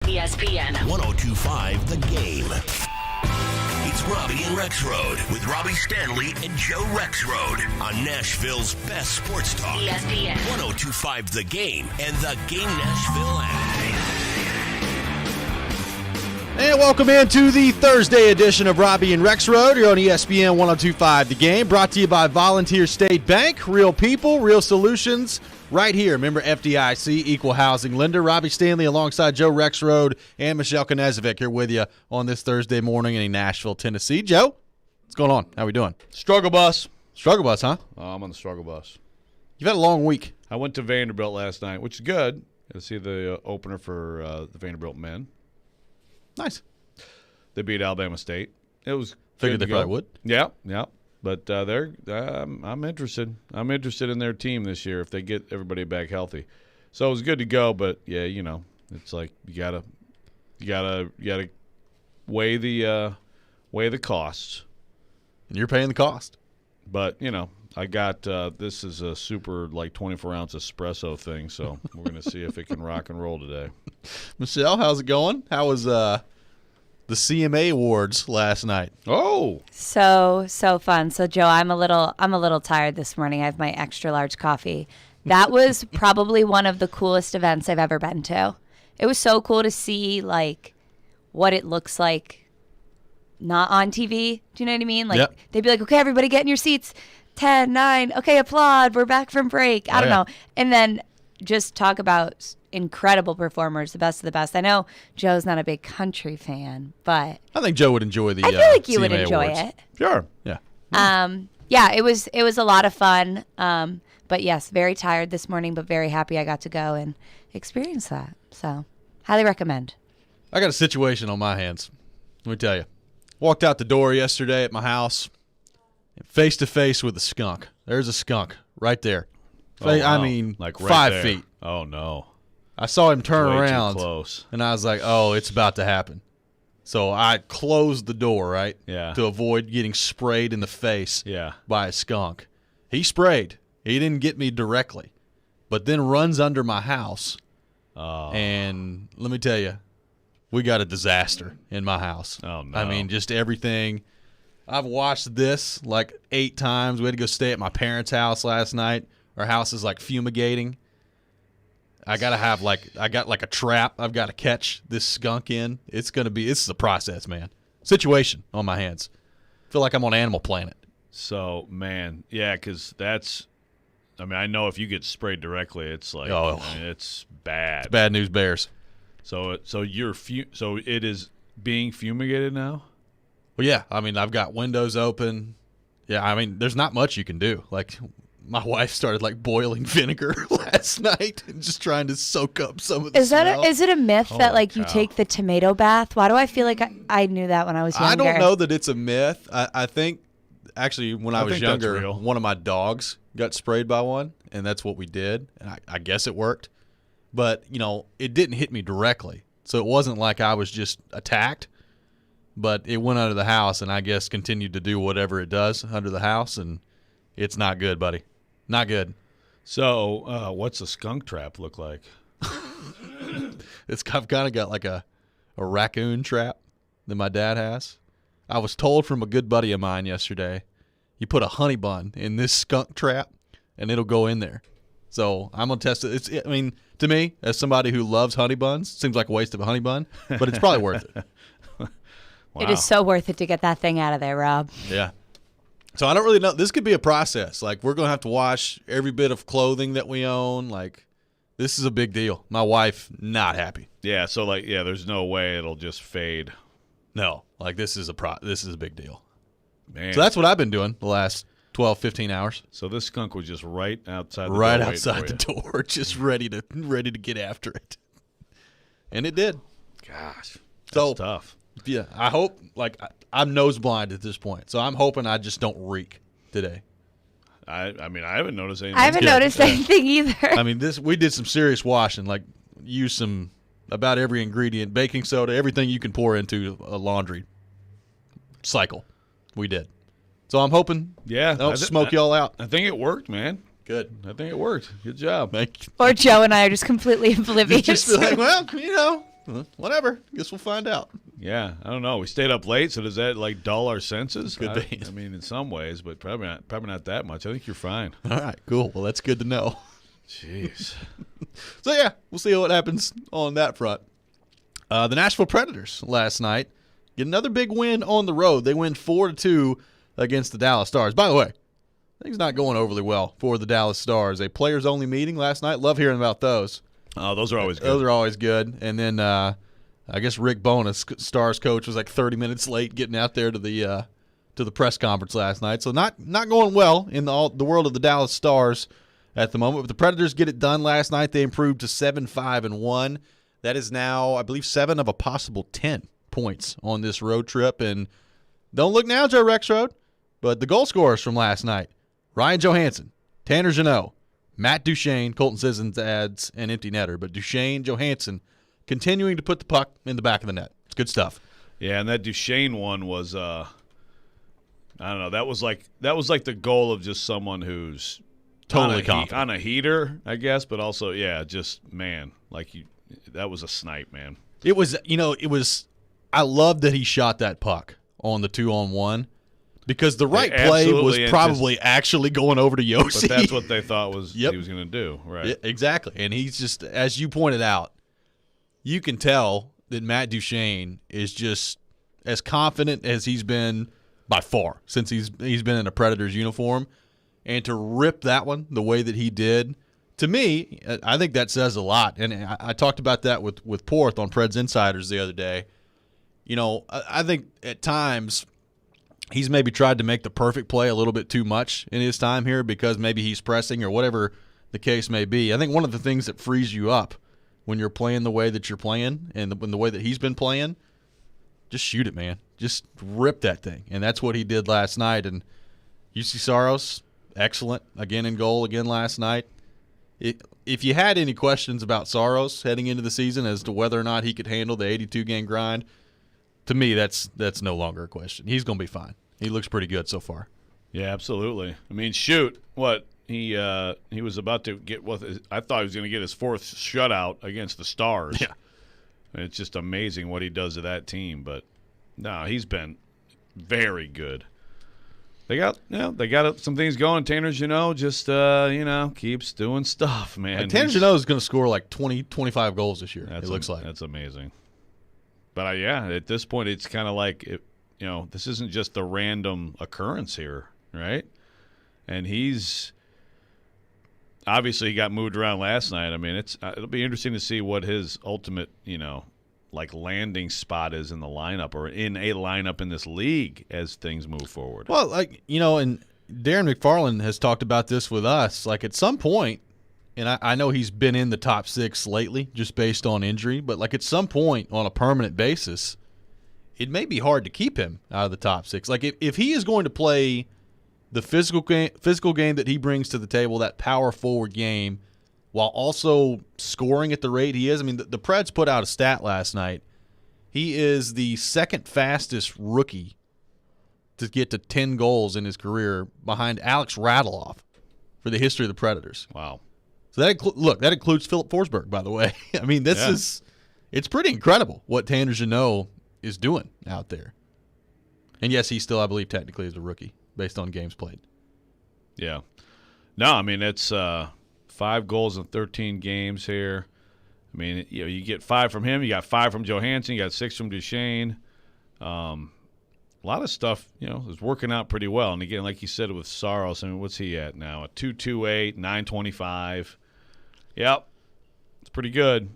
ESPN 102.5 The Game. It's Robby and Rexrode with Robby Stanley and Joe Rexrode on Nashville's best sports talk. ESPN 102.5 The Game and the Game Nashville app. And welcome into the Thursday edition of Robby and Rexrode. You're on ESPN 102.5 The Game, brought to you by Volunteer State Bank. Real people, real solutions, right here. Remember FDIC, Equal Housing Lender. Robby Stanley alongside Joe Rexrode and Michelle Knezevic here with you on this Thursday morning in Nashville, Tennessee. Joe, what's going on? How we doing? Struggle bus. Struggle bus, huh? I'm on the struggle bus. You've had a long week. I went to Vanderbilt last night, which is good. To see the opener for the Vanderbilt men. Nice. They beat Alabama State. It was Figured they probably would. Yeah. But I'm interested. I'm interested in their team this year if they get everybody back healthy. So it was good to go, but yeah, it's like you gotta weigh the costs. And you're paying the cost. But I got this is a super 24-ounce espresso thing, so we're gonna see if it can rock and roll today. Michelle, how's it going? How was the CMA Awards last night? Oh, so fun. So Joe, I'm a little tired this morning. I have my extra large coffee. That was probably one of the coolest events I've ever been to. It was so cool to see what it looks like not on TV. Do you know what I mean? Yep. They'd be like, okay, everybody get in your seats. 10, 9, okay, applaud. We're back from break. I don't know. And then just talk about incredible performers, the best of the best. I know Joe's not a big country fan, but I think Joe would enjoy the I feel like you CMA would enjoy Awards. it. sure. Yeah. Yeah, it was a lot of fun. But yes, very tired this morning, but very happy I got to go and experience that. So, highly recommend. I got a situation on my hands. Let me tell you. Walked out the door yesterday at my house, face to face with a skunk. There's a skunk right there. Oh, wow. I mean, right 5 there. feet. Oh no. I saw him turn Way too around, close. and I was like, oh, it's about to happen. So I closed the door, right? Yeah. To avoid getting sprayed in the face Yeah. by a skunk. He sprayed. He didn't get me directly, but then runs under my house. Oh. And let me tell you, we got a disaster in my house. Oh, no. I mean, just everything. I've watched this 8 times. We had to go stay at my parents' house last night. Our house is fumigating. I got a trap I've got to catch this skunk in. This is a process, man. Situation on my hands. Feel like I'm on Animal Planet. So, man, yeah, because I know if you get sprayed directly, it's it's bad. It's bad news bears. So it is being fumigated now? Well, yeah. I mean, I've got windows open. Yeah, I mean, there's not much you can do. My wife started boiling vinegar last night and just trying to soak up some of the smell. Is it a myth that Holy you cow. take the tomato bath? Why do I feel like I knew that when I was younger? I don't know that it's a myth. I think actually when I was think that's younger, real. one of my dogs got sprayed by one, and that's what we did. And I guess it worked. But, it didn't hit me directly. So it wasn't like I was just attacked. But it went under the house and I guess continued to do whatever it does under the house, and it's not good, buddy. Not good. So what's a skunk trap look like? I've kind of got a raccoon trap that my dad has. I was told from a good buddy of mine yesterday, you put a honey bun in this skunk trap and it'll go in there. So I'm going to test it. To me, as somebody who loves honey buns, seems like a waste of a honey bun, but it's probably worth it. Wow. It is so worth it to get that thing out of there, Rob. Yeah. So I don't really know. This could be a process. We're going to have to wash every bit of clothing that we own. This is a big deal. My wife, not happy. Yeah, so there's no way it'll just fade. No. This is a big deal. Man. So that's what I've been doing the last 12, 15 hours. So this skunk was just right outside the door. Right waiting outside for the you. door, just ready to get after it. And it did. Gosh. That's So tough. yeah, I hope I'm nose blind at this point. So I'm hoping I just don't reek today. I haven't noticed anything. I haven't noticed anything either. We did some serious washing, use some about every ingredient, baking soda, everything you can pour into a laundry cycle. We did. So I'm hoping Yeah. I don't smoke y'all out. I think it worked, man. Good. I think it worked. Good job. Thank you. Or Joe and I are just completely oblivious. Just be Whatever. Guess we'll find out. Yeah, I don't know. We stayed up late, so does that dull our senses? Could be. I mean, in some ways, but probably not that much. I think you're fine. All right, cool. Well, that's good to know. Jeez. So, yeah, we'll see what happens on that front. The Nashville Predators last night get another big win on the road. They win 4-2 against the Dallas Stars. By the way, things not going overly well for the Dallas Stars. A players-only meeting last night. Love hearing about those. Oh, those are always good. Those are always good. And then I guess Rick Bowness, Stars coach, was like 30 minutes late getting out there to the press conference last night. So not going well in the world of the Dallas Stars at the moment. But the Predators get it done last night. They improved to 7-5-1. That is now, I believe, 7 of a possible 10 points on this road trip. And don't look now, Joe Rexrode, but the goal scorers from last night, Ryan Johansson, Tanner Jeannot, Matt Duchene, Colton Sissons adds an empty netter. But Duchene, Johansson continuing to put the puck in the back of the net. It's good stuff. Yeah, and that Duchene one was, I don't know, that was like the goal of just someone who's totally confident. On a heater, I guess, but also, yeah, just, man, that was a snipe, man. It was, I love that he shot that puck on the 2-on-1 because the right play was probably actually going over to Yossi. But that's what they thought he was going to do, right? Yeah, exactly. And he's just, as you pointed out, you can tell that Matt Duchene is just as confident as he's been by far since he's been in a Predators uniform. And to rip that one the way that he did, to me, I think that says a lot. And I talked about that with Porth on Preds Insiders the other day. I think at times he's maybe tried to make the perfect play a little bit too much in his time here because maybe he's pressing or whatever the case may be. I think one of the things that frees you up when you're playing the way that you're playing and the way that he's been playing, just shoot it, man. Just rip that thing. And that's what he did last night. And UC Saros, excellent, again in goal again last night. If you had any questions about Saros heading into the season as to whether or not he could handle the 82-game grind, to me that's no longer a question. He's going to be fine. He looks pretty good so far. Yeah, absolutely. I mean, shoot, what he was about to get I thought he was going to get his 4th shutout against the Stars. Yeah. It's just amazing what he does to that team, but no, he's been very good. They got some things going. Tanner Jeannot just keeps doing stuff, man. Tanner Jeannot is going to score like 20, 25 goals this year. It looks like that's amazing. But at this point, it's kind of like this isn't just a random occurrence here, right? And he's obviously he got moved around last night. I mean, it'll be interesting to see what his ultimate landing spot is in the lineup or in a lineup in this league as things move forward. Well, and Darren McFarland has talked about this with us. Like at some point, and I know he's been in the top 6 lately just based on injury, but like at some point on a permanent basis, it may be hard to keep him out of the top 6. Like if he is going to play the physical game that he brings to the table, that power forward game, while also scoring at the rate he is. I mean, the Preds put out a stat last night. He is the second fastest rookie to get to 10 goals in his career behind Alex Radulov for the history of the Predators. Wow. So that includes Philip Forsberg, by the way. I mean, it's pretty incredible what Tanner Jeannot is doing out there. And yes, he still, I believe, technically is a rookie based on games played. Yeah. No, I mean, it's 5 goals in 13 games here. I mean, you get 5 from him. You got 5 from Johansson. You got 6 from Duchene. A lot of stuff, is working out pretty well. And again, like you said with Saros, I mean, what's he at now? A 2.28, 9.25. Yep, it's pretty good.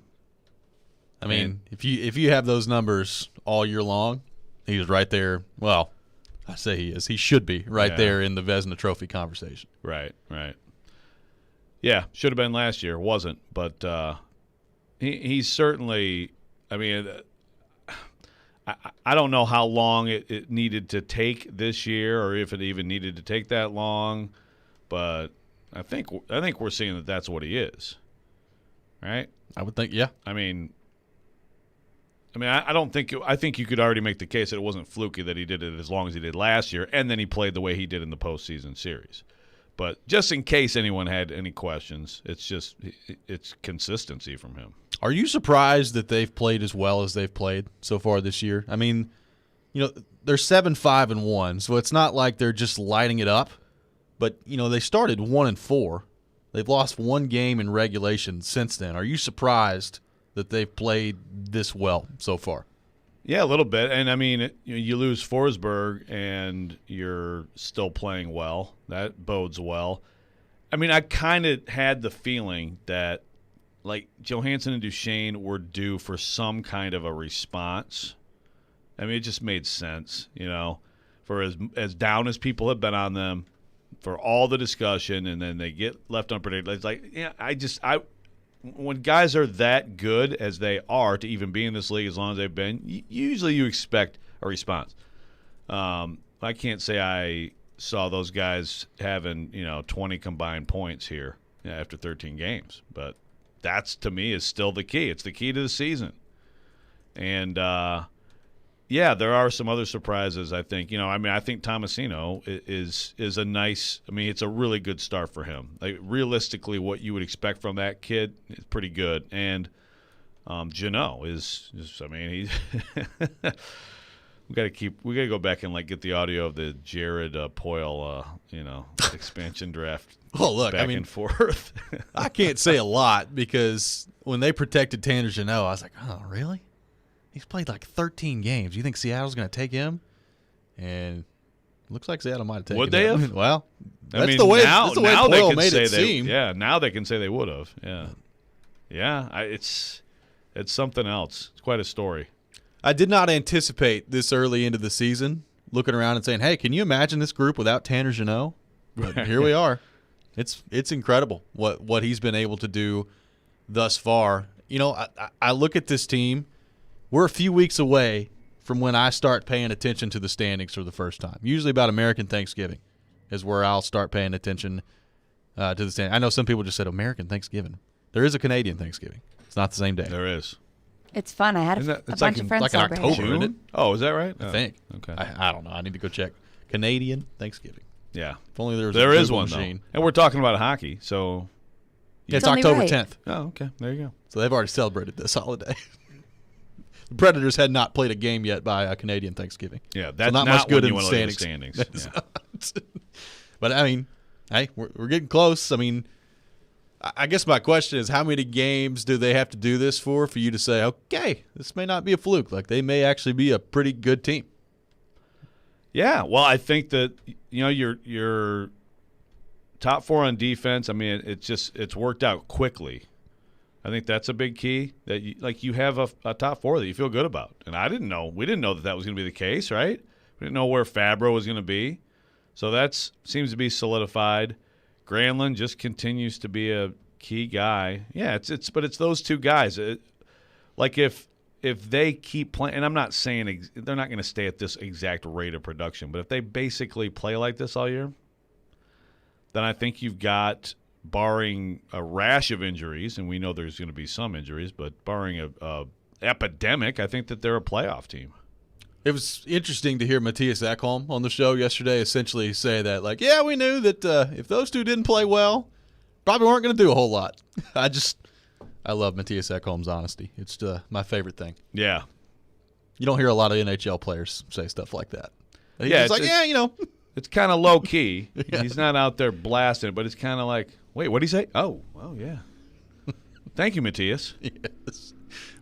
I mean, if you have those numbers all year long, he's right there. Well, I say he is. He should be right there in the Vezina Trophy conversation. Right. Yeah, should have been last year. Wasn't, but he's certainly. I mean, I don't know how long it needed to take this year, or if it even needed to take that long, but I think we're seeing that that's what he is. Right? I would think, yeah. I think you could already make the case that it wasn't fluky that he did it as long as he did last year, and then he played the way he did in the postseason series. But just in case anyone had any questions, it's consistency from him. Are you surprised that they've played as well as they've played so far this year? I mean, they're 7-5-1, so it's not like they're just lighting it up. But, they started 1-4. They've lost one game in regulation since then. Are you surprised that they've played this well so far? Yeah, a little bit. And, I mean, you lose Forsberg and you're still playing well. That bodes well. I mean, I kind of had the feeling that, like, Johansson and Duchene were due for some kind of a response. I mean, it just made sense, for as down as people have been on them, for all the discussion, and then they get left unpredictable. It's like, when guys are that good as they are to even be in this league as long as they've been, usually you expect a response. I can't say I saw those guys having 20 combined points here after 13 games, but that's, to me, is still the key. It's the key to the season. And there are some other surprises, I think. I think Tomasino is a nice – it's a really good start for him. Like, realistically, what you would expect from that kid is pretty good. And Jeannot is he's – we got to go back and, get the audio of the Jared Poyle, expansion draft back and forth. I can't say a lot because when they protected Tanner Jeannot, I was like, oh, really? He's played 13 games. You think Seattle's going to take him? And it looks like Seattle might have taken him. Would they have? Well, that's the way Poyle made it seem. Yeah, now they can say they would have. Yeah. Yeah, it's something else. It's quite a story. I did not anticipate this early into the season looking around and saying, hey, can you imagine this group without Tanner Jeannot? But here we are. It's incredible what he's been able to do thus far. I look at this team. We're a few weeks away from when I start paying attention to the standings for the first time. Usually about American Thanksgiving is where I'll start paying attention to the standings. I know some people just said American Thanksgiving. There is a Canadian Thanksgiving. It's not the same day. There is. It's fun. I had a bunch of friends like in October, isn't it? Oh, is that right? I think. Okay. I don't know. I need to go check. Canadian Thanksgiving. Yeah. If only there was there a is one, machine. though. And we're talking about hockey, so. Yeah, it's October right. 10th. Oh, okay. There you go. So they've already celebrated this holiday. The Predators had not played a game yet by Canadian Thanksgiving. Yeah, that's so not much good in the standings. Yeah. But, hey, we're getting close. I guess my question is, how many games do they have to do this for you to say, okay, this may not be a fluke. Like, they may actually be a pretty good team. Yeah, well, I think that, your top four on defense, it's worked out quickly. I think that's a big key, that you have a top four that you feel good about. And we didn't know that was going to be the case, right? We didn't know where Fabro was going to be. So that seems to be solidified. Granlund just continues to be a key guy. Yeah, but it's those two guys. If they keep playing, and I'm not saying they're not going to stay at this exact rate of production, but if they basically play like this all year, then I think you've got, barring a rash of injuries, and we know there's going to be some injuries, but barring a epidemic, I think that they're a playoff team. It was interesting to hear Matthias Ekholm on the show yesterday essentially say that, we knew that if those two didn't play well, probably weren't going to do a whole lot. I love Matthias Ekholm's honesty. It's my favorite thing. Yeah. You don't hear a lot of NHL players say stuff like that. It's kind of low key. Yeah. He's not out there blasting it, but it's kind of like, wait, what did he say? Oh, yeah. Thank you, Matthias. Yes.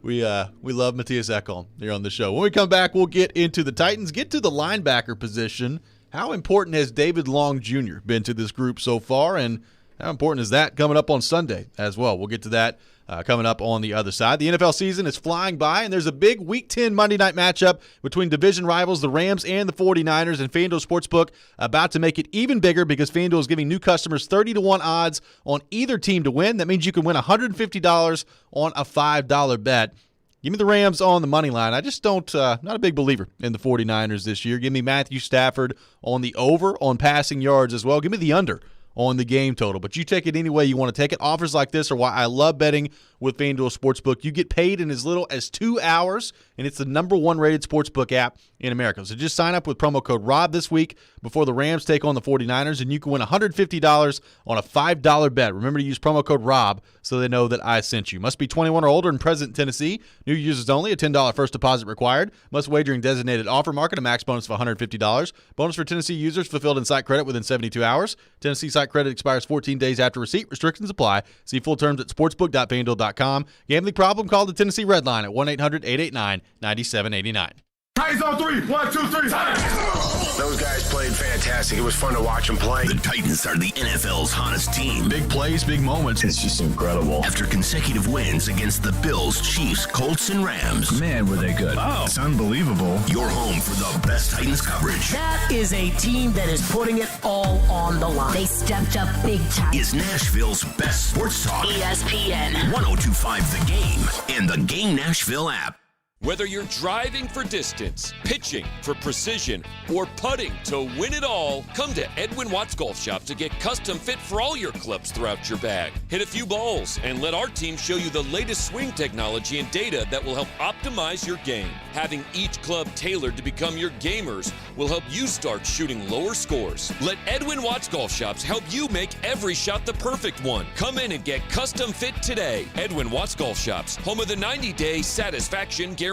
We love Matthias Ekholm here on the show. When we come back, we'll get into the Titans, get to the linebacker position. How important has David Long Jr. been to this group so far, and how important is that coming up on Sunday as well? We'll get to that coming up on the other side. The NFL season is flying by, and there's a big Week 10 Monday night matchup between division rivals, the Rams and the 49ers, and FanDuel Sportsbook about to make it even bigger because FanDuel is giving new customers 30-1 odds on either team to win. That means you can win $150 on a $5 bet. Give me the Rams on the money line. I just not a big believer in the 49ers this year. Give me Matthew Stafford on the over on passing yards as well. Give me the under on the game total. But you take it any way you want to take it. Offers like this are why I love betting with FanDuel Sportsbook. You get paid in as little as 2 hours, and it's the #1 rated sportsbook app in America. So just sign up with promo code ROB this week before the Rams take on the 49ers, and you can win $150 on a $5 bet. Remember to use promo code ROB so they know that I sent you. Must be 21 or older and present in Tennessee. New users only. A $10 first deposit required. Must wager in designated offer market. A max bonus of $150. Bonus for Tennessee users fulfilled in site credit within 72 hours. Tennessee site credit expires 14 days after receipt. Restrictions apply. See full terms at sportsbook.fanduel.com. Gambling problem? Call the Tennessee Red Line at 1-800-889-9789. Titans on 3. 1, 2, 3. Titans! Those guys played fantastic. It was fun to watch them play. The Titans are the NFL's hottest team. Big plays, big moments. It's just incredible. After consecutive wins against the Bills, Chiefs, Colts, and Rams. Man, were they good. Oh, It's unbelievable. You're home for the best Titans coverage. That is a team that is putting it all on the line. They stepped up big time. Is Nashville's best sports talk. ESPN. 102.5 The Game and the Game Nashville app. Whether you're driving for distance, pitching for precision, or putting to win it all, come to Edwin Watts Golf Shop to get custom fit for all your clubs throughout your bag. Hit a few balls and let our team show you the latest swing technology and data that will help optimize your game. Having each club tailored to become your gamers will help you start shooting lower scores. Let Edwin Watts Golf Shops help you make every shot the perfect one. Come in and get custom fit today. Edwin Watts Golf Shops, home of the 90-day satisfaction guarantee.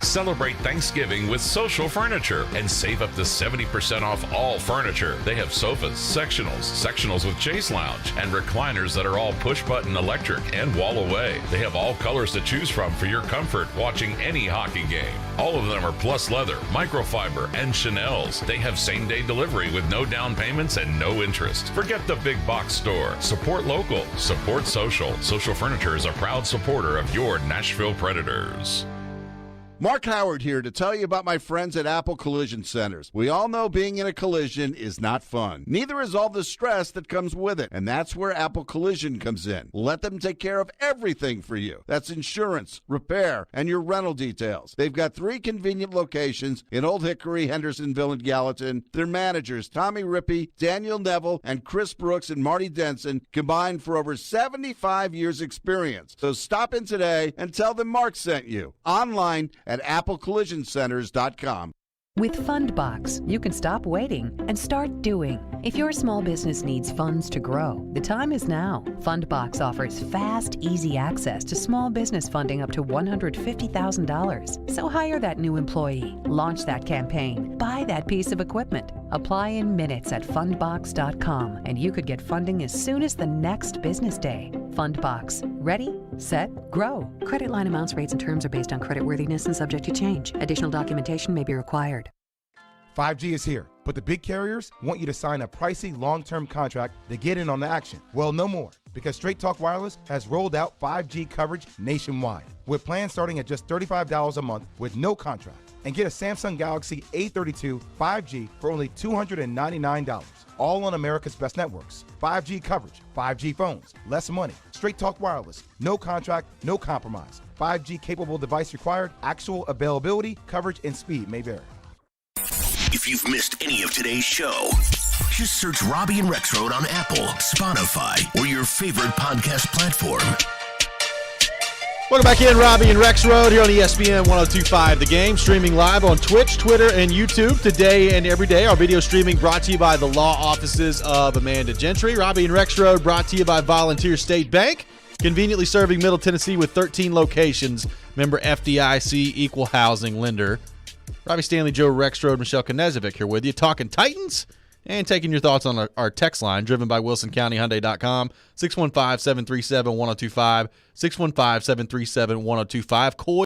Celebrate Thanksgiving with Social Furniture and save up to 70% off all furniture. They have sofas, sectionals with chase lounge, and recliners that are all push-button electric and wall away. They have all colors to choose from for your comfort watching any hockey game. All of them are plus leather, microfiber, and Chanel's. They have same-day delivery with no down payments and no interest. Forget the big box store. Support local. Support social. Social Furniture is a proud supporter of your Nashville Predators. Mark Howard here to tell you about my friends at Apple Collision Centers. We all know being in a collision is not fun. Neither is all the stress that comes with it. And that's where Apple Collision comes in. Let them take care of everything for you. That's insurance, repair, and your rental details. They've got 3 convenient locations in Old Hickory, Hendersonville, and Gallatin. Their managers, Tommy Rippey, Daniel Neville, and Chris Brooks and Marty Denson, combined for over 75 years experience. So stop in today and tell them Mark sent you. Online at applecollisioncenters.com. With Fundbox, you can stop waiting and start doing. If your small business needs funds to grow, the time is now. Fundbox offers fast, easy access to small business funding up to $150,000. So hire that new employee, launch that campaign, buy that piece of equipment. Apply in minutes at fundbox.com, and you could get funding as soon as the next business day. Fundbox. Ready, set, grow. Credit line amounts, rates, and terms are based on creditworthiness and subject to change. Additional documentation may be required. 5G is here, but the big carriers want you to sign a pricey long-term contract to get in on the action. Well, no more, because Straight Talk Wireless has rolled out 5G coverage nationwide, with plans starting at just $35 a month with no contract. And get a Samsung Galaxy A32 5G for only $299, all on America's best networks. 5G coverage, 5G phones, less money. Straight Talk Wireless, no contract, no compromise. 5G capable device required, actual availability, coverage, and speed may vary. If you've missed any of today's show, just search Robby and Rexrode on Apple, Spotify, or your favorite podcast platform. Welcome back in, Robby and Rexrode here on ESPN 102.5 The Game, streaming live on Twitch, Twitter, and YouTube today and every day. Our video streaming brought to you by the law offices of Amanda Gentry. Robby and Rexrode brought to you by Volunteer State Bank, conveniently serving Middle Tennessee with 13 locations. Member FDIC, equal housing lender. Robby Stanley, Joe Rexrode, Michelle Knezovic here with you, talking Titans and taking your thoughts on our text line, driven by WilsonCountyHyundai.com, 615-737-1025, 615-737-1025. Coy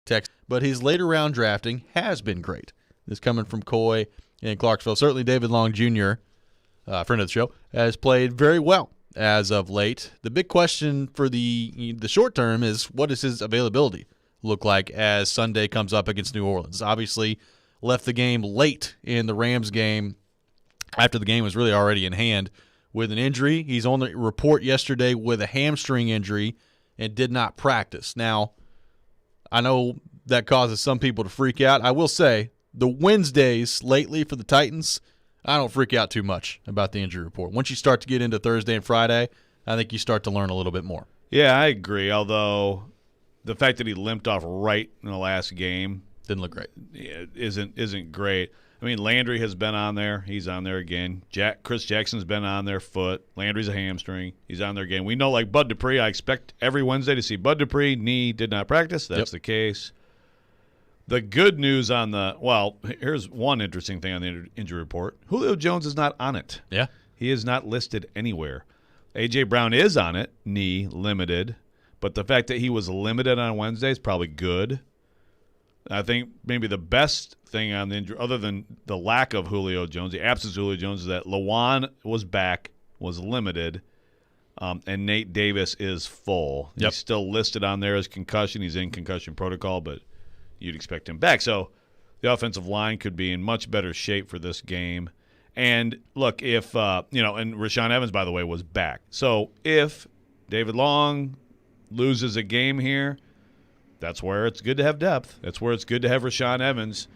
text, but his later round drafting has been great. This coming from Coy in Clarksville. Certainly David Long Jr., friend of the show, has played very well as of late. The big question for the short term is, what does his availability look like as Sunday comes up against New Orleans? Obviously left the game late in the Rams game after the game was really already in hand with an injury. He's on the report yesterday with a hamstring injury and did not practice. Now, I know that causes some people to freak out. I will say the Wednesdays lately for the Titans, I don't freak out too much about the injury report. Once you start to get into Thursday and Friday, I think you start to learn a little bit more. Yeah, I agree, although the fact that he limped off right in the last game didn't look great. Isn't great. I mean, Landry has been on there. He's on there again. Chris Jackson's been on their foot. Landry's a hamstring. He's on there again. We know, like Bud Dupree, I expect every Wednesday to see Bud Dupree. Knee did not practice. That's the case. The good news on here's one interesting thing on the injury report. Julio Jones is not on it. Yeah. He is not listed anywhere. A.J. Brown is on it, knee, limited. But the fact that he was limited on Wednesday is probably good. I think maybe the best thing on the injury, other than the lack of Julio Jones, the absence of Julio Jones, is that Lawan was back, was limited, and Nate Davis is full. He's still listed on there as concussion. He's in concussion protocol, but you'd expect him back. So the offensive line could be in much better shape for this game. And look, if and Rashaan Evans, by the way, was back. So if David Long loses a game here, that's where it's good to have depth. That's where it's good to have Rashaan Evans.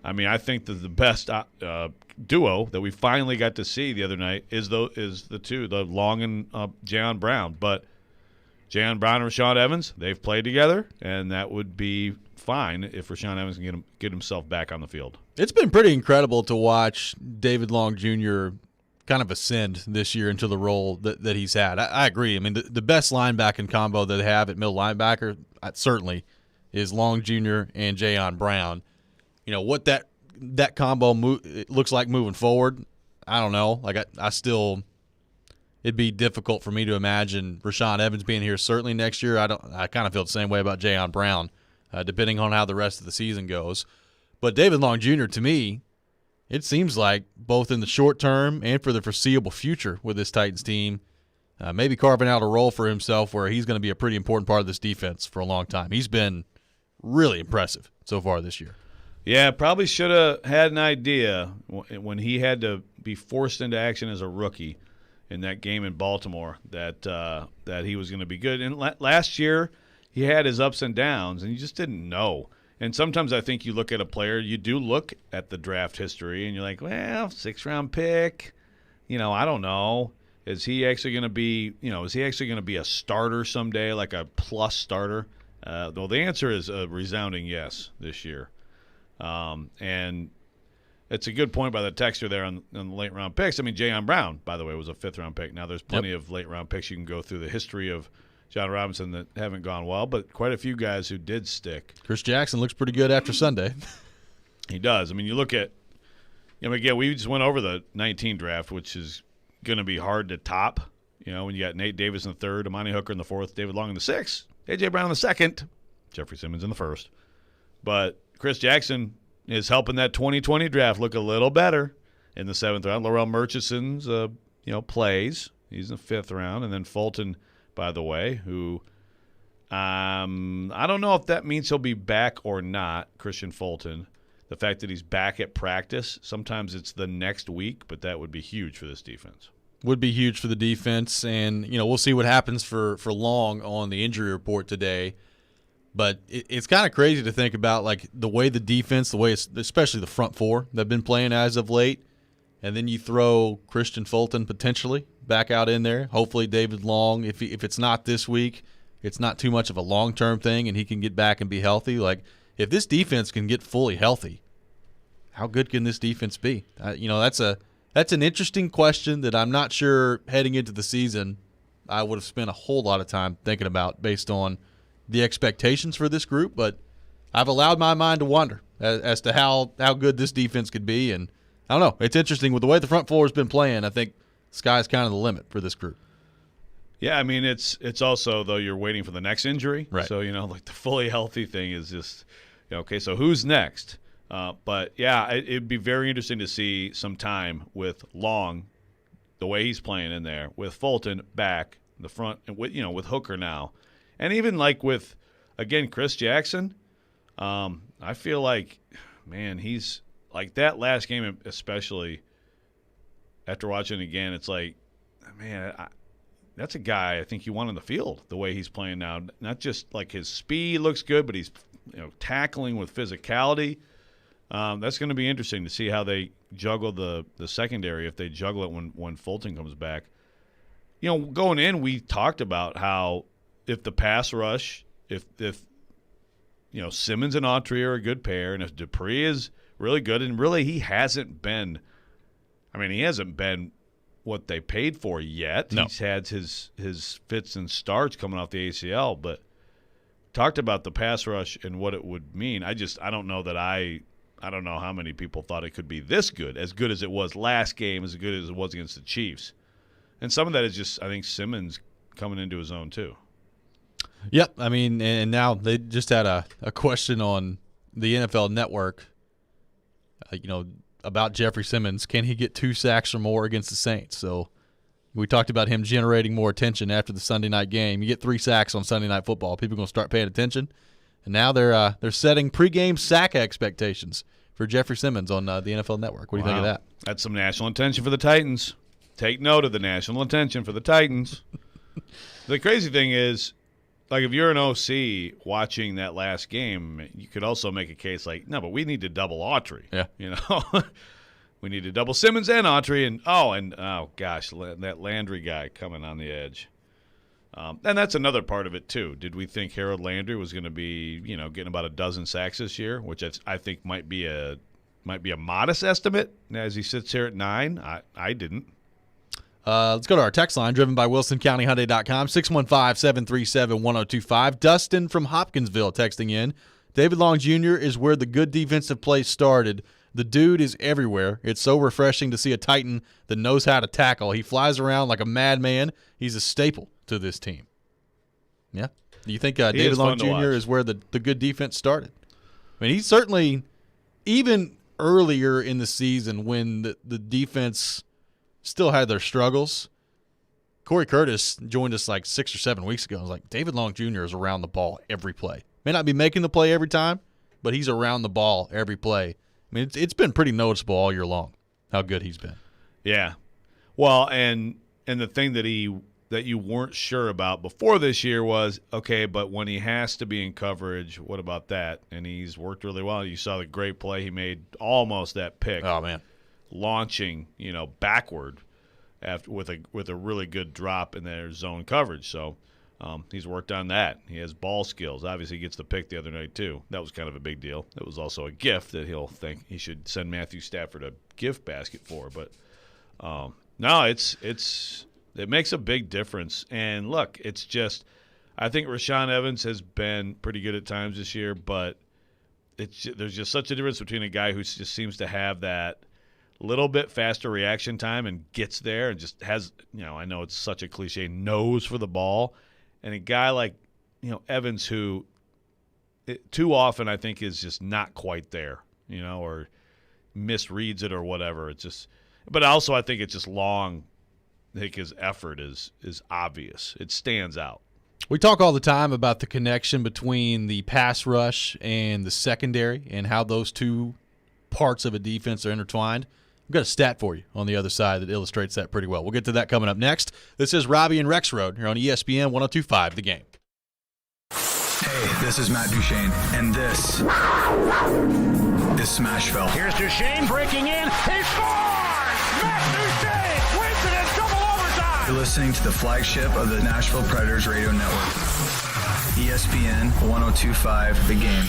I mean, I think that the best duo that we finally got to see the other night is the two, the Long and Jayon Brown. But Jayon Brown and Rashaan Evans, they've played together, and that would be fine if Rashaan Evans can get himself back on the field. It's been pretty incredible to watch David Long Jr. kind of ascend this year into the role that he's had. I agree. I mean, the best linebacking combo that they have at middle linebacker certainly is Long Jr. and Jayon Brown. You know, what that combo looks like moving forward, I don't know. Like, I still – it'd be difficult for me to imagine Rashaan Evans being here certainly next year. I kind of feel the same way about Jayon Brown, depending on how the rest of the season goes. But David Long Jr., to me, it seems like both in the short term and for the foreseeable future with this Titans team, maybe carving out a role for himself where he's going to be a pretty important part of this defense for a long time. He's been really impressive so far this year. Yeah, probably should have had an idea when he had to be forced into action as a rookie in that game in Baltimore that he was going to be good. And last year he had his ups and downs, and you just didn't know. And sometimes I think you look at a player, you do look at the draft history, and you're like, well, 6th-round pick, I don't know. Is he actually going to be, a starter someday, like a plus starter? Well, the answer is a resounding yes this year. And it's a good point by the texter there on the late-round picks. I mean, Jayon Brown, by the way, was a 5th-round pick. Now, there's plenty of late-round picks. You can go through the history of John Robinson that haven't gone well, but quite a few guys who did stick. Chris Jackson looks pretty good after Sunday. He does. I mean, you look at again, we just went over the 19 draft, which is going to be hard to top. When you got Nate Davis in the 3rd, Amani Hooker in the 4th, David Long in the 6th, A.J. Brown in the 2nd, Jeffrey Simmons in the 1st. But Chris Jackson is helping that 2020 draft look a little better in the 7th round. Laurel Murchison's, plays. He's in the 5th round. And then Fulton, by the way, who I don't know if that means he'll be back or not, Christian Fulton. The fact that he's back at practice, sometimes it's the next week, but that would be huge for this defense. Would be huge for the defense, and we'll see what happens for Long on the injury report today. But it's kind of crazy to think about, like, the way the defense, especially the front four, they've been playing as of late, and then you throw Christian Fulton potentially back out in there. Hopefully David Long, if it's not this week, it's not too much of a long-term thing, and he can get back and be healthy. Like, if this defense can get fully healthy, how good can this defense be? That's an interesting question that I'm not sure heading into the season I would have spent a whole lot of time thinking about based on the expectations for this group, but I've allowed my mind to wander as to how good this defense could be, and I don't know. It's interesting with the way the front four has been playing. I think sky's kind of the limit for this group. Yeah, I mean, it's also, though, you're waiting for the next injury. Right. So, like the fully healthy thing is just, okay, so who's next? But, yeah, it'd be very interesting to see some time with Long, the way he's playing in there, with Fulton back, the front, and with Hooker now. And even like with, again, Chris Jackson, I feel like, man, he's like that last game, especially after watching it again, it's like, man, that's a guy I think you want on the field, the way he's playing now. Not just like his speed looks good, but he's tackling with physicality. That's going to be interesting to see how they juggle the secondary, if they juggle it when Fulton comes back. Going in, we talked about how if the pass rush, if Simmons and Autry are a good pair, and if Dupree is really good, and really he hasn't been what they paid for yet. No. He's had his fits and starts coming off the ACL, but talked about the pass rush and what it would mean. I don't know that I don't know how many people thought it could be this good as it was last game, as good as it was against the Chiefs. And some of that is just, I think, Simmons coming into his own too. Yep. I mean, and now they just had a question on the NFL Network, about Jeffrey Simmons. Can he get 2 sacks or more against the Saints? So we talked about him generating more attention after the Sunday night game. You get 3 sacks on Sunday Night Football, people are going to start paying attention. And now they're setting pregame sack expectations for Jeffrey Simmons on the NFL Network. What do you think of that? That's some national attention for the Titans. Take note of the national attention for the Titans. The crazy thing is, like, if you're an OC watching that last game, you could also make a case like, no, but we need to double Autry. Yeah. We need to double Simmons and Autry, and gosh, that Landry guy coming on the edge. And that's another part of it too. Did we think Harold Landry was going to be, getting about a dozen sacks this year, which I think might be a modest estimate as he sits here at 9? I didn't. Let's go to our text line, driven by WilsonCountyHyundai.com, 615-737-1025. Dustin from Hopkinsville texting in. David Long Jr. is where the good defensive play started. The dude is everywhere. It's so refreshing to see a Titan that knows how to tackle. He flies around like a madman. He's a staple to this team. Yeah? Do you think David Long Jr. is where the good defense started? I mean, he's certainly, even earlier in the season when the defense still had their struggles. Corey Curtis joined us like 6 or 7 weeks ago. I was like, David Long Jr. is around the ball every play. May not be making the play every time, but he's around the ball every play. I mean, it's been pretty noticeable all year long how good he's been. Yeah. Well, and the thing that you weren't sure about before this year was, okay, but when he has to be in coverage, what about that? And he's worked really well. You saw the great play he made, almost that pick. Oh, man. Launching, backward with a really good drop in their zone coverage. So he's worked on that. He has ball skills. Obviously, he gets the pick the other night too. That was kind of a big deal. It was also a gift that he'll think he should send Matthew Stafford a gift basket for. But no, it makes a big difference. And look, it's just, I think Rashaan Evans has been pretty good at times this year, but there's just such a difference between a guy who just seems to have that little bit faster reaction time and gets there and just has, I know it's such a cliche, nose for the ball, and a guy like, Evans who too often I think is just not quite there, or misreads it or whatever. It's just, but also I think it's just long. I think his effort is obvious. It stands out. We talk all the time about the connection between the pass rush and the secondary and how those two parts of a defense are intertwined. We've got a stat for you on the other side that illustrates that pretty well. We'll get to that coming up next. This is Robby and Rexrode here on ESPN 102.5 The Game. Hey, this is Matt Duchene, and this is Smashville. Here's Duchene breaking in. He scores! Matt Duchene wins it in double overtime! You're listening to the flagship of the Nashville Predators radio network. ESPN 102.5 The Game.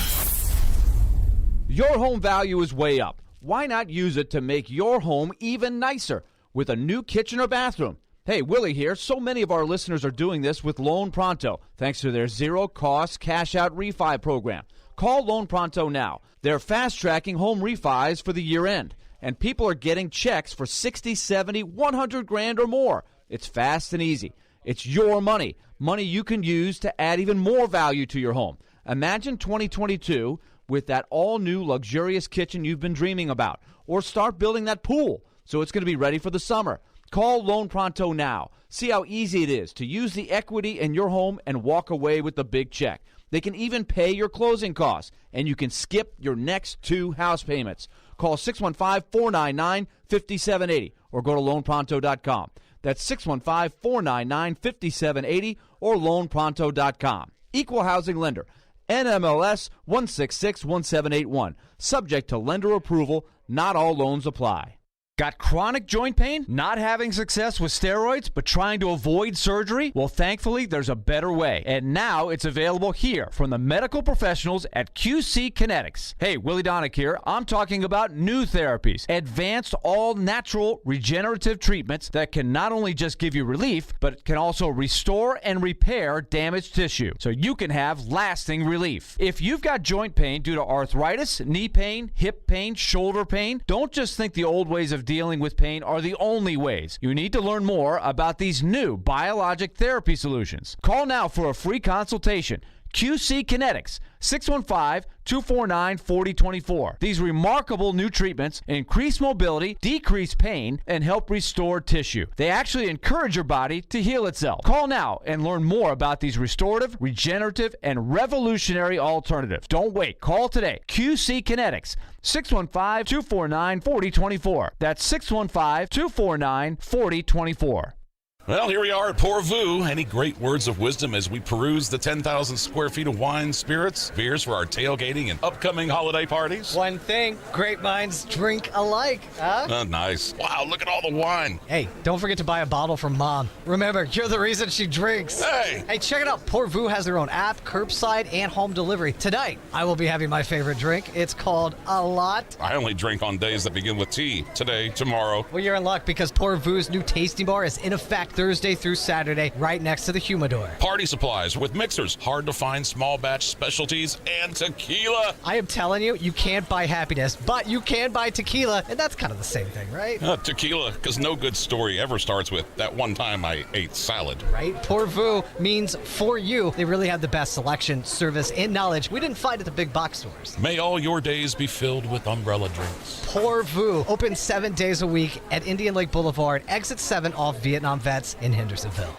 Your home value is way up. Why not use it to make your home even nicer with a new kitchen or bathroom? Hey, Willie here. So many of our listeners are doing this with Loan Pronto, thanks to their zero-cost cash-out refi program. Call Loan Pronto now. They're fast-tracking home refis for the year-end, and people are getting checks for 60, 70, 100 grand or more. It's fast and easy. It's your money, money you can use to add even more value to your home. Imagine 2022 with that all-new luxurious kitchen you've been dreaming about. Or start building that pool so it's going to be ready for the summer. Call Loan Pronto now. See how easy it is to use the equity in your home and walk away with the big check. They can even pay your closing costs, and you can skip your next 2 house payments. Call 615-499-5780 or go to loanpronto.com. That's 615-499-5780 or loanpronto.com. Equal housing lender. NMLS 1661781. Subject to lender approval. Not all loans apply. Got chronic joint pain? Not having success with steroids, but trying to avoid surgery? Well, thankfully, there's a better way. And now it's available here from the medical professionals at QC Kinetics. Hey, Willie Donick here. I'm talking about new therapies. Advanced, all-natural, regenerative treatments that can not only just give you relief, but can also restore and repair damaged tissue, so you can have lasting relief. If you've got joint pain due to arthritis, knee pain, hip pain, shoulder pain, don't just think the old ways of dealing with pain are the only ways. You need to learn more about these new biologic therapy solutions. Call now for a free consultation. QC Kinetics, 615-249-4024. These remarkable new treatments increase mobility, decrease pain, and help restore tissue. They actually encourage your body to heal itself. Call now and learn more about these restorative, regenerative, and revolutionary alternatives. Don't wait. Call today. QC Kinetics, 615-249-4024. That's 615-249-4024. Well, here we are at Pourvu. Any great words of wisdom as we peruse the 10,000 square feet of wine, spirits, beers for our tailgating and upcoming holiday parties? One thing, great minds drink alike, huh? Nice. Wow, look at all the wine. Hey, don't forget to buy a bottle from Mom. Remember, you're the reason she drinks. Hey! Hey, check it out. Pourvu has their own app, curbside, and home delivery. Tonight, I will be having my favorite drink. It's called A Lot. I only drink on days that begin with T. Today, tomorrow. Well, you're in luck because Pourvu's new tasting bar is in effect Thursday through Saturday, right next to the humidor. Party supplies with mixers, hard to find small batch specialties, and tequila. I am telling you, you can't buy happiness, but you can buy tequila, and that's kind of the same thing, right? Tequila, because no good story ever starts with that one time I ate salad. Right? Pourvu means for you. They really have the best selection, service, and knowledge we didn't find at the big box stores. May all your days be filled with umbrella drinks. Pourvu, open 7 days a week at Indian Lake Boulevard, exit 7 off Vietnam Vets in Hendersonville.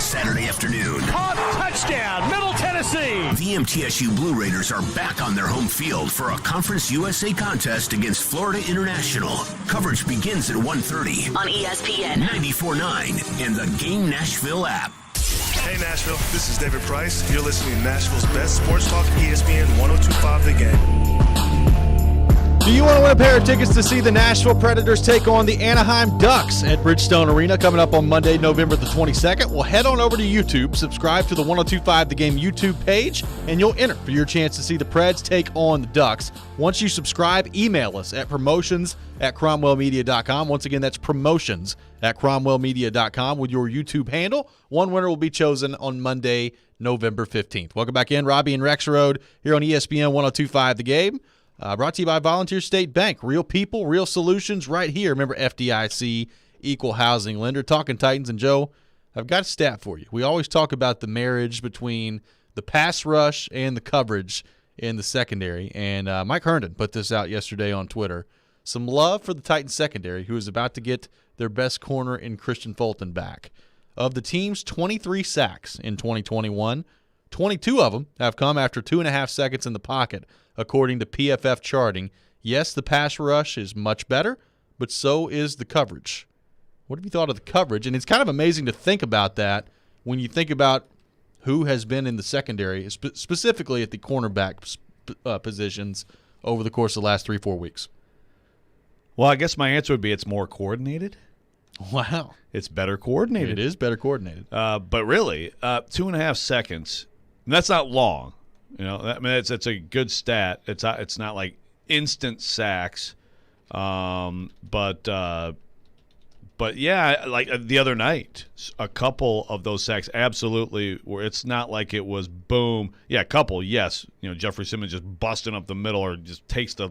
Saturday afternoon. Caught touchdown, Middle Tennessee. The MTSU Blue Raiders are back on their home field for a Conference USA contest against Florida International. Coverage begins at 1:30 on ESPN 94.9 and the Game Nashville app. Hey Nashville, this is David Price. You're listening to Nashville's best sports talk, ESPN 102.5 The Game. Do you want to win a pair of tickets to see the Nashville Predators take on the Anaheim Ducks at Bridgestone Arena coming up on Monday, November the 22nd? Well, head on over to YouTube, subscribe to the 102.5 The Game YouTube page, and you'll enter for your chance to see the Preds take on the Ducks. Once you subscribe, email us at promotions@cromwellmedia.com. Once again, that's promotions@cromwellmedia.com with your YouTube handle. One winner will be chosen on Monday, November 15th. Welcome back in. Robby and Rexrode here on ESPN 102.5 The Game. Brought to you by Volunteer State Bank. Real people, real solutions right here. Remember, FDIC, equal housing lender. Talking Titans. And, Joe, I've got a stat for you. We always talk about the marriage between the pass rush and the coverage in the secondary. And Mike Herndon put this out yesterday on Twitter. Some love for the Titans secondary, who is about to get their best corner in Christian Fulton back. Of the team's 23 sacks in 2021, 22 of them have come after 2.5 seconds in the pocket, according to PFF charting. Yes, the pass rush is much better, but so is the coverage. What have you thought of the coverage? And it's kind of amazing to think about that when you think about who has been in the secondary, specifically at the cornerback positions over the course of the last 3-4 weeks. Well, I guess my answer would be it's more coordinated. Wow. It's better coordinated. It is better coordinated. But really, 2.5 seconds, and that's not long. You know, I mean, it's a good stat. It's not like instant sacks, but yeah, like the other night, a couple of those sacks absolutely were. It's not like it was boom. Yeah, a couple, yes. You know, Jeffrey Simmons just busting up the middle or just takes the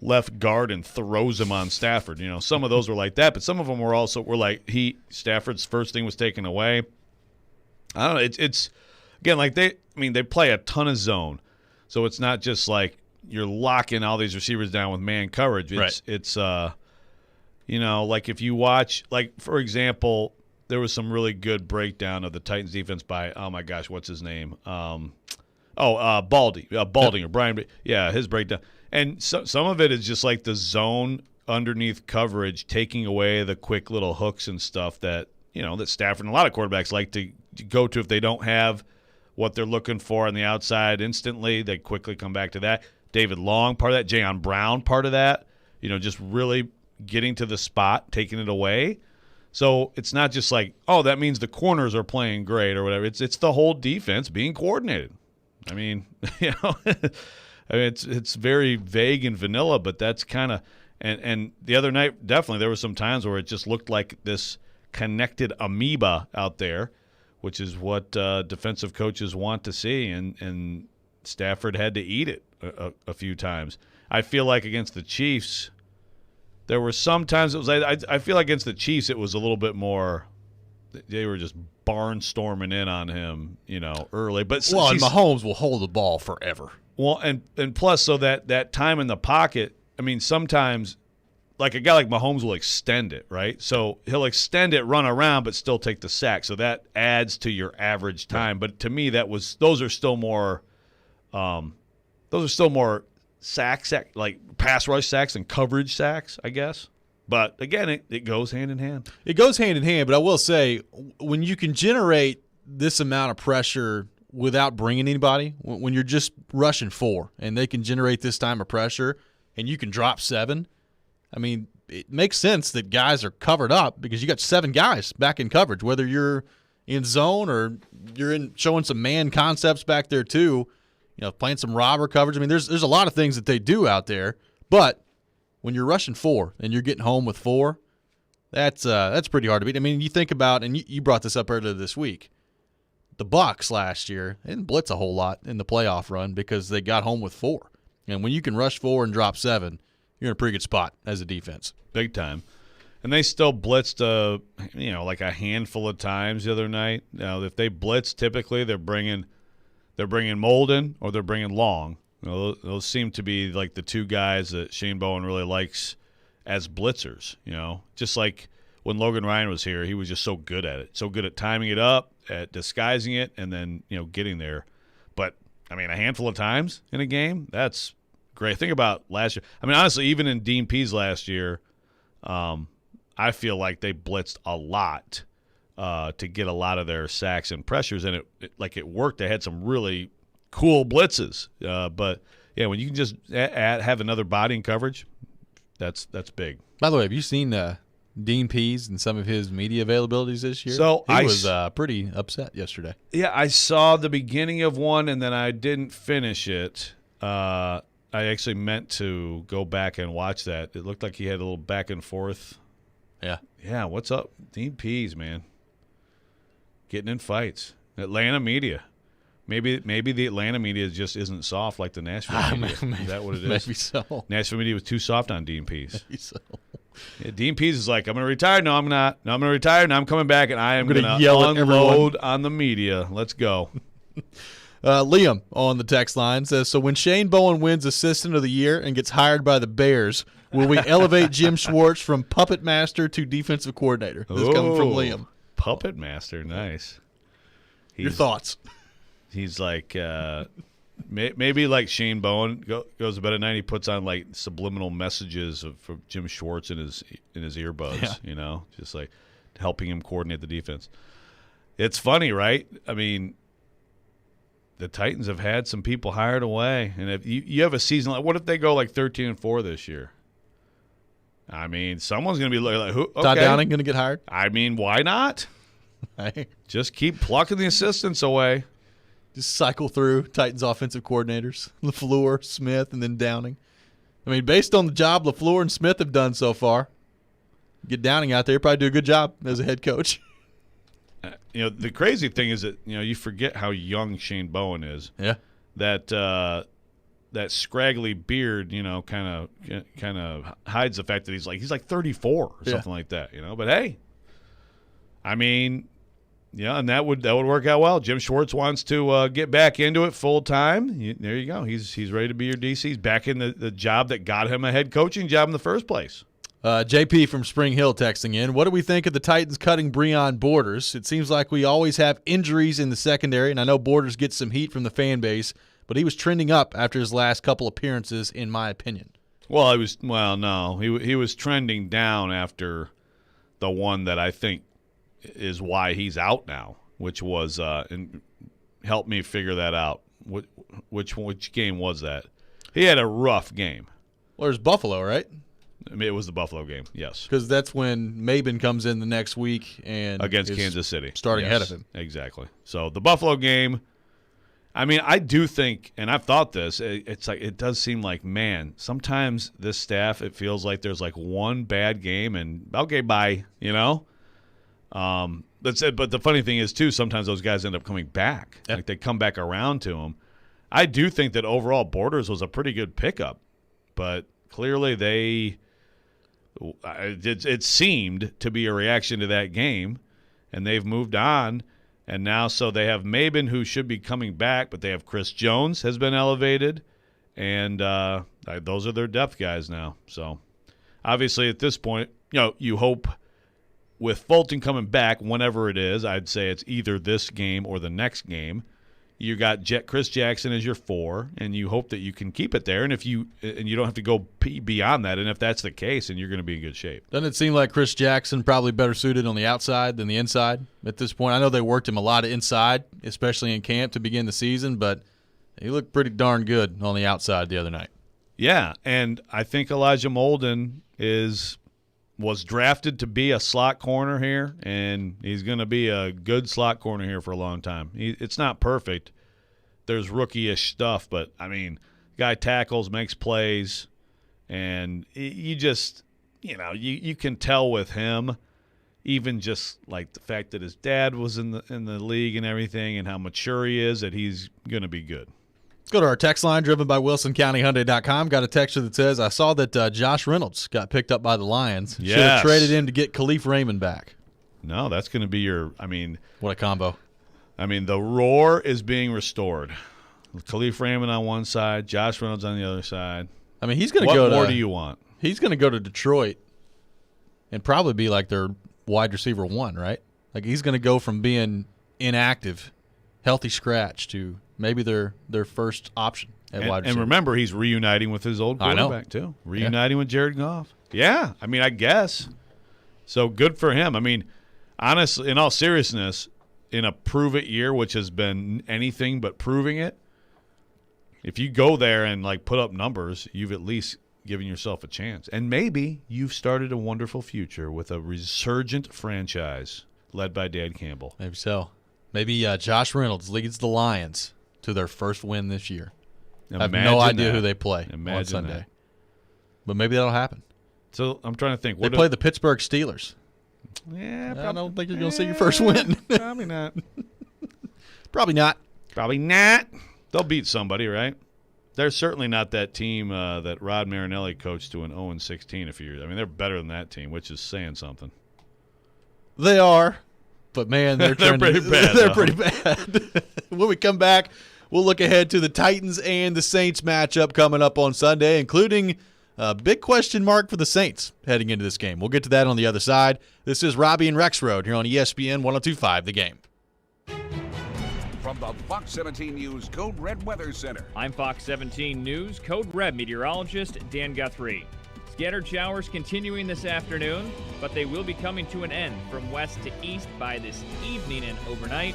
left guard and throws him on Stafford. You know, some of those were like that, but some of them were like Stafford's first thing was taken away. I don't know. It's again, like they play a ton of zone, so it's not just like you're locking all these receivers down with man coverage. It's you know, like if you watch, like for example, there was some really good breakdown of the Titans defense by, oh my gosh, what's his name? Balding or Brian. Yeah, his breakdown, and some of it is just like the zone underneath coverage, taking away the quick little hooks and stuff that, you know, that Stafford and a lot of quarterbacks like to go to if they don't have what they're looking for on the outside instantly. They quickly come back to that. David Long, part of that. Jayon Brown, part of that. Just really getting to the spot, taking it away. So it's not just like, oh, that means the corners are playing great or whatever. It's the whole defense being coordinated. I mean, it's very vague and vanilla, but that's kind of and the other night, definitely there were some times where it just looked like this connected amoeba out there, which is what defensive coaches want to see, and Stafford had to eat it a few times. I feel like against the Chiefs, there were some times it was. I feel like against the Chiefs it was a little bit more. They were just barnstorming in on him, early. But and Mahomes will hold the ball forever. Well, and plus, so that time in the pocket. I mean, sometimes, like a guy like Mahomes will extend it, right? So he'll extend it, run around, but still take the sack. So that adds to your average time. But to me, those are still more sacks, like pass rush sacks and coverage sacks, I guess. But again, it goes hand in hand. It goes hand in hand. But I will say, when you can generate this amount of pressure without bringing anybody, when you're just rushing 4 and they can generate this time of pressure and you can drop 7, I mean, it makes sense that guys are covered up because you got 7 guys back in coverage, whether you're in zone or you're showing some man concepts back there too, playing some robber coverage. I mean, there's a lot of things that they do out there, but when you're rushing 4 and you're getting home with 4, that's pretty hard to beat. I mean, you think about, and you brought this up earlier this week, the Bucs last year, they didn't blitz a whole lot in the playoff run because they got home with 4. And when you can rush 4 and drop 7, you're in a pretty good spot as a defense. Big time. And they still blitzed, like a handful of times the other night. Now, if they blitz, typically they're bringing Molden or they're bringing Long. Those seem to be like the 2 guys that Shane Bowen really likes as blitzers. Just like when Logan Ryan was here, he was just so good at it, so good at timing it up, at disguising it, and then getting there. But I mean, a handful of times in a game, that's great. Think about last year. I mean, honestly, even in Dean Pease last year, I feel like they blitzed a lot to get a lot of their sacks and pressures, and it worked. They had some really cool blitzes. But yeah, when you can just have another body in coverage, that's big. By the way, have you seen Dean Pease and some of his media availabilities this year? So he was pretty upset yesterday. Yeah, I saw the beginning of one, and then I didn't finish it. I actually meant to go back and watch that. It looked like he had a little back and forth. Yeah, what's up? Dean Pease, man. Getting in fights. Atlanta media. Maybe the Atlanta media just isn't soft like the Nashville media. Is that what it is? Maybe so. Nashville media was too soft on Dean Pease. Maybe so. Yeah, Dean Pease is like, I'm going to retire. No, I'm not. No, I'm going to retire. Now I'm coming back, and I am going to yell at unload on the media. Let's go. Liam on the text line says, so when Shane Bowen wins Assistant of the Year and gets hired by the Bears, will we elevate Jim Schwartz from puppet master to defensive coordinator? This is coming from Liam. Puppet master, nice. Your thoughts? He's like, maybe like Shane Bowen goes to bed at night. He puts on like subliminal messages from Jim Schwartz in his earbuds. Just like helping him coordinate the defense. It's funny, right? I mean, the Titans have had some people hired away, and if you have a season like, what if they go like 13-4 this year? I mean, someone's going to be like, who? Okay. Todd Downing going to get hired? I mean, why not? Just keep plucking the assistants away. Just cycle through Titans offensive coordinators, LaFleur, Smith, and then Downing. I mean, based on the job LaFleur and Smith have done so far, get Downing out there, probably do a good job as a head coach. The crazy thing is that you forget how young Shane Bowen is. Yeah. That scraggly beard, kind of hides the fact that he's like 34 or something like that. But hey, I mean. Yeah, and that would work out well. Jim Schwartz wants to get back into it full time. There you go. He's ready to be your DC. He's back in the job that got him a head coaching job in the first place. JP from Spring Hill texting in. What do we think of the Titans cutting Breon Borders? It seems like we always have injuries in the secondary, and I know Borders gets some heat from the fan base, but he was trending up after his last couple appearances, in my opinion. Well, he was trending down after the one that I think is why he's out now, which was help me figure that out. Which game was that? He had a rough game. Well, there's Buffalo, right? I mean, it was the Buffalo game, yes. Because that's when Mabin comes in the next week and against Kansas City, starting ahead of him. Exactly. So the Buffalo game, I mean, I do think, and I've thought this, it's like it does seem like, man, sometimes this staff, it feels like there's like one bad game and okay, bye, you know. That's it. But the funny thing is too, sometimes those guys end up coming back. Yep. Like they come back around to them. I do think that overall Borders was a pretty good pickup, but clearly it seemed to be a reaction to that game, and they've moved on. And now, so they have Mabin, who should be coming back, but they have Chris Jones has been elevated, and those are their depth guys now. So, obviously, at this point, you hope with Fulton coming back, whenever it is, I'd say it's either this game or the next game. You got Chris Jackson as your 4, and you hope that you can keep it there. And you don't have to go beyond that. And if that's the case, then you're going to be in good shape. Doesn't it seem like Chris Jackson probably better suited on the outside than the inside at this point? I know they worked him a lot of inside, especially in camp to begin the season, but he looked pretty darn good on the outside the other night. Yeah, and I think Elijah Molden was drafted to be a slot corner here, and he's going to be a good slot corner here for a long time. It's not perfect. There's rookie-ish stuff, but, I mean, guy tackles, makes plays, and you just, you can tell with him, even just like the fact that his dad was in the league and everything and how mature he is, that he's going to be good. Let's go to our text line driven by WilsonCountyHyundai.com. Got a texture that says, I saw that Josh Reynolds got picked up by the Lions. Yes. Should have traded him to get Khalif Raymond back. No, that's going to be what a combo. I mean, the roar is being restored. Khalif Raymond on one side, Josh Reynolds on the other side. I mean, he's going to go to – what more do you want? He's going to go to Detroit and probably be like their wide receiver 1, right? Like he's going to go from being inactive, healthy scratch to – maybe their first option at wide receiver. And remember, he's reuniting with his old quarterback, too. Reuniting with Jared Goff. Yeah, I mean, I guess. So good for him. I mean, honestly, in all seriousness, in a prove-it year, which has been anything but proving it, if you go there and, put up numbers, you've at least given yourself a chance. And maybe you've started a wonderful future with a resurgent franchise led by Dan Campbell. Maybe so. Maybe Josh Reynolds leads the Lions to their first win this year. I have no idea who they play on Sunday. That. But maybe that'll happen. So I'm trying to think. They play the Pittsburgh Steelers. Yeah, I don't think you're going to see your first win. Probably not. Probably not. Probably not. They'll beat somebody, right? They're certainly not that team that Rod Marinelli coached to an 0-16 a few years. I mean, they're better than that team, which is saying something. They are. But, man, they're pretty bad. They're pretty bad. When we come back, we'll look ahead to the Titans and the Saints matchup coming up on Sunday, including a big question mark for the Saints heading into this game. We'll get to that on the other side. This is Robby and Rexrode here on ESPN 102.5 The Game. From the Fox 17 News Code Red Weather Center. I'm Fox 17 News Code Red meteorologist Dan Guthrie. Scattered showers continuing this afternoon, but they will be coming to an end from west to east by this evening and overnight.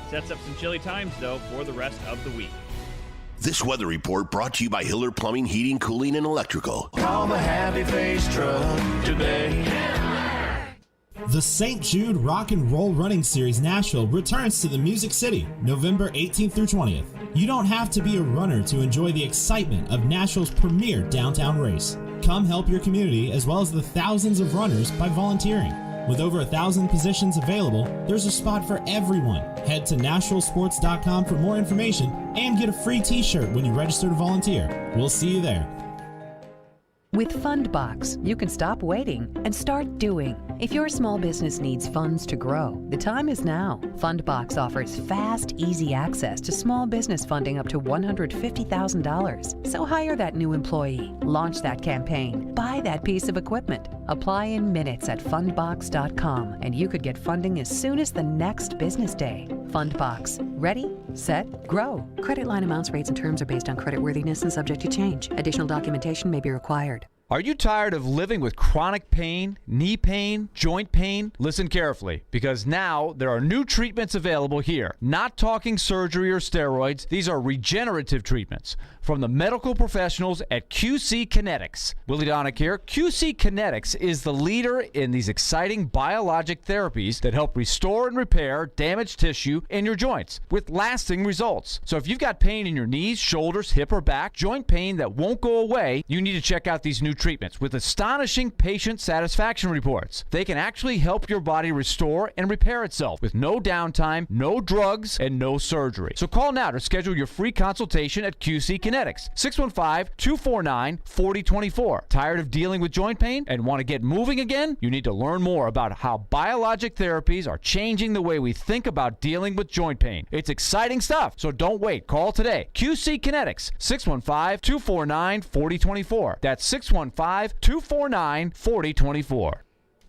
Sets up some chilly times, though, for the rest of the week. This weather report brought to you by Hiller Plumbing, Heating, Cooling, and Electrical. Call the Happy Face Truck today. The St. Jude Rock and Roll Running Series Nashville returns to the Music City, November 18th through 20th. You don't have to be a runner to enjoy the excitement of Nashville's premier downtown race. Come help your community as well as the thousands of runners by volunteering. With over 1,000 positions available, there's a spot for everyone. Head to NashvilleSports.com for more information and get a free t-shirt when you register to volunteer. We'll see you there. With Fundbox, you can stop waiting and start doing. If your small business needs funds to grow, the time is now. Fundbox offers fast, easy access to small business funding up to $150,000. So hire that new employee, launch that campaign, buy that piece of equipment. Apply in minutes at fundbox.com, and you could get funding as soon as the next business day. Fundbox. Ready, set, grow. Credit line amounts, rates, and terms are based on creditworthiness and subject to change. Additional documentation may be required. Are you tired of living with chronic pain, knee pain, joint pain? Listen carefully, because now there are new treatments available here. Not talking surgery or steroids. These are regenerative treatments from the medical professionals at QC Kinetics. Willie Donick here. QC Kinetics is the leader in these exciting biologic therapies that help restore and repair damaged tissue in your joints with lasting results. So if you've got pain in your knees, shoulders, hip, or back, joint pain that won't go away, you need to check out these new treatments with astonishing patient satisfaction reports. They can actually help your body restore and repair itself with no downtime, no drugs, and no surgery. So call now to schedule your free consultation at QC Kinetics. 615-249-4024. Tired of dealing with joint pain and want to get moving again? You need to learn more about how biologic therapies are changing the way we think about dealing with joint pain. It's exciting stuff, so don't wait. Call today. QC Kinetics, 615-249-4024. That's 615-249-4024.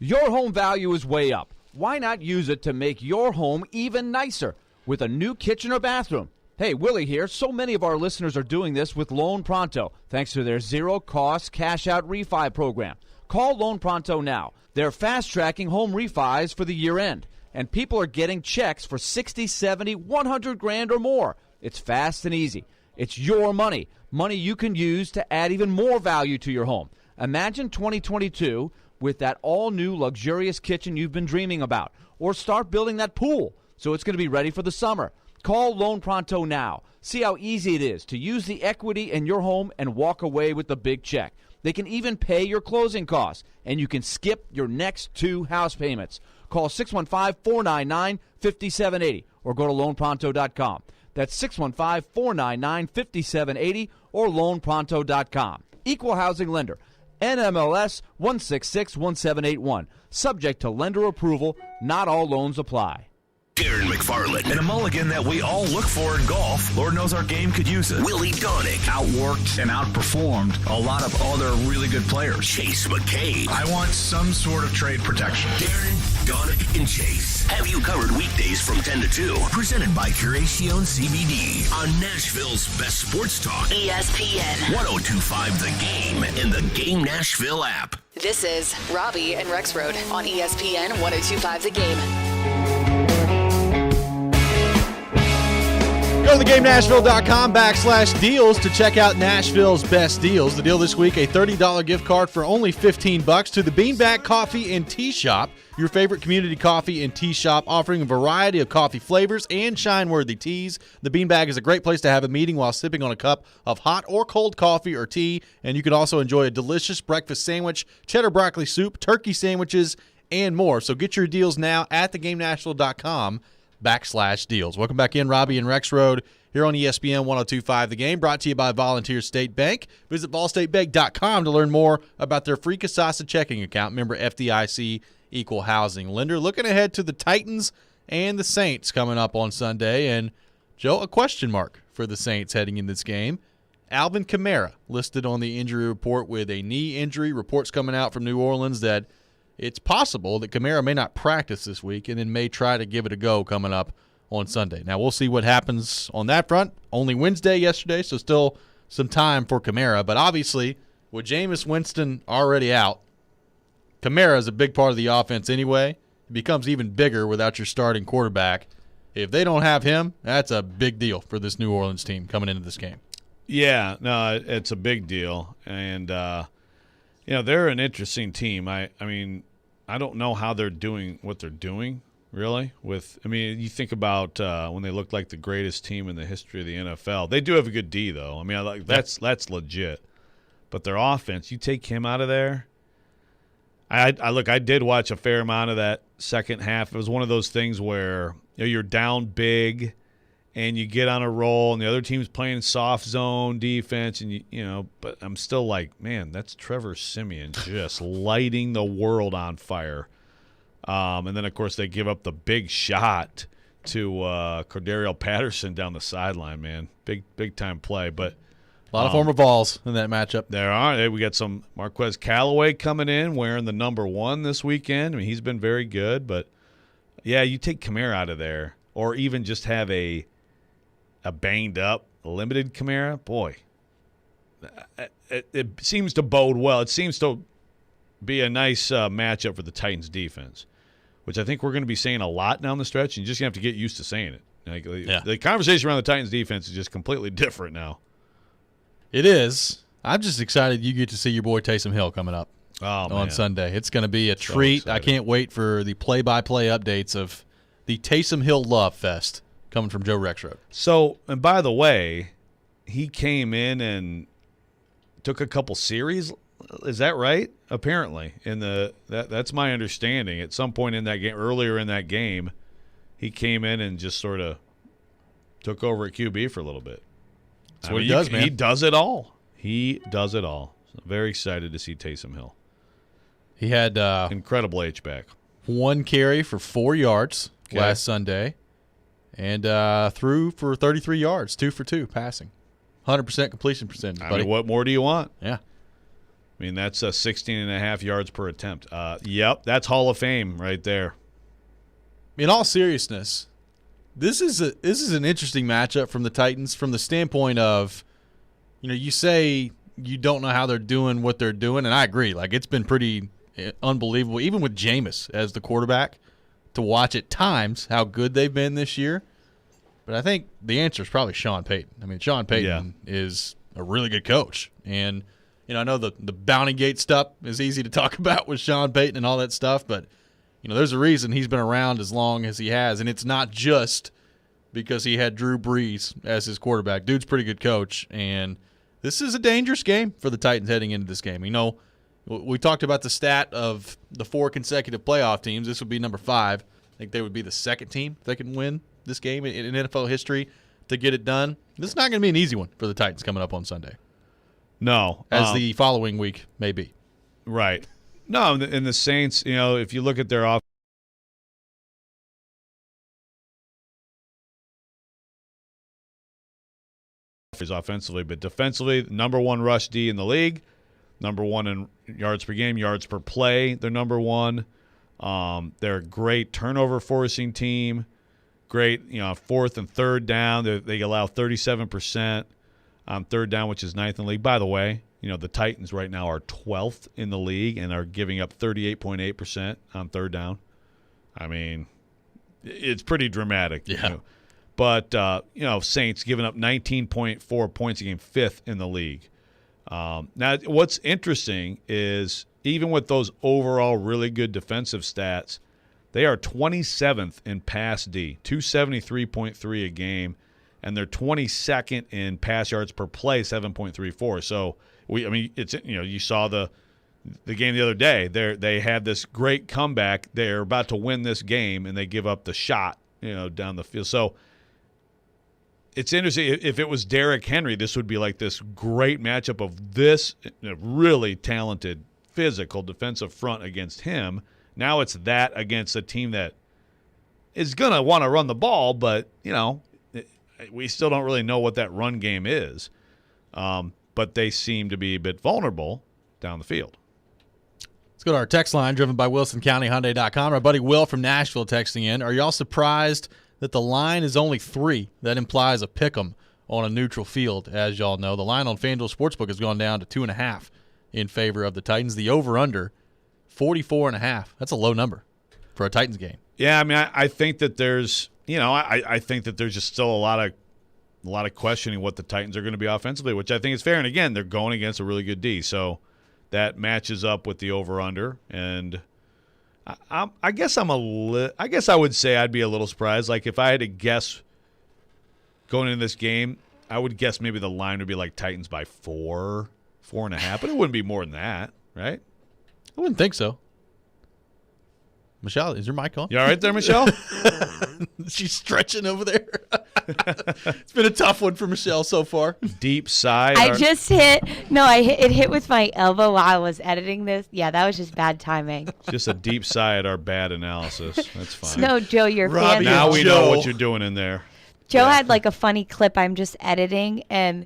Your home value is way up. Why not use it to make your home even nicer with a new kitchen or bathroom? Hey, Willie here. So many of our listeners are doing this with Loan Pronto, thanks to their zero-cost cash-out refi program. Call Loan Pronto now. They're fast-tracking home refis for the year-end, and people are getting checks for 60, 70, 100 grand or more. It's fast and easy. It's your money, money you can use to add even more value to your home. Imagine 2022 with that all-new luxurious kitchen you've been dreaming about, or start building that pool so it's going to be ready for the summer. Call Loan Pronto now. See how easy it is to use the equity in your home and walk away with the big check. They can even pay your closing costs, and you can skip your next 2 house payments. Call 615-499-5780 or go to loanpronto.com. That's 615-499-5780 or loanpronto.com. Equal housing lender. NMLS 1661781. Subject to lender approval. Not all loans apply. Darren McFarland. And a mulligan that we all look for in golf. Lord knows our game could use it. Willie Donick. Outworked and outperformed a lot of other really good players. Chase McCabe. I want some sort of trade protection. Darren, Donick, and Chase have you covered weekdays from 10 to 2. Presented by Curacion CBD on Nashville's best sports talk. ESPN 102.5 The Game and the Game Nashville app. This is Robby and Rexrode on ESPN 102.5 The Game. Go to theGameNashville.com/deals to check out Nashville's best deals. The deal this week, a $30 gift card for only $15 to the Beanbag Coffee and Tea Shop, your favorite community coffee and tea shop, offering a variety of coffee flavors and shine-worthy teas. The Beanbag is a great place to have a meeting while sipping on a cup of hot or cold coffee or tea, and you can also enjoy a delicious breakfast sandwich, cheddar broccoli soup, turkey sandwiches, and more. So get your deals now at theGameNashville.com/deals. Welcome back in, Robby and Rexrode here on ESPN 102.5 The Game, brought to you by Volunteer State Bank. Visit volstatebank.com to learn more about their free Kasasa checking account. Member FDIC, equal housing lender. Looking ahead to the Titans and the Saints coming up on Sunday. And, Joe, a question mark for the Saints heading in this game. Alvin Kamara listed on the injury report with a knee injury. Reports coming out from New Orleans that it's possible that Kamara may not practice this week and then may try to give it a go coming up on Sunday. Now, we'll see what happens on that front. Only Wednesday yesterday, so still some time for Kamara. But obviously, with Jameis Winston already out, Kamara is a big part of the offense anyway. It becomes even bigger without your starting quarterback. If they don't have him, that's a big deal for this New Orleans team coming into this game. Yeah, no, it's a big deal. And, they're an interesting team. I mean, I don't know how they're doing what they're doing, really. You think about when they looked like the greatest team in the history of the NFL. They do have a good D, though. I mean, that's legit. But their offense, you take him out of there. I did watch a fair amount of that second half. It was one of those things where you're down big and you get on a roll and the other team's playing soft zone defense and but I'm still like, man, that's Trevor Siemian just lighting the world on fire. And then of course they give up the big shot to Cordero Patterson down the sideline, man. Big time play, but a lot of former Vols in that matchup. There are. We got some Marquez Callaway coming in wearing the number 1 this weekend. I mean, he's been very good, but yeah, you take Kamara out of there, or even just have a banged up, limited Kamara. Boy, it seems to bode well. It seems to be a nice matchup for the Titans defense, which I think we're going to be saying a lot down the stretch, and you're just going to have to get used to saying it. Like, the conversation around the Titans defense is just completely different now. It is. I'm just excited you get to see your boy Taysom Hill coming up on Sunday. It's going to be a treat. I can't wait for the play-by-play updates of the Taysom Hill Love Fest coming from Joe Rexrode. So, and by the way, he came in and took a couple series. Is that right? Apparently, that's my understanding. At some point in that game, earlier in that game, he came in and just sort of took over at QB for a little bit. That's what he does, man. He does it all. He does it all. So very excited to see Taysom Hill. He had incredible H-back. 1 carry for 4 yards last Sunday, and threw for 33 yards, 2 for 2 passing. 100% completion percentage, buddy. I mean, what more do you want? Yeah. I mean, that's 16.5 yards per attempt. Yep, that's Hall of Fame right there. In all seriousness, this is an interesting matchup from the Titans from the standpoint of, you say you don't know how they're doing what they're doing, and I agree. Like, it's been pretty unbelievable, even with Jameis as the quarterback, to watch at times how good they've been this year. But I think the answer is probably Sean Payton. I mean, Sean Payton is a really good coach. And, I know the Bounty Gate stuff is easy to talk about with Sean Payton and all that stuff, but, there's a reason he's been around as long as he has, and it's not just because he had Drew Brees as his quarterback. Dude's a pretty good coach, and this is a dangerous game for the Titans heading into this game. We talked about the stat of the 4 consecutive playoff teams. This would be number 5. I think they would be the second team if they can win this game in NFL history to get it done. This is not going to be an easy one for the Titans coming up on Sunday. No. As the following week may be. Right. No, and the Saints, if you look at their offensively, but defensively, number 1 rush D in the league, number 1 in yards per game, yards per play, they're number 1. They're a great turnover forcing team, great, 4th and 3rd down. They allow 37% on 3rd down, which is 9th in the league. By the way, the Titans right now are 12th in the league and are giving up 38.8% on 3rd down. I mean, it's pretty dramatic. Yeah. But, Saints giving up 19.4 points a game, 5th in the league. Now, what's interesting is even with those overall really good defensive stats, they are 27th in pass D, 273.3 a game, and they're 22nd in pass yards per play, 7.34. So, it's you saw the game the other day. They had this great comeback. They're about to win this game, and they give up the shot, down the field. So, it's interesting. If it was Derrick Henry, this would be like this great matchup of this really talented physical defensive front against him. Now it's that against a team that is going to want to run the ball, but, we still don't really know what that run game is. But they seem to be a bit vulnerable down the field. Let's go to our text line driven by WilsonCountyHyundai.com. Our buddy Will from Nashville texting in. Are y'all surprised that the line is only 3? That implies a pick'em on a neutral field. As y'all know, the line on FanDuel Sportsbook has gone down to 2.5 in favor of the Titans. The over-under, 44.5. That's a low number for a Titans game. Yeah, I think that there's, I think that there's just still a lot of questioning what the Titans are going to be offensively, which I think is fair. And again, they're going against a really good D, so that matches up with the over/under. And I guess I guess I would say I'd be a little surprised. Like if I had to guess going into this game, I would guess maybe the line would be like Titans by 4, 4.5, but it wouldn't be more than that, right? I wouldn't think so. Michelle, is your mic on? You all right there, Michelle? She's stretching over there. It's been a tough one for Michelle so far. Deep sigh. I just hit. No, it hit with my elbow while I was editing this. Yeah, that was just bad timing. Just a deep sigh at our bad analysis. That's fine. No, Joe, you're Robby, now we know what you're doing in there. Joe had like a funny clip I'm just editing, and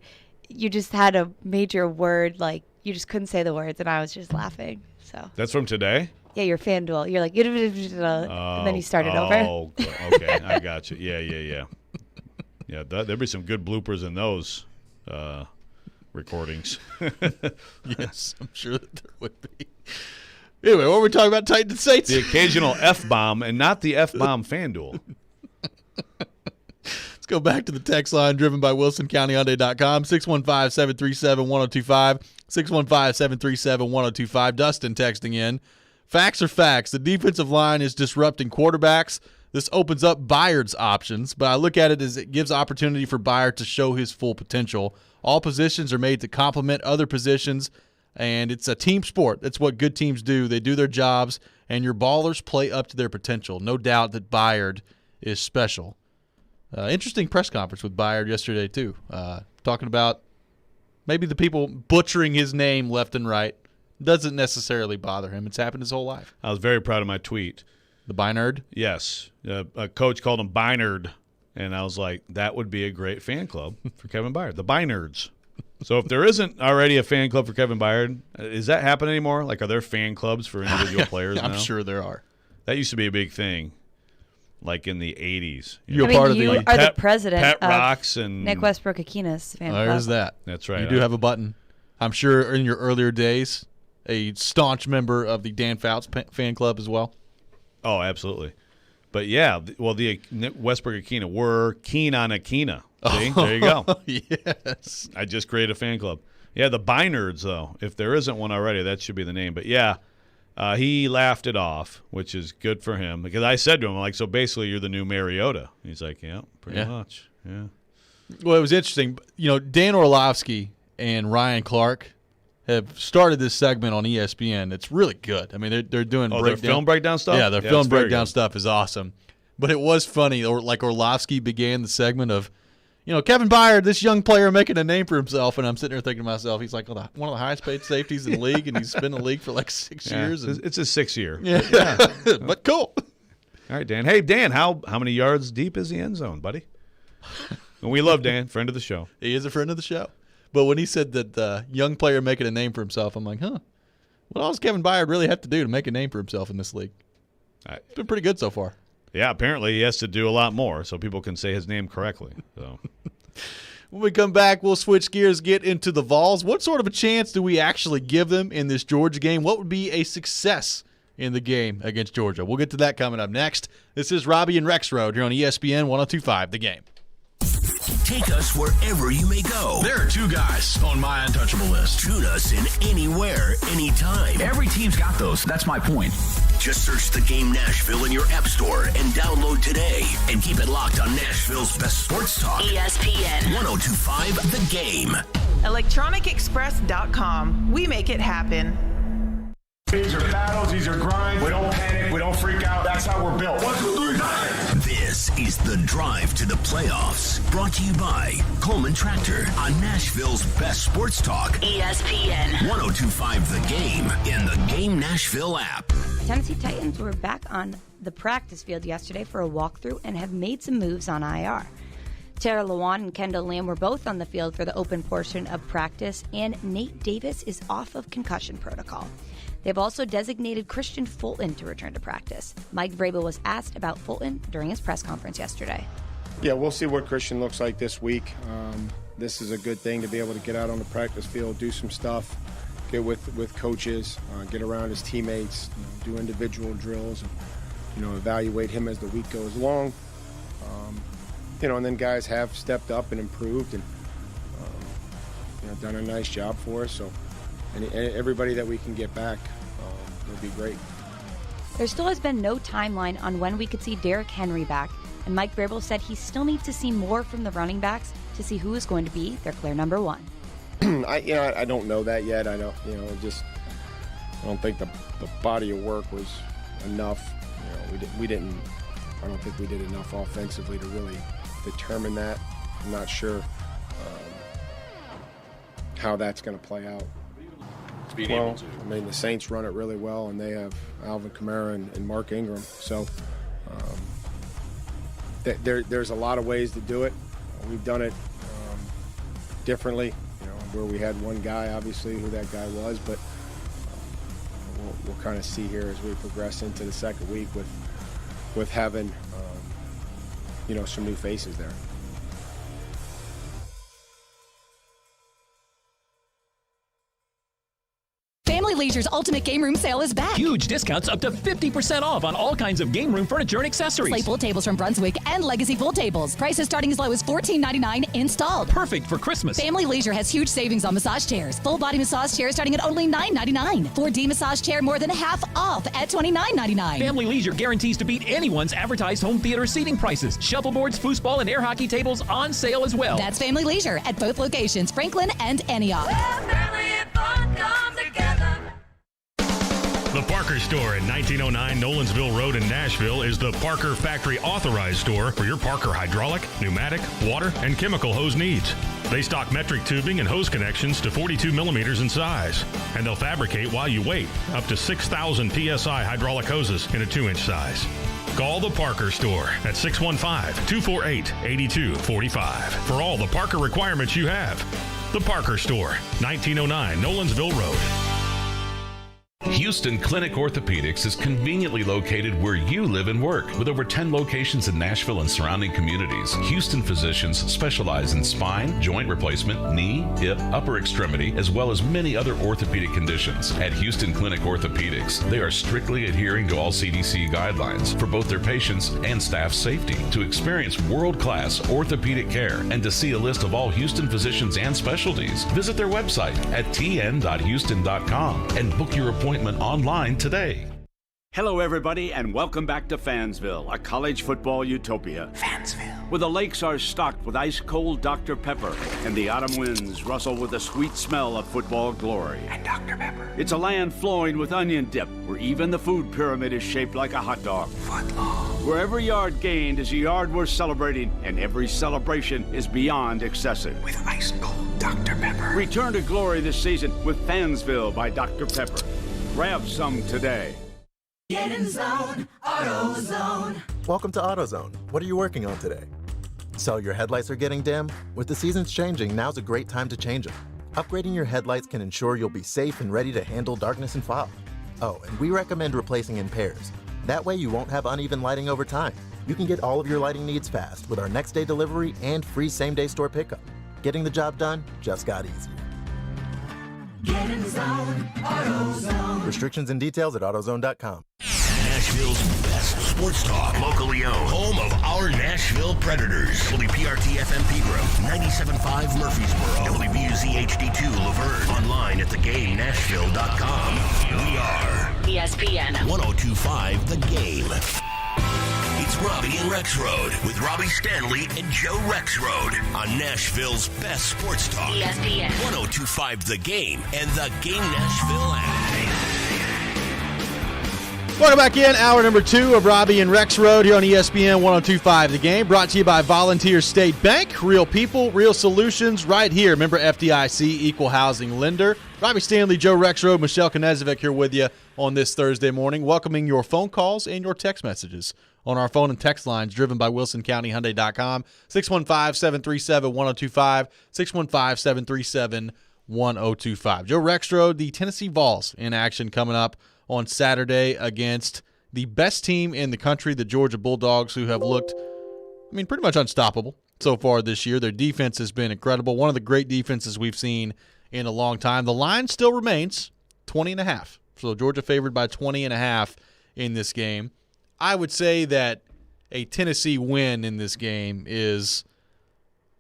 you just had a major word, like you just couldn't say the words, and I was just laughing. So that's from today? Yeah, your FanDuel. You're like, and then you started over. Oh, okay. I got you. Yeah. Yeah, there'd be some good bloopers in those recordings. Yes, I'm sure that there would be. Anyway, what were we talking about, Titans and Saints? The occasional F-bomb and not the F-bomb FanDuel. Let's go back to the text line driven by WilsonCountyHyundai.com, 615-737-1025, 615-737-1025. Dustin texting in. Facts are facts. The defensive line is disrupting quarterbacks. This opens up Byard's options, but I look at it as it gives opportunity for Byard to show his full potential. All positions are made to complement other positions, and it's a team sport. That's what good teams do. They do their jobs, and your ballers play up to their potential. No doubt that Byard is special. Interesting press conference with Byard yesterday, too, talking about maybe the people butchering his name left and right. Doesn't necessarily bother him. It's happened his whole life. I was very proud of my tweet. The Bynerd? Yes. A coach called him Bynerd, and I was like, that would be a great fan club for Kevin Byard. The Bynerds. So if there isn't already a fan club for Kevin Byard, is that happening anymore? Like, are there fan clubs for individual players now? I'm sure there are. That used to be a big thing, like in the 80s. You're part of you the are the president Pet of Rocks and Nick Westbrook-Akina's fan club. There's that. That's right. You do have a button. I'm sure in your earlier days, a staunch member of the Dan Fouts fan club as well. Oh, absolutely. But, yeah, well, the Westbrook-Akina were keen on Akina. See? There you go. Yes. I just created a fan club. Yeah, the Bynerds, though. If there isn't one already, that should be the name. But, yeah, he laughed it off, which is good for him. Because I said to him, like, so basically you're the new Mariota. He's like, yeah, pretty much. Yeah. Well, it was interesting. You know, Dan Orlovsky and Ryan Clark have started this segment on ESPN. It's really good. I mean, they're doing their film breakdown stuff? Yeah, their film breakdown stuff is awesome. But it was funny. Or like Orlovsky began the segment of, you know, Kevin Byard, this young player making a name for himself, and I'm sitting there thinking to myself, he's like one of the highest paid safeties in the league, and he's been in the league for like 6 years. And it's his 6th year. Yeah, but cool. All right, Dan. Hey, Dan, how many yards deep is the end zone, buddy? And we love Dan, friend of the show. He is a friend of the show. But when he said that the young player making a name for himself, I'm like, what else does Kevin Byard really have to do to make a name for himself in this league? It's been pretty good so far. Yeah, apparently he has to do a lot more so people can say his name correctly. So when we come back, we'll switch gears, get into the Vols. What sort of a chance do we actually give them in this Georgia game? What would be a success in the game against Georgia? We'll get to that coming up next. This is Robby and Rexrode here on ESPN 102.5 The Game. Take us wherever you may go. There are 2 guys on my untouchable list. Tune us in anywhere, anytime. Every team's got those. That's my point. Just search The Game Nashville in your app store and download today. And keep it locked on Nashville's best sports talk. ESPN 102.5 The Game. ElectronicExpress.com. We make it happen. These are battles, these are grinds. We don't panic, we don't freak out. That's how we're built. 1, 2, 3, 9. This is The Drive to the Playoffs, brought to you by Coleman Tractor on Nashville's best sports talk. ESPN 102.5 The Game in the Game Nashville app. Tennessee Titans were back on the practice field yesterday for a walkthrough and have made some moves on IR. Tara Lewan and Kendall Lamb were both on the field for the open portion of practice, and Nate Davis is off of concussion protocol. They've also designated Christian Fulton to return to practice. Mike Vrabel was asked about Fulton during his press conference yesterday. Yeah, we'll see what Christian looks like this week. This is a good thing to be able to get out on the practice field, do some stuff, get with coaches, get around his teammates, do individual drills, and evaluate him as the week goes along. And then guys have stepped up and improved and done a nice job for us. So, and everybody that we can get back will be great. There still has been no timeline on when we could see Derrick Henry back, and Mike Vrabel said he still needs to see more from the running backs to see who is going to be their clear number one. I don't know that yet. I don't think the body of work was enough. I don't think we did enough offensively to really determine that. I'm not sure how that's going to play out. The Saints run it really well, and they have Alvin Kamara and Mark Ingram. So there's a lot of ways to do it. We've done it differently, where we had one guy, obviously, who that guy was, but we'll kind of see here as we progress into the second week with having some new faces there. Leisure's Ultimate Game Room Sale is back. Huge discounts up to 50% off on all kinds of game room furniture and accessories. Play pool tables from Brunswick and Legacy Pool Tables. Prices starting as low as $14.99 installed. Perfect for Christmas. Family Leisure has huge savings on massage chairs. Full body massage chairs starting at only $9.99. 4D massage chair more than half off at $29.99. Family Leisure guarantees to beat anyone's advertised home theater seating prices. Shuffleboards, foosball, and air hockey tables on sale as well. That's Family Leisure at both locations, Franklin and Antioch. The Parker Store at 1909 Nolensville Road in Nashville is the Parker Factory Authorized Store for your Parker hydraulic, pneumatic, water, and chemical hose needs. They stock metric tubing and hose connections to 42 millimeters in size, and they'll fabricate while you wait up to 6,000 PSI hydraulic hoses in a 2-inch size. Call the Parker Store at 615-248-8245 for all the Parker requirements you have. The Parker Store, 1909 Nolensville Road. Houston Clinic Orthopedics is conveniently located where you live and work. With over 10 locations in Nashville and surrounding communities, Houston physicians specialize in spine, joint replacement, knee, hip, upper extremity, as well as many other orthopedic conditions. At Houston Clinic Orthopedics, they are strictly adhering to all CDC guidelines for both their patients and staff safety. To experience world-class orthopedic care and to see a list of all Houston physicians and specialties, visit their website at tn.houston.com and book your appointment online today. Hello, everybody, and welcome back to Fansville, a college football utopia. Fansville, where the lakes are stocked with ice-cold Dr. Pepper, and the autumn winds rustle with the sweet smell of football glory. And Dr. Pepper. It's a land flowing with onion dip, where even the food pyramid is shaped like a hot dog. Footlong. Where every yard gained is a yard worth celebrating, and every celebration is beyond excessive. With ice-cold Dr. Pepper. Return to glory this season with Fansville by Dr. Pepper. Grab some today. Get in zone, AutoZone. Welcome to AutoZone. What are you working on today? So your headlights are getting dim? With the seasons changing, now's a great time to change them. Upgrading your headlights can ensure you'll be safe and ready to handle darkness and fog. Oh, and we recommend replacing in pairs. That way you won't have uneven lighting over time. You can get all of your lighting needs fast with our next day delivery and free same-day store pickup. Getting the job done just got easier. Get in zone, AutoZone. Restrictions and details at AutoZone.com. Nashville's best sports talk, locally owned, home of our Nashville Predators. WPRT FM Pegram, 97.5 Murfreesboro, WBUZ HD2 Laverne, online at thegamenashville.com. We are ESPN 102.5 The Game. It's Robby and Rexrode with Robby Stanley and Joe Rexrode on Nashville's best sports talk. ESPN 102.5 The Game and the Game Nashville app. Welcome back in. Hour number 2 of Robby and Rexrode here on ESPN 102.5 The Game. Brought to you by Volunteer State Bank. Real people, real solutions right here. Member FDIC, equal housing lender. Robby Stanley, Joe Rexrode, Michelle Knezovic here with you on this Thursday morning. Welcoming your phone calls and your text messages on our phone and text lines driven by WilsonCountyHyundai.com. 615-737-1025, 615-737-1025. Joe Rexrode, the Tennessee Vols in action coming up on Saturday against the best team in the country, the Georgia Bulldogs, who have looked, pretty much unstoppable so far this year. Their defense has been incredible. One of the great defenses we've seen in a long time. The line still remains 20.5. So Georgia favored by 20.5 in this game. I would say that a Tennessee win in this game is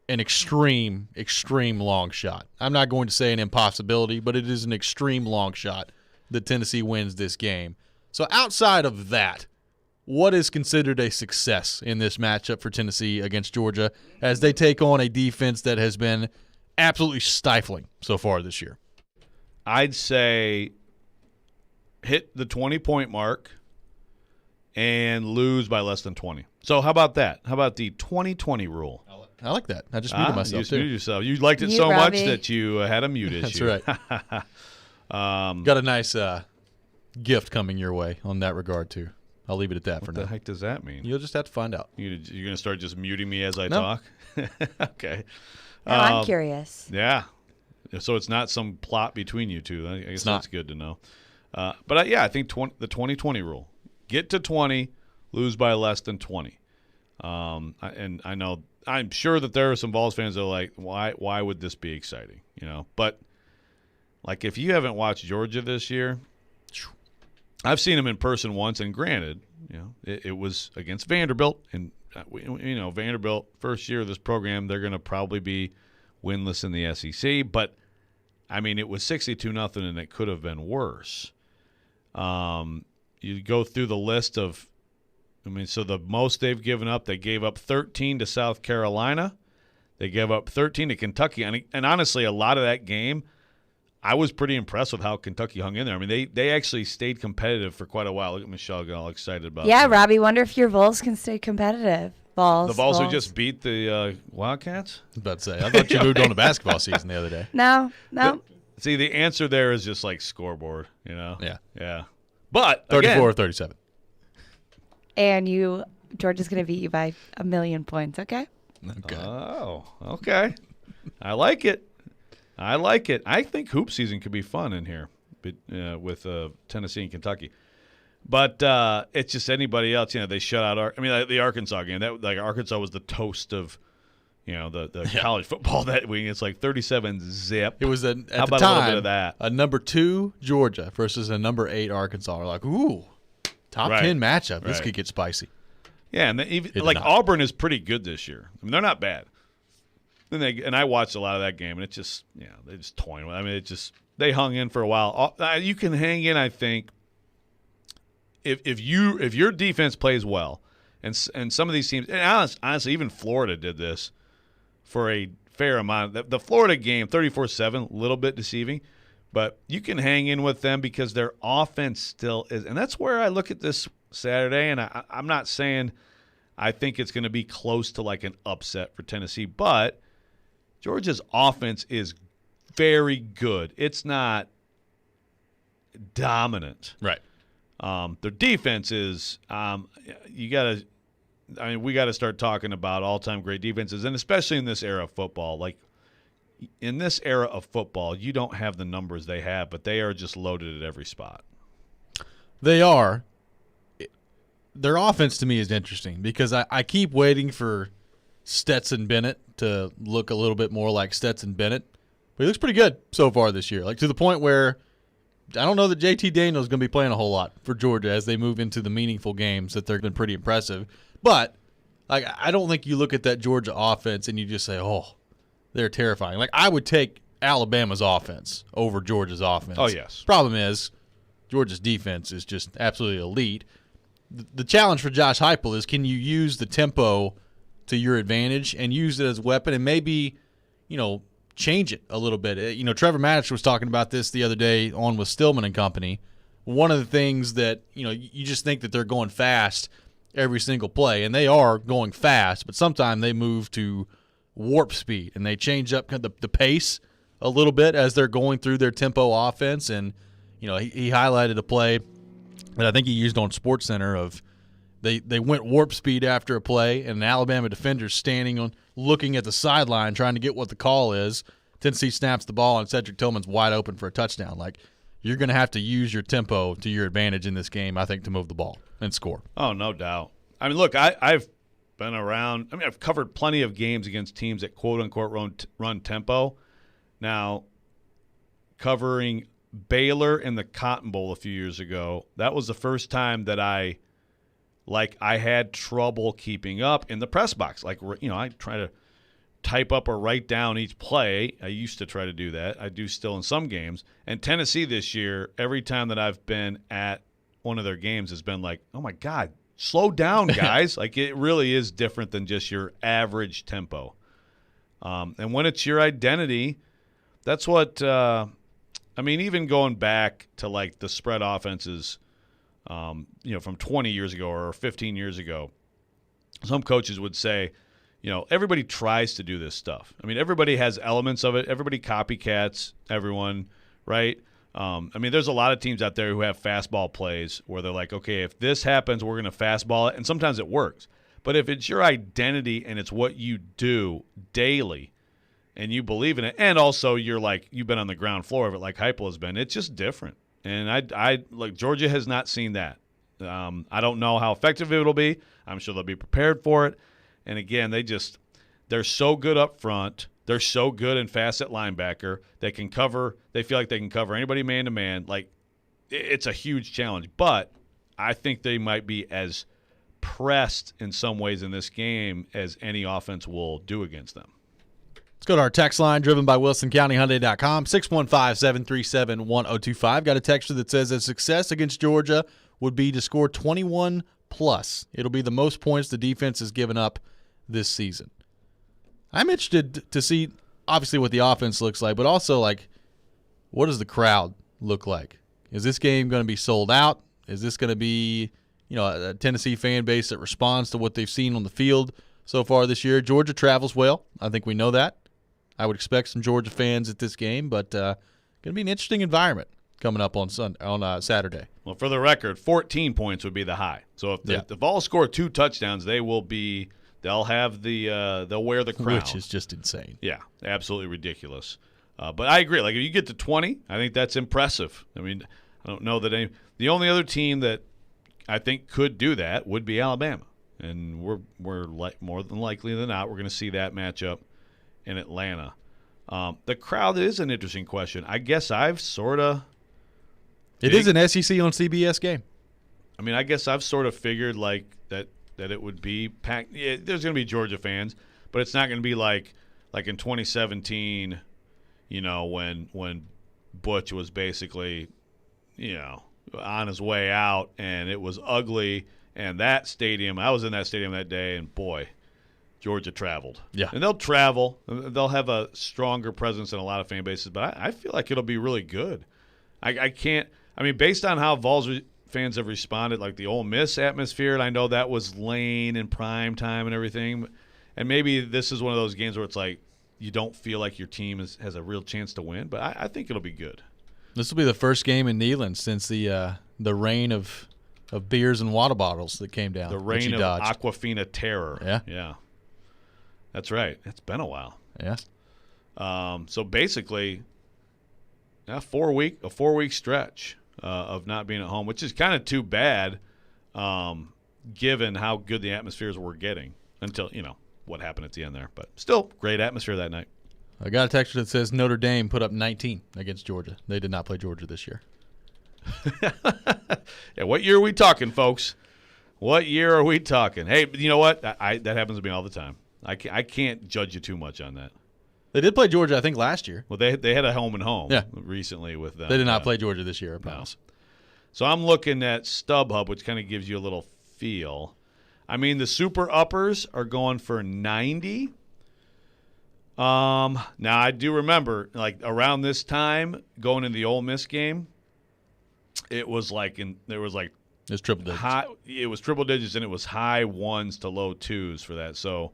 an extreme long shot. I'm not going to say an impossibility, but it is an extreme long shot that Tennessee wins this game. So outside of that, what is considered a success in this matchup for Tennessee against Georgia as they take on a defense that has been absolutely stifling so far this year? I'd say hit the 20-point mark and lose by less than 20. So how about that? How about the 20-20 rule? I like that. I just muted myself, too. You muted yourself. You liked it so much that you had a mute issue. That's right. Got a nice gift coming your way on that regard, too. I'll leave it at that for now. What the heck does that mean? You'll just have to find out. You're going to start just muting me as I talk? Okay. Now I'm curious. Yeah. So it's not some plot between you two. I guess that's good to know. But I think the 20-20 rule. Get to 20, lose by less than 20. And I know, I'm sure that there are some Vols fans that are like, why would this be exciting? But Like, if you haven't watched Georgia this year, I've seen them in person once, and granted, it was against Vanderbilt, and Vanderbilt, first year of this program, they're going to probably be winless in the SEC. But I mean, it was 62-0, and it could have been worse. You go through the list of, so the most they've given up, they gave up 13 to South Carolina. They gave up 13 to Kentucky. And honestly, a lot of that game, I was pretty impressed with how Kentucky hung in there. I mean, they actually stayed competitive for quite a while. Look at Michelle getting all excited about it. Yeah, Robby, wonder if your Vols can stay competitive. The Vols who just beat the Wildcats? I was about to say, I thought you moved on to basketball season the other day. No. See, the answer there is just like scoreboard, Yeah. Yeah. But 34-37. And Georgia's going to beat you by 1,000,000 points, okay? Okay. Oh, okay. I like it. I think hoop season could be fun in here with Tennessee and Kentucky. But it's just anybody else. They shut out. The Arkansas game. Arkansas was the toast of, the college football that week. It's like 37-0. It was How at about the a time little bit of that? a number 2 Georgia versus a number 8 Arkansas. We're like, ooh, top 10 matchup. This could get spicy. Yeah, and Auburn is pretty good this year. I mean, they're not bad. And I watched a lot of that game, and it's just, they just toying with it. I mean, they hung in for a while. You can hang in, I think, if your defense plays well, and some of these teams, and honestly, even Florida did this for a fair amount. The Florida game, 34-7, a little bit deceiving, but you can hang in with them because their offense still is. And that's where I look at this Saturday, and I'm not saying I think it's going to be close to like an upset for Tennessee, but Georgia's offense is very good. It's not dominant. Right. Their defense is we got to start talking about all-time great defenses, and especially in this era of football. Like, in this era of football, you don't have the numbers they have, but they are just loaded at every spot. They are. Their offense to me is interesting because I keep waiting for Stetson Bennett to look a little bit more like Stetson Bennett. But he looks pretty good so far this year, like to the point where I don't know that JT Daniels is going to be playing a whole lot for Georgia as they move into the meaningful games that they've been pretty impressive. But like, I don't think you look at that Georgia offense and you just say, oh, they're terrifying. Like, I would take Alabama's offense over Georgia's offense. Oh, yes. Problem is Georgia's defense is just absolutely elite. The challenge for Josh Heupel is, can you use the tempo to your advantage and use it as a weapon and maybe, change it a little bit. Trevor Maddich was talking about this the other day on with Stillman and company. One of the things that, you just think that they're going fast every single play, and they are going fast, but sometimes they move to warp speed and they change up kind of the pace a little bit as they're going through their tempo offense. And, he highlighted a play that I think he used on SportsCenter of they went warp speed after a play, and an Alabama defender standing looking at the sideline trying to get what the call is. Tennessee snaps the ball, and Cedric Tillman's wide open for a touchdown. Like, you're going to have to use your tempo to your advantage in this game, I think, to move the ball and score. Oh, no doubt. I mean, look, I've been around. I mean, I've covered plenty of games against teams that quote-unquote run tempo. Now, covering Baylor in the Cotton Bowl a few years ago, that was the first time that I had trouble keeping up in the press box. Like, I try to type up or write down each play. I used to try to do that. I do still in some games. And Tennessee this year, every time that I've been at one of their games has been like, oh, my God, slow down, guys. Like, it really is different than just your average tempo. And when it's your identity, that's what even going back to, like, the spread offenses from 20 years ago or 15 years ago, some coaches would say, everybody tries to do this stuff. I mean, everybody has elements of it. Everybody copycats everyone, right? There's a lot of teams out there who have fastball plays where they're like, okay, if this happens, we're going to fastball it. And sometimes it works. But if it's your identity and it's what you do daily and you believe in it, and also you're like, you've been on the ground floor of it like Heupel has been, it's just different. And I Georgia has not seen that. I don't know how effective it will be. I'm sure they'll be prepared for it. And again, they're so good up front. They're so good and fast at linebacker. They feel like they can cover anybody man-to-man. Like, it's a huge challenge. But I think they might be as pressed in some ways in this game as any offense will do against them. Let's go to our text line, driven by WilsonCountyHyundai.com, 615-737-1025. Got a texter that says that success against Georgia would be to score 21+. It'll be the most points the defense has given up this season. I'm interested to see, obviously, what the offense looks like, but also, like, what does the crowd look like? Is this game going to be sold out? Is this going to be, a Tennessee fan base that responds to what they've seen on the field so far this year? Georgia travels well. I think we know that. I would expect some Georgia fans at this game, but going to be an interesting environment coming up on Saturday. Well, for the record, 14 points would be the high. So if the Vols score 2 touchdowns, they'll have they'll wear the crown, which is just insane. Yeah, absolutely ridiculous. But I agree. Like, if you get to 20, I think that's impressive. I mean, I don't know that the only other team that I think could do that would be Alabama, and we're more than likely than not we're going to see that matchup in Atlanta. The crowd is an interesting question. I guess I've sort of. It is an SEC on CBS game. I mean, I guess I've sort of figured like that it would be packed. Yeah, there's going to be Georgia fans, but it's not going to be like in 2017, when Butch was basically, on his way out, and it was ugly. And that stadium, I was in that stadium that day, and boy, Georgia traveled. Yeah. And they'll travel. They'll have a stronger presence in a lot of fan bases, but I feel like it'll be really good. Based on how Vols fans have responded, like the Ole Miss atmosphere, and I know that was Lane and prime time and everything, and maybe this is one of those games where it's like you don't feel like your team has a real chance to win, but I think it'll be good. This will be the first game in Neyland since the rain of beers and water bottles that came down. The reign of Aquafina terror. Yeah. Yeah. That's right. It's been a while. Yeah. So basically, a 4-week stretch of not being at home, which is kind of too bad, given how good the atmospheres were getting until what happened at the end there. But still, great atmosphere that night. I got a text that says Notre Dame put up 19 against Georgia. They did not play Georgia this year. Yeah, what year are we talking, folks? What year are we talking? Hey, you know what? That happens to me all the time. I can't judge you too much on that. They did play Georgia, I think, last year. Well, they had a home and home recently with them. They did not play Georgia this year, I promise. No. So I'm looking at StubHub, which kind of gives you a little feel. I mean, the super uppers are going for 90. Now, I do remember, like, around this time, going in the Ole Miss game, it was like it was triple digits. It was triple digits, and it was high 1s to low 2s for that. So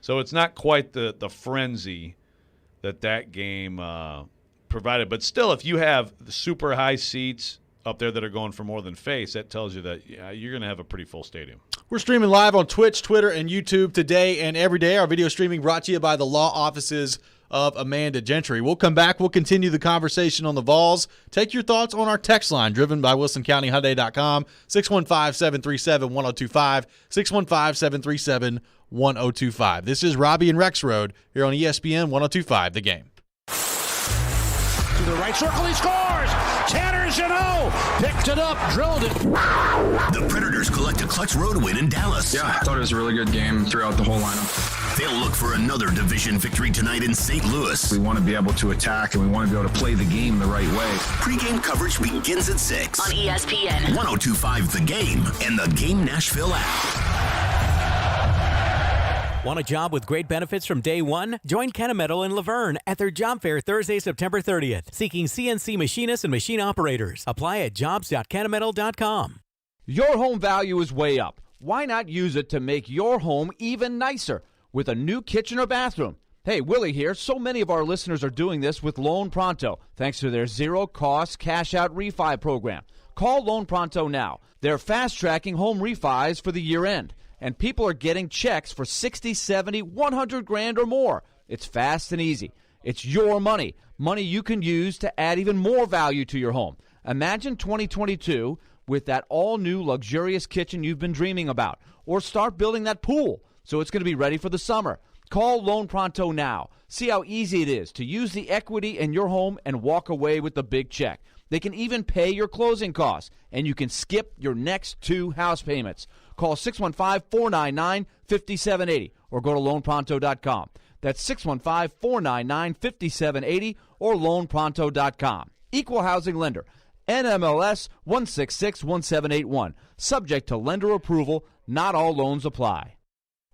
it's not quite the frenzy that game provided. But still, if you have the super high seats up there that are going for more than face, that tells you that you're going to have a pretty full stadium. We're streaming live on Twitch, Twitter, and YouTube today and every day. Our video streaming brought to you by the law offices of Amanda Gentry. We'll come back. We'll continue the conversation on the Vols. Take your thoughts on our text line, driven by WilsonCountyHyundai.com, 615-737-1025, 615-737-1025. This is Robby and Rexrode here on ESPN 1025 The Game. To the right circle, he scores! Tanner Jeannot picked it up, drilled it. The Predators collect a clutch road win in Dallas. Yeah, I thought it was a really good game throughout the whole lineup. They'll look for another division victory tonight in St. Louis. We want to be able to attack, and we want to be able to play the game the right way. Pre-game coverage begins at 6 on ESPN 1025 The Game and the Game Nashville app. Want a job with great benefits from day one? Join Kennametal in Laverne at their job fair Thursday, September 30th, seeking CNC machinists and machine operators. Apply at jobs.kennametal.com. Your home value is way up. Why not use it to make your home even nicer with a new kitchen or bathroom? Hey, Willie here. So many of our listeners are doing this with Loan Pronto, thanks to their zero-cost cash-out refi program. Call Loan Pronto now. They're fast-tracking home refis for the year-end. And people are getting checks for 60, 70, 100 grand or more. It's fast and easy. It's your money, money you can use to add even more value to your home. Imagine 2022 with that all-new luxurious kitchen you've been dreaming about. Or start building that pool so it's going to be ready for the summer. Call Loan Pronto now. See how easy it is to use the equity in your home and walk away with the big check. They can even pay your closing costs, and you can skip your next 2 house payments. Call 615-499-5780 or go to loanpronto.com. That's 615-499-5780 or loanpronto.com. Equal housing lender. NMLS 1661781. Subject to lender approval. Not all loans apply.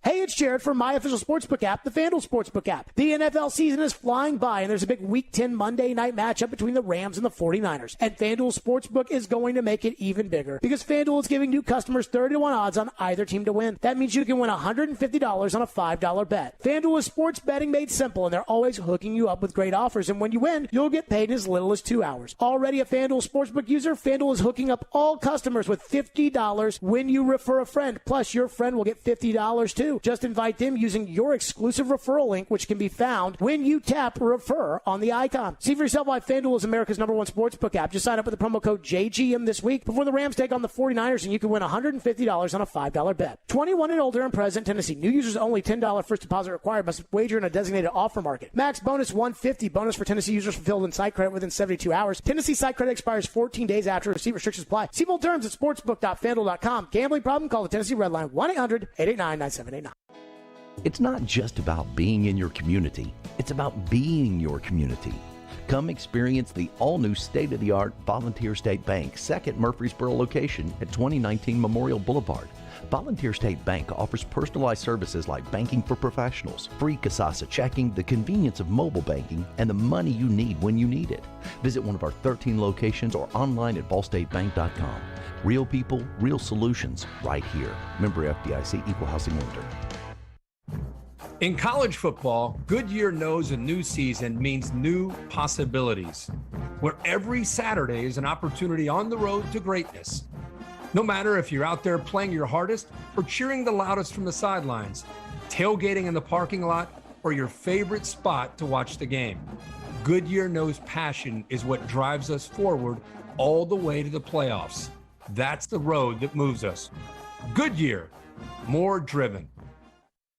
Hey, it's Jared from my official sportsbook app, the FanDuel Sportsbook app. The NFL season is flying by, and there's a big Week 10 Monday night matchup between the Rams and the 49ers. And FanDuel Sportsbook is going to make it even bigger because FanDuel is giving new customers 30-1 odds on either team to win. That means you can win $150 on a $5 bet. FanDuel is sports betting made simple, and they're always hooking you up with great offers. And when you win, you'll get paid in as little as 2 hours. Already a FanDuel Sportsbook user, FanDuel is hooking up all customers with $50 when you refer a friend. Plus, your friend will get $50 too. Just invite them using your exclusive referral link, which can be found when you tap refer on the icon. See for yourself why FanDuel is America's #1 sportsbook app. Just sign up with the promo code JGM this week before the Rams take on the 49ers, and you can win $150 on a $5 bet. 21 and older and present, Tennessee. New users only. $10 first deposit required. Must wager in a designated offer market. Max bonus $150. Bonus for Tennessee users fulfilled in site credit within 72 hours. Tennessee site credit expires 14 days after receipt. Restrictions apply. See full terms at sportsbook.fanduel.com. Gambling problem? Call the Tennessee Red Line 1-800-889-9789. It's not just about being in your community. It's about being your community. Come experience the all-new state-of-the-art Volunteer State Bank, second Murfreesboro location at 2019 Memorial Boulevard. Volunteer State Bank offers personalized services like banking for professionals, free Kasasa checking, the convenience of mobile banking, and the money you need when you need it. Visit one of our 13 locations or online at ballstatebank.com. Real people, real solutions, right here. Member FDIC, Equal Housing Lender. In college football, Goodyear knows a new season means new possibilities, where every Saturday is an opportunity on the road to greatness. No matter if you're out there playing your hardest or cheering the loudest from the sidelines, tailgating in the parking lot, or your favorite spot to watch the game, Goodyear knows passion is what drives us forward all the way to the playoffs. That's the road that moves us. Goodyear, more driven.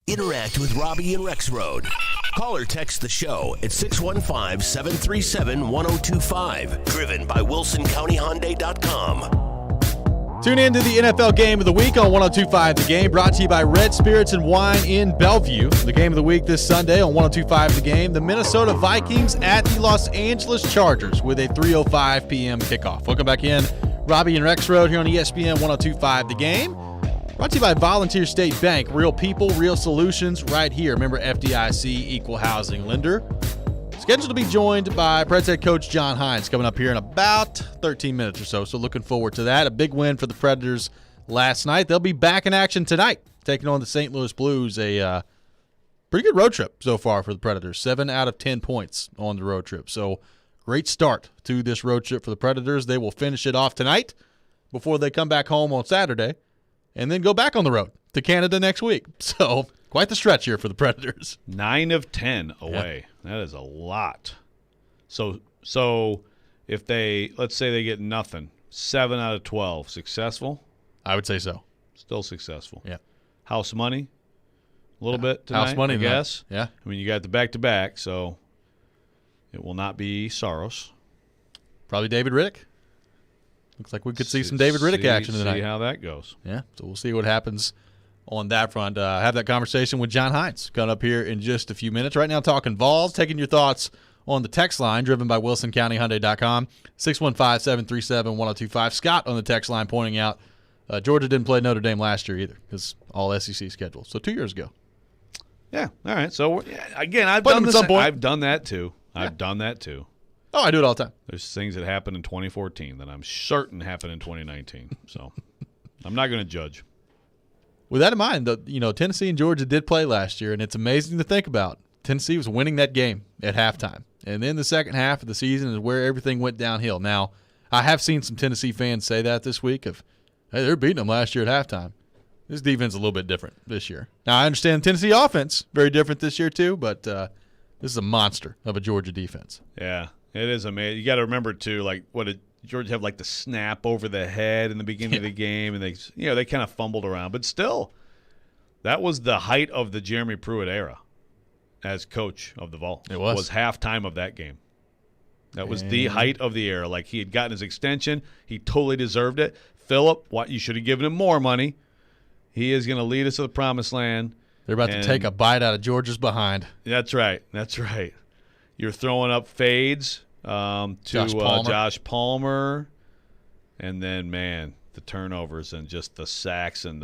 Interact with Robby and Rexrode. Call or text the show at 615-737-1025. Driven by WilsonCountyHyundai.com. Tune in to the NFL Game of the Week on 102.5 The Game, brought to you by Red Spirits and Wine in Bellevue. The Game of the Week this Sunday on 102.5 The Game, the Minnesota Vikings at the Los Angeles Chargers with a 3:05 p.m. kickoff. Welcome back in. Robby and Rexrode here on ESPN 102.5 The Game. Brought to you by Volunteer State Bank. Real people, real solutions right here. Remember, FDIC, Equal Housing Lender. Scheduled to be joined by Preds head coach John Hines coming up here in about 13 minutes or so. So looking forward to that. A big win for the Predators last night. They'll be back in action tonight, taking on the St. Louis Blues. A pretty good road trip so far for the Predators. 7 out of 10 points on the road trip. So great start to this road trip for the Predators. They will finish it off tonight before they come back home on Saturday, and then go back on the road to Canada next week. So quite the stretch here for the Predators. 9 of 10 away. Yeah. That is a lot. So if they, let's say they get nothing, 7 out of 12, successful? I would say so. Still successful. Yeah. House money? A little bit tonight, house money, I guess. Yeah. I mean, you got the back-to-back, so it will not be Saros. Probably David Riddick. Looks like we could see some David Riddick action tonight. See how that goes. Yeah, so we'll see what happens on that front. Have that conversation with John Hines coming up here in just a few minutes. Right now, talking Vols, taking your thoughts on the text line, driven by WilsonCountyHyundai.com, 615-737-1025. Scott on the text line pointing out Georgia didn't play Notre Dame last year either because all SEC schedule. So 2 years ago. Yeah, all right. So, again, I've done that too. I've done that too. Oh, I do it all the time. There's things that happened in 2014 that I'm certain happened in 2019. So I'm not going to judge. With that in mind, Tennessee and Georgia did play last year, and it's amazing to think about. Tennessee was winning that game at halftime. And then the second half of the season is where everything went downhill. Now, I have seen some Tennessee fans say that this week of, hey, they're beating them last year at halftime. This defense is a little bit different this year. Now, I understand Tennessee offense, very different this year too, but this is a monster of a Georgia defense. Yeah. It is amazing. You got to remember too, like what did Georgia have, like the snap over the head in the beginning of the game, and they kind of fumbled around, but still, that was the height of the Jeremy Pruitt era. as coach of the Vols. It was halftime of that game. That was the height of the era. Like, he had gotten his extension. He totally deserved it. Phillip, you should have given him more money. He is going to lead us to the promised land. They're about to take a bite out of Georgia's behind. That's right. That's right. You're throwing up fades to Josh Palmer. And then, man, the turnovers and just the sacks and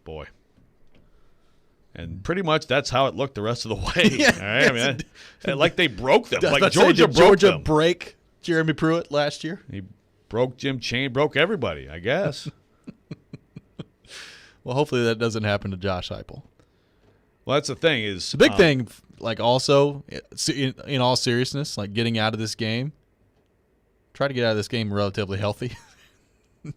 boy. And pretty much that's how it looked the rest of the way. Yeah, all right? I mean, like they broke them. Like Georgia broke them. break Jeremy Pruitt last year? He broke Jim Chain, broke everybody, I guess. Well, hopefully that doesn't happen to Josh Heupel. Well, that's the thing is the big thing, like also in all seriousness, like getting out of this game. Try to get out of this game relatively healthy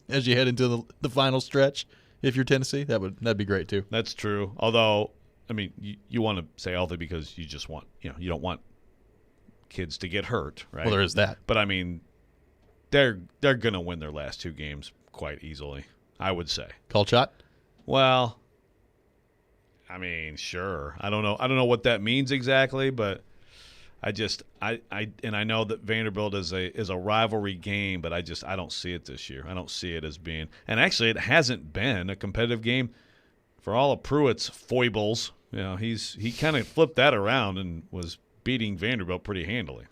as you head into the final stretch. If you're Tennessee, that'd be great too. That's true. Although, I mean, you want to say healthy because you just want, you don't want kids to get hurt, right? Well, there is that. But I mean, they're going to win their last two games quite easily, I would say. Call shot? Well, I mean, sure. I don't know what that means exactly, but I know that Vanderbilt is a rivalry game, but I don't see it this year. I don't see it as being, and actually it hasn't been a competitive game for all of Pruitt's foibles. He kind of flipped that around and was beating Vanderbilt pretty handily.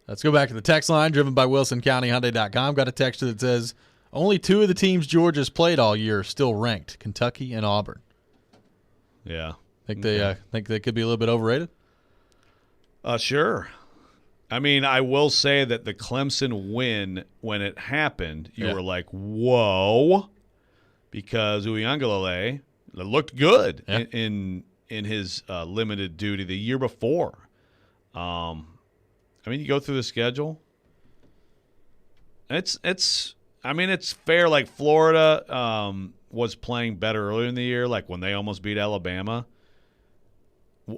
Let's go back to the text line driven by WilsonCountyHyundai.com. Got a text that says only two of the teams Georgia's played all year are still ranked: Kentucky and Auburn. Yeah, think they could be a little bit overrated. Sure. I mean, I will say that the Clemson win, when it happened, you were like, whoa, because Uiagalelei looked good in his limited duty the year before. I mean, you go through the schedule. It's fair. Like Florida was playing better earlier in the year, like when they almost beat Alabama.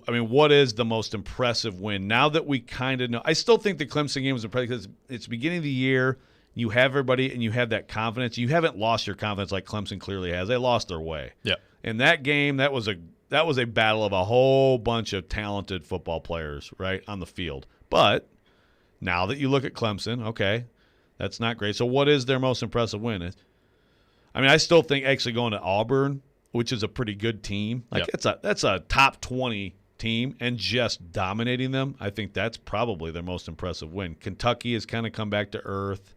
I mean, what is the most impressive win? Now that we kind of know, I still think the Clemson game was impressive because it's beginning of the year. You have everybody, and you have that confidence. You haven't lost your confidence like Clemson clearly has. They lost their way. Yeah. In that game, that was a battle of a whole bunch of talented football players, right, on the field. But now that you look at Clemson, okay, that's not great. So what is their most impressive win? I mean, I still think actually going to Auburn, which is a pretty good team. Like that's a top 20 team, and just dominating them, I think that's probably their most impressive win. Kentucky has kind of come back to earth.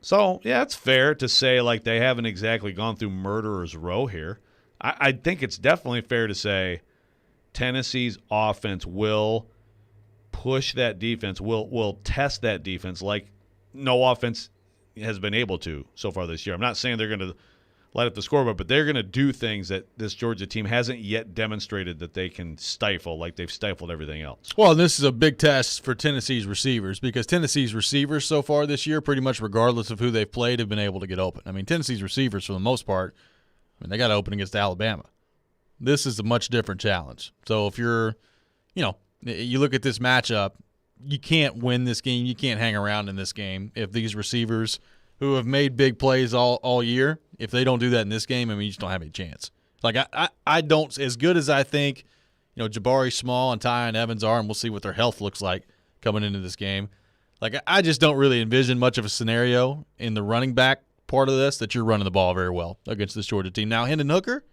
So, yeah, it's fair to say like they haven't exactly gone through murderer's row here. I think it's definitely fair to say Tennessee's offense will push that defense, will test that defense like no offense has been able to so far this year. I'm not saying they're going to light up the scoreboard, but they're going to do things that this Georgia team hasn't yet demonstrated that they can stifle, like they've stifled everything else. Well, this is a big test for Tennessee's receivers because Tennessee's receivers so far this year, pretty much regardless of who they've played, have been able to get open. I mean, Tennessee's receivers, for the most part, they got open against Alabama. This is a much different challenge. So if you're, you look at this matchup, you can't win this game. You can't hang around in this game if these receivers who have made big plays all year, if they don't do that in this game, I mean, you just don't have any chance. Like, I don't, as good as I think, Jabari Small and Tyon Evans are, and we'll see what their health looks like coming into this game. Like, I just don't really envision much of a scenario in the running back part of this that you're running the ball very well against this Georgia team. Now, Hendon Hooker,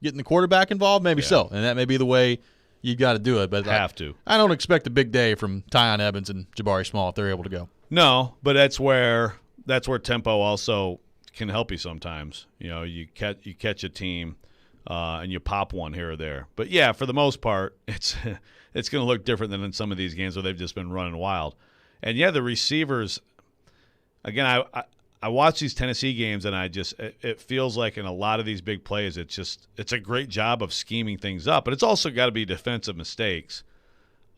getting the quarterback involved, maybe so, and that may be the way you got to do it. But I don't expect a big day from Tyon Evans and Jabari Small if they're able to go. No, but that's where tempo also can help you sometimes. You catch a team and you pop one here or there. But yeah, for the most part, it's going to look different than in some of these games where they've just been running wild. And yeah, the receivers. Again, I watch these Tennessee games and it feels like in a lot of these big plays, it's a great job of scheming things up, but it's also got to be defensive mistakes.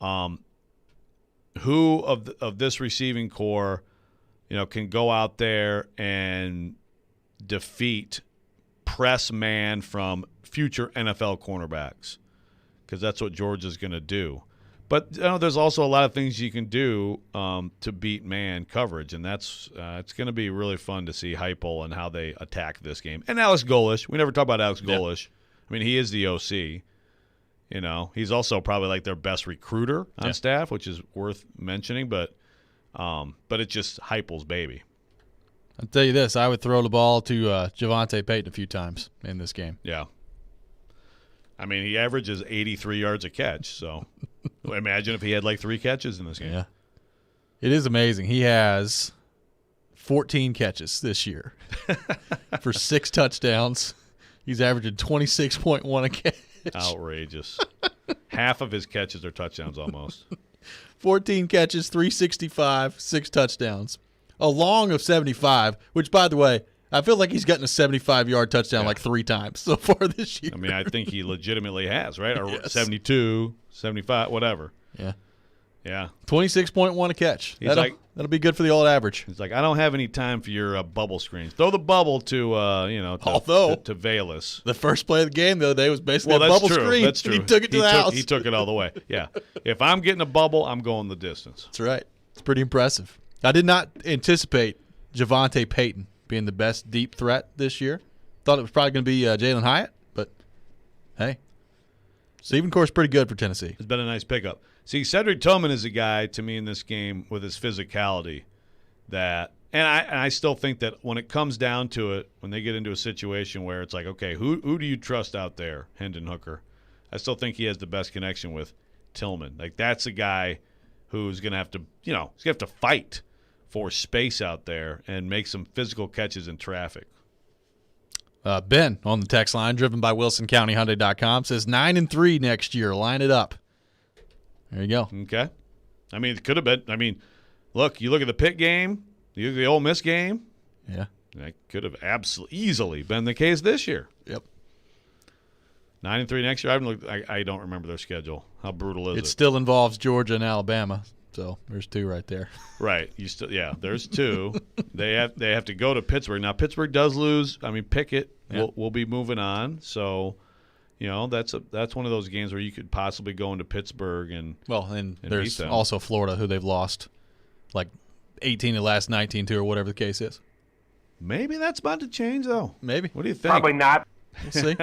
Who of this receiving core, can go out there and defeat press man from future NFL cornerbacks, because that's what Georgia's going to do. But there's also a lot of things you can do to beat man coverage, and that's it's going to be really fun to see Heupel and how they attack this game. And Alex Golesh, we never talk about Alex Golesh. I mean, he is the OC, You know, he's also probably like their best recruiter on staff, which is worth mentioning. But it's just Heupel's baby. I'll tell you this: I would throw the ball to Javonte Payton a few times in this game. Yeah. I mean, he averages 83 yards a catch. So imagine if he had like 3 catches in this game. Yeah. It is amazing. He has 14 catches this year for 6 touchdowns. He's averaging 26.1 a catch. Outrageous. Half of his catches are touchdowns almost. 14 catches, 365, 6 touchdowns. A long of 75, which, by the way, I feel like he's gotten a 75-yard touchdown like 3 times so far this year. I mean, I think he legitimately has, right? Or 72, 75, whatever. Yeah. Yeah. 26.1 a catch. That'll be good for the old average. He's like, I don't have any time for your bubble screens. Throw the bubble to Velas. The first play of the game the other day was basically a bubble screen. That's true. And he took it to the house. He took it all the way. Yeah. If I'm getting a bubble, I'm going the distance. That's right. It's pretty impressive. I did not anticipate Javonte Payton being the best deep threat this year. Thought it was probably going to be Jalen Hyatt, but hey, receiving course pretty good for Tennessee. It's been a nice pickup. See, Cedric Tillman is a guy to me in this game with his physicality that, and I still think that when it comes down to it, when they get into a situation where it's like, okay, who do you trust out there, Hendon Hooker? I still think he has the best connection with Tillman. Like that's a guy who's going to have to, he's going to have to fight for space out there and make some physical catches in traffic. Ben on the text line, driven by WilsonCountyHyundai.com, says 9-3 next year. Line it up. There you go. Okay. I mean, it could have been. I mean, look, you look at the Pitt game, you look at the Ole Miss game. Yeah. That could have absolutely easily been the case this year. Yep. 9-3 next year. I don't remember their schedule. How brutal is it? It still involves Georgia and Alabama. So there's 2 right there. Right. There's 2. They have to go to Pittsburgh. Now Pittsburgh does lose. I mean, Pickett will be moving on. So, that's one of those games where you could possibly go into Pittsburgh and there's also Florida who they've lost like 18 of the last 19 to or whatever the case is. Maybe that's about to change though. Maybe. What do you think? Probably not. We'll see.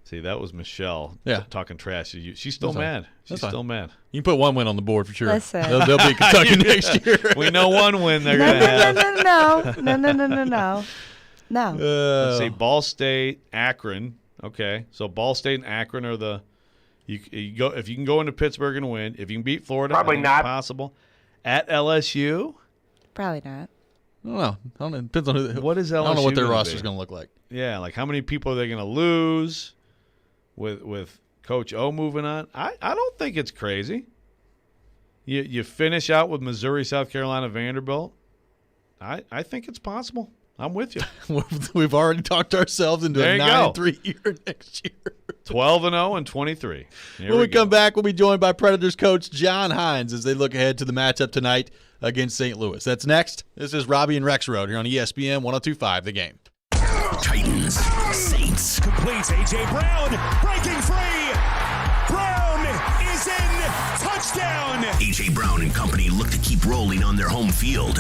See, that was Michelle talking trash to you. She's still mad. She's still mad. You can put 1 win on the board for sure. Listen. They'll be Kentucky next year. We know 1 win they're going to have. No. Let's see, Ball State, Akron. Okay, so Ball State and Akron are the you go if you can go into Pittsburgh and win. If you can beat Florida, probably not possible. At LSU, probably not. I don't know. It depends on who. What is LSU? I don't know what their roster is going to look like. Yeah, like how many people are they going to lose with Coach O moving on? I don't think it's crazy. You finish out with Missouri, South Carolina, Vanderbilt. I think it's possible. I'm with you. We've already talked ourselves into a 9-3 year next year. 12-0 and 23. When we come back, we'll be joined by Predators coach John Hines as they look ahead to the matchup tonight against St. Louis. That's next. This is Robby and Rexrode here on ESPN 102.5 The Game. Titans, Saints. Completes A.J. Brown, breaking free. Brown is in. Touchdown. A.J. Brown and company look to keep rolling on their home field.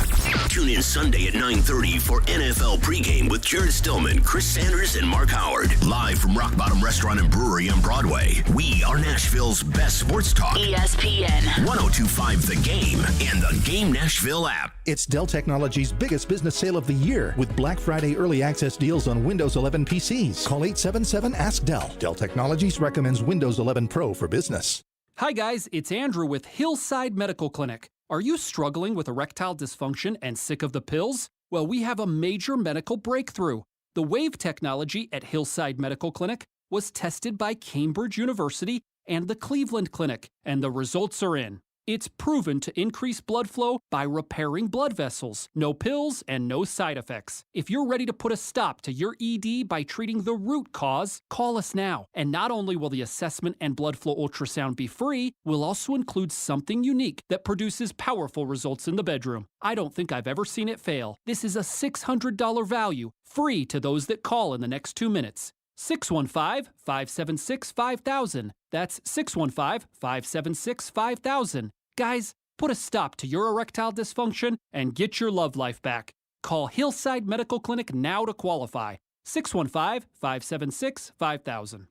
Tune in Sunday at 9:30 for NFL pregame with Jared Stillman, Chris Sanders, and Mark Howard. Live from Rock Bottom Restaurant and Brewery on Broadway. We are Nashville's best sports talk. ESPN 102.5 The Game and the Game Nashville app. It's Dell Technologies' biggest business sale of the year with Black Friday early access deals on Windows 11 PCs. Call 877-ASK-DELL. Dell Technologies recommends Windows 11 Pro for business. Hi guys, it's Andrew with Hillside Medical Clinic. Are you struggling with erectile dysfunction and sick of the pills? Well, we have a major medical breakthrough. The Wave technology at Hillside Medical Clinic was tested by Cambridge University and the Cleveland Clinic, and the results are in. It's proven to increase blood flow by repairing blood vessels. No pills and no side effects. If you're ready to put a stop to your ED by treating the root cause, call us now. And not only will the assessment and blood flow ultrasound be free, we'll also include something unique that produces powerful results in the bedroom. I don't think I've ever seen it fail. This is a $600 value, free to those that call in the next 2 minutes. 615-576-5000. That's 615-576-5000. Guys, put a stop to your erectile dysfunction and get your love life back. Call Hillside Medical Clinic now to qualify. 615-576-5000.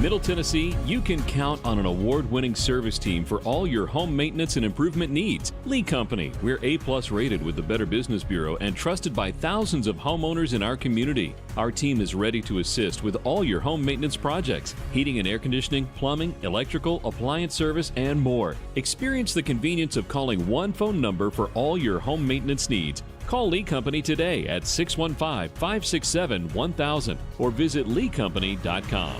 Middle Tennessee, you can count on an award-winning service team for all your home maintenance and improvement needs. Lee Company, we're A+ rated with the Better Business Bureau and trusted by thousands of homeowners in our community. Our team is ready to assist with all your home maintenance projects, heating and air conditioning, plumbing, electrical, appliance service, and more. Experience the convenience of calling one phone number for all your home maintenance needs. Call Lee Company today at 615-567-1000 or visit leecompany.com.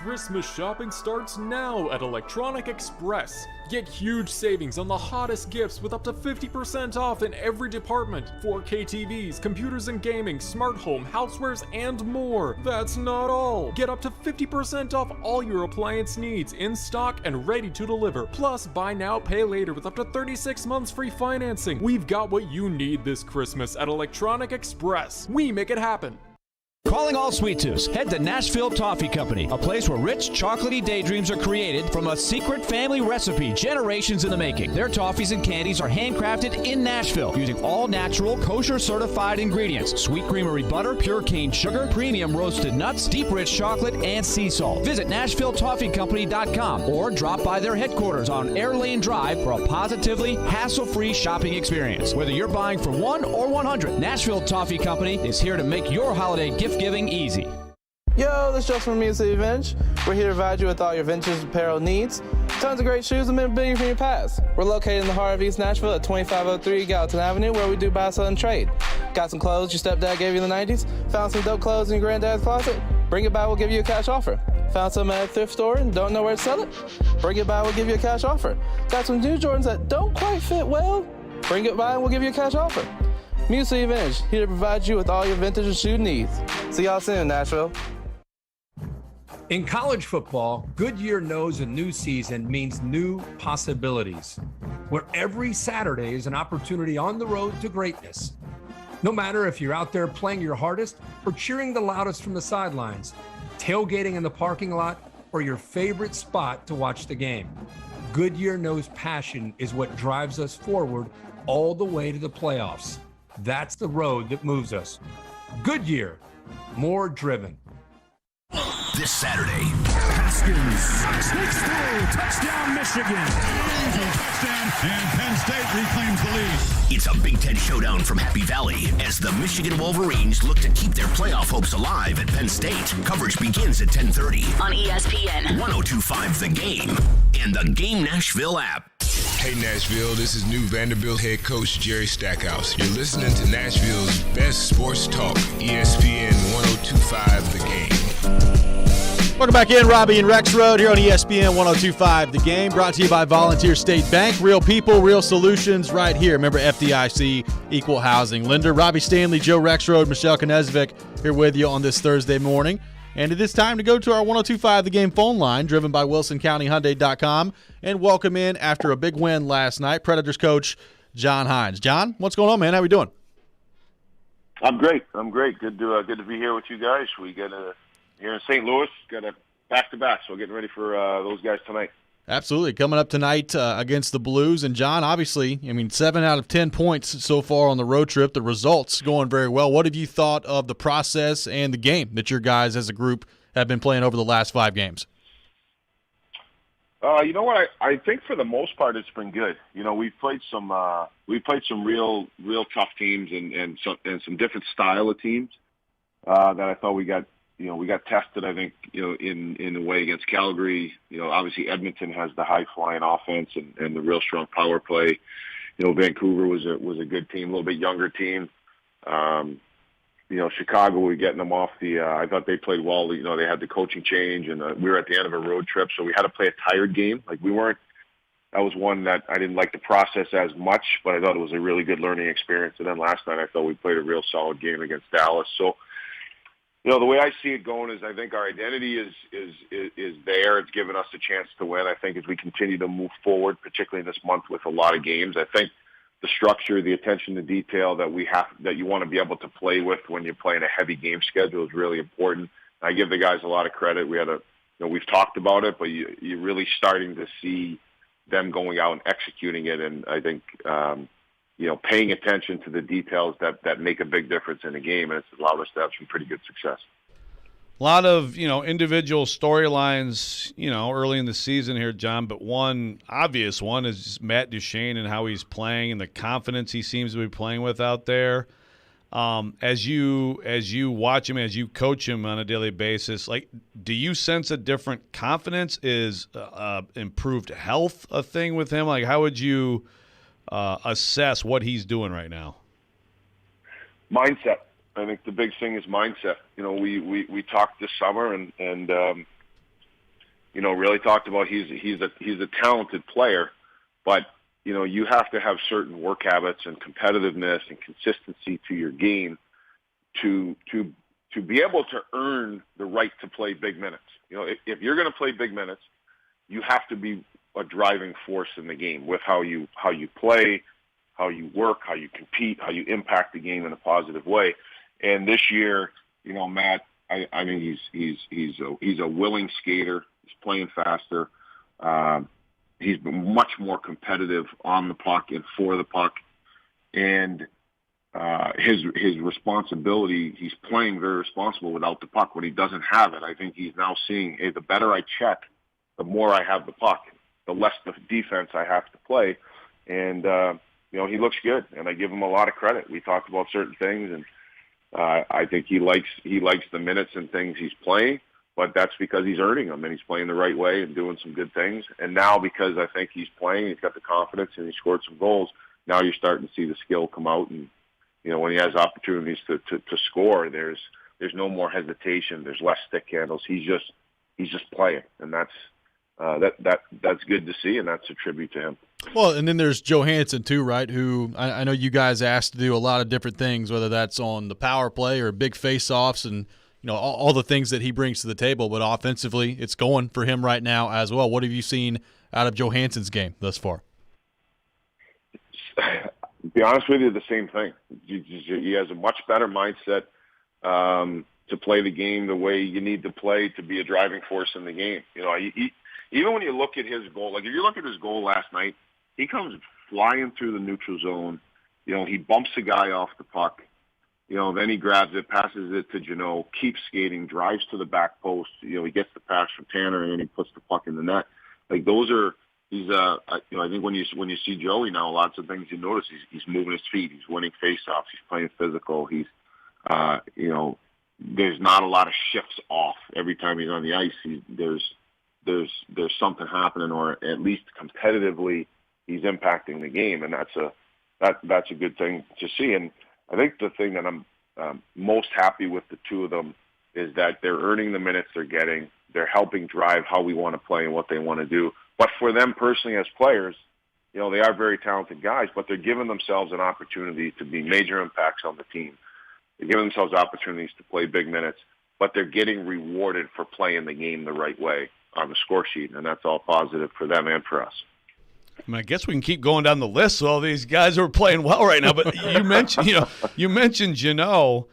Christmas shopping starts now at Electronic Express. Get huge savings on the hottest gifts with up to 50% off in every department. 4K TVs, computers and gaming, smart home, housewares, and more. That's not all. Get up to 50% off all your appliance needs in stock and ready to deliver. Plus, buy now, pay later with up to 36 months free financing. We've got what you need this Christmas at Electronic Express. We make it happen. Calling all sweet tooths. Head to Nashville Toffee Company, a place where rich, chocolatey daydreams are created from a secret family recipe generations in the making. Their toffees and candies are handcrafted in Nashville using all natural, kosher-certified ingredients. Sweet creamery butter, pure cane sugar, premium roasted nuts, deep rich chocolate, and sea salt. Visit NashvilleToffeeCompany.com or drop by their headquarters on Air Lane Drive for a positively hassle-free shopping experience. Whether you're buying for 1 or 100, Nashville Toffee Company is here to make your holiday gift giving easy. Yo, this is Justin from Music Vintage. We're here to provide you with all your vintage apparel needs. Tons of great shoes and memorabilia from your past. We're located in the heart of East Nashville at 2503 Gallatin Avenue, where we do buy, sell, and trade. Got some clothes your stepdad gave you in the 90s? Found some dope clothes in your granddad's closet? Bring it by, we'll give you a cash offer. Found some at a thrift store and don't know where to sell it? Bring it by, we'll give you a cash offer. Got some new Jordans that don't quite fit well? Bring it by and we'll give you a cash offer. Muesli Vintage, here to provide you with all your vintage and shoe needs. See y'all soon, Nashville. In college football, Goodyear knows a new season means new possibilities, where every Saturday is an opportunity on the road to greatness. No matter if you're out there playing your hardest or cheering the loudest from the sidelines, tailgating in the parking lot, or your favorite spot to watch the game, Goodyear knows passion is what drives us forward all the way to the playoffs. That's the road that moves us. Goodyear, more driven. This Saturday, Haskins sneaks through, touchdown Michigan. Easy touchdown, and Penn State reclaims the lead. It's a Big Ten showdown from Happy Valley as the Michigan Wolverines look to keep their playoff hopes alive at Penn State. Coverage begins at 10:30 on ESPN 102.5 The Game and the Game Nashville app. Hey Nashville, this is new Vanderbilt head coach Jerry Stackhouse. You're listening to Nashville's best sports talk, ESPN 102.5 The Game. Welcome back in, Robby and Rexrode here on ESPN 102.5 The Game, brought to you by Volunteer State Bank. Real people, real solutions right here. Remember FDIC, equal housing lender. Robby Stanley, Joe Rexrode, Michelle Knezvik here with you on this Thursday morning. And it is time to go to our 102.5 The Game phone line, driven by WilsonCountyHyundai.com, and welcome in, after a big win last night, Predators coach John Hines. John, what's going on, man? How we doing? I'm great. Good to be here with you guys. We got here in St. Louis, got a back-to-back, so we're getting ready for those guys tonight. Absolutely. Coming up tonight against the Blues. And, John, obviously, 7 out of 10 points so far on the road trip. The results going very well. What have you thought of the process and the game that your guys as a group have been playing over the last 5 games? You know what? I think for the most part it's been good. We've played some real tough teams and some different style of teams that I thought we got tested, I think, in a way against Calgary. Obviously Edmonton has the high-flying offense and the real strong power play. Vancouver was a good team, a little bit younger team. Chicago, we're getting them off I thought they played well. They had the coaching change, and we were at the end of a road trip, so we had to play a tired game. That was one that I didn't like the process as much, but I thought it was a really good learning experience. And then last night I thought we played a real solid game against Dallas. So, the way I see it going is I think our identity is there. It's given us a chance to win. I think as we continue to move forward, particularly this month with a lot of games, I think the structure, the attention to detail that you want to be able to play with when you're playing a heavy game schedule is really important. I give the guys a lot of credit. We've talked about it, but you're really starting to see them going out and executing it. And I think, paying attention to the details that make a big difference in a game, and it's allowed us to have some pretty good success. A lot of, individual storylines, early in the season here, John, but one obvious one is Matt Duchene and how he's playing and the confidence he seems to be playing with out there. As you watch him, as you coach him on a daily basis, do you sense a different confidence? Is improved health a thing with him? How would you assess what he's doing right now? Mindset. I think the big thing is mindset. We talked this summer and really talked about he's a talented player, but you have to have certain work habits and competitiveness and consistency to your game to be able to earn the right to play big minutes. If you're going to play big minutes, you have to be a driving force in the game with how you play, how you work, how you compete, how you impact the game in a positive way. And this year, Matt, I think he's a willing skater. He's playing faster. He's been much more competitive on the puck and for the puck. And his responsibility, he's playing very responsible without the puck when he doesn't have it. I think he's now seeing, hey, the better I check, the more I have the puck, the less the defense I have to play. And, he looks good, and I give him a lot of credit. We talked about certain things, and I think he likes the minutes and things he's playing, but that's because he's earning them, and he's playing the right way and doing some good things. And now because I think he's playing, he's got the confidence, and he scored some goals, now you're starting to see the skill come out. And, when he has opportunities to score, there's no more hesitation. There's less stick handles. He's just playing, and that's good to see, and that's a tribute to him. Well, and then there's Johansson too, right, who I know you guys asked to do a lot of different things, whether that's on the power play or big face-offs and, all the things that he brings to the table. But offensively, it's going for him right now as well. What have you seen out of Johansson's game thus far? To be honest with you, the same thing. He has a much better mindset to play the game the way you need to play to be a driving force in the game. Even when you look at his goal, if you look at his goal last night, he comes flying through the neutral zone. He bumps a guy off the puck. Then he grabs it, passes it to Jeannot, keeps skating, drives to the back post. He gets the pass from Tanner, and then he puts the puck in the net. I think when you see Joey now, lots of things you notice. He's moving his feet. He's winning faceoffs. He's playing physical. He's, there's not a lot of shifts off every time he's on the ice. There's something happening, or at least competitively, he's impacting the game, and that's a good thing to see. And I think the thing that I'm most happy with the two of them is that they're earning the minutes they're getting. They're helping drive how we want to play and what they want to do. But for them personally as players, they are very talented guys, but they're giving themselves an opportunity to be major impacts on the team. They're giving themselves opportunities to play big minutes, but they're getting rewarded for playing the game the right way on the score sheet, and that's all positive for them and for us. I guess we can keep going down the list of all these guys who are playing well right now. But you mentioned Jeannot.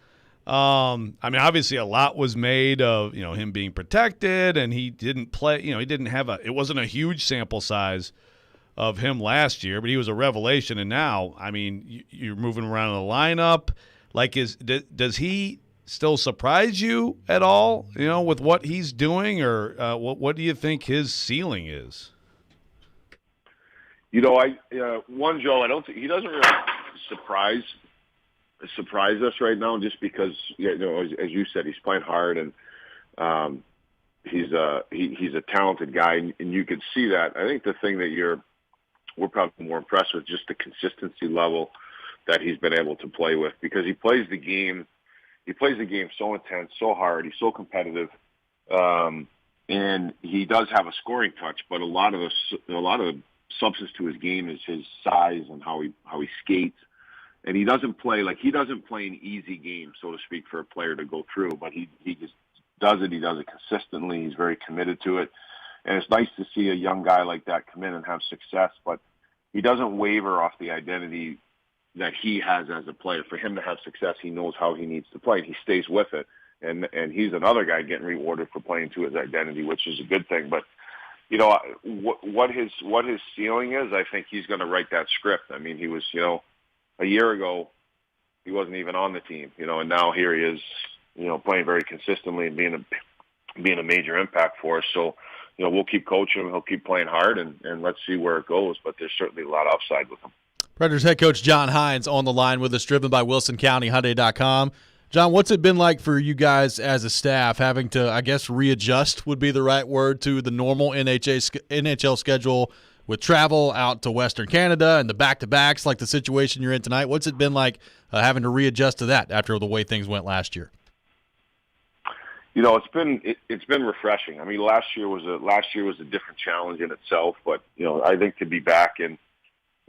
Obviously a lot was made of him being protected, and he didn't play. He didn't have it wasn't a huge sample size of him last year, but he was a revelation. And now, you're moving around in the lineup. Does he still surprise you at all? With what he's doing, or what do you think his ceiling is? Joe, I don't think he doesn't really surprise us right now, just because as you said, he's playing hard, and he's a talented guy, and you could see that. I think the thing that we're probably more impressed with just the consistency level that he's been able to play with, because he plays the game so intense, so hard, he's so competitive, and he does have a scoring touch, but a lot of the substance to his game is his size and how he skates. And he doesn't play an easy game, so to speak, for a player to go through, but he just does it. He does it consistently. He's very committed to it. And it's nice to see a young guy like that come in and have success, but he doesn't waver off the identity that he has as a player. For him to have success, he knows how he needs to play, and he stays with it. And he's another guy getting rewarded for playing to his identity, which is a good thing. But what his ceiling is, I think he's going to write that script. He was, a year ago, he wasn't even on the team, and now here he is, playing very consistently and being a major impact for us. So, we'll keep coaching him. He'll keep playing hard, and let's see where it goes. But there's certainly a lot of upside with him. Predators head coach John Hines on the line with us, driven by WilsonCountyHyundai.com. John, what's it been like for you guys as a staff having to, I guess, readjust would be the right word, to the normal NHL schedule with travel out to Western Canada and the back-to-backs like the situation you're in tonight? What's it been like having to readjust to that after the way things went last year? It's been refreshing. I mean, last year was a different challenge in itself, but I think to be back, and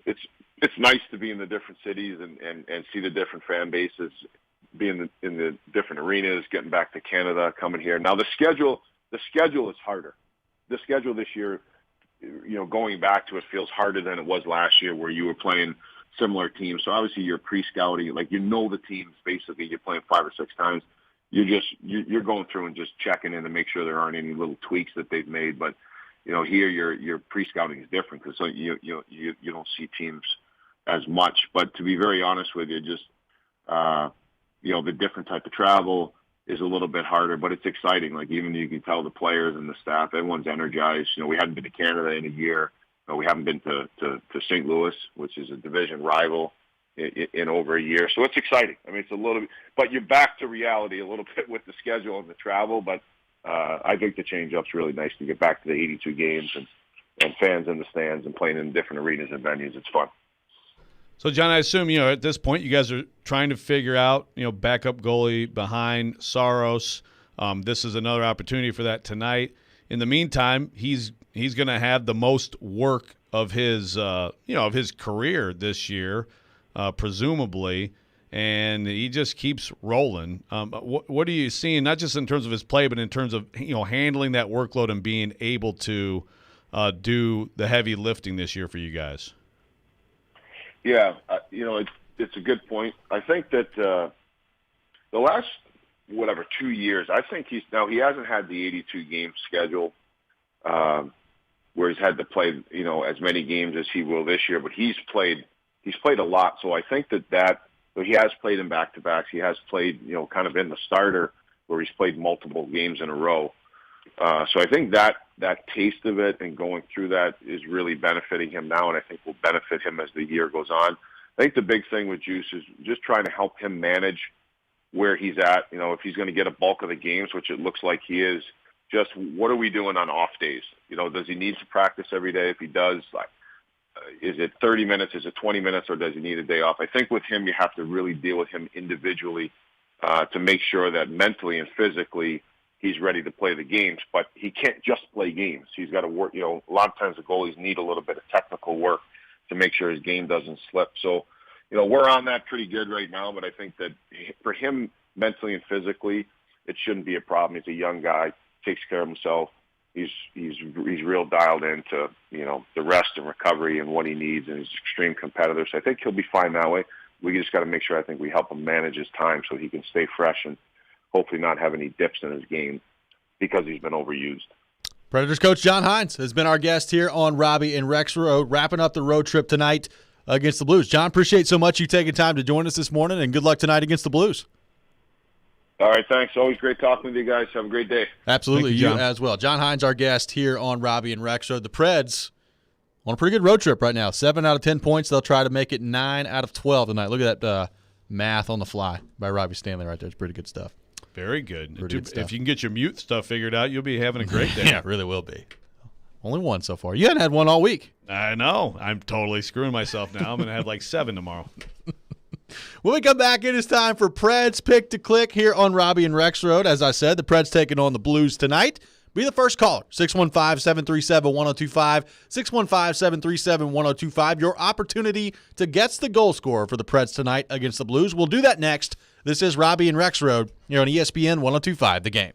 it's nice to be in the different cities and see the different fan bases, be in the different arenas, getting back to Canada, coming here. Now the schedule is harder. The schedule this year, going back to it, feels harder than it was last year, where you were playing similar teams. So obviously you're pre-scouting, like the teams basically. You're playing 5 or 6 times. You're going through and just checking in to make sure there aren't any little tweaks that they've made. But here your pre-scouting is different because you don't see teams as much. But to be very honest with you, just the different type of travel is a little bit harder, but it's exciting. Like, even you can tell the players and the staff, everyone's energized. We hadn't been to Canada in a year. We haven't been to St. Louis, which is a division rival, in over a year. So it's exciting. I mean, it's a little bit, but you're back to reality a little bit with the schedule and the travel. But I think the change-up's really nice to get back to the 82 games and fans in the stands and playing in different arenas and venues. It's fun. So, John, I assume, at this point you guys are trying to figure out, backup goalie behind Saros. This is another opportunity for that tonight. In the meantime, he's going to have the most work of his career this year, presumably, and he just keeps rolling. What are you seeing, not just in terms of his play, but in terms of handling that workload and being able to do the heavy lifting this year for you guys? Yeah, it's a good point. I think that the last 2 years, I think he hasn't had the 82 game schedule where he's had to play as many games as he will this year, but he's played a lot. So I think that he has played in back-to-backs. He has played kind of in the starter where he's played multiple games in a row. So I think that taste of it and going through that is really benefiting him now, and I think will benefit him as the year goes on. I think the big thing with Juice is just trying to help him manage where he's at. If he's going to get a bulk of the games, which it looks like he is, just what are we doing on off days? Does he need to practice every day? If he does, is it 30 minutes? Is it 20 minutes? Or does he need a day off? I think with him, you have to really deal with him individually to make sure that mentally and physically he's ready to play the games, but he can't just play games. He's got to work. A lot of times the goalies need a little bit of technical work to make sure his game doesn't slip. So, we're on that pretty good right now, but I think that for him, mentally and physically, it shouldn't be a problem. He's a young guy, takes care of himself. He's real dialed into, the rest and recovery and what he needs, and he's extreme competitor. So I think he'll be fine that way. We just got to make sure, I think we help him manage his time so he can stay fresh and hopefully not have any dips in his game because he's been overused. Predators coach John Hines has been our guest here on Robby and Rexrode, wrapping up the road trip tonight against the Blues. John, appreciate so much you taking time to join us this morning, and good luck tonight against the Blues. All right, thanks. Always great talking with you guys. Have a great day. Absolutely, you as well. John Hines, our guest here on Robby and Rexrode. The Preds on a pretty good road trip right now. 7 out of 10 points. They'll try to make it 9 out of 12 tonight. Look at that math on the fly by Robbie Stanley right there. It's pretty good stuff. Very good. If you can get your mute stuff figured out, you'll be having a great day. Yeah, it really will be. Only one so far. You hadn't had one all week. I know. I'm totally screwing myself now. I'm going to have like 7 tomorrow. When we come back, it is time for Preds Pick to Click here on Robby and Rexrode. As I said, the Preds taking on the Blues tonight. Be the first caller, 615-737-1025, 615-737-1025. Your opportunity to guess the goal scorer for the Preds tonight against the Blues. We'll do that next. This is Robby and Rexrode here on ESPN 1025, The Game.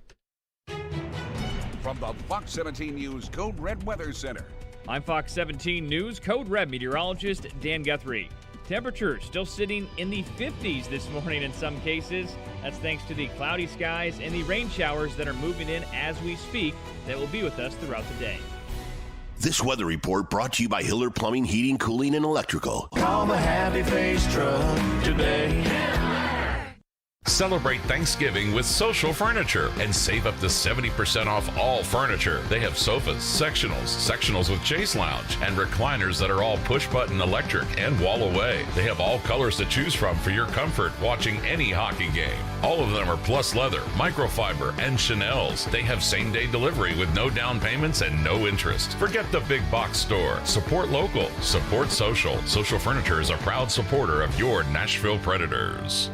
From the Fox 17 News Code Red Weather Center. I'm Fox 17 News Code Red meteorologist Dan Guthrie. Temperatures still sitting in the 50s this morning in some cases. That's thanks to the cloudy skies and the rain showers that are moving in as we speak that will be with us throughout the day. This weather report brought to you by Hiller Plumbing, Heating, Cooling, and Electrical. Call the Happy Face Truck today. Celebrate Thanksgiving with Social Furniture and save up to 70% off all furniture. They have sofas, sectionals with chase lounge, and recliners that are all push-button electric and wall away. They have all colors to choose from for your comfort watching any hockey game. All of them are Plus Leather, Microfiber, and Chanel's. They have same-day delivery with no down payments and no interest. Forget the big box store. Support local. Support social. Social Furniture is a proud supporter of your Nashville Predators.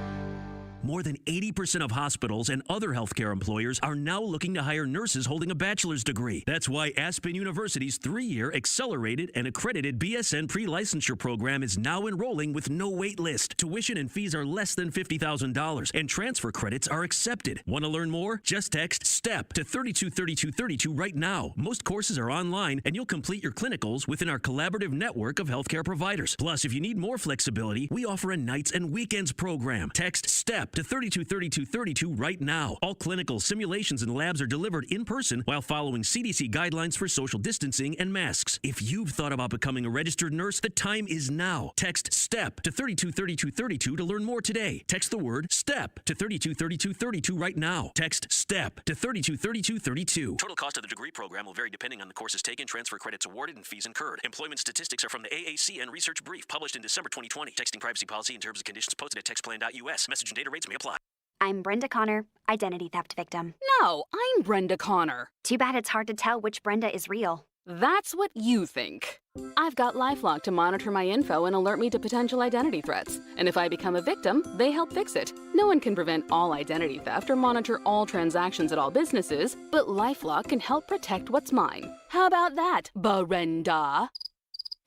More than 80% of hospitals and other healthcare employers are now looking to hire nurses holding a bachelor's degree. That's why Aspen University's 3-year accelerated and accredited BSN pre-licensure program is now enrolling with no wait list. Tuition and fees are less than $50,000 and transfer credits are accepted. Want to learn more? Just text STEP to 323232 right now. Most courses are online and you'll complete your clinicals within our collaborative network of healthcare providers. Plus, if you need more flexibility, we offer a nights and weekends program. Text STEP to 323232 right now. All clinical simulations and labs are delivered in person while following CDC guidelines for social distancing and masks. If you've thought about becoming a registered nurse, the time is now. Text STEP to 323232 to learn more today. Text the word STEP to 323232 right now. Text STEP to 323232. Total cost of the degree program will vary depending on the courses taken, transfer credits awarded, and fees incurred. Employment statistics are from the AAC and Research Brief published in December 2020. Texting privacy policy and terms and conditions posted at textplan.us. Message and data rates may apply. I'm Brenda Connor, identity theft victim. No, I'm Brenda Connor. Too bad it's hard to tell which Brenda is real. That's what you think. I've got LifeLock to monitor my info and alert me to potential identity threats. And if I become a victim, they help fix it. No one can prevent all identity theft or monitor all transactions at all businesses, but LifeLock can help protect what's mine. How about that, Brenda?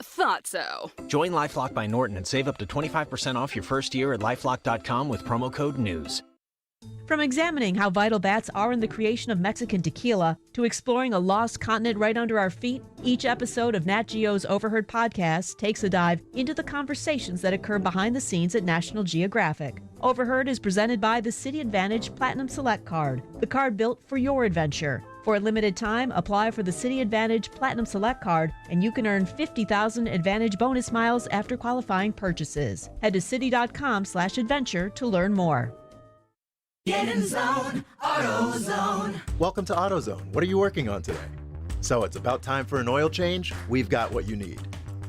Thought so. Join LifeLock by Norton and save up to 25% off your first year at LifeLock.com with promo code NEWS. From examining how vital bats are in the creation of Mexican tequila to exploring a lost continent right under our feet, each episode of Nat Geo's Overheard podcast takes a dive into the conversations that occur behind the scenes at National Geographic. Overheard is presented by the City Advantage Platinum Select Card, the card built for your adventure. For a limited time, apply for the City Advantage Platinum Select Card, and you can earn 50,000 Advantage bonus miles after qualifying purchases. Head to city.com/adventure to learn more. Get in zone, AutoZone. Welcome to AutoZone. What are you working on today? So it's about time for an oil change? We've got what you need.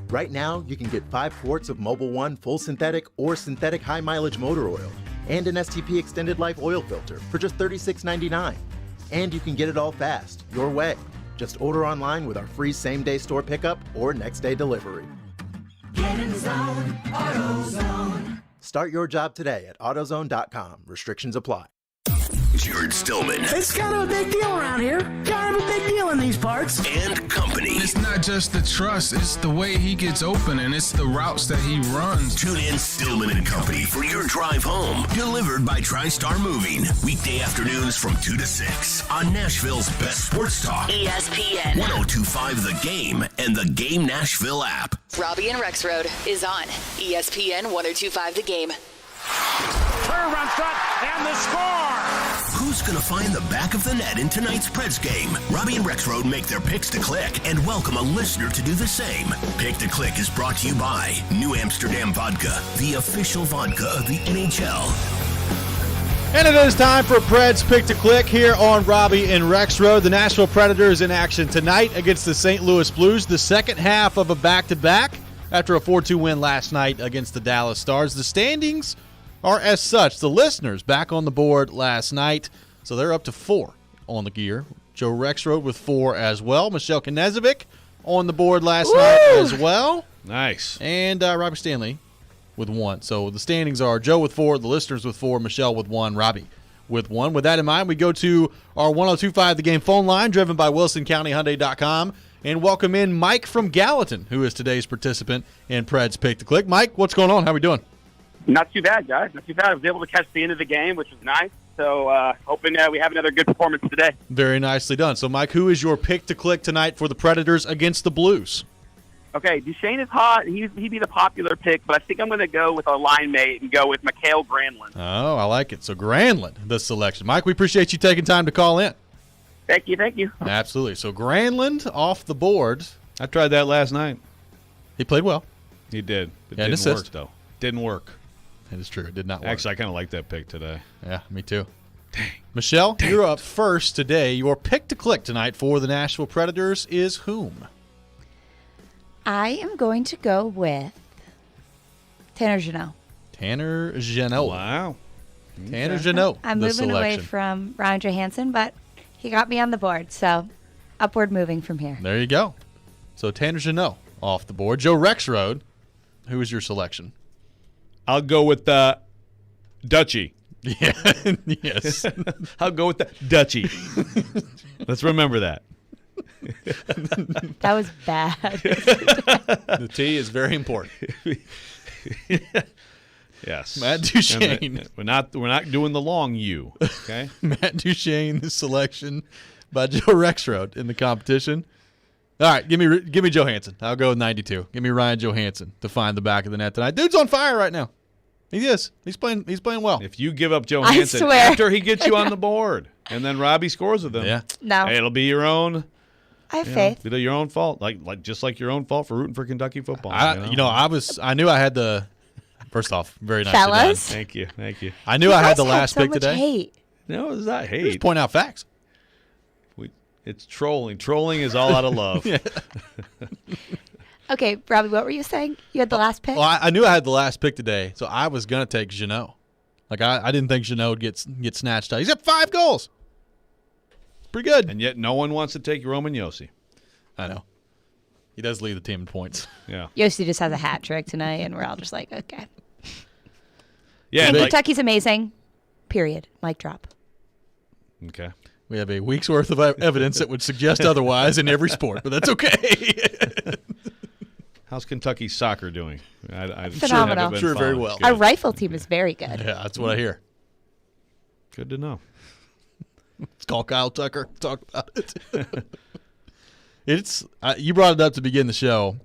Right now, you can get 5 quarts of Mobil 1 full synthetic or synthetic high mileage motor oil and an STP extended life oil filter for just $36.99. And you can get it all fast, your way. Just order online with our free same-day store pickup or next-day delivery. Get in zone, AutoZone. Start your job today at AutoZone.com. Restrictions apply. Jared Stillman. It's kind of a big deal around here. Kind of a big deal in these parts. And company. It's not just the trust, it's the way he gets open and it's the routes that he runs. Tune in Stillman and Company for your drive home. Delivered by TriStar Moving. Weekday afternoons from 2 to 6 on Nashville's best sports talk. ESPN. 102.5 The Game and the Game Nashville app. Robby and Rexrode is on ESPN 102.5 The Game. Curve on front and the score! Who's going to find the back of the net in tonight's Preds game? Robby and Rexrode make their picks to click and welcome a listener to do the same. Pick to Click is brought to you by New Amsterdam Vodka, the official vodka of the NHL. And it is time for Preds Pick to Click here on Robby and Rexrode. The Nashville Predators in action tonight against the St. Louis Blues, the second half of a back-to-back after a 4-2 win last night against the Dallas Stars. The standings are as such. The listeners back on the board last night, so they're up to 4 on the gear. Joe Rexrode with 4 as well. Michelle Knezovic on the board last night as well. Nice. And Robbie Stanley with 1. So the standings are Joe with 4, the listeners with 4, Michelle with 1, Robbie with 1. With that in mind, we go to our 102.5 The Game phone line, driven by WilsonCountyHyundai.com, and welcome in Mike from Gallatin, who is today's participant in Preds Pick to Click. Mike, what's going on? How are we doing? Not too bad, guys. Not too bad. I was able to catch the end of the game, which was nice. So hoping we have another good performance today. Very nicely done. So, Mike, who is your pick to click tonight for the Predators against the Blues? Okay, Duchene is hot. He'd be the popular pick, but I think I'm going to go with our line mate and go with Mikhail Granlund. Oh, I like it. So, Granlund, the selection. Mike, we appreciate you taking time to call in. Thank you. Absolutely. So, Granlund off the board. I tried that last night. He played well. He did. It Yeah, didn't work, though. Didn't work. it is true. It did not work. Actually, I kind of like that pick today. Yeah, me too. Dang. Michelle, you're up first today. Your pick to click tonight for the Nashville Predators is whom? I am going to go with Tanner Jeannot. Tanner Jeannot. Wow. Tanner Jeannot. I'm moving away from Ryan Johansson, but he got me on the board, so upward moving from here. There you go. So Tanner Jeannot off the board. Joe Rexrode, who is your selection? I'll go with Duchene. Yeah. Yes. I'll go with the Duchene. Let's remember that. That was bad. The T is very important. Yes. Matt Duchene. We're not doing the long U. Okay. Matt Duchene, the selection by Joe Rexrode in the competition. All right, give me Johansson. I'll go with 92. Give me Ryan Johansson to find the back of the net tonight. Dude's on fire right now. He is. He's playing well. If you give up Johansson after he gets you on the board, and then Robby scores with him, No. It'll be your own. I have faith. It'll be your own fault, like just like your own fault for rooting for Kentucky football. I knew I had the. First off, very nice. Fellas? Thank you. I knew I had the last pick today. Hate. No, it's not hate. Just point out facts. It's trolling. Trolling is all out of love. Okay, Robby, what were you saying? You had the last pick? Well, I knew I had the last pick today, so I was going to take Jeannot. Like, I didn't think Jeannot would get snatched out. He's got 5 goals. Pretty good. And yet no one wants to take Roman Josi. I know. He does lead the team in points. Yeah. Josi just has a hat trick tonight, and we're all just like, okay. Yeah. And Kentucky's amazing. Period. Mic drop. Okay. We have a week's worth of evidence that would suggest otherwise in every sport, but that's okay. How's Kentucky soccer doing? Phenomenal. Sure, very well. Our rifle team is very good. Yeah, that's what I hear. Good to know. Let's call Kyle Tucker. Talk about it. You brought it up to begin the show,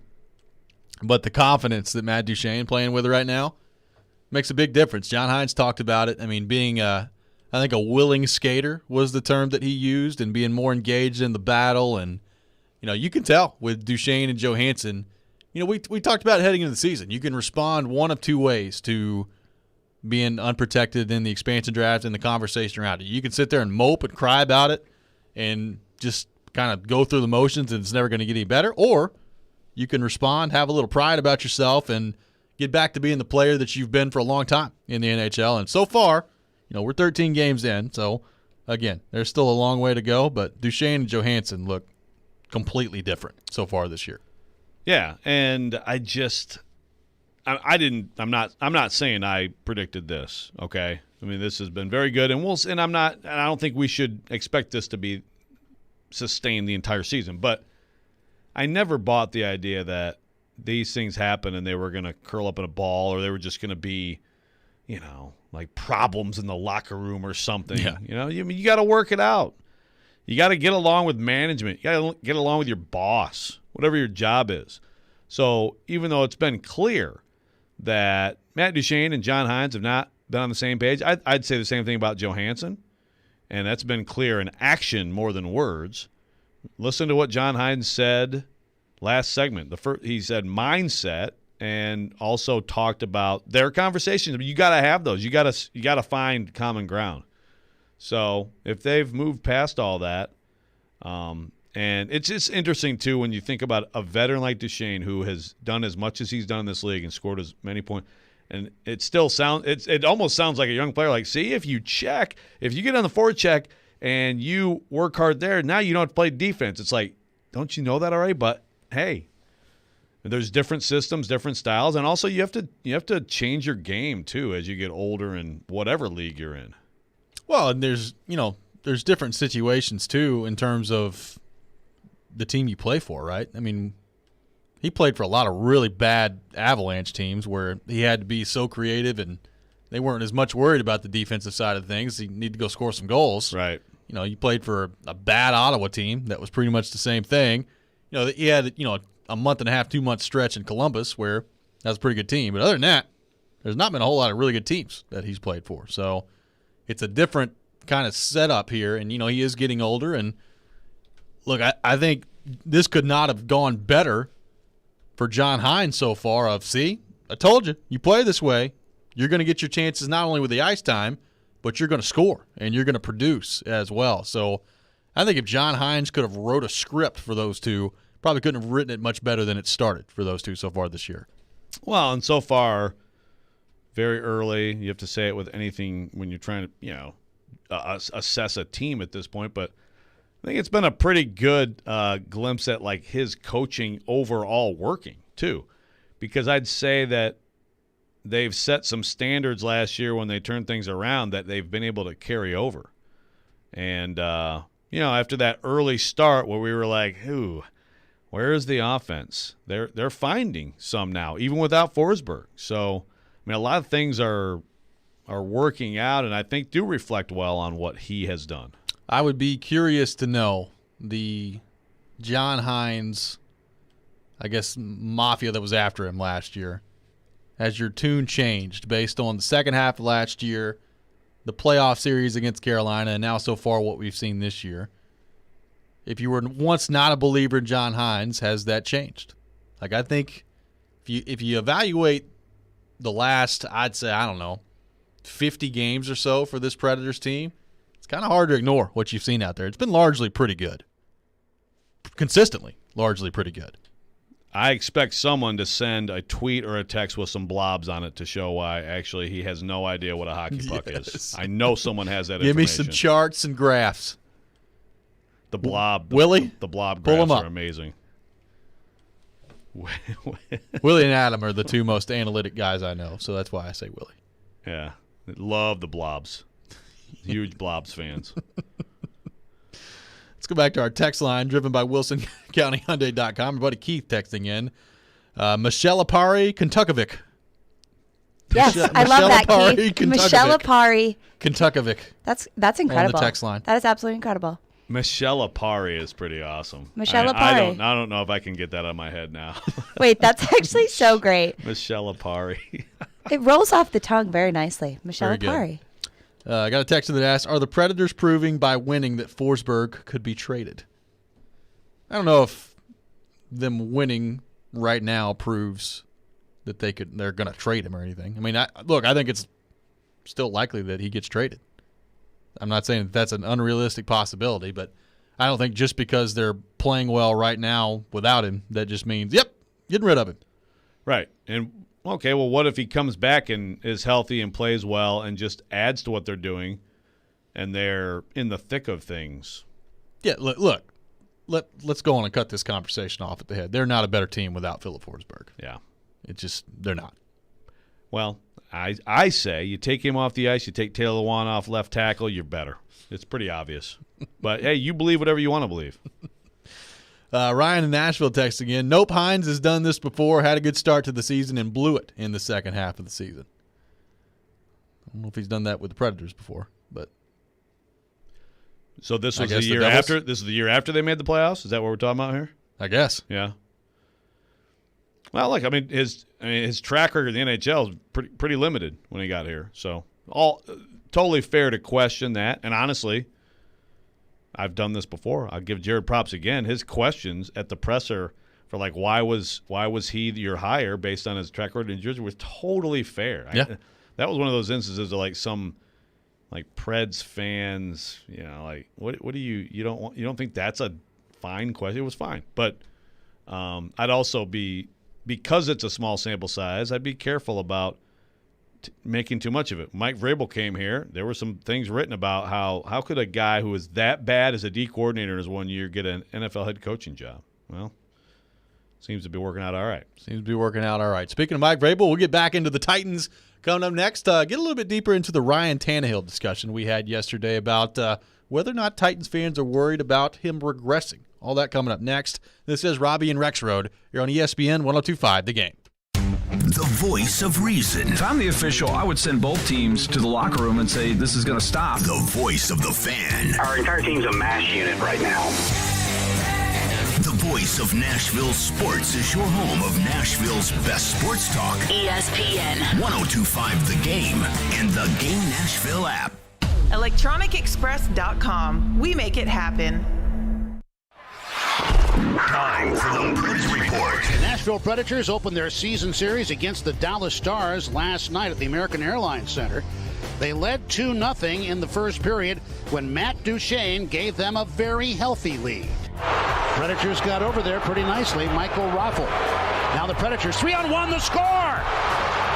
but the confidence that Matt Duchene playing with right now makes a big difference. John Hines talked about it. I mean, being I think a willing skater was the term that he used, and being more engaged in the battle. And, you can tell with Duchene and Johansson, we talked about it heading into the season. You can respond one of two ways to being unprotected in the expansion draft and the conversation around it. You can sit there and mope and cry about it and just kind of go through the motions and it's never going to get any better. Or you can respond, have a little pride about yourself, and get back to being the player that you've been for a long time in the NHL. And so far, we're 13 games in, so, again, there's still a long way to go, but Duchene and Johansson look completely different so far this year. Yeah, and I'm not saying I predicted this, okay? I mean, this has been very good, and I don't think we should expect this to be sustained the entire season, but I never bought the idea that these things happen and they were going to curl up in a ball, or they were just going to be, like problems in the locker room or something. Yeah. You got to work it out. You got to get along with management. You got to get along with your boss, whatever your job is. So even though it's been clear that Matt Duchene and John Hines have not been on the same page, I'd say the same thing about Johansson, and that's been clear in action more than words. Listen to what John Hines said last segment. He said mindset, and also talked about their conversations. You got to have those. You got to find common ground. So if they've moved past all that, and it's just interesting too when you think about a veteran like Duchene who has done as much as he's done in this league and scored as many points, and it almost sounds like a young player. Like, see, if you get on the forward check and you work hard there, now you don't have to play defense. It's like, don't you know that already? But hey. There's different systems, different styles, and also you have to change your game too as you get older in whatever league you're in. Well, and there's different situations too in terms of the team you play for, right? I mean, he played for a lot of really bad Avalanche teams where he had to be so creative and they weren't as much worried about the defensive side of things. He needed to go score some goals. Right. He played for a bad Ottawa team that was pretty much the same thing. He had, a month and a half, 2 month stretch in Columbus where that was a pretty good team. But other than that, there's not been a whole lot of really good teams that he's played for. So it's a different kind of setup here. And, he is getting older. And, look, I think this could not have gone better for John Hines so far. See, I told you, you play this way, you're going to get your chances not only with the ice time, but you're going to score and you're going to produce as well. So I think if John Hines could have wrote a script for those two, probably couldn't have written it much better than it started for those two so far this year. Well, and so far, very early. You have to say it with anything when you're trying to, assess a team at this point. But I think it's been a pretty good glimpse at like his coaching overall working too, because I'd say that they've set some standards last year when they turned things around that they've been able to carry over. And after that early start where we were like, where is the offense? They're finding some now, even without Forsberg. So, I mean, a lot of things are working out, and I think do reflect well on what he has done. I would be curious to know the John Hines, I guess, mafia that was after him last year. Has your tune changed based on the second half of last year, the playoff series against Carolina, and now so far what we've seen this year? If you were once not a believer in John Hines, has that changed? Like, I think if you evaluate the last, I'd say, 50 games or so for this Predators team, it's kind of hard to ignore what you've seen out there. It's been largely pretty good. Consistently, largely pretty good. I expect someone to send a tweet or a text with some blobs on it to show why actually he has no idea what a hockey puck is. I know someone has that Give information. me some charts and graphs. The blob. Willie? The blob Pull graphs them up. are amazing. Willie and Adam are the two most analytic guys I know, so that's why I say Willie. Yeah. Love the blobs. Huge blobs fans. Let's go back to our text line, driven by WilsonCountyHyundai.com. Our buddy Keith texting in. Michelle Apari, Kentuckovic. Yes, I love that, Keith. Michelle Apari. Kentuckovic. That's incredible. On the text line. That is absolutely incredible. Michelle Apari is pretty awesome. Michelle Apari. I don't know if I can get that out of my head now. Wait, that's actually so great. Michelle Apari. It rolls off the tongue very nicely. Michelle Very Apari. I got a text that asks, are the Predators proving by winning that Forsberg could be traded? I don't know if them winning right now proves that they're going to trade him or anything. I mean, I think it's still likely that he gets traded. I'm not saying that that's an unrealistic possibility, but I don't think just because they're playing well right now without him, that just means, yep, getting rid of him. Right. And, okay, well, what if he comes back and is healthy and plays well and just adds to what they're doing and they're in the thick of things? Yeah, look, let's go on and cut this conversation off at the head. They're not a better team without Philip Forsberg. Yeah. They're not. Well, I say you take him off the ice, you take Taylor Lewan off left tackle, you're better. It's pretty obvious. But, hey, you believe whatever you want to believe. Ryan in Nashville texting in. Nope, Hines has done this before, had a good start to the season, and blew it in the second half of the season. I don't know if he's done that with the Predators before, but. So this was the year after? This is the year after they made the playoffs? Is that what we're talking about here? I guess. Yeah. Well, look, his track record in the NHL is pretty limited when he got here. So totally fair to question that. And honestly, I've done this before. I'll give Jared props again. His questions at the presser for like why was he your hire based on his track record in Jersey was totally fair. Yeah. That was one of those instances of like some like Preds fans, like what do you don't think that's a fine question? It was fine, but I'd also be. Because it's a small sample size, I'd be careful about making too much of it. Mike Vrabel came here. There were some things written about how could a guy who is that bad as a D coordinator as 1 year get an NFL head coaching job? Well, seems to be working out all right. Speaking of Mike Vrabel, we'll get back into the Titans coming up next. Get a little bit deeper into the Ryan Tannehill discussion we had yesterday about whether or not Titans fans are worried about him regressing. All that coming up next. This is Robby and Rexrode. You're on ESPN 102.5 The Game. The voice of reason. If I'm the official, I would send both teams to the locker room and say, this is going to stop. The voice of the fan. Our entire team's a mash unit right now. The voice of Nashville sports is your home of Nashville's best sports talk. ESPN 102.5 The Game and the Game Nashville app. ElectronicExpress.com. We make it happen. Time for the Preds Report. Nashville Predators opened their season series against the Dallas Stars last night at the American Airlines Center. They led 2-0 in the first period when Matt Duchene gave them a very healthy lead. Predators got over there pretty nicely. Michael Raffel. Now the Predators 3-on-1, the score!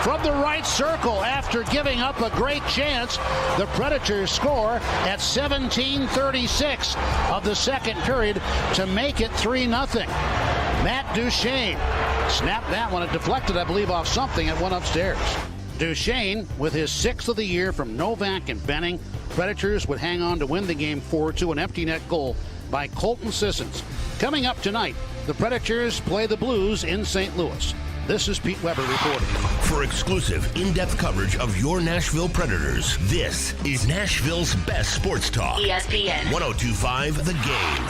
From the right circle after giving up a great chance, the Predators score at 17:36 of the second period to make it 3-0. Matt Duchene snapped that one. It deflected, I believe, off something. It went upstairs. Duchene, with his 6th of the year from Novak and Benning, Predators would hang on to win the game 4-2, an empty net goal by Colton Sissons. Coming up tonight, the Predators play the Blues in St. Louis. This is Pete Weber reporting. For exclusive, in-depth coverage of your Nashville Predators, this is Nashville's best sports talk. ESPN 102.5 The Game.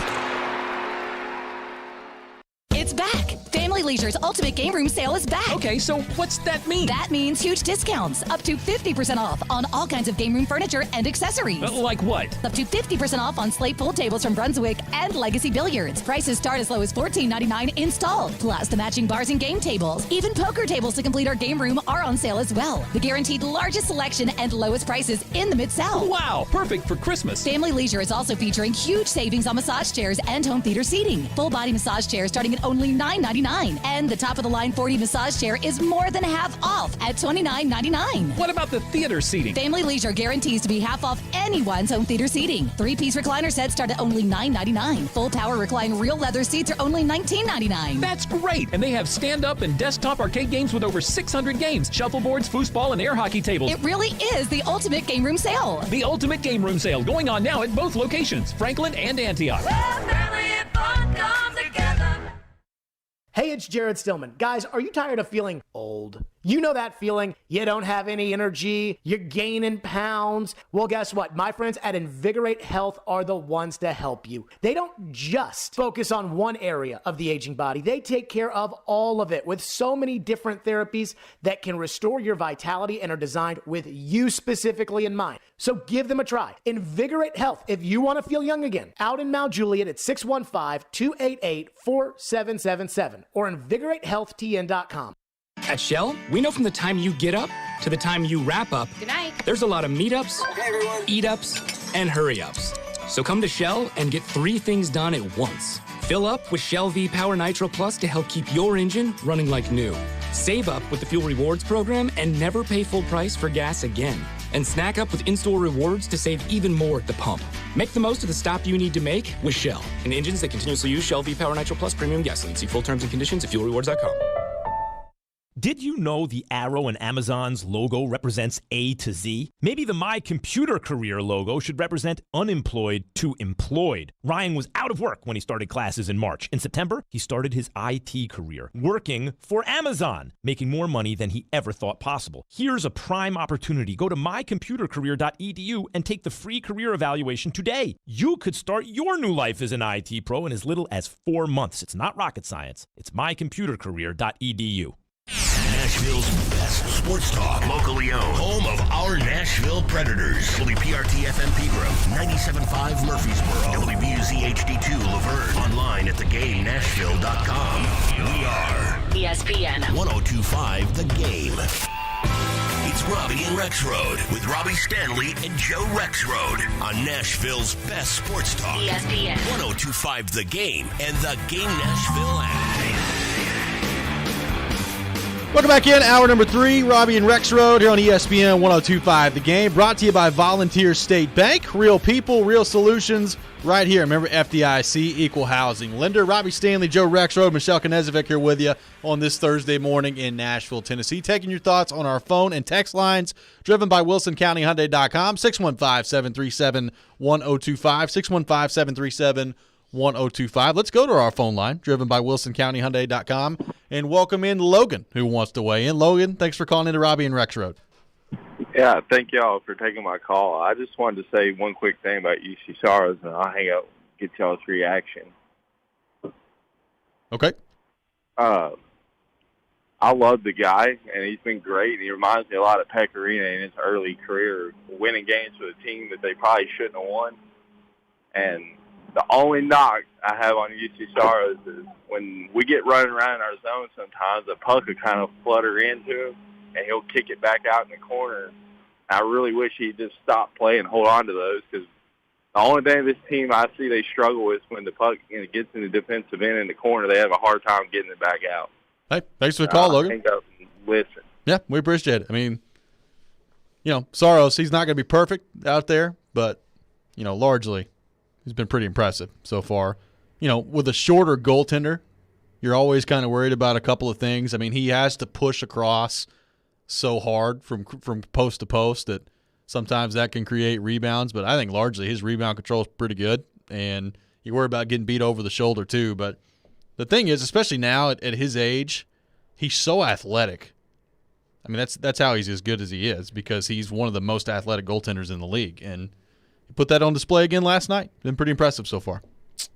It's back. Family Leisure's Ultimate Game Room Sale is back. Okay, so what's that mean? That means huge discounts, up to 50% off on all kinds of game room furniture and accessories. Like what? Up to 50% off on slate pool tables from Brunswick and Legacy Billiards. Prices start as low as $14.99 installed, plus the matching bars and game tables. Even poker tables to complete our game room are on sale as well. The guaranteed largest selection and lowest prices in the Mid-South. Wow, perfect for Christmas. Family Leisure is also featuring huge savings on massage chairs and home theater seating. Full body massage chairs starting at only $9.99. And the top of the line 40 massage chair is more than half off at $29.99. What about the theater seating? Family Leisure guarantees to be half off anyone's home theater seating. 3-piece recliner sets start at only $9.99. Full power recline real leather seats are only $19.99. That's great. And they have stand-up and desktop arcade games with over 600 games, shuffleboards, foosball, and air hockey tables. It really is the ultimate game room sale. The ultimate game room sale going on now at both locations, Franklin and Antioch. Hey, it's Jared Stillman. Guys, are you tired of feeling old? You know that feeling. You don't have any energy. You're gaining pounds. Well, guess what? My friends at Invigorate Health are the ones to help you. They don't just focus on one area of the aging body. They take care of all of it with so many different therapies that can restore your vitality and are designed with you specifically in mind. So give them a try. Invigorate Health if you want to feel young again. Out in Mount Juliet at 615-288-4777 or invigoratehealthtn.com. At Shell, we know from the time you get up to the time you wrap up, Good night. There's a lot of meetups, eat-ups, and hurry-ups. So come to Shell and get 3 things done at once. Fill up with Shell V Power Nitro Plus to help keep your engine running like new. Save up with the Fuel Rewards program and never pay full price for gas again. And snack up with in-store rewards to save even more at the pump. Make the most of the stop you need to make with Shell. And engines that continuously use Shell V Power Nitro Plus premium gasoline. See full terms and conditions at fuelrewards.com. Did you know the arrow in Amazon's logo represents A to Z? Maybe the My Computer Career logo should represent unemployed to employed. Ryan was out of work when he started classes in March. In September, he started his IT career, working for Amazon, making more money than he ever thought possible. Here's a prime opportunity. Go to mycomputercareer.edu and take the free career evaluation today. You could start your new life as an IT pro in as little as 4 months. It's not rocket science. It's mycomputercareer.edu. Nashville's best sports talk, locally owned, home of our Nashville Predators. WPRT FM Pegram, 97.5 Murfreesboro, WBUZ HD2 Laverne, online at thegamenashville.com. We are ESPN 102.5 The Game. It's Robby and Rexrode with Robby Stanley and Joe Rexrode on Nashville's best sports talk. ESPN 102.5 The Game and the Game Nashville app. Welcome back in, hour number 3, Robby and Rexrode here on ESPN 102.5 The Game, brought to you by Volunteer State Bank. Real people, real solutions, right here. Remember, FDIC, equal housing lender. Robby Stanley, Joe Rexrode, Michelle Knezevic here with you on this Thursday morning in Nashville, Tennessee. Taking your thoughts on our phone and text lines, driven by WilsonCountyHyundai.com, 615-737-1025, 615-737-1025. 1025. Let's go to our phone line, driven by WilsonCountyHyundai.com, and welcome in Logan, who wants to weigh in. Logan, thanks for calling into Robby and Rexrode. Yeah, thank y'all for taking my call. I just wanted to say one quick thing about UC Soros, and I'll hang up and get y'all's reaction. Okay. I love the guy, and he's been great. He reminds me a lot of Pecorino in his early career, winning games with a team that they probably shouldn't have won. And the only knock I have on UC Stars is when we get running around in our zone sometimes, the puck will kind of flutter into him, and he'll kick it back out in the corner. I really wish he'd just stop playing and hold on to those, because the only thing this team I see they struggle with when the puck gets in the defensive end in the corner, they have a hard time getting it back out. Hey, thanks for the call, Logan. Hang up and listen. Yeah, we appreciate it. I mean, Saros, he's not going to be perfect out there, but, largely he's been pretty impressive so far. With a shorter goaltender, you're always kind of worried about a couple of things. I mean, he has to push across so hard from post to post that sometimes that can create rebounds, but I think largely his rebound control is pretty good, and you worry about getting beat over the shoulder too. But the thing is, especially now at his age, he's so athletic. I mean, that's how he's as good as he is, because he's one of the most athletic goaltenders in the league, and he put that on display again last night. Been pretty impressive so far.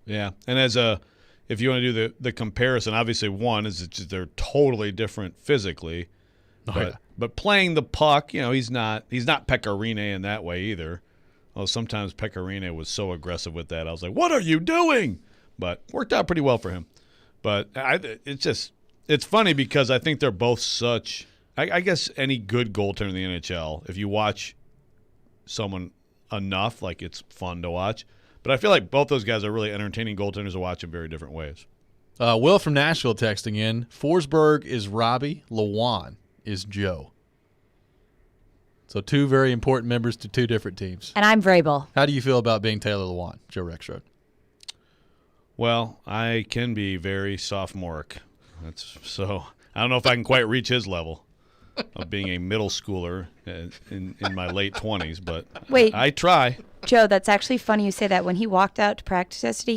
Yeah, and if you want to do the comparison, obviously one is just they're totally different physically, but playing the puck, he's not Pecorine in that way either. Well, sometimes Pecorine was so aggressive with that, I was like, what are you doing? But worked out pretty well for him. But it's funny because I think they're both such. I guess any good goaltender in the NHL, if you watch someone enough, like it's fun to watch. But I feel like both those guys are really entertaining goaltenders to watch in very different ways. Will from Nashville texting in, Forsberg is Robby, Lewan is Joe. So two very important members to two different teams. And I'm Vrabel. How do you feel about being Taylor Lewan, Joe Rexrode? Well, I can be very sophomoric. So I don't know if I can quite reach his level of being a middle schooler in my late 20s, but wait, I try. Joe, that's actually funny you say that. When he walked out to practice yesterday,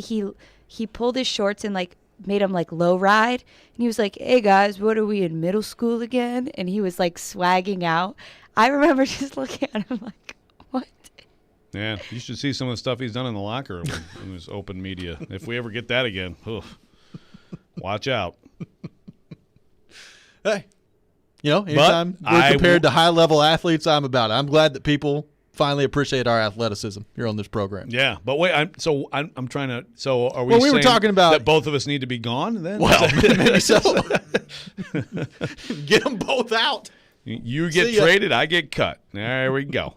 he pulled his shorts and made him low ride, and he was like, "Hey guys, what are we in middle school again?" And he was swagging out. I remember just looking at him like, "What?" Yeah, you should see some of the stuff he's done in the locker room in his open media. If we ever get that again, watch out. Hey. Anytime we're compared to high-level athletes, I'm about it. I'm glad that people finally appreciate our athleticism here on this program. Yeah, but wait, I'm trying to. So are we? Well, we saying were talking about that both of us need to be gone. Then, well, maybe so. Get them both out. You get traded, I get cut. There we go.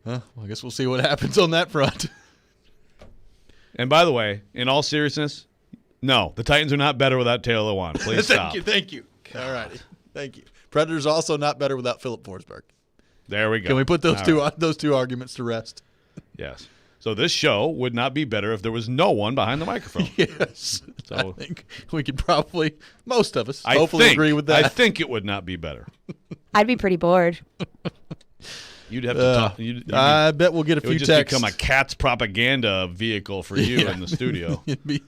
Well, I guess we'll see what happens on that front. And by the way, in all seriousness, no, the Titans are not better without Taylor Lewan. Please stop. Thank you. All righty. Thank you. Predators also not better without Philip Forsberg. There we go. Can we put those two arguments to rest? Yes. So this show would not be better if there was no one behind the microphone. Yes. So I think we could probably, most of us, hopefully agree with that. I think it would not be better. I'd be pretty bored. You'd have to talk. I bet we'll get a few texts. It would just become a cat's propaganda vehicle for you in the studio. It'd be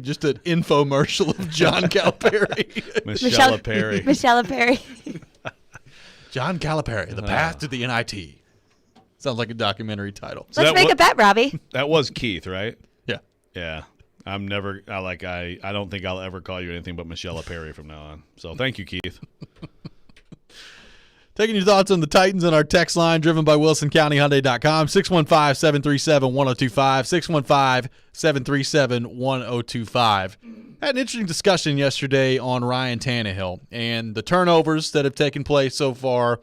just an infomercial of John Calipari. Michelle Perry. Michelle Perry. John Calipari, The Path to the NIT. Sounds like a documentary title. So let's make a bet, Robby. That was Keith, right? Yeah. Yeah. I don't think I'll ever call you anything but Michelle Perry from now on. So thank you, Keith. Taking your thoughts on the Titans on our text line, driven by WilsonCountyHyundai.com, 615-737-1025, 615-737-1025. Had an interesting discussion yesterday on Ryan Tannehill and the turnovers that have taken place so far,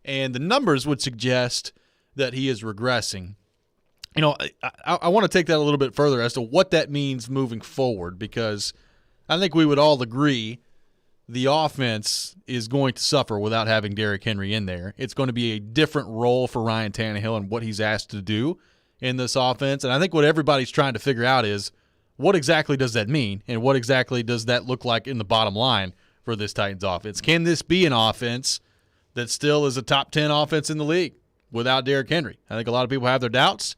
and the numbers would suggest that he is regressing. I want to take that a little bit further as to what that means moving forward, because I think we would all agree the offense is going to suffer without having Derrick Henry in there. It's going to be a different role for Ryan Tannehill and what he's asked to do in this offense. And I think what everybody's trying to figure out is what exactly does that mean, and what exactly does that look like in the bottom line for this Titans offense? Can this be an offense that still is a top 10 offense in the league without Derrick Henry? I think a lot of people have their doubts.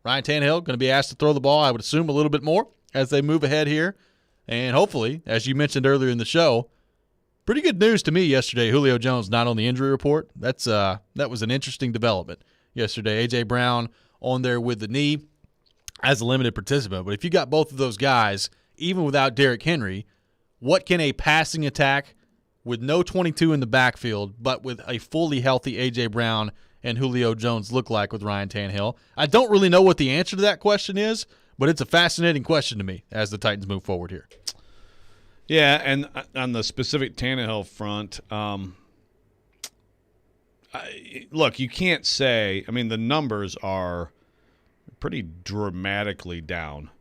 Ryan Tannehill going to be asked to throw the ball, I would assume, a little bit more as they move ahead here. And hopefully, as you mentioned earlier in the show, pretty good news to me yesterday. Julio Jones not on the injury report. That was an interesting development yesterday. A.J. Brown on there with the knee as a limited participant. But if you got both of those guys, even without Derrick Henry, what can a passing attack with no 22 in the backfield but with a fully healthy A.J. Brown and Julio Jones look like with Ryan Tannehill? I don't really know what the answer to that question is, But it's a fascinating question to me as the Titans move forward here. Yeah, and on the specific Tannehill front, look, you can't say – I mean, the numbers are pretty dramatically down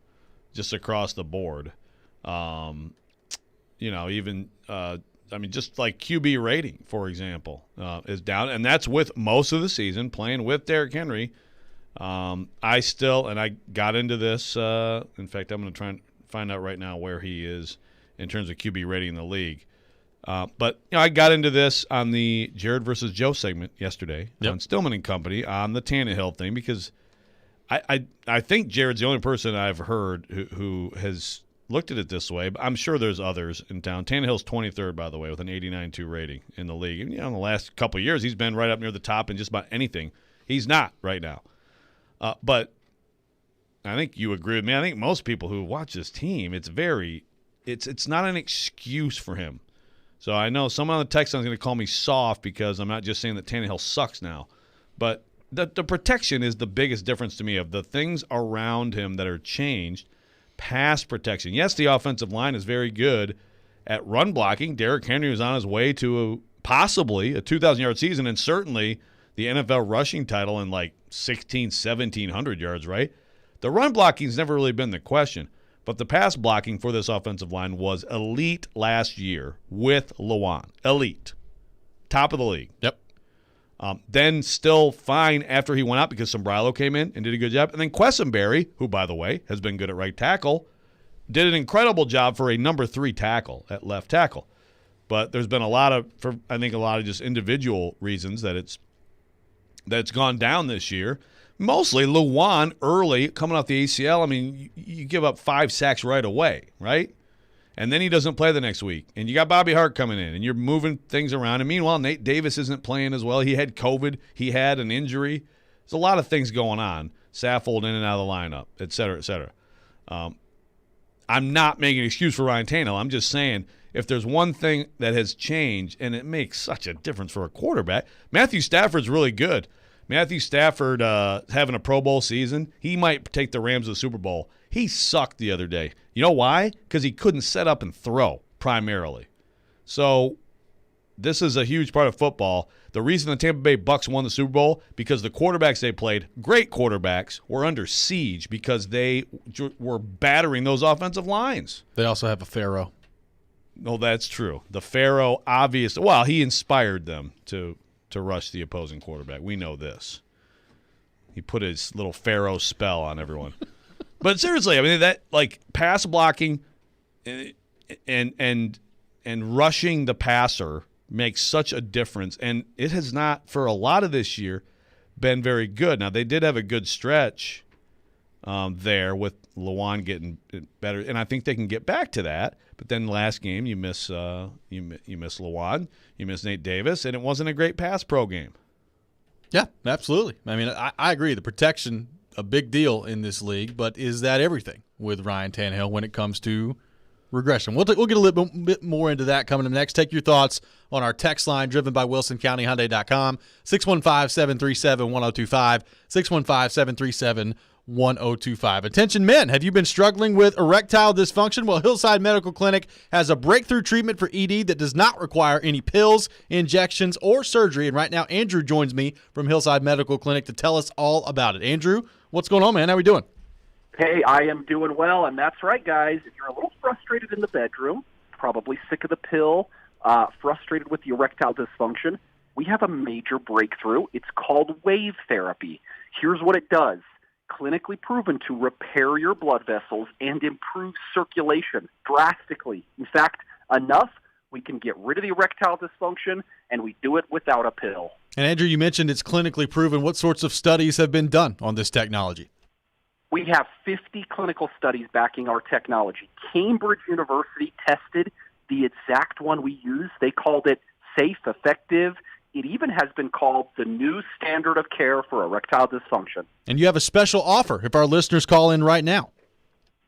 just across the board. Even just like QB rating, for example, is down. And that's with most of the season playing with Derrick Henry. I got into this. In fact, I'm going to try and find out right now where he is in terms of QB rating in the league. But I got into this on the Jared versus Joe segment yesterday on Stillman and Company on the Tannehill thing because I think Jared's the only person I've heard who has looked at it this way. But I'm sure there's others in town. Tannehill's 23rd, by the way, with an 89.2 rating in the league. And, in the last couple of years, he's been right up near the top in just about anything. He's not right now. But I think you agree with me. I think most people who watch this team, it's not an excuse for him. So I know someone on the text line is going to call me soft because I'm not just saying that Tannehill sucks now. But the protection is the biggest difference to me of the things around him that are changed. Pass protection. Yes, the offensive line is very good at run blocking. Derrick Henry was on his way to possibly a 2,000-yard season and certainly the NFL rushing title in like 1,700 yards, right? The run blocking's never really been the question. But the pass blocking for this offensive line was elite last year with Lewan. Elite. Top of the league. Yep. Then still fine after he went out because Sombrilo came in and did a good job. And then Quessenberry, who, by the way, has been good at right tackle, did an incredible job for a number 3 tackle at left tackle. But there's been a lot of just individual reasons that it's gone down this year. Mostly Lewan early coming off the ACL. I mean, you give up 5 sacks right away, right? And then he doesn't play the next week. And you got Bobby Hart coming in, and you're moving things around. And meanwhile, Nate Davis isn't playing as well. He had COVID. He had an injury. There's a lot of things going on. Saffold in and out of the lineup, et cetera, et cetera. I'm not making an excuse for Ryan Tannehill. I'm just saying if there's one thing that has changed, and it makes such a difference for a quarterback, Matthew Stafford's really good. Matthew Stafford having a Pro Bowl season, he might take the Rams to the Super Bowl. He sucked the other day. You know why? Because he couldn't set up and throw primarily. So this is a huge part of football. The reason the Tampa Bay Bucs won the Super Bowl, because the quarterbacks they played, great quarterbacks, were under siege because they were battering those offensive lines. They also have a Pharaoh. No, that's true. The Pharaoh, obviously, well, he inspired them to rush the opposing quarterback. We know this. He put his little Pharaoh spell on everyone. But seriously, I mean, that like pass blocking and rushing the passer makes such a difference. And it has not, for a lot of this year, been very good. Now, they did have a good stretch there with Lewan getting better, and I think they can get back to that. But then last game, you miss Lewan, you miss Nate Davis, and it wasn't a great pass pro game. Yeah, absolutely. I mean, I agree. The protection, a big deal in this league, but is that everything with Ryan Tannehill when it comes to regression? We'll get a little bit more into that coming up next. Take your thoughts on our text line driven by WilsonCountyHyundai.com, 615-737-1025, 615-737-1025. Attention men, have you been struggling with erectile dysfunction? Well, Hillside Medical Clinic has a breakthrough treatment for ED that does not require any pills, injections, or surgery. And right now, Andrew joins me from Hillside Medical Clinic to tell us all about it. Andrew, what's going on, man? How are we doing? Hey, I am doing well, and that's right, guys. If you're a little frustrated in the bedroom, probably sick of the pill, frustrated with the erectile dysfunction, we have a major breakthrough. It's called wave therapy. Here's what it does. Clinically proven to repair your blood vessels and improve circulation drastically. In fact, enough we can get rid of the erectile dysfunction, and we do it without a pill. And Andrew, you mentioned it's clinically proven. What sorts of studies have been done on this technology? We have 50 clinical studies backing our technology. Cambridge University tested the exact one we use. They called it safe, effective. It even has been called the new standard of care for erectile dysfunction. And you have a special offer if our listeners call in right now.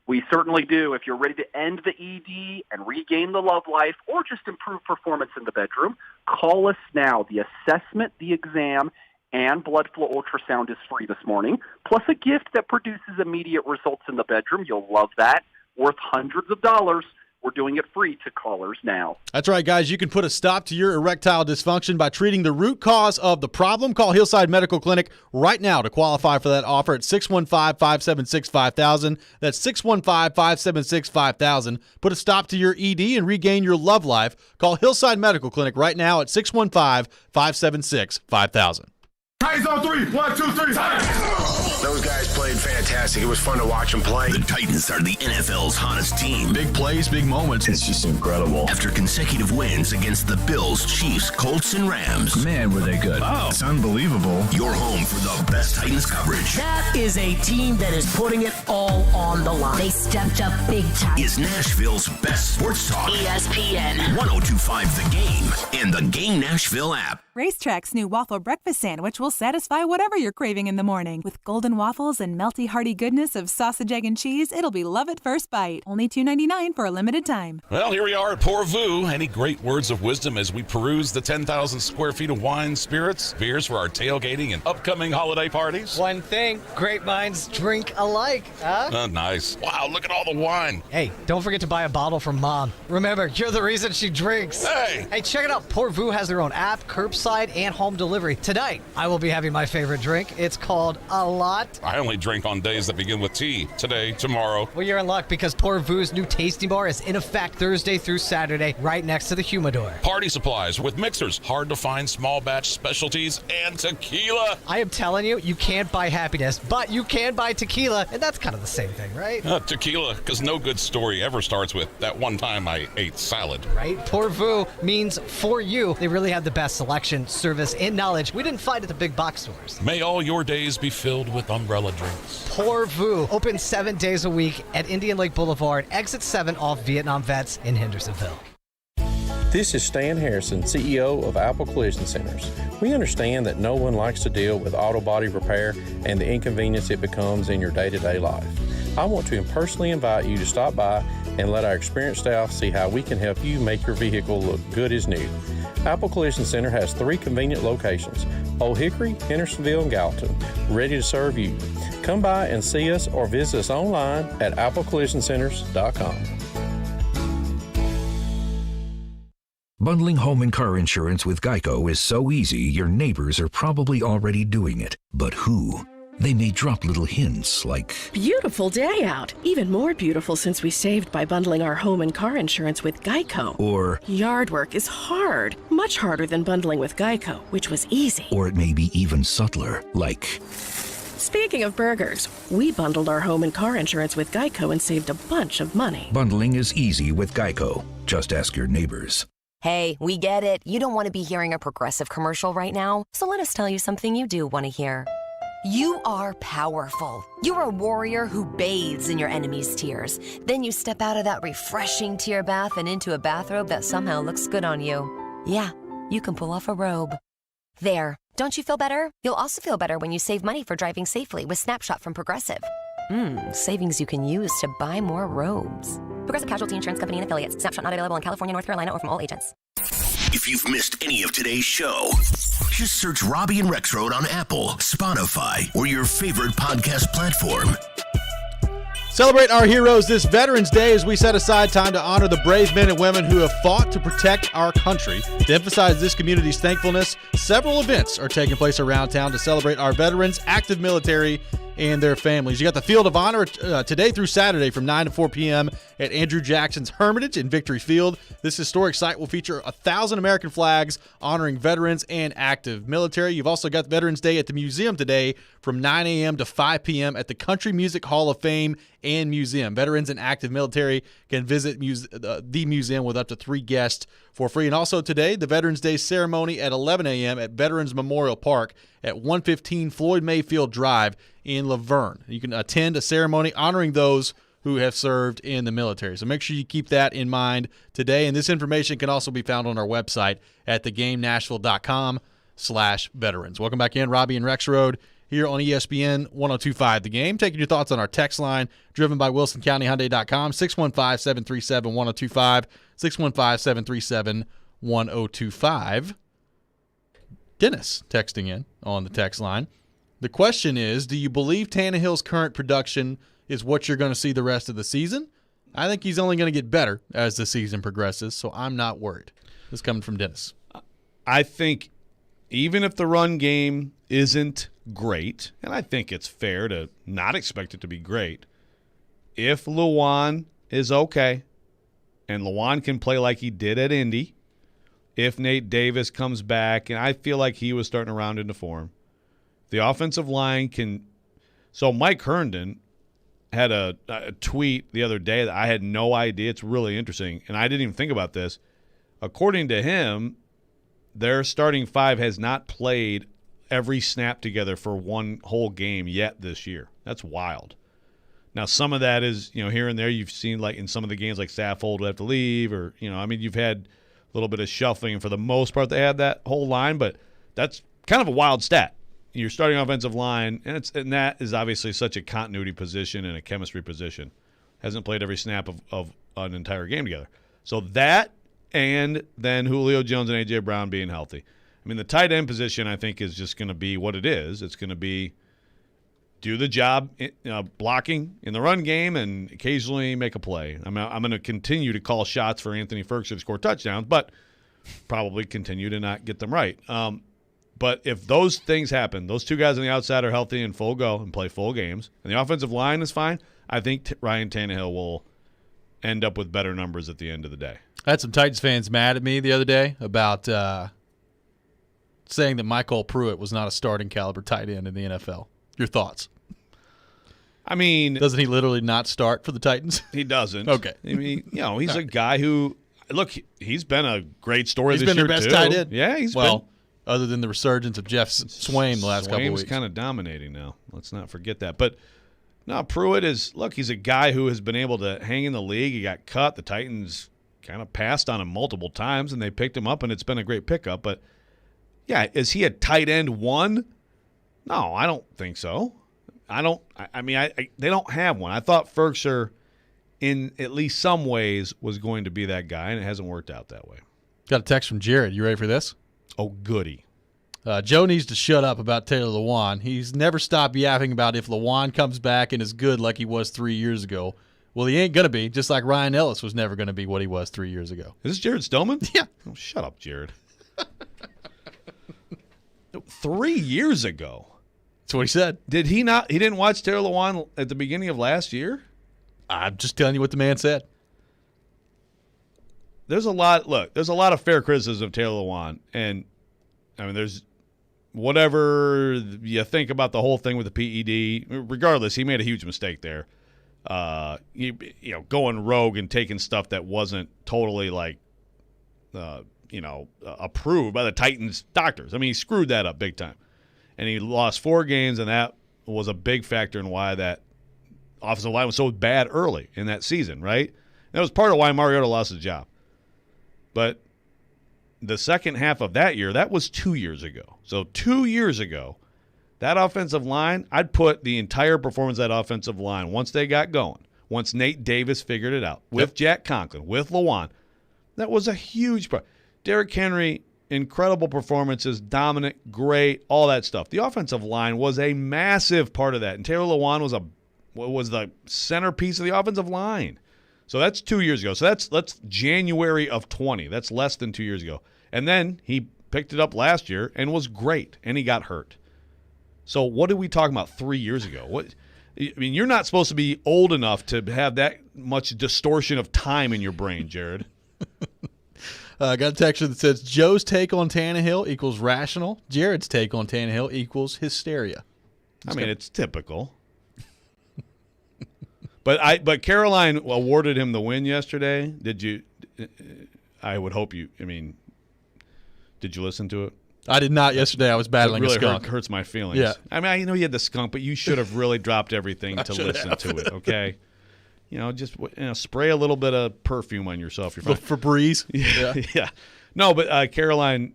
We certainly do. If you're ready to end the ED and regain the love life or just improve performance in the bedroom, call us now. The assessment, the exam, and blood flow ultrasound is free this morning, plus a gift that produces immediate results in the bedroom. You'll love that. Worth hundreds of dollars. We're doing it free to callers now. That's right, guys. You can put a stop to your erectile dysfunction by treating the root cause of the problem. Call Hillside Medical Clinic right now to qualify for that offer at 615-576-5000. That's 615-576-5000. Put a stop to your ED and regain your love life. Call Hillside Medical Clinic right now at 615-576-5000. Titans on 3. 1, 2, 3. Those guys played fantastic. It was fun to watch them play. The Titans are the NFL's hottest team. Big plays, big moments. It's just incredible. After consecutive wins against the Bills, Chiefs, Colts, and Rams. Man, were they good. Oh, It's unbelievable. You're home for the best Titans coverage. That is a team that is putting it all on the line. They stepped up big time. Is Nashville's best sports talk. ESPN. 102.5 The Game and the Game Nashville app. Racetrack's new waffle breakfast sandwich will satisfy whatever you're craving in the morning. With golden waffles and melty hearty goodness of sausage, egg, and cheese, it'll be love at first bite. Only $2.99 for a limited time. Well, here we are at Pour Vu. Any great words of wisdom as we peruse the 10,000 square feet of wine, spirits, beers for our tailgating and upcoming holiday parties? One thing, great minds drink alike, huh? Nice. Wow, look at all the wine. Hey, don't forget to buy a bottle from Mom. Remember, you're the reason she drinks. Hey, check it out. Pour Vu has their own app, curbside, and home delivery. Tonight, I will be having my favorite drink. It's called A Lot. I only drink on days that begin with T. Today, tomorrow. Well, you're in luck because Pour Vu's new tasting bar is in effect Thursday through Saturday right next to the humidor. Party supplies with mixers, hard to find small batch specialties, and tequila. I am telling you, you can't buy happiness, but you can buy tequila, and that's kind of the same thing, right? Tequila, because no good story ever starts with that one time I ate salad. Right? Pour Vu means for you. They really have the best selection, service, and knowledge we didn't find at the big box stores. May all your days be filled with umbrella drinks. Pour Vu, open 7 days a week at Indian Lake Boulevard, exit 7 off Vietnam Vets in Hendersonville. This is Stan Harrison, CEO of Apple Collision Centers. We understand that no one likes to deal with auto body repair and the inconvenience it becomes in your day-to-day life. I want to personally invite you to stop by and let our experienced staff see how we can help you make your vehicle look good as new. Apple Collision Center has 3 convenient locations, Old Hickory, Hendersonville, and Gallatin, ready to serve you. Come by and see us or visit us online at applecollisioncenters.com. Bundling home and car insurance with Geico is so easy, your neighbors are probably already doing it. But who? They may drop little hints like, beautiful day out. Even more beautiful since we saved by bundling our home and car insurance with Geico. Or, yard work is hard. Much harder than bundling with Geico, which was easy. Or it may be even subtler, like, speaking of burgers, we bundled our home and car insurance with Geico and saved a bunch of money. Bundling is easy with Geico. Just ask your neighbors. Hey, we get it. You don't want to be hearing a Progressive commercial right now, so let us tell you something you do want to hear. You are powerful. You're a warrior who bathes in your enemy's tears. Then you step out of that refreshing tear bath and into a bathrobe that somehow looks good on you. Yeah, you can pull off a robe. There. Don't you feel better? You'll also feel better when you save money for driving safely with Snapshot from Progressive. Savings you can use to buy more robes. Progressive Casualty Insurance Company and Affiliates. Snapshot not available in California, North Carolina, or from all agents. If you've missed any of today's show, just search Robby and Rexrode on Apple, Spotify, or your favorite podcast platform. Celebrate our heroes this Veterans Day as we set aside time to honor the brave men and women who have fought to protect our country. To emphasize this community's thankfulness, several events are taking place around town to celebrate our veterans, active military, and their families. You got the Field of Honor today through Saturday from 9 to 4 p.m. at Andrew Jackson's Hermitage in Victory Field. This historic site will feature 1,000 American flags honoring veterans and active military. You've also got Veterans Day at the museum today from 9 a.m. to 5 p.m. at the Country Music Hall of Fame and Museum. Veterans and active military can visit the museum with up to 3 guests for free. And also today, the Veterans Day ceremony at 11 a.m. at Veterans Memorial Park at 115 Floyd Mayfield Drive in Laverne. You can attend a ceremony honoring those who have served in the military. So make sure you keep that in mind today. And this information can also be found on our website at thegamenashville.com/veterans. Welcome back in, Robby and Rexrode here on ESPN 102.5 The Game. Taking your thoughts on our text line, driven by WilsonCountyHyundai.com, 615-737-1025, 615-737-1025. Dennis texting in on the text line. The question is, do you believe Tannehill's current production is what you're going to see the rest of the season? I think he's only going to get better as the season progresses, so I'm not worried. This is coming from Dennis. I think even if the run game isn't great, and I think it's fair to not expect it to be great, if Lewan is okay and Lewan can play like he did at Indy, if Nate Davis comes back, and I feel like he was starting to round into form, the offensive line can – so Mike Herndon had a tweet the other day that I had no idea. It's really interesting, and I didn't even think about this. According to him, their starting five has not played every snap together for one whole game yet this year. That's wild. Now, some of that is, here and there you've seen, like in some of the games, like Saffold would have to leave, or, you've had a little bit of shuffling. And for the most part, they had that whole line, but that's kind of a wild stat. Your starting offensive line, and that is obviously such a continuity position and a chemistry position. Hasn't played every snap of an entire game together. So that, and then Julio Jones and A.J. Brown being healthy. I mean, the tight end position, I think, is just going to be what it is. It's going to be do the job blocking in the run game and occasionally make a play. I'm going to continue to call shots for Anthony Ferguson to score touchdowns, but probably continue to not get them right. But if those things happen, those two guys on the outside are healthy and full go and play full games, and the offensive line is fine, I think Ryan Tannehill will end up with better numbers at the end of the day. I had some Titans fans mad at me the other day about saying that Michael Pruitt was not a starting caliber tight end in the NFL. Your thoughts? I mean, doesn't he literally not start for the Titans? He doesn't. Okay. I mean, he's a guy who, look, he's been a great story this year, too. He's been their best tight end. Yeah, he's been. Other than the resurgence of Jeff Swaim the last couple of weeks. Swaim's kind of dominating now. Let's not forget that. But, no, Pruitt is, look, he's a guy who has been able to hang in the league. He got cut. The Titans kind of passed on him multiple times, and they picked him up, and it's been a great pickup. But, yeah, is he a tight end one? No, I don't think so. They don't have one. I thought Ferkser, in at least some ways, was going to be that guy, and it hasn't worked out that way. Got a text from Jared. You ready for this? Oh, goody. Joe needs to shut up about Taylor Lewan. He's never stopped yapping about if Lewan comes back and is good like he was 3 years ago. Well, he ain't going to be, just like Ryan Ellis was never going to be what he was 3 years ago. Is this Jared Stillman? Yeah. Oh, shut up, Jared. 3 years ago. That's what he said. Did he not? He didn't watch Taylor Lewan at the beginning of last year? I'm just telling you what the man said. There's a lot of fair criticism of Taylor Lewan, and I mean, there's whatever you think about the whole thing with the PED. Regardless, he made a huge mistake there. Going rogue and taking stuff that wasn't totally approved by the Titans doctors. I mean, he screwed that up big time, and he lost 4 games, and that was a big factor in why that offensive line was so bad early in that season. Right, and that was part of why Mariota lost his job. But the second half of that year, that was 2 years ago. So 2 years ago, that offensive line, I'd put the entire performance of that offensive line, once they got going, once Nate Davis figured it out, with Jack Conklin, with Lewan, that was a huge part. Derrick Henry, incredible performances, dominant, great, all that stuff. The offensive line was a massive part of that, and Taylor Lewan was the centerpiece of the offensive line. So that's 2 years ago. So that's January of 20. That's less than 2 years ago. And then he picked it up last year and was great, and he got hurt. So what are we talking about 3 years ago? You're not supposed to be old enough to have that much distortion of time in your brain, Jared. Got a text that says, Joe's take on Tannehill equals rational. Jared's take on Tannehill equals hysteria. It's typical. But Caroline awarded him the win yesterday. Did you? I would hope you. Did you listen to it? I did not yesterday. I was battling a skunk. skunk. Hurts my feelings. Yeah. I know you had the skunk, but you should have really dropped everything to listen to it. Okay. Just spray a little bit of perfume on yourself. You're fine. Febreze. Yeah. Yeah. No, but Caroline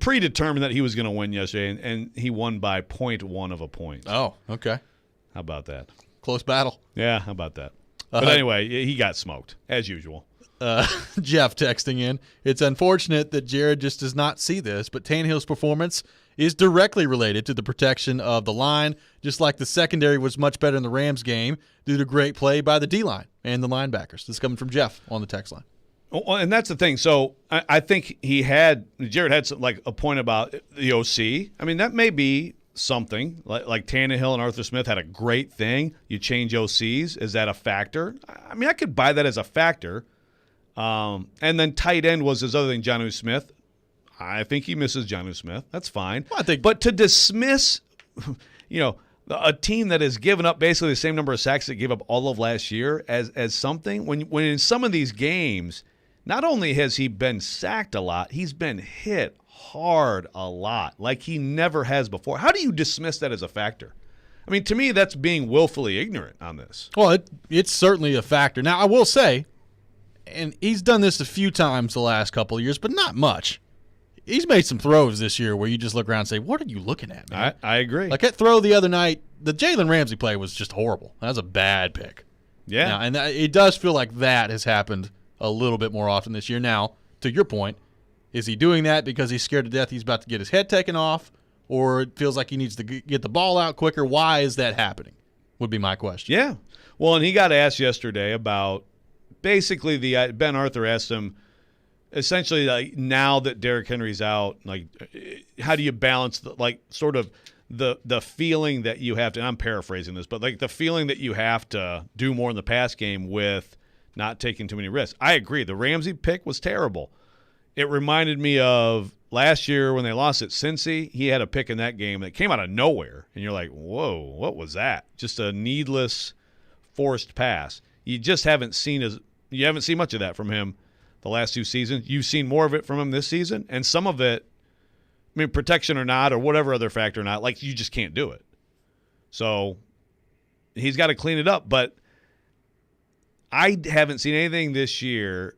predetermined that he was going to win yesterday, and he won by 0.1 of a point. Oh, okay. How about that? Close battle. Yeah, how about that? But anyway, he got smoked, as usual. Jeff texting in, it's unfortunate that Jared just does not see this, but Tannehill's performance is directly related to the protection of the line, just like the secondary was much better in the Rams game due to great play by the D-line and the linebackers. This is coming from Jeff on the text line. Well, and that's the thing. So I think Jared had a point about the OC. I mean, that may be something. Like Tannehill and Arthur Smith had a great thing. You change OCs. Is that a factor? I mean, I could buy that as a factor. And then tight end was his other thing, Jonnu Smith. I think he misses Jonnu Smith. That's fine. Well, but to dismiss, a team that has given up basically the same number of sacks that gave up all of last year as something, when in some of these games, not only has he been sacked a lot, he's been hit hard a lot, like he never has before. How do you dismiss that as a factor? I mean, to me, that's being willfully ignorant on this. Well, it's certainly a factor. Now, I will say, and he's done this a few times the last couple of years, but not much. He's made some throws this year where you just look around and say, what are you looking at, man? I agree. Like that throw the other night, the Jalen Ramsey play was just horrible. That was a bad pick. Yeah. Now, and it does feel like that has happened a little bit more often this year. Now, to your point, is he doing that because he's scared to death he's about to get his head taken off, or it feels like he needs to get the ball out quicker? Why is that happening would be my question. Yeah. Well, and he got asked yesterday about basically Ben Arthur asked him, essentially, like, now that Derrick Henry's out, like, how do you balance the feeling that you have to, and I'm paraphrasing this, but like the feeling that you have to do more in the pass game with not taking too many risks. I agree. The Ramsey pick was terrible. It reminded me of last year when they lost at Cincy. He had a pick in that game that came out of nowhere, and you're like, whoa, what was that? Just a needless, forced pass. You just haven't seen much of that from him the last two seasons. You've seen more of it from him this season, and some of it, I mean, protection or not, or whatever other factor or not, like, you just can't do it. So he's got to clean it up. But I haven't seen anything this year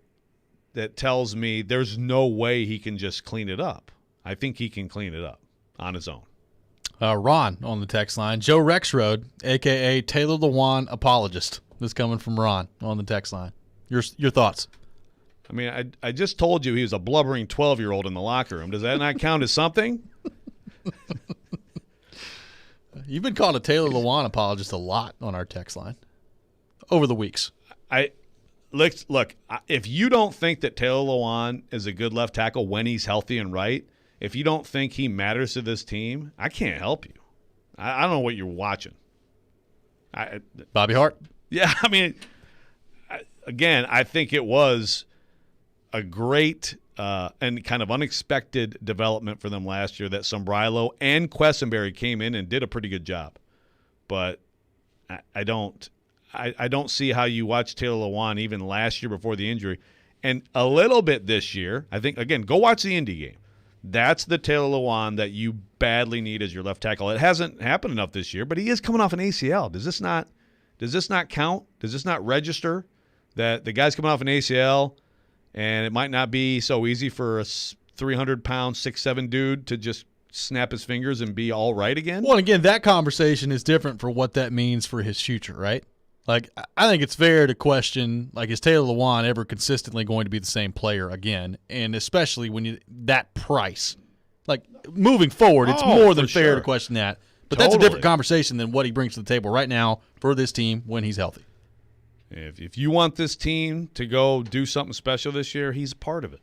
that tells me there's no way he can just clean it up. I think he can clean it up on his own. Ron on the text line. Joe Rexrode, a.k.a. Taylor Lewan apologist. This is coming from Ron on the text line. Your thoughts? I mean, I just told you he was a blubbering 12-year-old in the locker room. Does that not count as something? You've been called a Taylor Lewan apologist a lot on our text line over the weeks. Look, if you don't think that Taylor Lewan is a good left tackle when he's healthy and right, if you don't think he matters to this team, I can't help you. I don't know what you're watching. Bobby Hart? Yeah, I mean, again, I think it was a great and kind of unexpected development for them last year that Sombrilo and Quessenberry came in and did a pretty good job. But I don't see how you watch Taylor Lewan even last year before the injury, and a little bit this year. I think, again, go watch the Indy game. That's the Taylor Lewan that you badly need as your left tackle. It hasn't happened enough this year, but he is coming off an ACL. Does this not count? Does this not register that the guy's coming off an ACL and it might not be so easy for a 300-pound, 6'7" dude to just snap his fingers and be all right again? Well, again, that conversation is different for what that means for his future, right? Like, I think it's fair to question, like, is Taylor Lewan ever consistently going to be the same player again? And especially when that price. Like, moving forward, it's more than fair to question that. But that's a different conversation than what he brings to the table right now for this team when he's healthy. If you want this team to go do something special this year, he's a part of it.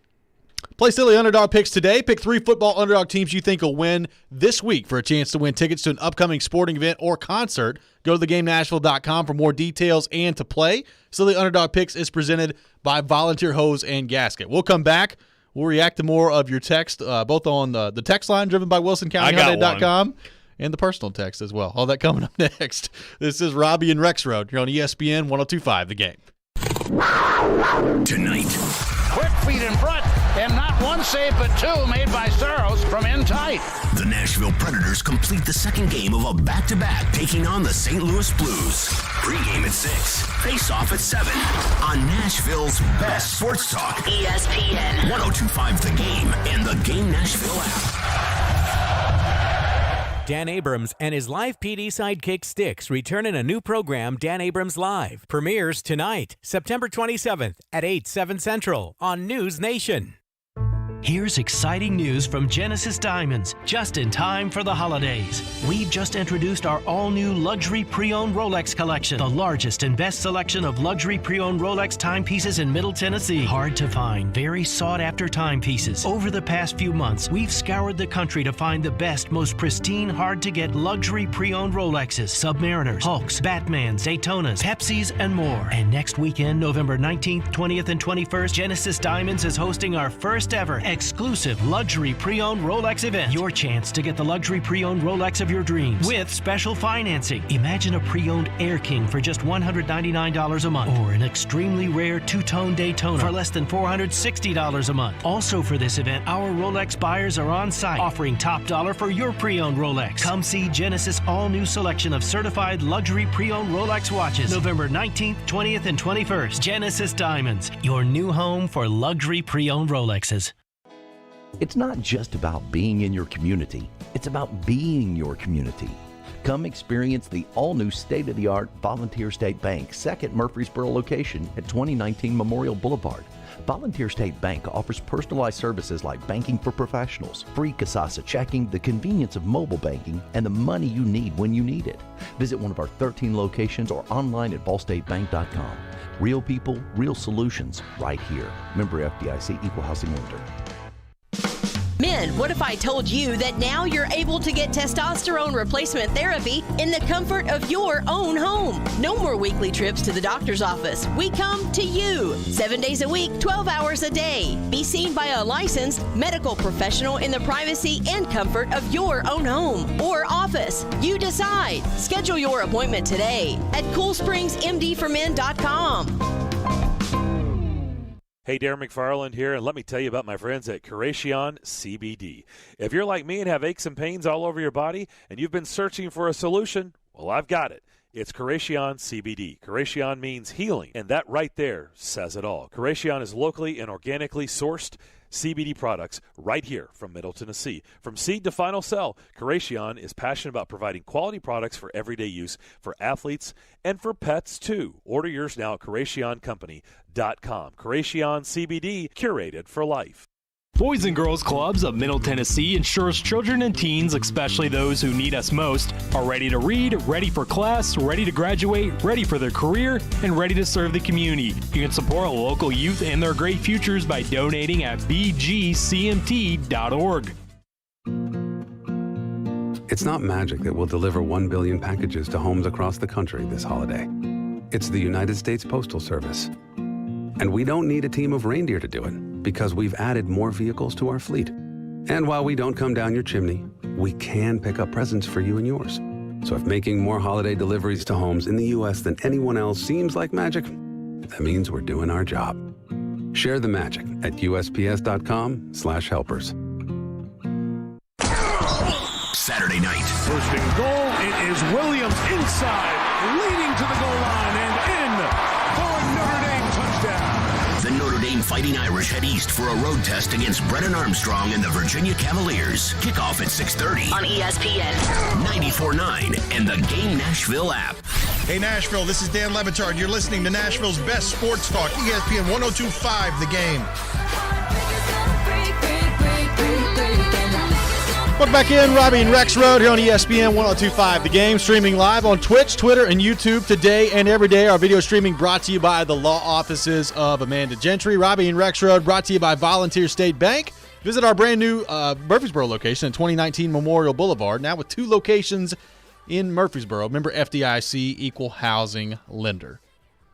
Play Silly Underdog Picks today. Pick 3 football underdog teams you think will win this week for a chance to win tickets to an upcoming sporting event or concert. Go to thegamenashville.com for more details and to play. Silly Underdog Picks is presented by Volunteer Hose and Gasket. We'll come back. We'll react to more of your text, both on the text line driven by WilsonCountyHyundai.com and the personal text as well. All that coming up next. This is Robby and Rexrode here on ESPN 102.5 The Game. Tonight. Quick feet in front, and not one save but two made by Saros from in tight. The Nashville Predators complete the second game of a back-to-back, taking on the St. Louis Blues. Pre-game at 6, face-off at 7 on Nashville's best sports talk. ESPN 102.5 The Game and the Game Nashville app. Dan Abrams and his live PD sidekick Styx return in a new program, Dan Abrams Live. Premieres tonight, September 27th at 8, 7 Central on News Nation. Here's exciting news from Genesis Diamonds, just in time for the holidays. We've just introduced our all-new luxury pre-owned Rolex collection, the largest and best selection of luxury pre-owned Rolex timepieces in Middle Tennessee. Hard to find, very sought-after timepieces. Over the past few months, we've scoured the country to find the best, most pristine, hard-to-get luxury pre-owned Rolexes, Submariners, Hulks, Batmans, Daytonas, Pepsis, and more. And next weekend, November 19th, 20th, and 21st, Genesis Diamonds is hosting our first ever exclusive luxury pre-owned Rolex event. Your chance to get the luxury pre-owned Rolex of your dreams with special financing. Imagine a pre-owned Air King for just $199 a month, or an extremely rare two-tone Daytona for less than $460 a month. Also for this event, our Rolex buyers are on site, offering top dollar for your pre-owned Rolex. Come see Genesis all-new selection of certified luxury pre-owned Rolex watches, November 19th, 20th, and 21st. Genesis Diamonds, your new home for luxury pre-owned Rolexes. It's not just about being in your community, it's about being your community. Come experience the all-new state-of-the-art Volunteer State Bank, second Murfreesboro location at 2019 Memorial Boulevard. Volunteer State Bank offers personalized services like banking for professionals, free Kasasa checking, the convenience of mobile banking, and the money you need when you need it. Visit one of our 13 locations or online at ballstatebank.com. Real people, real solutions, right here. Member FDIC, Equal Housing Lender. Men, what if I told you that now you're able to get testosterone replacement therapy in the comfort of your own home? No more weekly trips to the doctor's office. We come to you 7 days a week, 12 hours a day. Be seen by a licensed medical professional in the privacy and comfort of your own home or office. You decide. Schedule your appointment today at CoolSpringsMDformen.com. Hey, Darren McFarland here, and let me tell you about my friends at Curacion CBD. If you're like me and have aches and pains all over your body and you've been searching for a solution, well, I've got it. It's Curacion CBD. Curacion means healing, and that right there says it all. Curacion is locally and organically sourced CBD products right here from Middle Tennessee. From seed to final sell, Curacion is passionate about providing quality products for everyday use for athletes and for pets, too. Order yours now at CuracionCompany.com. Curacion CBD, curated for life. Boys and Girls Clubs of Middle Tennessee ensures children and teens, especially those who need us most, are ready to read, ready for class, ready to graduate, ready for their career, and ready to serve the community. You can support local youth and their great futures by donating at bgcmt.org. It's not magic that will deliver 1 billion packages to homes across the country this holiday. It's the United States Postal Service. And we don't need a team of reindeer to do it, because we've added more vehicles to our fleet. And while we don't come down your chimney, we can pick up presents for you and yours. So if making more holiday deliveries to homes in the U.S. than anyone else seems like magic, that means we're doing our job. Share the magic at USPS.com/helpers. Saturday night. First and goal, it is Williams inside, leading to the goal line and in for a Notre Dame touchdown. The Notre Dame Fighting Irish head east for a road test against Brennan Armstrong and the Virginia Cavaliers. Kickoff at 6:30 on ESPN 94.9 and the Game Nashville app. Hey Nashville, this is Dan Lovitz. You're listening to Nashville's best sports talk, ESPN 102.5 The Game. Welcome back in, Robby and Rexrode here on ESPN 102.5 The Game, streaming live on Twitch, Twitter, and YouTube today and every day. Our video streaming brought to you by the law offices of Amanda Gentry. Robby and Rexrode brought to you by Volunteer State Bank. Visit our brand new Murfreesboro location at 2019 Memorial Boulevard, now with 2 locations in Murfreesboro. Member FDIC, Equal Housing Lender.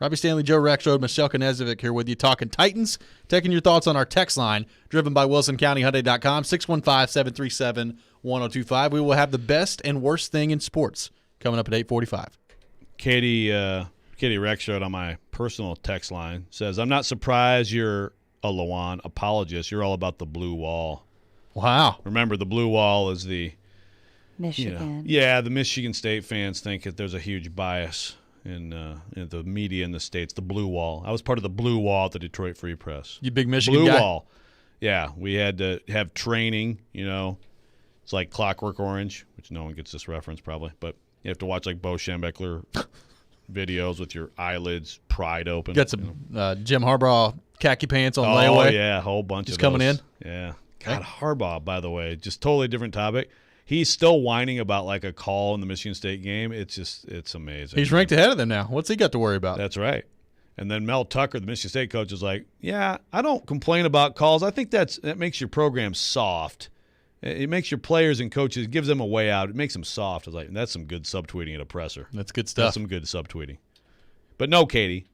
Robby Stanley, Joe Rexrode, Michelle Knezovic here with you, talking Titans, taking your thoughts on our text line, driven by WilsonCountyHyundai.com, 615-737-1025. We will have the best and worst thing in sports coming up at 8:45. Katie Rexrode on my personal text line says, I'm not surprised you're a Lawan apologist. You're all about the blue wall. Wow. Remember, the blue wall is the Michigan. the Michigan State fans think that there's a huge bias in the media in the States, the blue wall. I was part of the blue wall at the Detroit Free Press. You big Michigan blue guy? Wall. Yeah, we had to have training, It's like Clockwork Orange, which no one gets this reference probably, but you have to watch like Bo Schembechler videos with your eyelids pried open. Got some Jim Harbaugh khaki pants on layaway. Oh, yeah, a whole bunch He's of coming those. in. Yeah. God, Harbaugh, by the way, just totally different topic. He's still whining about like a call in the Michigan State game. It's amazing. He's ranked ahead of them now. What's he got to worry about? That's right. And then Mel Tucker, the Michigan State coach, is like, yeah, I don't complain about calls. I think that makes your program soft. It makes your players and coaches, gives them a way out. It makes them soft. I was like, that's some good subtweeting at a presser. That's good stuff. That's some good subtweeting. But no, Katie,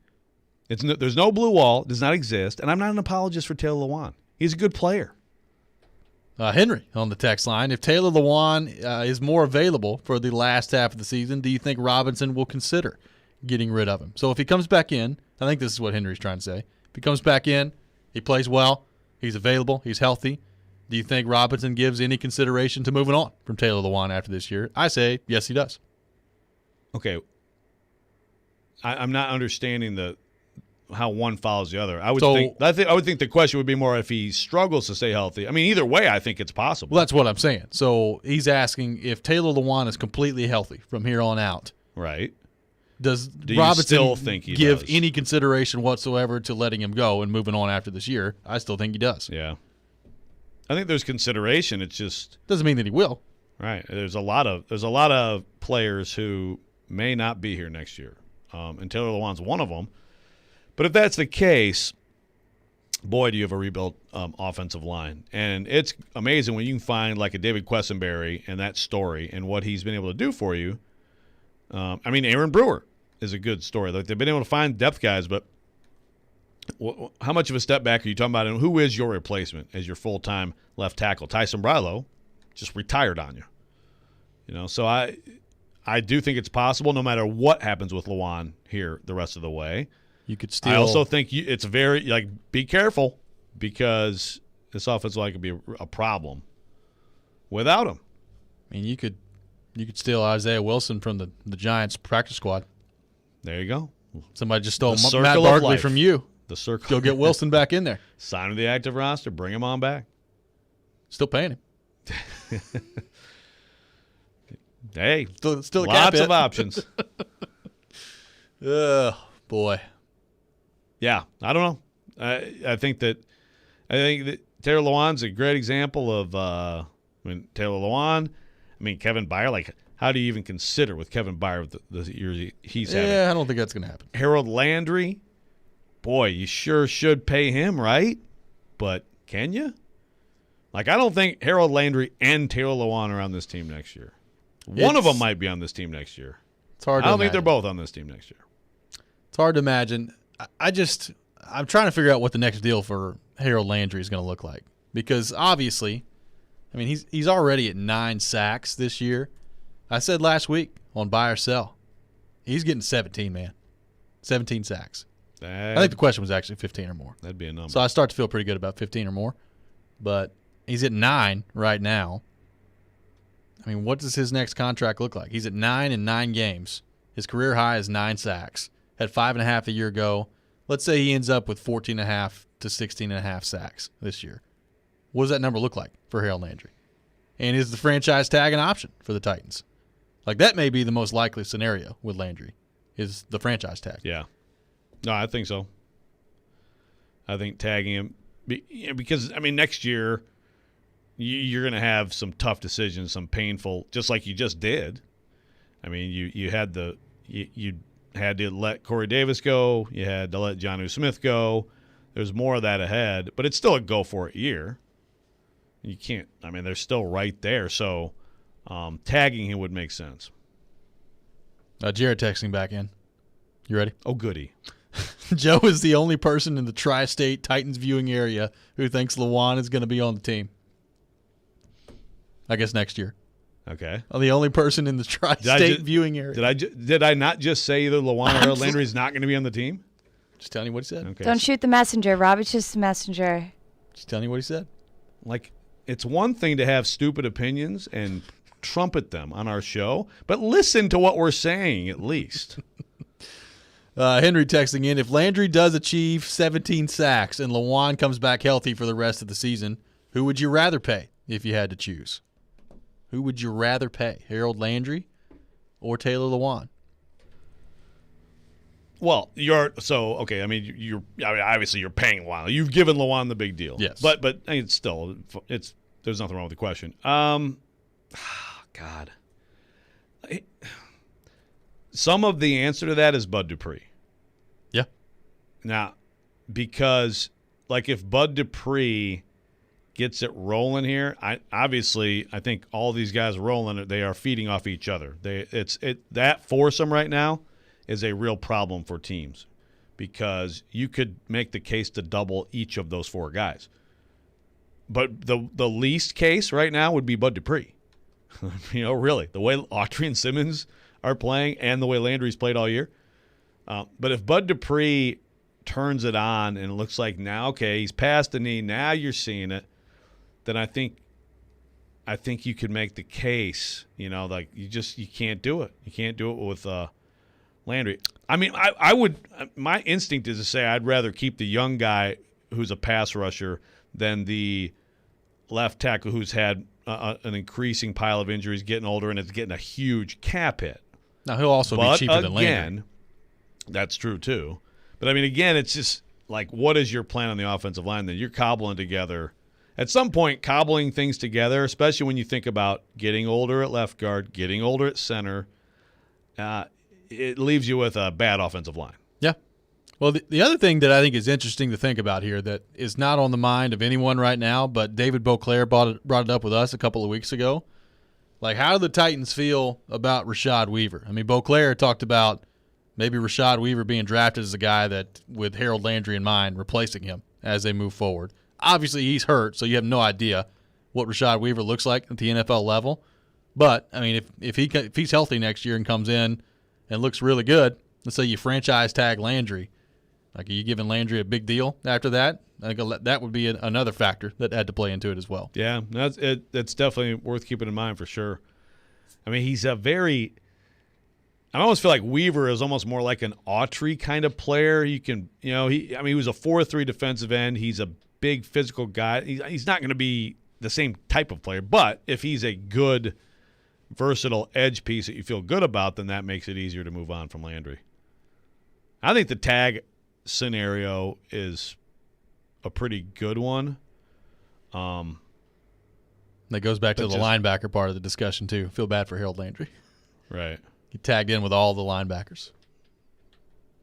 there's no blue wall. It does not exist. And I'm not an apologist for Taylor Lewan. He's a good player. Henry on the text line. If Taylor Lewan is more available for the last half of the season, do you think Robinson will consider getting rid of him? So if he comes back in, I think this is what Henry's trying to say. If he comes back in, he plays well, he's available, he's healthy, do you think Robinson gives any consideration to moving on from Taylor Lewan after this year? I say yes, he does. Okay. I'm not understanding how one follows the other. I would think the question would be more if he struggles to stay healthy. I mean, either way, I think it's possible. Well, that's what I'm saying. So he's asking if Taylor Lewan is completely healthy from here on out. Right. Do Robinson still think he give does? any consideration whatsoever to letting him go and moving on after this year? I still think he does. Yeah. I think there's consideration. It's just doesn't mean that he will. Right. There's a lot of players who may not be here next year, and Taylor Lewan's one of them. But if that's the case, boy, do you have a rebuilt offensive line. And it's amazing when you can find like a David Quessenberry and that story and what he's been able to do for you. I mean, Aaron Brewer is a good story. Like they've been able to find depth guys, but how much of a step back are you talking about? And who is your replacement as your full-time left tackle? Tyson Brilo just retired on you. You know, so I do think it's possible no matter what happens with Lewan here the rest of the way. You could still. I also think it's very be careful because this offensive line could be a problem without him. I mean, you could steal Isaiah Wilson from the Giants practice squad. There you go. Somebody just stole Matt Barkley from you. The circle. Go get Wilson back in there. Sign him to the active roster. Bring him on back. Still paying him. Hey, still a lots of options. Oh boy. Yeah, I don't know. I think that Taylor Lewan's a great example of Taylor Lewan. I mean, Kevin Byard. Like, how do you even consider with Kevin Byard the years he's having? Yeah, I don't think that's going to happen. Harold Landry, boy, you sure should pay him, right? But can you? Like, I don't think Harold Landry and Taylor Lewan are on this team next year. One of them might be on this team next year. It's hard. I don't think they're both on this team next year. It's hard to imagine. I'm trying to figure out what the next deal for Harold Landry is going to look like because obviously, I mean, he's already at 9 sacks this year. I said last week on Buy or Sell, he's getting 17, man. 17 sacks. I think the question was actually 15 or more. That'd be a number. So I start to feel pretty good about 15 or more. But he's at 9 right now. I mean, what does his next contract look like? He's at 9 in 9 games. His career high is 9 sacks. Had 5.5 a year ago. Let's say he ends up with 14.5 to 16.5 sacks this year. What does that number look like for Harold Landry? And is the franchise tag an option for the Titans? Like, that may be the most likely scenario with Landry, is the franchise tag. Yeah. No, I think so. I think tagging him because, I mean, next year you're going to have some tough decisions, some painful, just like you just did. I mean, you had to let Corey Davis go. You had to let Jonnu Smith go. There's more of that ahead, but it's still a go-for-it year. You can't – I mean, they're still right there. So tagging him would make sense. Jared texting back in. You ready? Oh, goody. Joe is the only person in the tri-state Titans viewing area who thinks Lewan is going to be on the team. I guess next year. Okay. I'm the only person in the tri-state viewing area. Did I not just say either Lewan or Harold Landry is not going to be on the team? Just telling you what he said. Okay. Don't shoot the messenger. Robert's just the messenger. Just telling you what he said. Like, it's one thing to have stupid opinions and trumpet them on our show, but listen to what we're saying at least. Henry texting in, if Landry does achieve 17 sacks and Lewan comes back healthy for the rest of the season, who would you rather pay if you had to choose? Who would you rather pay, Harold Landry or Taylor Lewan? Well, okay. I mean, obviously you're paying Lewan. You've given Lewan the big deal. Yes, but it's still there's nothing wrong with the question. God, some of the answer to that is Bud Dupree. Yeah. Now, because like if Bud Dupree gets it rolling here, I think all these guys rolling, they are feeding off each other. That foursome right now is a real problem for teams because you could make the case to double each of those four guys. But the least case right now would be Bud Dupree. Really, the way Autry and Simmons are playing and the way Landry's played all year. But if Bud Dupree turns it on and it looks like now, okay, he's past the knee, now you're seeing it, then I think you could make the case, like you can't do it. You can't do it with Landry. I mean, I would – my instinct is to say I'd rather keep the young guy who's a pass rusher than the left tackle who's had an increasing pile of injuries, getting older, and is getting a huge cap hit. Now, he'll also be cheaper than Landry. That's true too. But, I mean, again, it's just like what is your plan on the offensive line? Then you're cobbling together. At some point, cobbling things together, especially when you think about getting older at left guard, getting older at center, it leaves you with a bad offensive line. Yeah. Well, the other thing that I think is interesting to think about here that is not on the mind of anyone right now, but David Beauclair brought it up with us a couple of weeks ago. Like, how do the Titans feel about Rashad Weaver? I mean, Beauclair talked about maybe Rashad Weaver being drafted as a guy that, with Harold Landry in mind, replacing him as they move forward. Obviously, he's hurt, so you have no idea what Rashad Weaver looks like at the NFL level. But, I mean, if he's healthy next year and comes in and looks really good, let's say you franchise tag Landry, like, are you giving Landry a big deal after that? I think that would be another factor that had to play into it as well. Yeah, that's definitely worth keeping in mind for sure. I mean, he's a very – I almost feel like Weaver is almost more like an Autry kind of player. You can – he was a 4-3 defensive end. He's a big physical guy. He's not going to be the same type of player, but if he's a good, versatile edge piece that you feel good about, then that makes it easier to move on from Landry. I think the tag scenario is a pretty good one. That goes back to the linebacker part of the discussion, too. Feel bad for Harold Landry. Right. He tagged in with all the linebackers.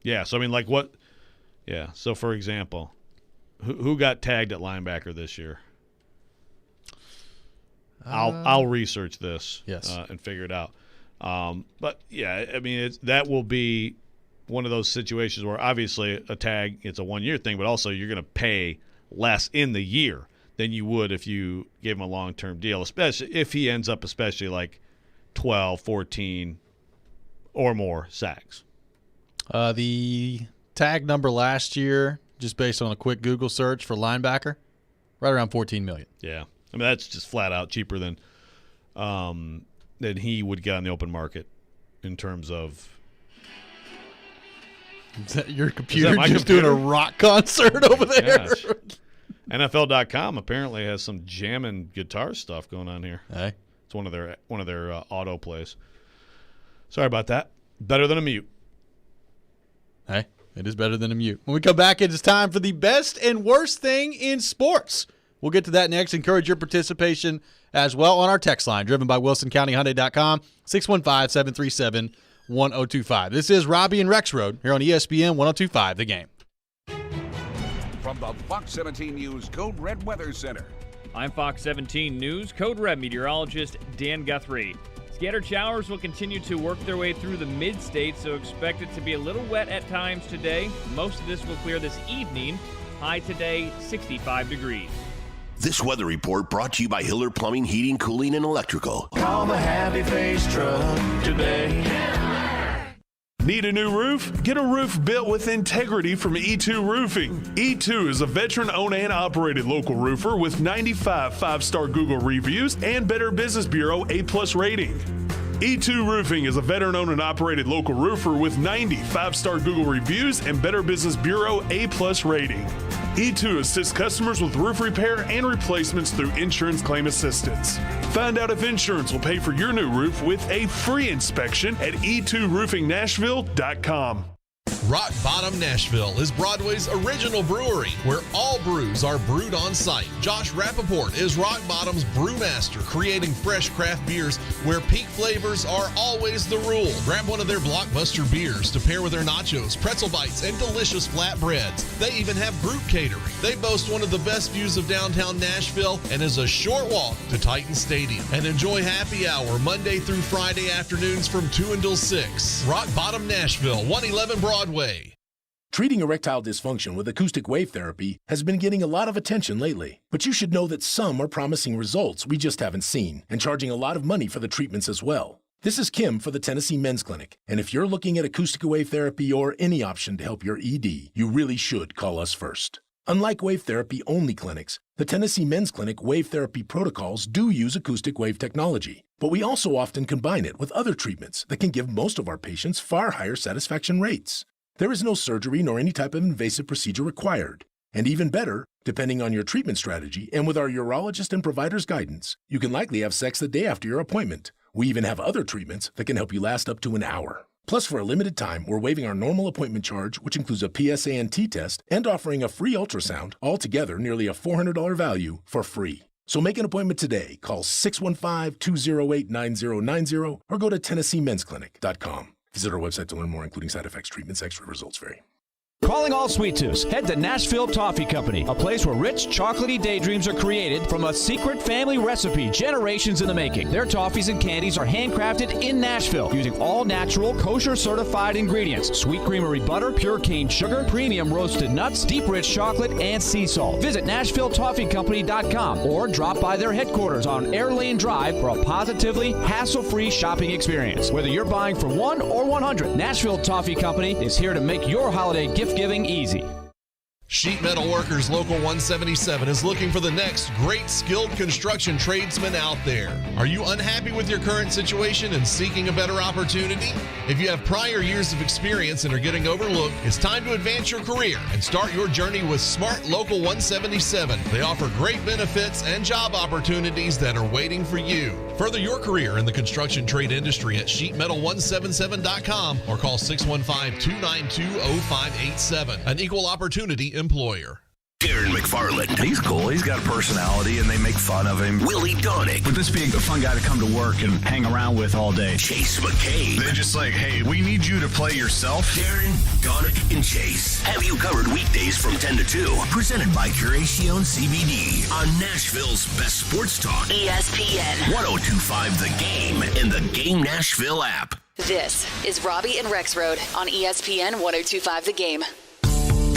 Yeah, so I mean, like what – yeah, so for example – who got tagged at linebacker this year? I'll research this and figure it out. But, yeah, I mean, that will be one of those situations where obviously a tag, it's a one-year thing, but also you're going to pay less in the year than you would if you gave him a long-term deal, especially if he ends up especially like 12, 14 or more sacks. The tag number last year, just based on a quick Google search for linebacker, right around $14 million. Yeah, I mean that's just flat out cheaper than he would get on the open market in terms of. Is that your computer just doing a rock concert over there? Gosh. NFL.com apparently has some jamming guitar stuff going on here. Hey, it's one of their auto plays. Sorry about that. Better than a mute. Hey. It is better than a mute. When we come back, it is time for the best and worst thing in sports. We'll get to that next. Encourage your participation as well on our text line, driven by WilsonCountyHyundai.com, 615-737-1025. This is Robby and Rexrode here on ESPN 1025 The Game. From the Fox 17 News Code Red Weather Center. I'm Fox 17 News Code Red meteorologist Dan Guthrie. Scattered showers will continue to work their way through the mid-state, so expect it to be a little wet at times today. Most of this will clear this evening. High today, 65 degrees. This weather report brought to you by Hiller Plumbing, Heating, Cooling, and Electrical. Call the Happy Face Truck today. Need a new roof? Get a roof built with integrity from E2 Roofing. E2 is a veteran-owned and operated local roofer with 95 5-star Google reviews and Better Business Bureau A+ rating. E2 Roofing is a veteran-owned and operated local roofer with 90 5-star Google reviews and Better Business Bureau A+ rating. E2 assists customers with roof repair and replacements through insurance claim assistance. Find out if insurance will pay for your new roof with a free inspection at e2roofingnashville.com. Rock Bottom Nashville is Broadway's original brewery, where all brews are brewed on site. Josh Rappaport is Rock Bottom's brewmaster, creating fresh craft beers where peak flavors are always the rule. Grab one of their blockbuster beers to pair with their nachos, pretzel bites, and delicious flatbreads. They even have group catering. They boast one of the best views of downtown Nashville and is a short walk to Titan Stadium. And enjoy happy hour Monday through Friday afternoons from 2 until 6. Rock Bottom Nashville, 111 Broadway. Treating erectile dysfunction with acoustic wave therapy has been getting a lot of attention lately. But you should know that some are promising results we just haven't seen and charging a lot of money for the treatments as well. This is Kim for the Tennessee Men's Clinic, and if you're looking at acoustic wave therapy or any option to help your ED, you really should call us first. Unlike wave therapy-only clinics, the Tennessee Men's Clinic wave therapy protocols do use acoustic wave technology, but we also often combine it with other treatments that can give most of our patients far higher satisfaction rates. There is no surgery nor any type of invasive procedure required. And even better, depending on your treatment strategy and with our urologist and provider's guidance, you can likely have sex the day after your appointment. We even have other treatments that can help you last up to an hour. Plus, for a limited time, we're waiving our normal appointment charge, which includes a PSA and T test, and offering a free ultrasound, altogether nearly a $400 value for free. So make an appointment today. Call 615-208-9090 or go to TennesseeMen'sClinic.com. Visit our website to learn more, including side effects, treatments, extra results vary. Calling all sweet tooths. Head to Nashville Toffee Company, a place where rich, chocolatey daydreams are created from a secret family recipe generations in the making. Their toffees and candies are handcrafted in Nashville using all natural, kosher-certified ingredients. Sweet creamery butter, pure cane sugar, premium roasted nuts, deep rich chocolate, and sea salt. Visit NashvilleToffeeCompany.com or drop by their headquarters on Air Lane Drive for a positively hassle-free shopping experience. Whether you're buying for 1 or 100, Nashville Toffee Company is here to make your holiday gift-giving easy. Sheet Metal Workers Local 177 is looking for the next great skilled construction tradesman out there. Are you unhappy with your current situation and seeking a better opportunity? If you have prior years of experience and are getting overlooked, it's time to advance your career and start your journey with Smart Local 177. They offer great benefits and job opportunities that are waiting for you. Further your career in the construction trade industry at sheetmetal177.com or call 615-292-0587. An equal opportunity employer. Darren McFarland. He's cool. He's got a personality, and they make fun of him. Willie Donick. Would this be a fun guy to come to work and hang around with all day? Chase McCabe. They're just like, hey, we need you to play yourself. Darren, Donick, and Chase have you covered weekdays from 10 to 2. Presented by Duchene CBD on Nashville's best sports talk. ESPN 102.5 The Game and the Game Nashville app. This is Robby and Rexrode on ESPN 102.5 The Game.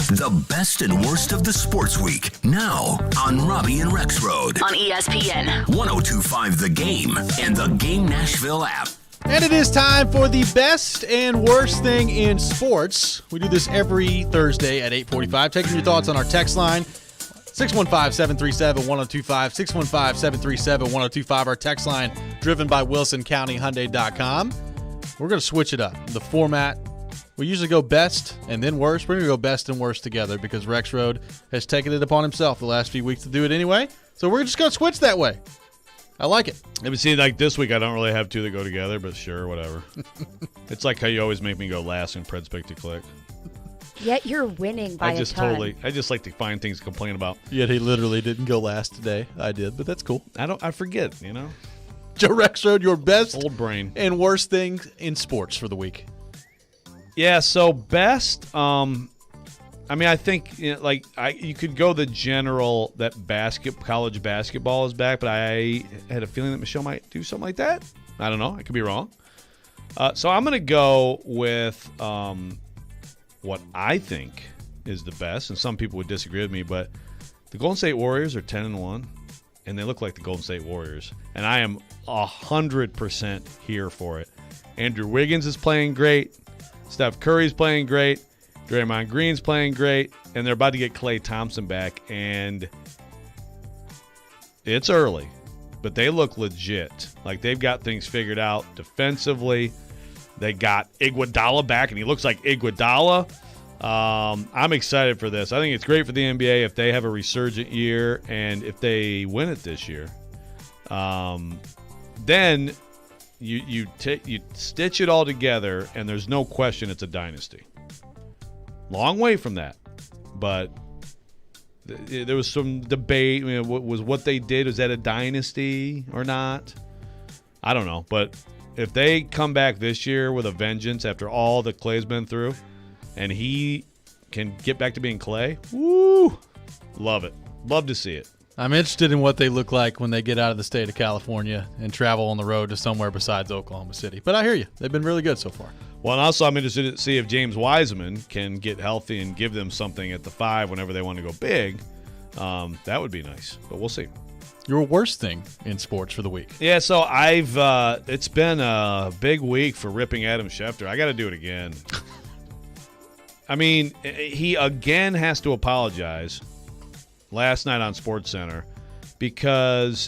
The best and worst of the sports week, now on Robby and Rexrode. On ESPN 102.5 The Game and the Game Nashville app. And it is time for the best and worst thing in sports. We do this every Thursday at 8:45. Taking your thoughts on our text line, 615-737-1025, 615-737-1025. Our text line driven by WilsonCountyHyundai.com. We're going to switch it up. The format. We usually go best and then worst. We're going to go best and worst together because Rexrode has taken it upon himself the last few weeks to do it anyway. So we're just going to switch that way. I like it. Let me see, like this week I don't really have two that go together, but sure, whatever. It's like how you always make me go last in Pred's Pick to Click. Yet you're winning by a ton. I just like to find things to complain about. Yet he literally didn't go last today. I did, but that's cool. I forget, you know. Joe Rexrode, your best old brain and worst thing in sports for the week. Yeah, so best, I mean, I think you could go the general that college basketball is back, but I had a feeling that Michelle might do something like that. I don't know. I could be wrong. So I'm going to go with what I think is the best, and some people would disagree with me, but the Golden State Warriors are 10-1, and they look like the Golden State Warriors, and I am 100% here for it. Andrew Wiggins is playing great. Steph Curry's playing great. Draymond Green's playing great. And they're about to get Klay Thompson back. And it's early, but they look legit. Like they've got things figured out defensively. They got Iguodala back, and he looks like Iguodala. I'm excited for this. I think it's great for the NBA if they have a resurgent year and if they win it this year. Then you stitch it all together, and there's no question it's a dynasty. Long way from that. But there was some debate. Was what they did, was that a dynasty or not? I don't know. But if they come back this year with a vengeance after all that Clay's been through, and he can get back to being Clay, woo, love it. Love to see it. I'm interested in what they look like when they get out of the state of California and travel on the road to somewhere besides Oklahoma City. But I hear you. They've been really good so far. Well, and also I'm interested to see if James Wiseman can get healthy and give them something at the 5 whenever they want to go big. That would be nice, but we'll see. Your worst thing in sports for the week? Yeah, so it's been a big week for ripping Adam Schefter. I got to do it again. I mean, he again has to apologize last night on SportsCenter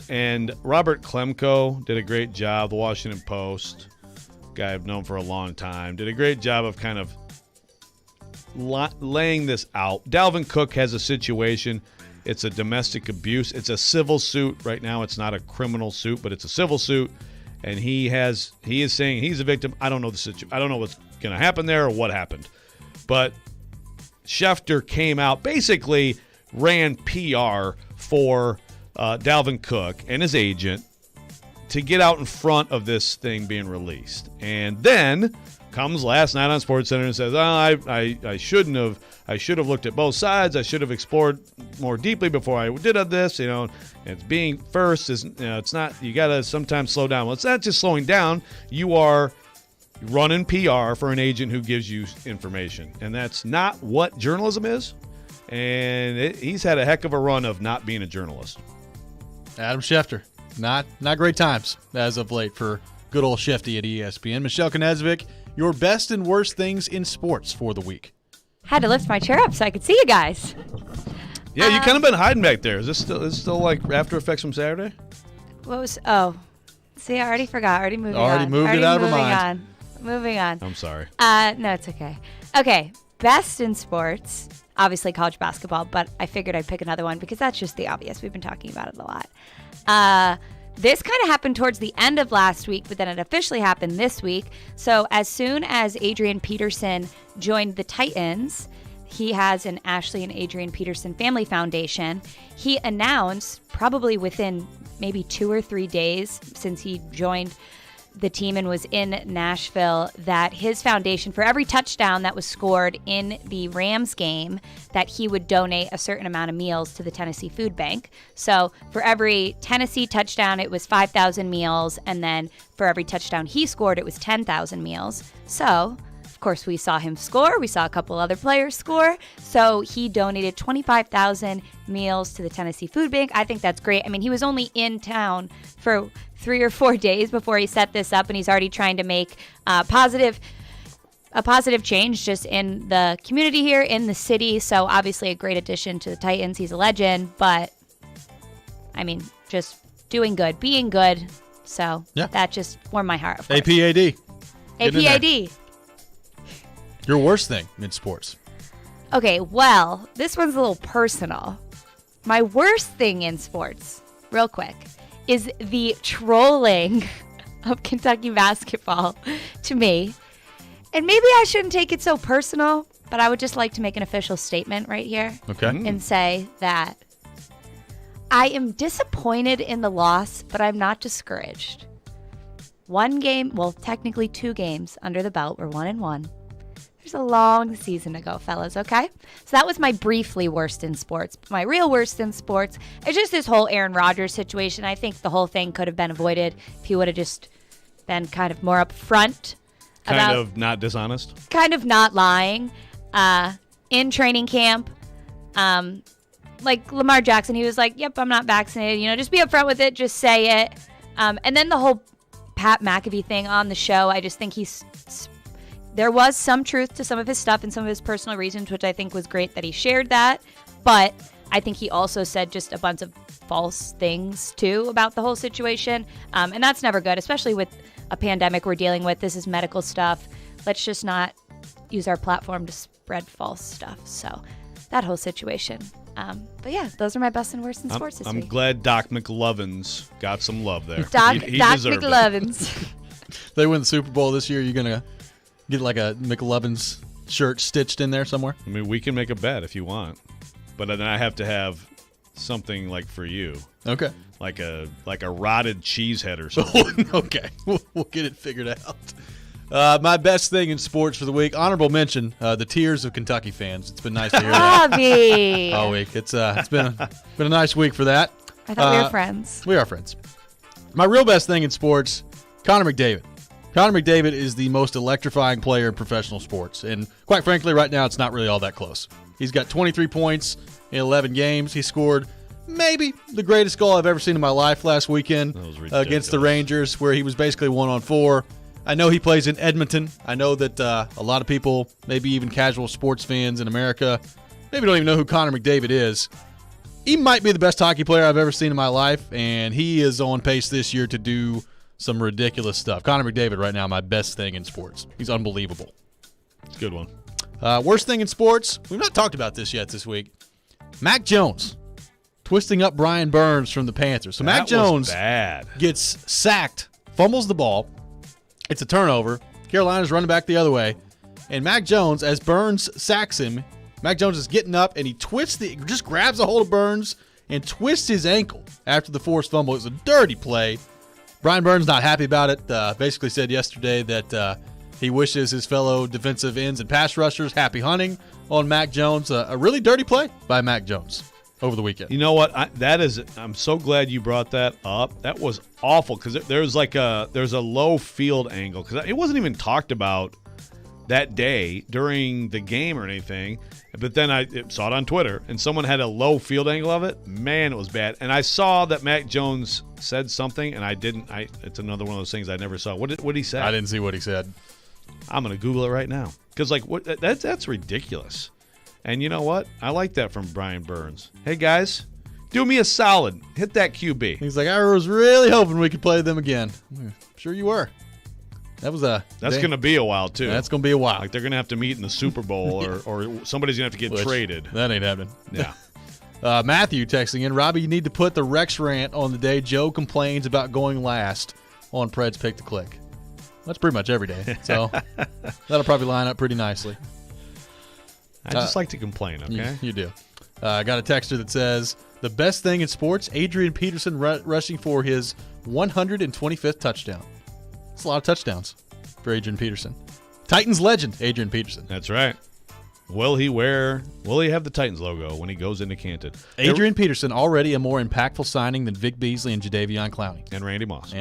and Robert Klemko did a great job, the Washington Post, guy I've known for a long time, did a great job of kind of laying this out. Dalvin Cook has a situation. It's a domestic abuse. It's a civil suit right now. It's not a criminal suit, but it's a civil suit. And he is saying he's a victim. I don't know the situation. I don't know what's going to happen there or what happened. But Schefter came out, basically ran PR for Dalvin Cook and his agent to get out in front of this thing being released. And then comes last night on SportsCenter and says, I shouldn't have. I should have looked at both sides. I should have explored more deeply before I did this. It's being first is it's not. You got to sometimes slow down. Well, it's not just slowing down. You are running PR for an agent who gives you information, and that's not what journalism is. And he's had a heck of a run of not being a journalist. Adam Schefter, not great times as of late for good old Shefty at ESPN. Michelle Knezvik, your best and worst things in sports for the week. Had to lift my chair up so I could see you guys. Yeah, you kind of been hiding back there. Is this still like After Effects from Saturday? See, I already forgot. Already moved it out of her mind. Moving on. I'm sorry. No, it's okay. Okay, best in sports, obviously college basketball, but I figured I'd pick another one because that's just the obvious. We've been talking about it a lot. This kind of happened towards the end of last week, but then it officially happened this week. So as soon as Adrian Peterson joined the Titans, he has an Ashley and Adrian Peterson Family Foundation. He announced, probably within maybe 2 or 3 days since he joined the team and was in Nashville, that his foundation, for every touchdown that was scored in the Rams game, that he would donate a certain amount of meals to the Tennessee Food Bank. So for every Tennessee touchdown, it was 5,000 meals, and then for every touchdown he scored, it was 10,000 meals. So of course, we saw him score. We saw a couple other players score. So he donated 25,000 meals to the Tennessee Food Bank. I think that's great. I mean, he was only in town for 3 or 4 days before he set this up, and he's already trying to make a positive change just in the community here in the city. So obviously a great addition to the Titans. He's a legend, but I mean, just doing good, being good. So that just warmed my heart. Of course. APAD. APAD. Your worst thing in sports. Okay, well, this one's a little personal. My worst thing in sports, real quick, is the trolling of Kentucky basketball to me. And maybe I shouldn't take it so personal, but I would just like to make an official statement right here. Okay. And say that I am disappointed in the loss, but I'm not discouraged. 1 game, well, technically 2 games under the belt. We're 1-1. There's a long season to go, fellas, okay? So that was my briefly worst in sports. My real worst in sports is just this whole Aaron Rodgers situation. I think the whole thing could have been avoided if he would have just been kind of more upfront. Kind of not dishonest? Kind of not lying. In training camp, like Lamar Jackson, he was like, yep, I'm not vaccinated. Just be upfront with it. Just say it. And then the whole Pat McAfee thing on the show, I just think there was some truth to some of his stuff and some of his personal reasons, which I think was great that he shared that. But I think he also said just a bunch of false things, too, about the whole situation. And that's never good, especially with a pandemic we're dealing with. This is medical stuff. Let's just not use our platform to spread false stuff. So that whole situation. But yeah, those are my best and worst in sports this week. I'm glad Doc McLovins got some love there. Doc he McLovins. They win the Super Bowl this year. You're going to get like a McLovins shirt stitched in there somewhere? I mean, we can make a bet if you want, but then I have to have something like for you. Okay. Like a rotted cheese head or something. Okay. We'll get it figured out. My best thing in sports for the week, honorable mention, the tears of Kentucky fans. It's been nice to hear that Robby. all week. It's been a nice week for that. I thought we were friends. We are friends. My real best thing in sports, Connor McDavid. Connor McDavid is the most electrifying player in professional sports. And quite frankly, right now, it's not really all that close. He's got 23 points in 11 games. He scored maybe the greatest goal I've ever seen in my life last weekend against the Rangers, where he was basically 1-on-4. I know he plays in Edmonton. I know that a lot of people, maybe even casual sports fans in America, maybe don't even know who Connor McDavid is. He might be the best hockey player I've ever seen in my life, and he is on pace this year to do some ridiculous stuff. Connor McDavid right now, my best thing in sports. He's unbelievable. Good one. Worst thing in sports, we've not talked about this yet this week. Mac Jones twisting up Brian Burns from the Panthers. So Mac Jones gets sacked, fumbles the ball. It's a turnover. Carolina's running back the other way. And Mac Jones, as Burns sacks him, Mac Jones is getting up, and he just grabs a hold of Burns and twists his ankle after the forced fumble. It was a dirty play. Brian Burns not happy about it. Basically said yesterday that he wishes his fellow defensive ends and pass rushers happy hunting on Mac Jones. A really dirty play by Mac Jones over the weekend. You know what? I'm so glad you brought that up. That was awful because there's a low field angle because it wasn't even talked about that day during the game or anything. But then I saw it on Twitter, and someone had a low field angle of it. Man, it was bad. And I saw that Mac Jones said something, and I didn't. It's another one of those things I never saw. What did he say? I didn't see what he said. I'm going to Google it right now because that's ridiculous. And you know what? I like that from Brian Burns. Hey, guys, do me a solid. Hit that QB. He's like, I was really hoping we could play them again. Sure you were. That's going to be a while, too. That's going to be a while. Like, they're going to have to meet in the Super Bowl or somebody's going to have to get traded. That ain't happening. Yeah. Matthew texting in, Robby, you need to put the Rex rant on the day Joe complains about going last on Pred's Pick to Click. That's pretty much every day. So that'll probably line up pretty nicely. I just like to complain, okay? You do. I got a texter that says, the best thing in sports, Adrian Peterson rushing for his 125th touchdown. That's a lot of touchdowns for Adrian Peterson. Titans legend, Adrian Peterson. That's right. Will he have the Titans logo when he goes into Canton? Adrian Peterson, already a more impactful signing than Vic Beasley and Jadeveon Clowney. And Randy Moss.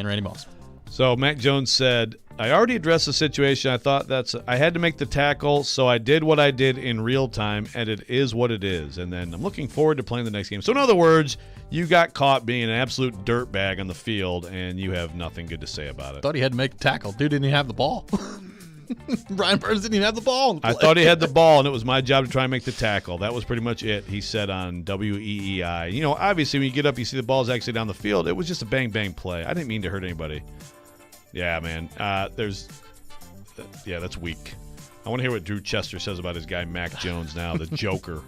So Mac Jones said, I already addressed the situation. I thought I had to make the tackle, so I did what I did in real time, and it is what it is. And then I'm looking forward to playing the next game. So in other words, you got caught being an absolute dirtbag on the field, and you have nothing good to say about it. I thought he had to make the tackle. Dude didn't even have the ball. Brian Burns didn't even have the ball. I thought he had the ball, and it was my job to try and make the tackle. That was pretty much it, he said on WEEI. You know, obviously, when you get up, you see the ball's actually down the field. It was just a bang-bang play. I didn't mean to hurt anybody. Yeah, man. That's weak. I want to hear what Drew Chester says about his guy Mac Jones now, the Joker.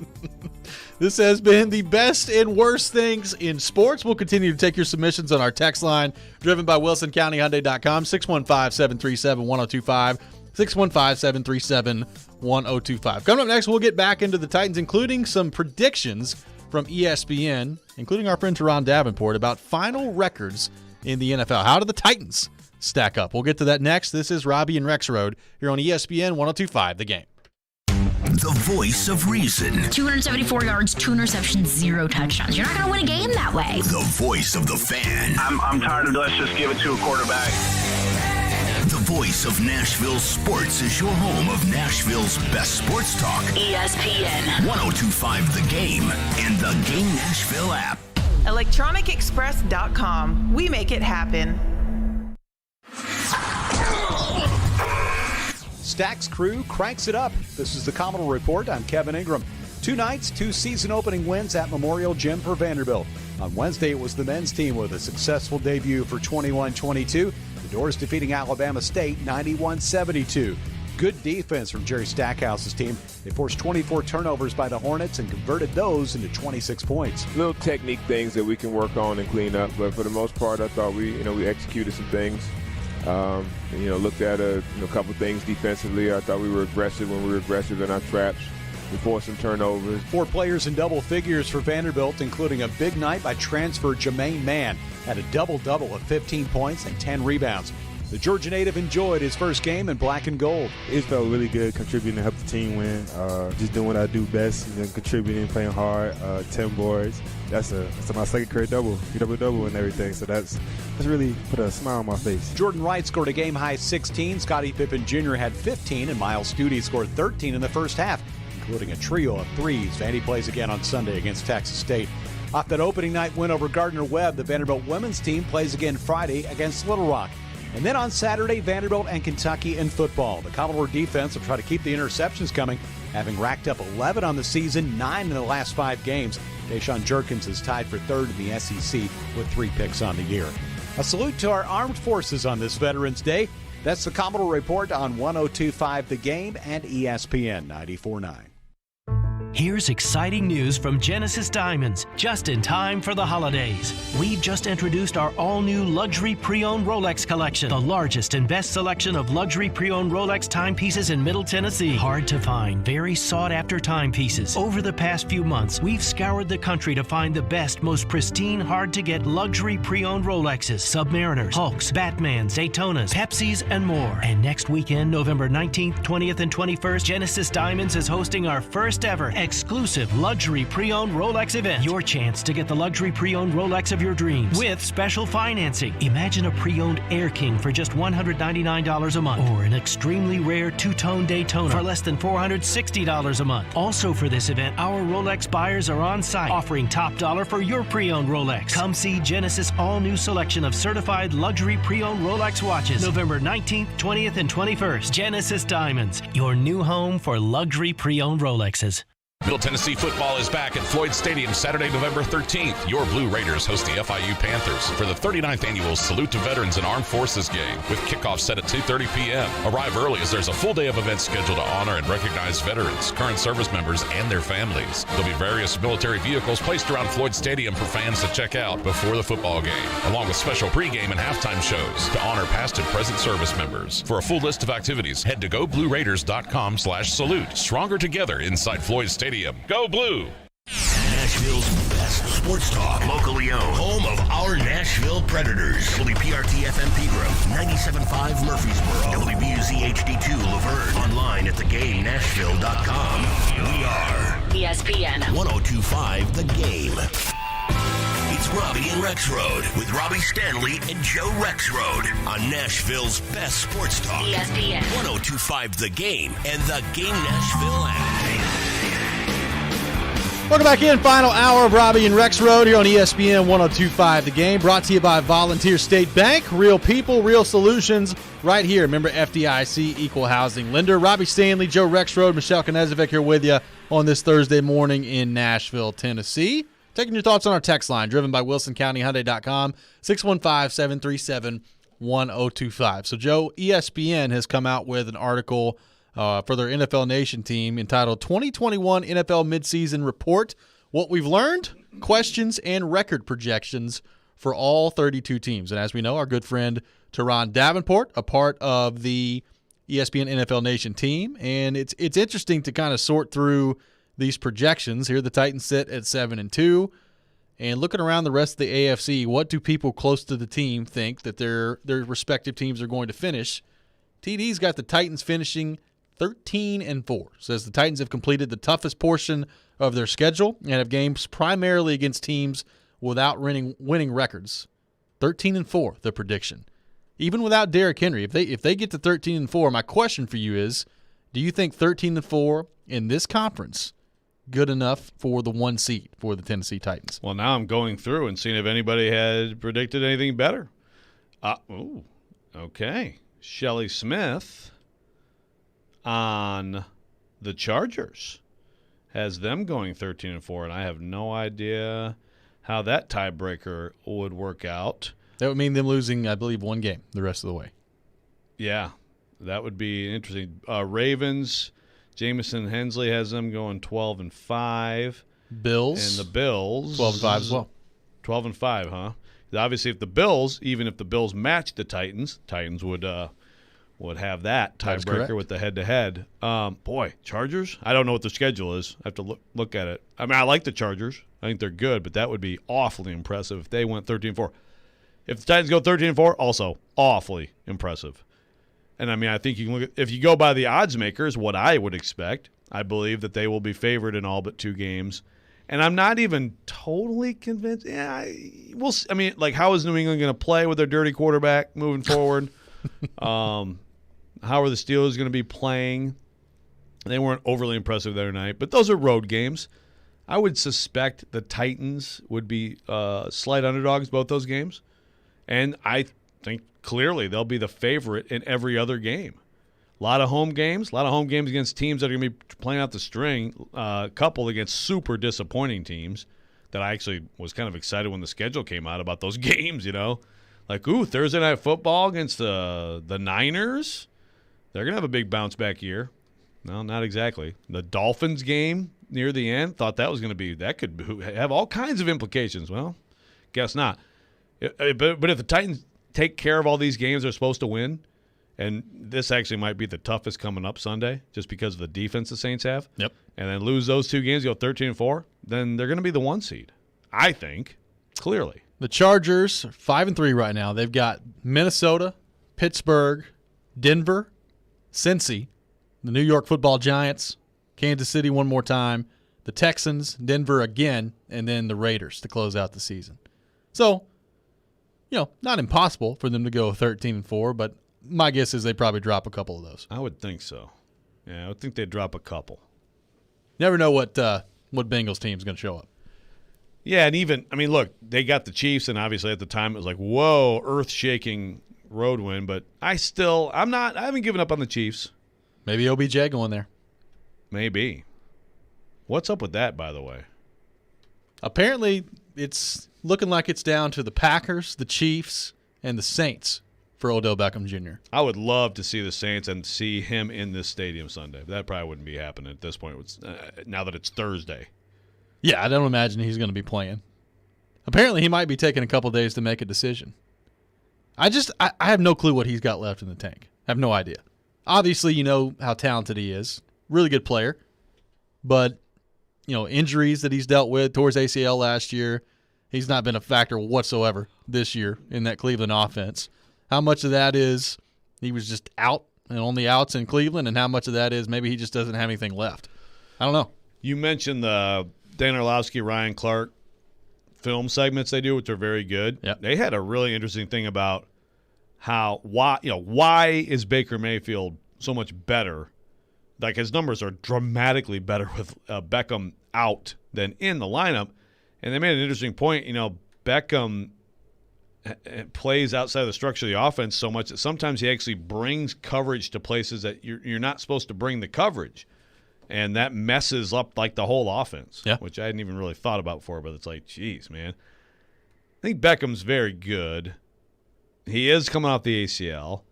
This has been the best and worst things in sports. We'll continue to take your submissions on our text line, driven by WilsonCountyHyundai.com, 615-737-1025, 615-737-1025. Coming up next, we'll get back into the Titans, including some predictions from ESPN, including our friend Teron Davenport, about final records in the NFL. How do the Titans stack up? We'll get to that next. This is Robby and Rexrode here on ESPN 102.5 The Game. The voice of reason. 274 yards, 2 interceptions, 0 touchdowns. You're not going to win a game that way. The voice of the fan. I'm tired of let's just give it to a quarterback. The voice of Nashville sports is your home of Nashville's best sports talk. ESPN 102.5 The Game and the Game Nashville app. ElectronicExpress.com. We make it happen. Stack's crew cranks it up. This is the Commodore Report. I'm Kevin Ingram. 2 nights, 2 season-opening wins at Memorial Gym for Vanderbilt. On Wednesday, it was the men's team with a successful debut for 21-22. The Doors defeating Alabama State 91-72. Good defense from Jerry Stackhouse's team. They forced 24 turnovers by the Hornets and converted those into 26 points. Little technique things that we can work on and clean up, but for the most part, I thought we executed some things Looked at a couple things defensively. I thought we were aggressive when we were aggressive in our traps. We forced some turnovers. 4 players in double figures for Vanderbilt, including a big night by transfer Jermaine Mann. Had a double-double of 15 points and 10 rebounds. The Georgia native enjoyed his first game in black and gold. It felt really good contributing to help the team win. Just doing what I do best, contributing, playing hard, 10 boards. That's my second career double and everything. So that's really put a smile on my face. Jordan Wright scored a game-high 16. Scottie Pippen Jr. had 15, and Miles Studi scored 13 in the first half, including a trio of threes. Vandy plays again on Sunday against Texas State. Off that opening night win over Gardner-Webb, the Vanderbilt women's team plays again Friday against Little Rock. And then on Saturday, Vanderbilt and Kentucky in football. The Commodore defense will try to keep the interceptions coming, having racked up 11 on the season, 9 in the last 5 games. Deshaun Jerkins is tied for 3rd in the SEC with 3 picks on the year. A salute to our armed forces on this Veterans Day. That's the Commodore Report on 102.5 The Game and ESPN 94.9. Here's exciting news from Genesis Diamonds, just in time for the holidays. We've just introduced our all-new luxury pre-owned Rolex collection, the largest and best selection of luxury pre-owned Rolex timepieces in Middle Tennessee. Hard to find, very sought-after timepieces. Over the past few months, we've scoured the country to find the best, most pristine, hard-to-get luxury pre-owned Rolexes, Submariners, Hulks, Batmans, Daytonas, Pepsis, and more. And next weekend, November 19th, 20th, and 21st, Genesis Diamonds is hosting our first ever exclusive luxury pre-owned Rolex event. Your chance to get the luxury pre-owned Rolex of your dreams with special financing. Imagine a pre-owned Air King for just $199 a month, or an extremely rare two-tone Daytona for less than $460 a month. Also for this event, our Rolex buyers are on site offering top dollar for your pre-owned Rolex. Come see Genesis all-new selection of certified luxury pre-owned Rolex watches November 19th, 20th, and 21st. Genesis Diamonds, your new home for luxury pre-owned Rolexes. Middle Tennessee football is back at Floyd Stadium Saturday, November 13th. Your Blue Raiders host the FIU Panthers for the 39th annual Salute to Veterans and Armed Forces game, with kickoff set at 2:30 p.m. Arrive early as there's a full day of events scheduled to honor and recognize veterans, current service members, and their families. There'll be various military vehicles placed around Floyd Stadium for fans to check out before the football game, along with special pregame and halftime shows to honor past and present service members. For a full list of activities, head to goblueraiders.com/salute. Stronger together inside Floyd Stadium. Go Blue! Nashville's best sports talk, locally owned, home of our Nashville Predators. WPRT-FM Pegram, 97.5 Murfreesboro, WBUZ HD2 Laverne, online at thegamenashville.com. We are ESPN 102.5 The Game. It's Robby and Rexrode with Robby Stanley and Joe Rexrode on Nashville's best sports talk. ESPN 102.5 The Game and the Game Nashville app. Welcome back in. Final hour of Robby and Rexrode here on ESPN 102.5 The Game. Brought to you by Volunteer State Bank. Real people, real solutions right here. Remember, FDIC, equal housing lender. Robby Stanley, Joe Rexrode, Michelle Knezovic here with you on this Thursday morning in Nashville, Tennessee. Taking your thoughts on our text line, driven by WilsonCountyHyundai.com, 615-737-1025. So, Joe, ESPN has come out with an article for their NFL Nation team entitled 2021 NFL Midseason Report. What we've learned, questions, and record projections for all 32 teams. And as we know, our good friend Teron Davenport, a part of the ESPN NFL Nation team. And it's interesting to kind of sort through these projections. Here the Titans sit at 7-2. And looking around the rest of the AFC, what do people close to the team think that their respective teams are going to finish? TD's got the Titans finishing 13-4. Says the Titans have completed the toughest portion of their schedule and have games primarily against teams without winning records. 13-4, the prediction. Even without Derrick Henry, if they get to 13-4, my question for you is, do you think 13-4 in this conference good enough for the 1 seed for the Tennessee Titans? Well, now I'm going through and seeing if anybody had predicted anything better. Okay. Shelley Smith on the Chargers has them going 13-4, and I have no idea how that tiebreaker would work out. That would mean them losing, I believe, 1 game the rest of the way. Yeah, that would be interesting. Ravens, Jamison Hensley has them going 12-5. Bills. And the Bills 12-5 as well. 12-5, huh? Obviously, if the Bills match the Titans would have that tiebreaker with the head-to-head. Boy, Chargers? I don't know what the schedule is. I have to look at it. I mean, I like the Chargers. I think they're good, but that would be awfully impressive if they went 13-4. If the Titans go 13-4, also awfully impressive. And, I mean, I think you can look at – if you go by the odds makers, what I would expect, I believe that they will be favored in all but 2 games. And I'm not even totally convinced. Yeah, we'll see. I mean, like, how is New England going to play with their dirty quarterback moving forward? How are the Steelers going to be playing? They weren't overly impressive the other night, but those are road games. I would suspect the Titans would be slight underdogs both those games. And I think clearly they'll be the favorite in every other game. A lot of home games against teams that are going to be playing out the string, coupled against super disappointing teams that I actually was kind of excited when the schedule came out about those games, you know. Like, Thursday Night Football against the Niners? They're going to have a big bounce-back year. No, not exactly. The Dolphins game near the end, thought that was going to be – that could have all kinds of implications. Well, guess not. But if the Titans take care of all these games they're supposed to win, and this actually might be the toughest coming up Sunday just because of the defense the Saints have. Yep. And then lose those 2 games, go 13-4, then they're going to be the 1 seed, I think, clearly. The Chargers, 5-3 right now. They've got Minnesota, Pittsburgh, Denver, Cincy, the New York Football Giants, Kansas City one more time, the Texans, Denver again, and then the Raiders to close out the season. So, not impossible for them to go 13-4, but my guess is they probably drop a couple of those. I would think so. Yeah, I would think they'd drop a couple. Never know what Bengals team's going to show up. Yeah, and even, I mean, look, they got the Chiefs, and obviously at the time it was like, whoa, earth-shaking road win, but I haven't given up on the Chiefs. Maybe OBJ going there. Maybe. What's up with that, by the way? Apparently, it's looking like it's down to the Packers, the Chiefs, and the Saints for Odell Beckham Jr. I would love to see the Saints and see him in this stadium Sunday. That probably wouldn't be happening at this point, now that it's Thursday. Yeah, I don't imagine he's going to be playing. Apparently, he might be taking a couple days to make a decision. I have no clue what he's got left in the tank. I have no idea. Obviously, you know how talented he is. Really good player. But, injuries that he's dealt with towards ACL last year, he's not been a factor whatsoever this year in that Cleveland offense. How much of that is he was just out and only outs in Cleveland, and how much of that is maybe he just doesn't have anything left? I don't know. You mentioned the Dan Orlovsky, Ryan Clark film segments they do, which are very good. Yep. They had a really interesting thing about why is Baker Mayfield so much better? Like, his numbers are dramatically better with Beckham out than in the lineup. And they made an interesting point. Beckham plays outside the structure of the offense so much that sometimes he actually brings coverage to places that you're not supposed to bring the coverage. And that messes up, like, the whole offense, which I hadn't even really thought about before. But it's like, geez, man. I think Beckham's very good. He is coming off the ACL.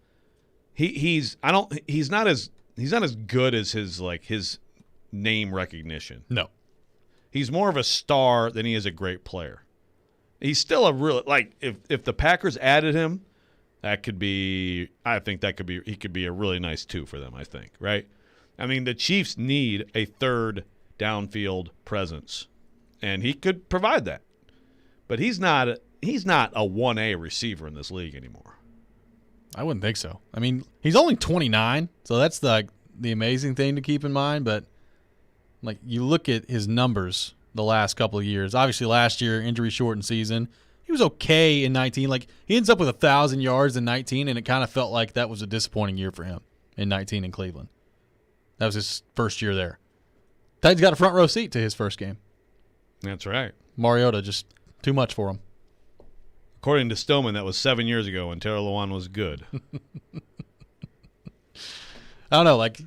He's not as good as his name recognition. No. He's more of a star than he is a great player. He's still a real, like, if the Packers added him, he could be a really nice 2 for them, I think, right? I mean, the Chiefs need a third downfield presence, and he could provide that. But he's not a 1A receiver in this league anymore. I wouldn't think so. I mean, he's only 29, so that's the amazing thing to keep in mind. But, like, you look at his numbers the last couple of years. Obviously, last year, injury-shortened season. He was okay in 19. Like, he ends up with 1,000 yards in 19, and it kind of felt like that was a disappointing year for him in 19 in Cleveland. That was his first year there. Titans got a front row seat to his first game. That's right. Mariota, just too much for him. According to Stillman, that was 7 years ago when Taylor Lewan was good. I don't know. Like,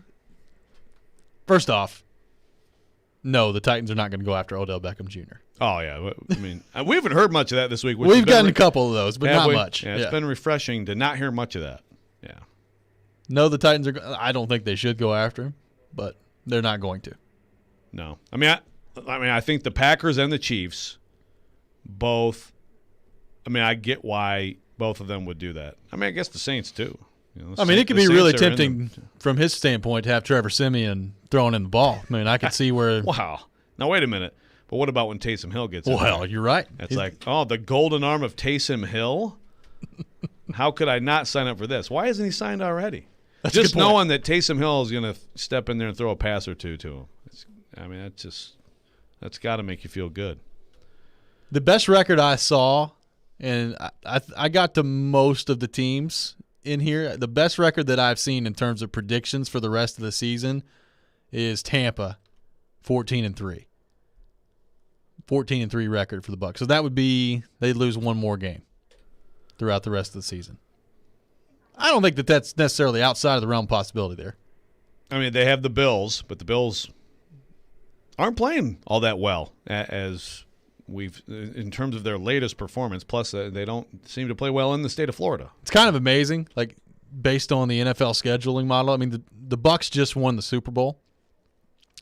first off, no, the Titans are not going to go after Odell Beckham Jr. Oh, yeah. I mean, we haven't heard much of that this week. We've gotten a couple of those, but not much. Yeah, it's been refreshing to not hear much of that. Yeah. No, the Titans are – I don't think they should go after him, but they're not going to. No. I mean, I think the Packers and the Chiefs both I mean, I get why both of them would do that. I mean, I guess the Saints too. You know, I mean, it could be really tempting from his standpoint to have Trevor Siemian throwing in the ball. I mean, I could see where. Wow. Now wait a minute. But what about when Taysom Hill gets in there? Well, you're right. It's like, oh, the golden arm of Taysom Hill? How could I not sign up for this? Why isn't he signed already? That's just knowing that Taysom Hill is going to step in there and throw a pass or two to him. That's got to make you feel good. The best record I saw, and I got to most of the teams in here, the best record that I've seen in terms of predictions for the rest of the season is Tampa, 14-3. 14-3 record for the Bucs. So that would be they'd lose one more game throughout the rest of the season. I don't think that that's necessarily outside of the realm of possibility there. I mean, they have the Bills, but the Bills aren't playing all that well as we've in terms of their latest performance. Plus, they don't seem to play well in the state of Florida. It's kind of amazing, like based on the NFL scheduling model. I mean, the Bucs just won the Super Bowl,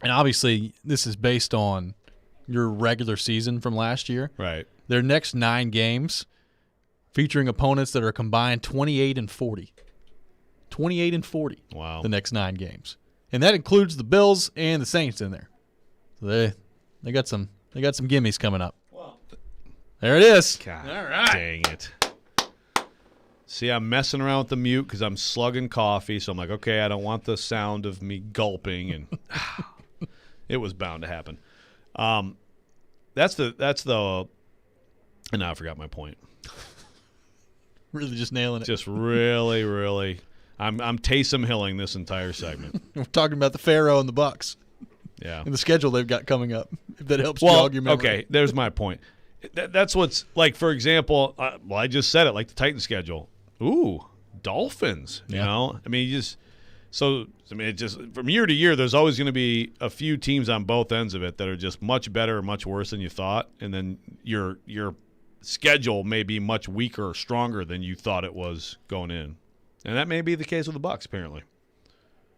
and obviously this is based on your regular season from last year. Right. Their next 9 games featuring opponents that are combined 28-40. 28-40. Wow. The next 9 games. And that includes the Bills and the Saints in there. So they got some gimmies coming up. Well, there it is. God, all right. Dang it. See, I'm messing around with the mute because I'm slugging coffee, so I'm like, okay, I don't want the sound of me gulping, and it was bound to happen. That's the and now I forgot my point. Really just nailing it. Just really, really. I'm Taysom Hilling this entire segment. We're talking about the Pharaoh and the Bucs. Yeah. And the schedule they've got coming up. If that helps jog your memory. Okay, there's my point. That's what's like, for example, I just said it, like the Titans schedule. Ooh, Dolphins, you know? I mean, it just from year to year, there's always going to be a few teams on both ends of it that are just much better or much worse than you thought, and then your schedule may be much weaker or stronger than you thought it was going in, and that may be the case with the Bucs. Apparently,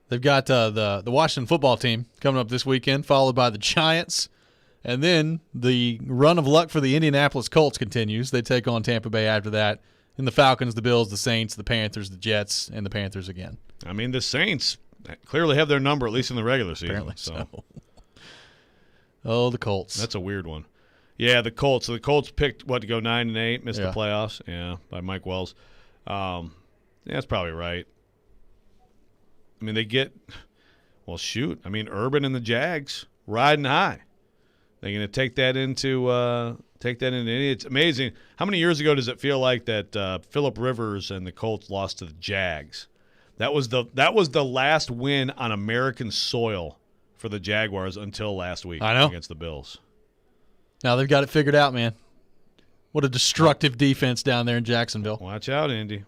they've got the Washington football team coming up this weekend, followed by the Giants, and then the run of luck for the Indianapolis Colts continues. They take on Tampa Bay after that, and the Falcons, the Bills, the Saints, the Panthers, the Jets, and the Panthers again. I mean, the Saints clearly have their number, at least in the regular season. Apparently so. Oh, the Colts. That's a weird one. Yeah, the Colts. So the Colts picked, to go 9-8, missed the playoffs. Yeah, by Mike Wells. Yeah, that's probably right. I mean, they get – well, shoot. I mean, Urban and the Jags riding high. They're going to take that into Indy. It's amazing. How many years ago does it feel like that Phillip Rivers and the Colts lost to the Jags? That was the last win on American soil for the Jaguars until last week against the Bills. Now they've got it figured out, man. What a destructive defense down there in Jacksonville. Watch out, Indy.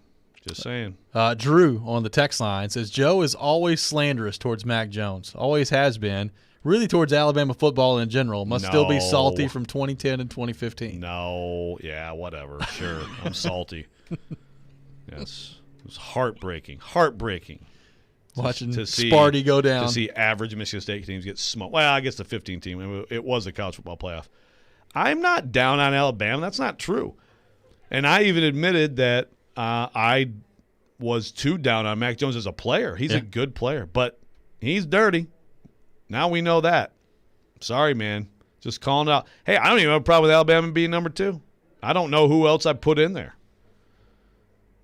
Just saying. Drew on the text line says, Joe is always slanderous towards Mac Jones. Always has been. Really towards Alabama football in general. Must still be salty from 2010 and 2015. No. Yeah, whatever. Sure. I'm salty. Yes. It was heartbreaking. Heartbreaking. Watching Sparty go down. To see average Michigan State teams get smoked. Well, I guess the 15 team. It was a college football playoff. I'm not down on Alabama. That's not true. And I even admitted that I was too down on Mac Jones as a player. He's a good player, but he's dirty. Now we know that. Sorry, man. Just calling out. Hey, I don't even have a problem with Alabama being number 2. I don't know who else I put in there.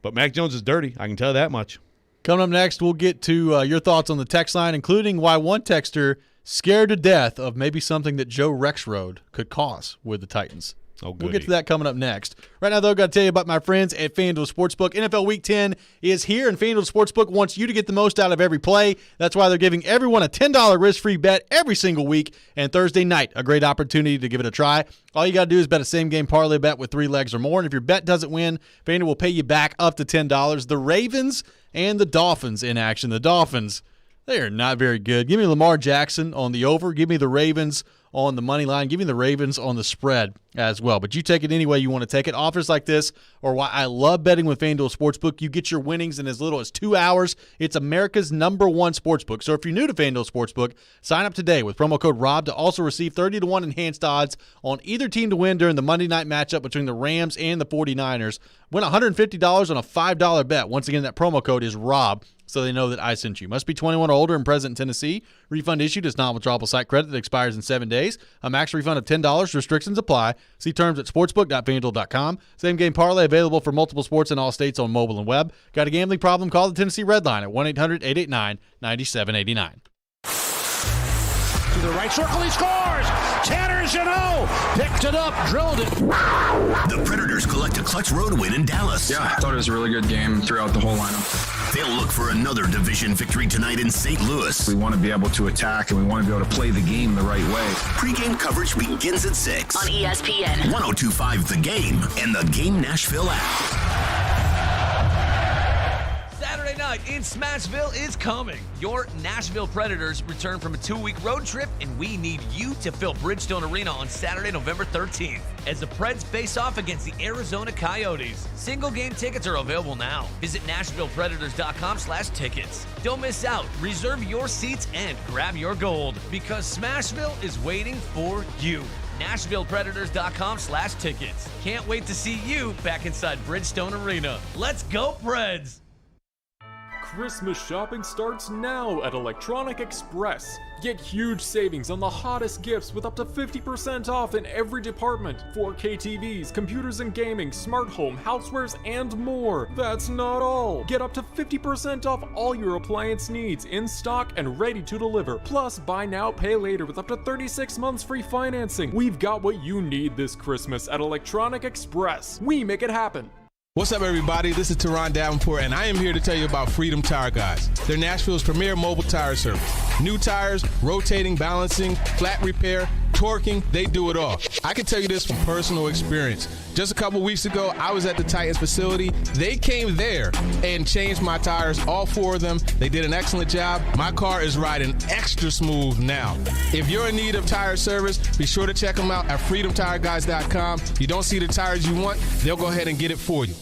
But Mac Jones is dirty. I can tell you that much. Coming up next, we'll get to your thoughts on the text line, including why one texter scared to death of maybe something that Joe Rexrode could cause with the Titans. Oh, we'll get to that coming up next. Right now, though, I've got to tell you about my friends at FanDuel Sportsbook. NFL Week 10 is here, and FanDuel Sportsbook wants you to get the most out of every play. That's why they're giving everyone a $10 risk-free bet every single week, and Thursday night, a great opportunity to give it a try. All you got to do is bet a same-game parlay bet with 3 legs or more, and if your bet doesn't win, FanDuel will pay you back up to $10. The Ravens and the Dolphins in action. The Dolphins, They are not very good. Give me Lamar Jackson on the over. Give me the Ravens on the money line. Give me the Ravens on the spread as well. But you take it any way you want to take it. Offers like this are why I love betting with FanDuel Sportsbook. You get your winnings in as little as 2 hours. It's America's #1 sportsbook. So if you're new to FanDuel Sportsbook, sign up today with promo code ROB to also receive 30-1 enhanced odds on either team to win during the Monday night matchup between the Rams and the 49ers. Win $150 on a $5 bet. Once again, that promo code is ROB, so they know that I sent you. Must be 21 or older and present in Tennessee. Refund issued as non-withdrawable site credit that expires in 7 days. A max refund of $10. Restrictions apply. See terms at sportsbook.fanduel.com. Same game parlay available for multiple sports in all states on mobile and web. Got a gambling problem? Call the Tennessee Red Line at 1-800-889-9789. To the right circle, he scores! Tanner Jeannot picked it up, drilled it. The Predators collect a clutch road win in Dallas. Yeah, I thought it was a really good game throughout the whole lineup. They'll look for another division victory tonight in St. Louis. We want to be able to attack, and we want to be able to play the game the right way. Pre-game coverage begins at 6 on ESPN 102.5 The Game and the Game Nashville app. Saturday night in Smashville is coming. Your Nashville Predators return from a 2-week road trip, and we need you to fill Bridgestone Arena on Saturday, November 13th, as the Preds face off against the Arizona Coyotes. Single game tickets are available now. Visit NashvillePredators.com/tickets. Don't miss out. Reserve your seats and grab your gold, because Smashville is waiting for you. NashvillePredators.com/tickets. Can't wait to see you back inside Bridgestone Arena. Let's go, Preds! Christmas shopping starts now at Electronic Express. Get huge savings on the hottest gifts with up to 50% off in every department. 4K TVs, computers and gaming, smart home, housewares, and more. That's not all. Get up to 50% off all your appliance needs in stock and ready to deliver. Plus, buy now, pay later with up to 36 months free financing. We've got what you need this Christmas at Electronic Express. We make it happen. What's up, everybody? This is Teron Davenport, and I am here to tell you about Freedom Tire Guys. They're Nashville's premier mobile tire service. New tires, rotating, balancing, flat repair, torquing, they do it all. I can tell you this from personal experience. Just a couple weeks ago, I was at the Titans facility. They came there and changed my tires, all 4 of them. They did an excellent job. My car is riding extra smooth now. If you're in need of tire service, be sure to check them out at freedomtireguys.com. If you don't see the tires you want, they'll go ahead and get it for you.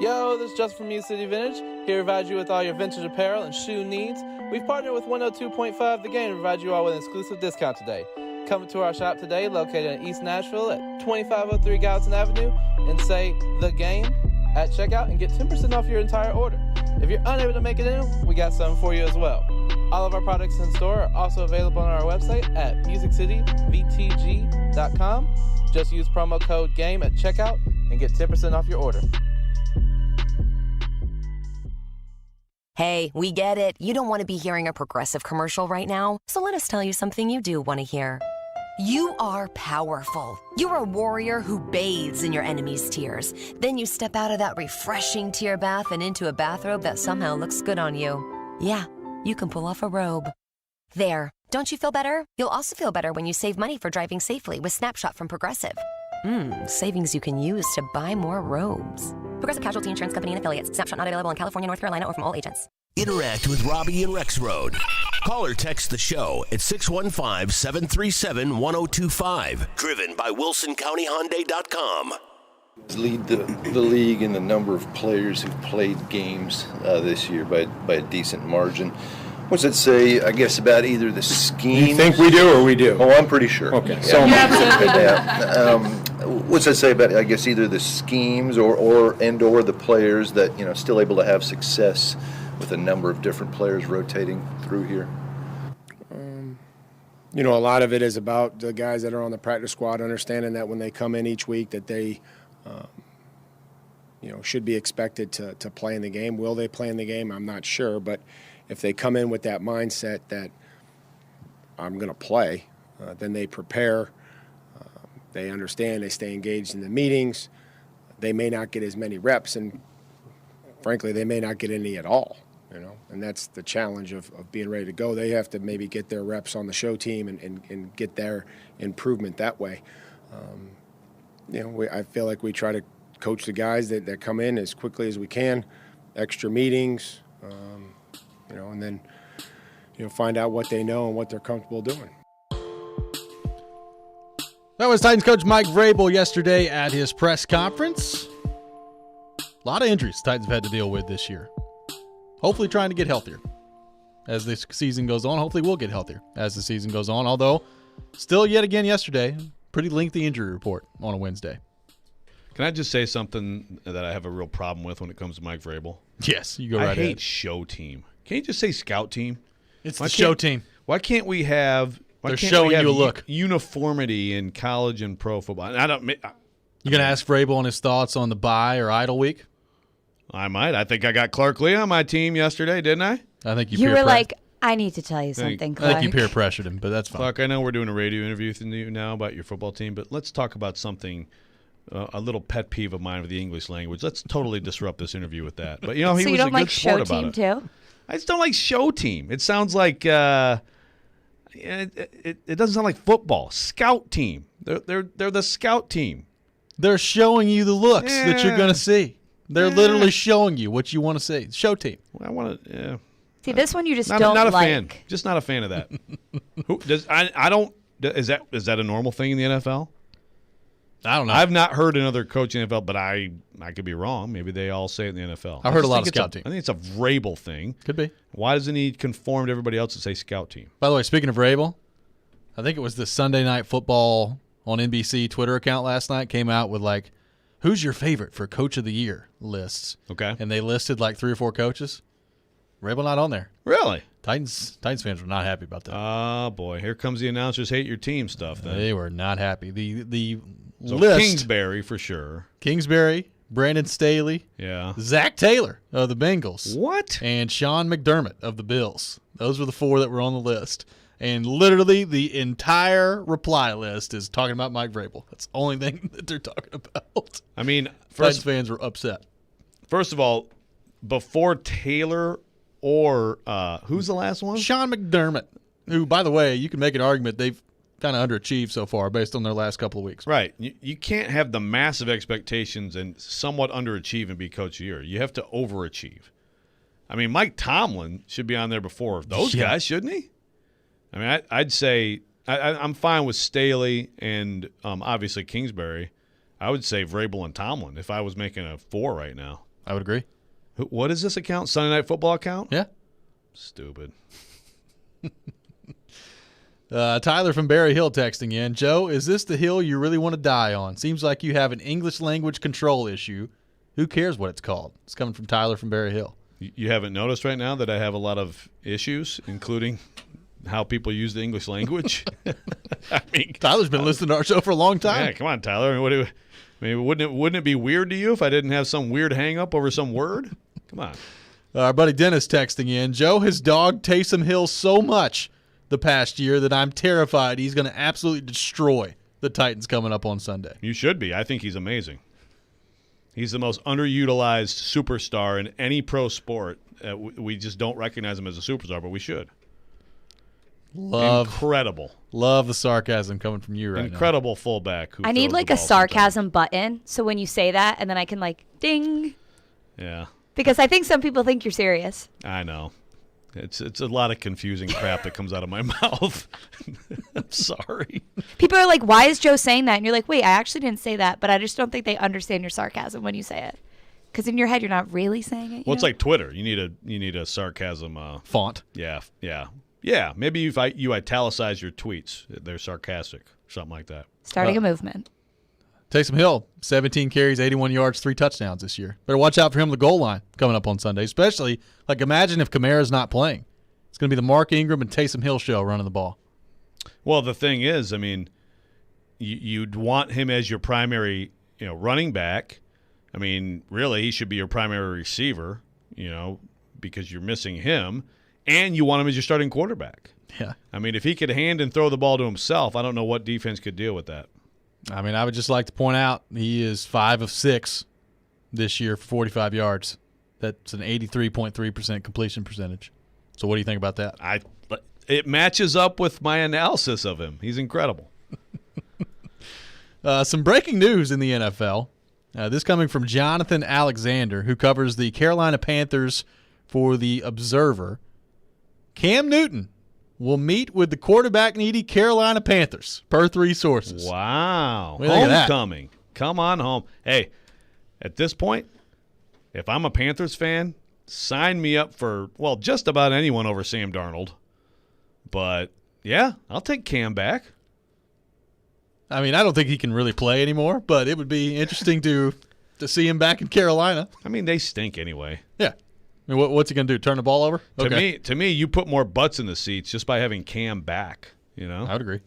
Yo, this is Justin from Music City Vintage, here to provide you with all your vintage apparel and shoe needs. We've partnered with 102.5 The Game to provide you all with an exclusive discount today. Come to our shop today, located in East Nashville at 2503 Gallatin Avenue, and say The Game at checkout and get 10% off your entire order. If you're unable to make it in, we got something for you as well. All of our products in store are also available on our website at musiccityvtg.com. Just use promo code GAME at checkout and get 10% off your order. Hey, we get it. You don't want to be hearing a Progressive commercial right now, so let us tell you something you do want to hear. You are powerful. You're a warrior who bathes in your enemy's tears. Then you step out of that refreshing tear bath and into a bathrobe that somehow looks good on you. Yeah, you can pull off a robe. There. Don't you feel better? You'll also feel better when you save money for driving safely with Snapshot from Progressive. Savings you can use to buy more robes. Progressive Casualty Insurance Company and Affiliates. Snapshot not available in California, North Carolina, or from all agents. Interact with Robby and Rexrode. Call or text the show at 615-737-1025. Driven by WilsonCountyHyundai.com. Lead the league in the number of players who've played games this year by a decent margin. What's that say, I guess, about either the schemes? You think we do or we do? Oh, I'm pretty sure. Okay. Yeah, what's that say about, I guess, either the schemes or the players that, still able to have success with a number of different players rotating through here? A lot of it is about the guys that are on the practice squad understanding that when they come in each week that they, should be expected to play in the game. Will they play in the game? I'm not sure, but if they come in with that mindset that I'm going to play, then they prepare, they understand, they stay engaged in the meetings. They may not get as many reps, and frankly, they may not get any at all, and that's the challenge of being ready to go. They have to maybe get their reps on the show team and get their improvement that way. I feel like we try to coach the guys that come in as quickly as we can, extra meetings, and then find out what they know and what they're comfortable doing. That was Titans coach Mike Vrabel yesterday at his press conference. A lot of injuries Titans have had to deal with this year. Hopefully trying to get healthier as this season goes on. Hopefully we'll get healthier as the season goes on, although still yet again yesterday, pretty lengthy injury report on a Wednesday. Can I just say something that I have a real problem with when it comes to Mike Vrabel? Yes, you go right ahead. I hate show team. Can't you just say scout team? It's the show team. Why can't we have They're showing you a look. Uniformity in college and pro football? You going to ask Vrabel on his thoughts on the bye or idle week? I might. I think I got Clark Lee on my team yesterday, didn't I? I think you were like, I need to tell you something, Clark. I think you peer pressured him, but that's fine. Clark, I know we're doing a radio interview with you now about your football team, but let's talk about something, a little pet peeve of mine with the English language. Let's totally disrupt this interview with that. But, he so was you don't a like good sport show about team it. too? I just don't like show team. It sounds like it doesn't sound like football. Scout team. They're the scout team. They're showing you the looks that you're going to see. They're literally showing you what you want to see. Show team. I want to. Yeah. See, this one you just not don't a like. fan. Just not a fan of that. Who does? I don't. Is that a normal thing in the NFL? I don't know. I've not heard another coach in the NFL, but I could be wrong. Maybe they all say it in the NFL. I've heard a lot of scout team. I think it's a Vrabel thing. Could be. Why doesn't he conform to everybody else and say scout team? By the way, speaking of Vrabel, I think it was the Sunday Night Football on NBC Twitter account last night came out with like, who's your favorite for Coach of the Year lists. Okay. And they listed like 3 or 4 coaches. Vrabel not on there. Really? Titans fans were not happy about that. Oh, boy. Here comes the announcers hate your team stuff then. They were not happy. The so list. Kingsbury for sure. Kingsbury, Brandon Staley. Yeah. Zach Taylor of the Bengals. What? And Sean McDermott of the Bills. Those were the 4 that were on the list. And literally the entire reply list is talking about Mike Vrabel. That's the only thing that they're talking about. I mean, Titans fans were upset. First of all, before Taylor or who's the last one? Sean McDermott, who, by the way, you can make an argument they've kind of underachieved so far based on their last couple of weeks. Right. You can't have the massive expectations and somewhat underachieve and be coach of the year. You have to overachieve. I mean, Mike Tomlin should be on there before those guys, shouldn't he? I mean, I'd say I'm fine with Staley and obviously Kingsbury. I would say Vrabel and Tomlin if I was making a 4 right now. I would agree. What is this account? Sunday Night Football account? Yeah. Stupid. Tyler from Berry Hill texting in. Joe, is this the hill you really want to die on? Seems like you have an English language control issue. Who cares what it's called? It's coming from Tyler from Berry Hill. You haven't noticed right now that I have a lot of issues, including how people use the English language? I mean, Tyler's been listening to our show for a long time. Yeah, come on, Tyler. Wouldn't it be weird to you if I didn't have some weird hang-up over some word? Come on. Our buddy Dennis texting in. Joe has dogged Taysom Hill so much the past year that I'm terrified he's going to absolutely destroy the Titans coming up on Sunday. You should be. I think he's amazing. He's the most underutilized superstar in any pro sport. We just don't recognize him as a superstar, but we should. Incredible. Love the sarcasm coming from you right now. Incredible fullback. I need like a sarcasm button so when you say that and then I can like ding. Yeah. Because I think some people think you're serious. I know. It's a lot of confusing crap that comes out of my mouth. I'm sorry. People are like, why is Joe saying that? And you're like, wait, I actually didn't say that, but I just don't think they understand your sarcasm when you say it. Because in your head, you're not really saying it. Well, it's like Twitter. You need a sarcasm font. Yeah. Maybe if you italicize your tweets, they're sarcastic, something like that. Starting a movement. Taysom Hill, 17 carries, 81 yards, 3 touchdowns this year. Better watch out for him on the goal line coming up on Sunday. Especially, like, imagine if Kamara's not playing. It's going to be the Mark Ingram and Taysom Hill show running the ball. Well, the thing is, I mean, you'd want him as your primary, running back. I mean, really, he should be your primary receiver, because you're missing him. And you want him as your starting quarterback. Yeah. I mean, if he could hand and throw the ball to himself, I don't know what defense could deal with that. I mean, I would just like to point out he is 5 of 6 this year for 45 yards. That's an 83.3% completion percentage. So what do you think about that? It matches up with my analysis of him. He's incredible. Some breaking news in the NFL. This coming from Jonathan Alexander, who covers the Carolina Panthers for The Observer. Cam Newton will meet with the quarterback-needy Carolina Panthers, per 3 sources. Wow. What do you think of that? Homecoming. Come on home. Hey, at this point, if I'm a Panthers fan, sign me up for, well, just about anyone over Sam Darnold. But, yeah, I'll take Cam back. I mean, I don't think he can really play anymore, but it would be interesting to see him back in Carolina. I mean, they stink anyway. Yeah. I mean, what's he going to do, turn the ball over? To me, you put more butts in the seats just by having Cam back, you know? I would agree.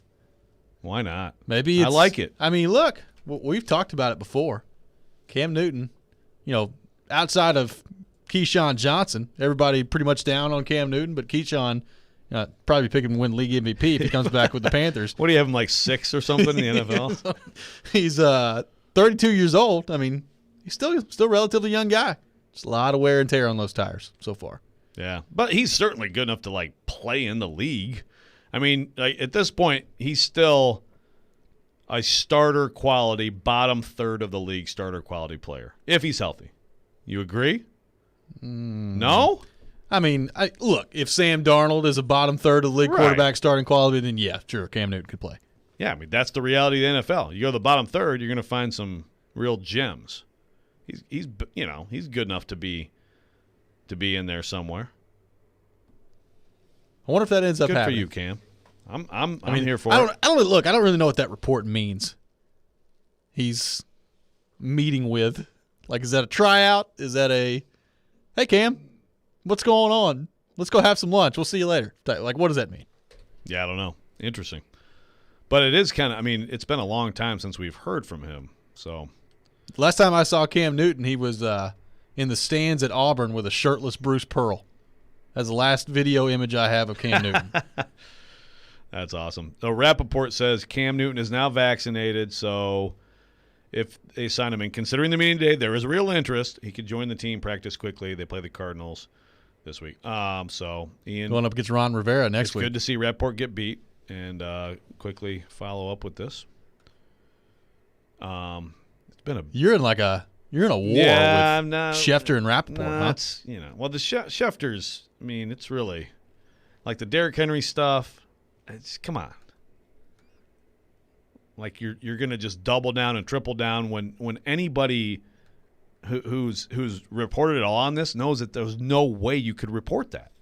Why not? Maybe I like it. I mean, look, we've talked about it before. Cam Newton, outside of Keyshawn Johnson, everybody pretty much down on Cam Newton, but Keyshawn probably pick him to win league MVP if he comes back with the Panthers. What do you have him, like 6 or something in the NFL? He's 32 years old. I mean, he's still a relatively young guy. Just a lot of wear and tear on those tires so far. Yeah, but he's certainly good enough to, play in the league. I mean, at this point, he's still a starter quality, bottom third of the league starter quality player, if he's healthy. You agree? No? I mean, look, if Sam Darnold is a bottom third of the league quarterback starting quality, then yeah, sure, Cam Newton could play. Yeah, I mean, that's the reality of the NFL. You go to the bottom third, you're going to find some real gems. He's good enough to be in there somewhere. I wonder if that ends up happening. Good for you, Cam. I'm here for it. I don't really know what that report means. He's meeting with, is that a tryout? Is that a, hey Cam, what's going on? Let's go have some lunch. We'll see you later. What does that mean? Yeah, I don't know. Interesting. But it is kind of, it's been a long time since we've heard from him. So last time I saw Cam Newton, he was in the stands at Auburn with a shirtless Bruce Pearl. That's the last video image I have of Cam Newton. That's awesome. So Rappaport says Cam Newton is now vaccinated, so if they sign him in, considering the meeting today, there is real interest. He could join the team, practice quickly. They play the Cardinals this week. So Ian going up against Ron Rivera next week. Good to see Rappaport get beat and quickly follow up with this. It's been you're in a war with Schefter and Rappaport, huh? It's, well, the Schefters, it's really like the Derrick Henry stuff. Come on. You're going to just double down and triple down when anybody who's reported it all on this knows that there's no way you could report that.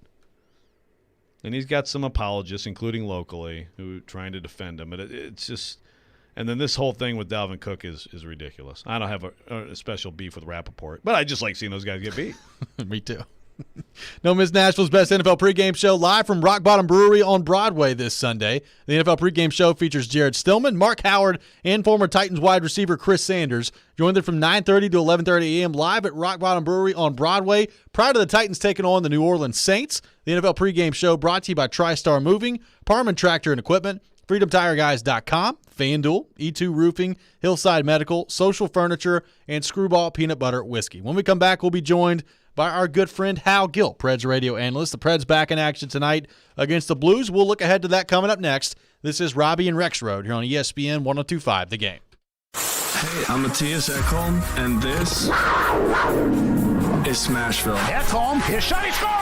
And he's got some apologists, including locally, who are trying to defend him. But it's just – and then this whole thing with Dalvin Cook is ridiculous. I don't have a special beef with Rappaport, but I just like seeing those guys get beat. Me too. Don't miss Nashville's best NFL pregame show live from Rock Bottom Brewery on Broadway this Sunday. The NFL pregame show features Jared Stillman, Mark Howard, and former Titans wide receiver Chris Sanders. Join them from 9:30 to 11:30 a.m. live at Rock Bottom Brewery on Broadway. Prior to the Titans taking on the New Orleans Saints, the NFL pregame show brought to you by TriStar Moving, Parman Tractor and Equipment, FreedomTireGuys.com, FanDuel, E2 Roofing, Hillside Medical, Social Furniture, and Screwball Peanut Butter Whiskey. When we come back, we'll be joined by our good friend Hal Gill, Preds radio analyst. The Preds back in action tonight against the Blues. We'll look ahead to that coming up next. This is Robby and Rexrode here on ESPN 102.5 The Game. Hey, I'm Matthias Ekholm, and this is Smashville. Ekholm, his shot, he scores!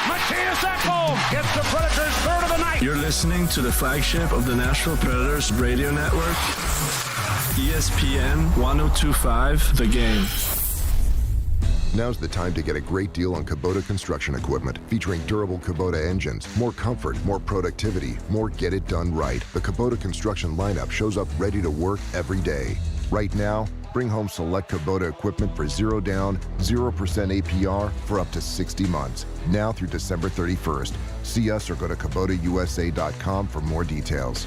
Matthias Ekholm gets the Predators' third of the night. You're listening to the flagship of the Nashville Predators radio network, ESPN 102.5 The Game. Now's the time to get a great deal on Kubota construction equipment featuring durable Kubota engines, more comfort, more productivity, more get it done right. The Kubota construction lineup shows up ready to work every day. Right now, bring home select Kubota equipment for 0 down, 0% APR for up to 60 months. Now through December 31st. See us or go to KubotaUSA.com for more details.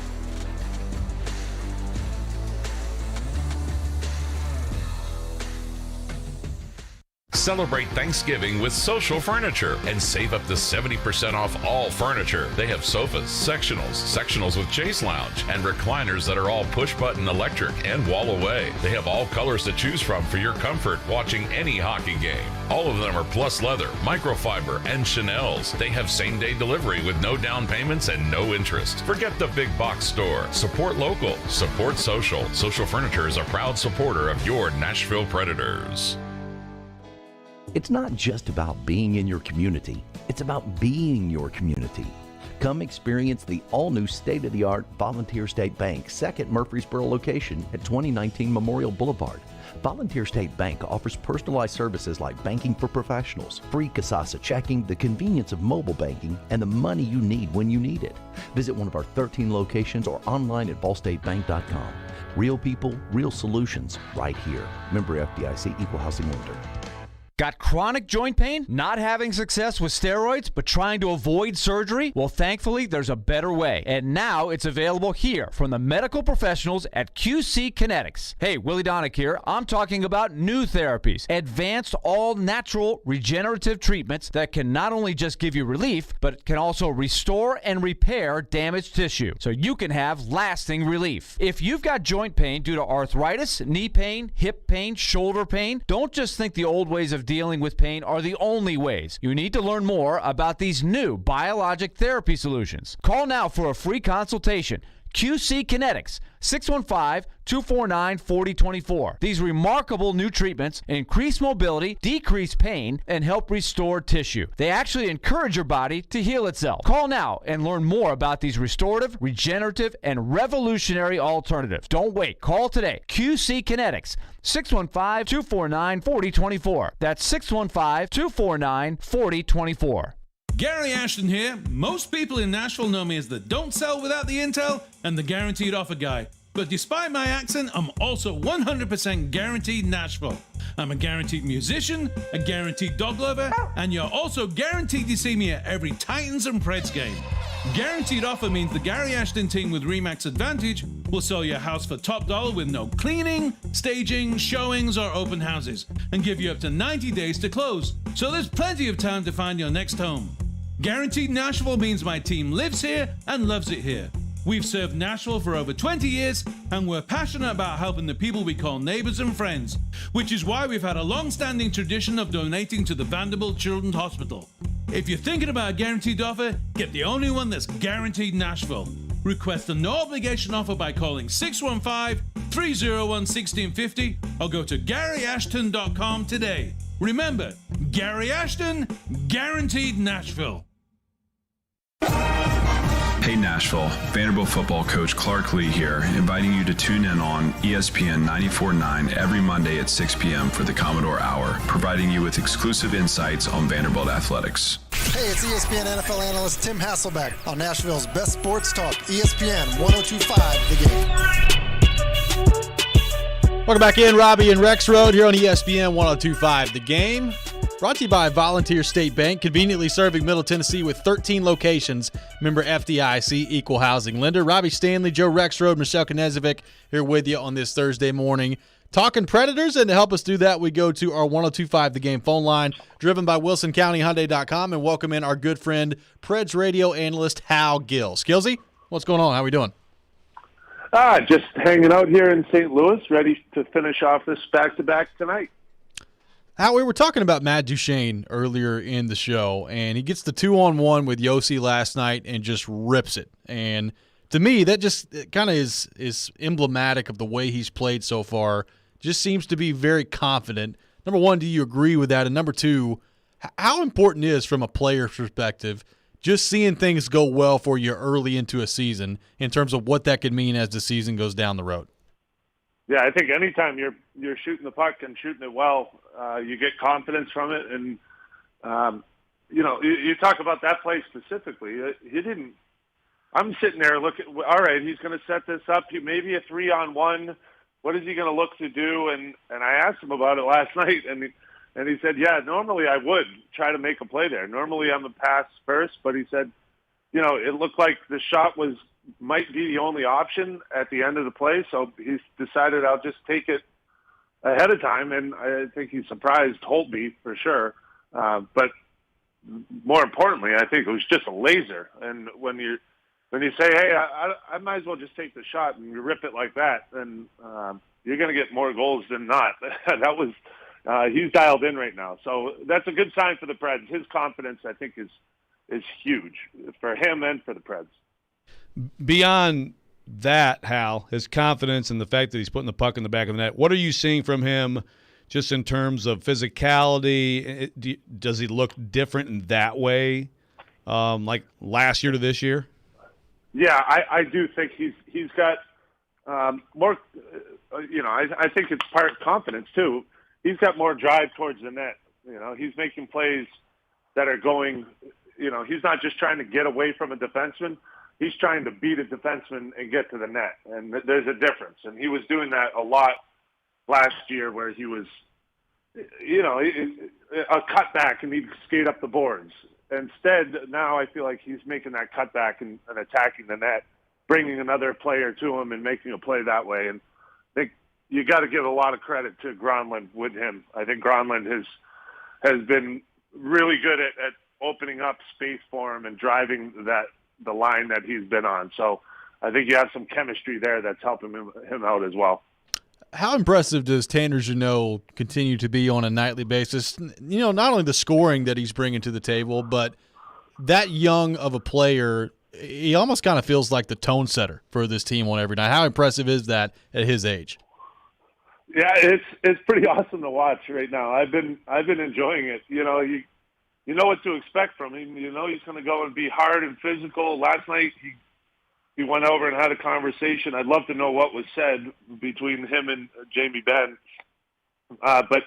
Celebrate Thanksgiving with Social Furniture and save up to 70% off all furniture. They have sofas, sectionals with chase lounge, and recliners that are all push-button electric and wall away. They have all colors to choose from for your comfort watching any hockey game. All of them are plus leather, microfiber, and Chanel's. They have same-day delivery with no down payments and no interest. Forget the big box store. Support local. Support social. Social Furniture is a proud supporter of your Nashville Predators. It's not just about being in your community, it's about being your community. Come experience the all-new state-of-the-art Volunteer State Bank, second Murfreesboro location at 2019 Memorial Boulevard. Volunteer State Bank offers personalized services like banking for professionals, free Kasasa checking, the convenience of mobile banking, and the money you need when you need it. Visit one of our 13 locations or online at ballstatebank.com. Real people, real solutions, right here. Member FDIC, Equal Housing Lender. Got chronic joint pain? Not having success with steroids, but trying to avoid surgery? Well, thankfully, there's a better way. And now it's available here from the medical professionals at QC Kinetics. Hey, Willie Donick here. I'm talking about new therapies. Advanced, all-natural, regenerative treatments that can not only just give you relief, but can also restore and repair damaged tissue, so you can have lasting relief. If you've got joint pain due to arthritis, knee pain, hip pain, shoulder pain, don't just think the old ways of dealing with pain are the only ways. You need to learn more about these new biologic therapy solutions. Call now for a free consultation. QC Kinetics, 615-249-4024. These remarkable new treatments increase mobility, decrease pain, and help restore tissue. They actually encourage your body to heal itself. Call now and learn more about these restorative, regenerative, and revolutionary alternatives. Don't wait. Call today. QC Kinetics, 615-249-4024. That's 615-249-4024. Gary Ashton here. Most people in Nashville know me as the don't sell without the intel and the guaranteed offer guy. But despite my accent, I'm also 100% guaranteed Nashville. I'm a guaranteed musician, a guaranteed dog lover, and you're also guaranteed to see me at every Titans and Preds game. Guaranteed offer means the Gary Ashton team with RE/MAX Advantage will sell your house for top dollar with no cleaning, staging, showings, or open houses, and give you up to 90 days to close. So there's plenty of time to find your next home. Guaranteed Nashville means my team lives here and loves it here. We've served Nashville for over 20 years, and we're passionate about helping the people we call neighbors and friends, which is why we've had a long-standing tradition of donating to the Vanderbilt Children's Hospital. If you're thinking about a guaranteed offer, get the only one that's guaranteed Nashville. Request a no-obligation offer by calling 615-301-1650 or go to GaryAshton.com today. Remember, Gary Ashton, guaranteed Nashville. Hey Nashville, Vanderbilt football coach Clark Lee here, inviting you to tune in on ESPN 94.9 every Monday at 6 p.m. for the Commodore Hour, providing you with exclusive insights on Vanderbilt athletics. Hey, it's ESPN NFL analyst Tim Hasselbeck on Nashville's best sports talk, ESPN 102.5 The Game. Welcome back in, Robby and Rexrode here on ESPN 102.5 The Game. Brought to you by Volunteer State Bank, conveniently serving Middle Tennessee with 13 locations. Member FDIC, Equal Housing Lender. Robbie Stanley, Joe Rexrode, Michelle Knezevic here with you on this Thursday morning. Talking Predators, and to help us do that, we go to our 102.5 The Game phone line, driven by WilsonCountyHyundai.com, and welcome in our good friend, Preds radio analyst Hal Gill. Skillsy, what's going on? How we doing? Just hanging out here in St. Louis, ready to finish off this back-to-back tonight. Hal, we were talking about Matt Duchene earlier in the show, and he gets the 2-on-1 with Yossi last night and just rips it. And to me, that just kind of is emblematic of the way he's played so far. Just seems to be very confident. Number one, do you agree with that? And number two, how important is, from a player's perspective, just seeing things go well for you early into a season in terms of what that could mean as the season goes down the road? Yeah, I think anytime you're shooting the puck and shooting it well, you get confidence from it. And, you talk about that play specifically. He didn't – I'm sitting there looking, all right, he's going to set this up. Maybe a 3-on-1. What is he going to look to do? And I asked him about it last night, and he said, yeah, normally I would try to make a play there. Normally I'm a pass first, but he said, it looked like the shot might be the only option at the end of the play, so he's decided I'll just take it ahead of time, and I think he surprised Holtby for sure. But more importantly, I think it was just a laser. And when you say, hey, I might as well just take the shot, and you rip it like that, then you're going to get more goals than not. That was he's dialed in right now, so that's a good sign for the Preds. His confidence, I think, is huge for him and for the Preds. Beyond that, Hal, his confidence and the fact that he's putting the puck in the back of the net, what are you seeing from him just in terms of physicality? Does he look different in that way, like last year to this year? Yeah, I do think he's got more. I think it's part confidence too. He's got more drive towards the net. He's making plays that are going. He's not just trying to get away from a defenseman. He's trying to beat a defenseman and get to the net, and there's a difference. And he was doing that a lot last year, where he was, a cutback and he'd skate up the boards. Instead, now I feel like he's making that cutback and attacking the net, bringing another player to him and making a play that way. And I think you got to give a lot of credit to Gronlund with him. I think Gronlund has been really good at opening up space for him and driving the line that he's been on. So I think you have some chemistry there that's helping him out as well. How impressive does Tanner Jeannot continue to be on a nightly basis? Not only the scoring that he's bringing to the table, but that young of a player, he almost kind of feels like the tone setter for this team on every night. How impressive is that at his age? Yeah, it's pretty awesome to watch right now. I've been enjoying it. You know what to expect from him. He's going to go and be hard and physical. Last night he went over and had a conversation. I'd love to know what was said between him and Jamie Benn. But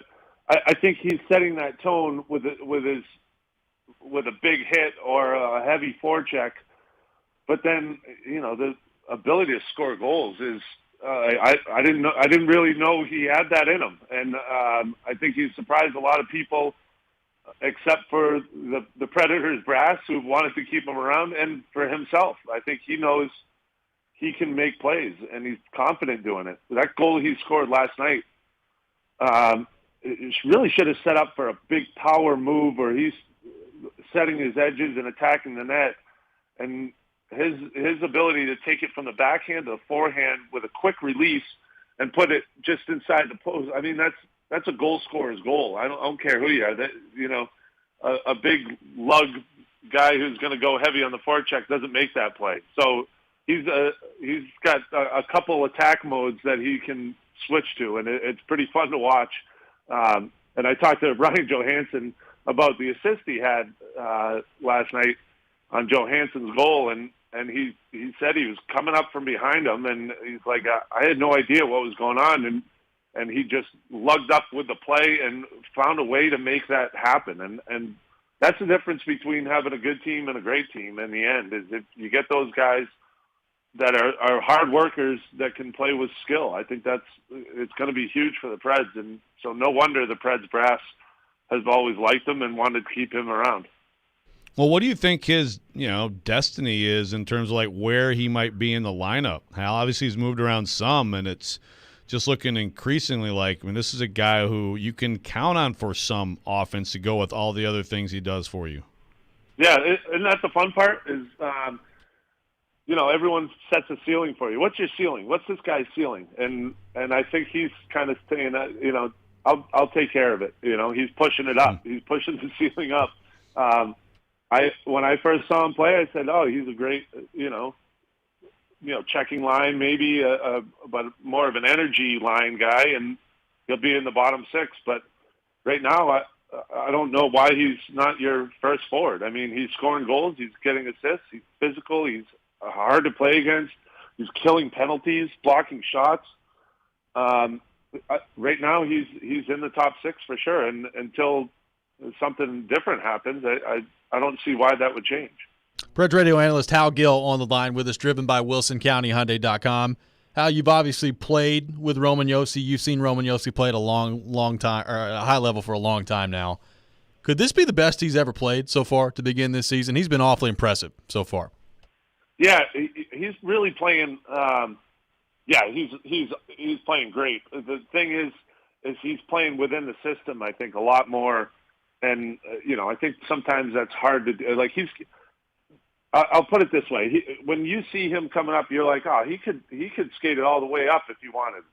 I think he's setting that tone with a big hit or a heavy forecheck. But then the ability to score goals is. I didn't really know he had that in him, and I think he's surprised a lot of people, except for the Predators brass who wanted to keep him around, and for himself. I think he knows he can make plays, and he's confident doing it. That goal he scored last night, it really should have set up for a big power move where he's setting his edges and attacking the net, and his ability to take it from the backhand to the forehand with a quick release and put it just inside the post. I mean, that's a goal scorer's goal. I don't care who you are. A big lug guy who's going to go heavy on the forecheck doesn't make that play. So he's got a couple attack modes that he can switch to, and it's pretty fun to watch. And I talked to Ryan Johansson about the assist he had last night on Johansson's goal, and he said he was coming up from behind him, and he's like, I had no idea what was going on, and he just lugged up with the play and found a way to make that happen. And that's the difference between having a good team and a great team in the end, is if you get those guys that are hard workers that can play with skill. I think it's going to be huge for the Preds, and so no wonder the Preds brass has always liked him and wanted to keep him around. Well, what do you think his, destiny is in terms of like where he might be in the lineup? Hal, obviously he's moved around some, and it's just looking increasingly like, this is a guy who you can count on for some offense to go with all the other things he does for you. Yeah, and that's the fun part is, everyone sets a ceiling for you. What's your ceiling? What's this guy's ceiling? And I think he's kind of saying that, I'll take care of it. He's pushing it up. He's pushing the ceiling up. When I first saw him play, I said, "Oh, he's a great, checking line, maybe, but more of an energy line guy, and he'll be in the bottom six." But right now, I don't know why he's not your first forward. I mean, he's scoring goals, he's getting assists, he's physical, he's hard to play against, he's killing penalties, blocking shots. Right now, he's in the top six for sure, and until something different happens, I don't see why that would change. Preds radio analyst Hal Gill on the line with us, driven by WilsonCountyHyundai.com. Hal, you've obviously played with Roman Josi. You've seen Roman Josi play at a long time, or at a high level for a long time now. Could this be the best he's ever played so far to begin this season? He's been awfully impressive so far. Yeah, he's really playing. He's playing great. The thing is he's playing within the system, I think, a lot more. And, I think sometimes that's hard to do. Like I'll put it this way. When you see him coming up, you're like, oh, he could skate it all the way up if he wanted.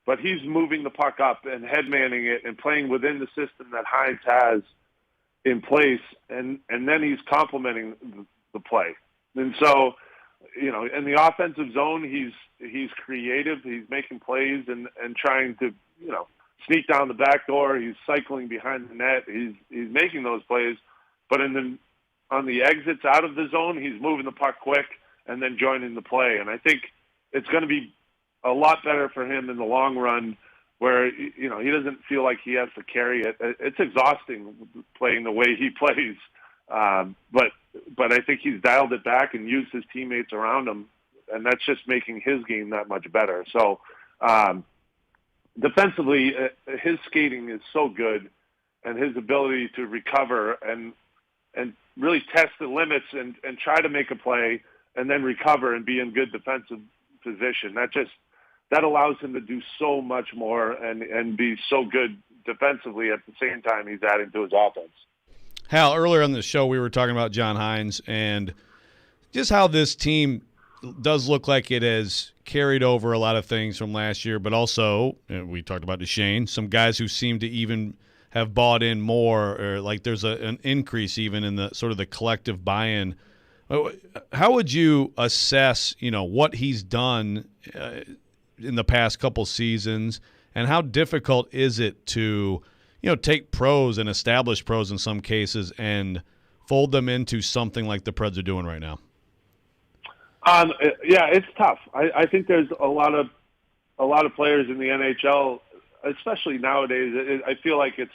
But he's moving the puck up and headmanning it and playing within the system that Hines has in place. And then he's complementing the play. And so, in the offensive zone, he's creative. He's making plays and trying to, sneak down the back door. He's cycling behind the net. He's making those plays. But on the exits out of the zone, he's moving the puck quick and then joining the play. And I think it's going to be a lot better for him in the long run, where he doesn't feel like he has to carry it. It's exhausting playing the way he plays, but I think he's dialed it back and used his teammates around him, and that's just making his game that much better. So defensively, his skating is so good, and his ability to recover and really test the limits and try to make a play and then recover and be in good defensive position. That allows him to do so much more and be so good defensively at the same time he's adding to his offense. Hal, earlier on the show we were talking about John Hines and just how this team does look like it has carried over a lot of things from last year, but also, we talked about Duchene, some guys who seem to even have bought in more, or like there's an increase even in the sort of the collective buy-in. How would you assess, what he's done in the past couple seasons, and how difficult is it to, take pros and established pros in some cases and fold them into something like the Preds are doing right now? Yeah, it's tough. I think there's a lot of players in the NHL, especially nowadays. I feel like it's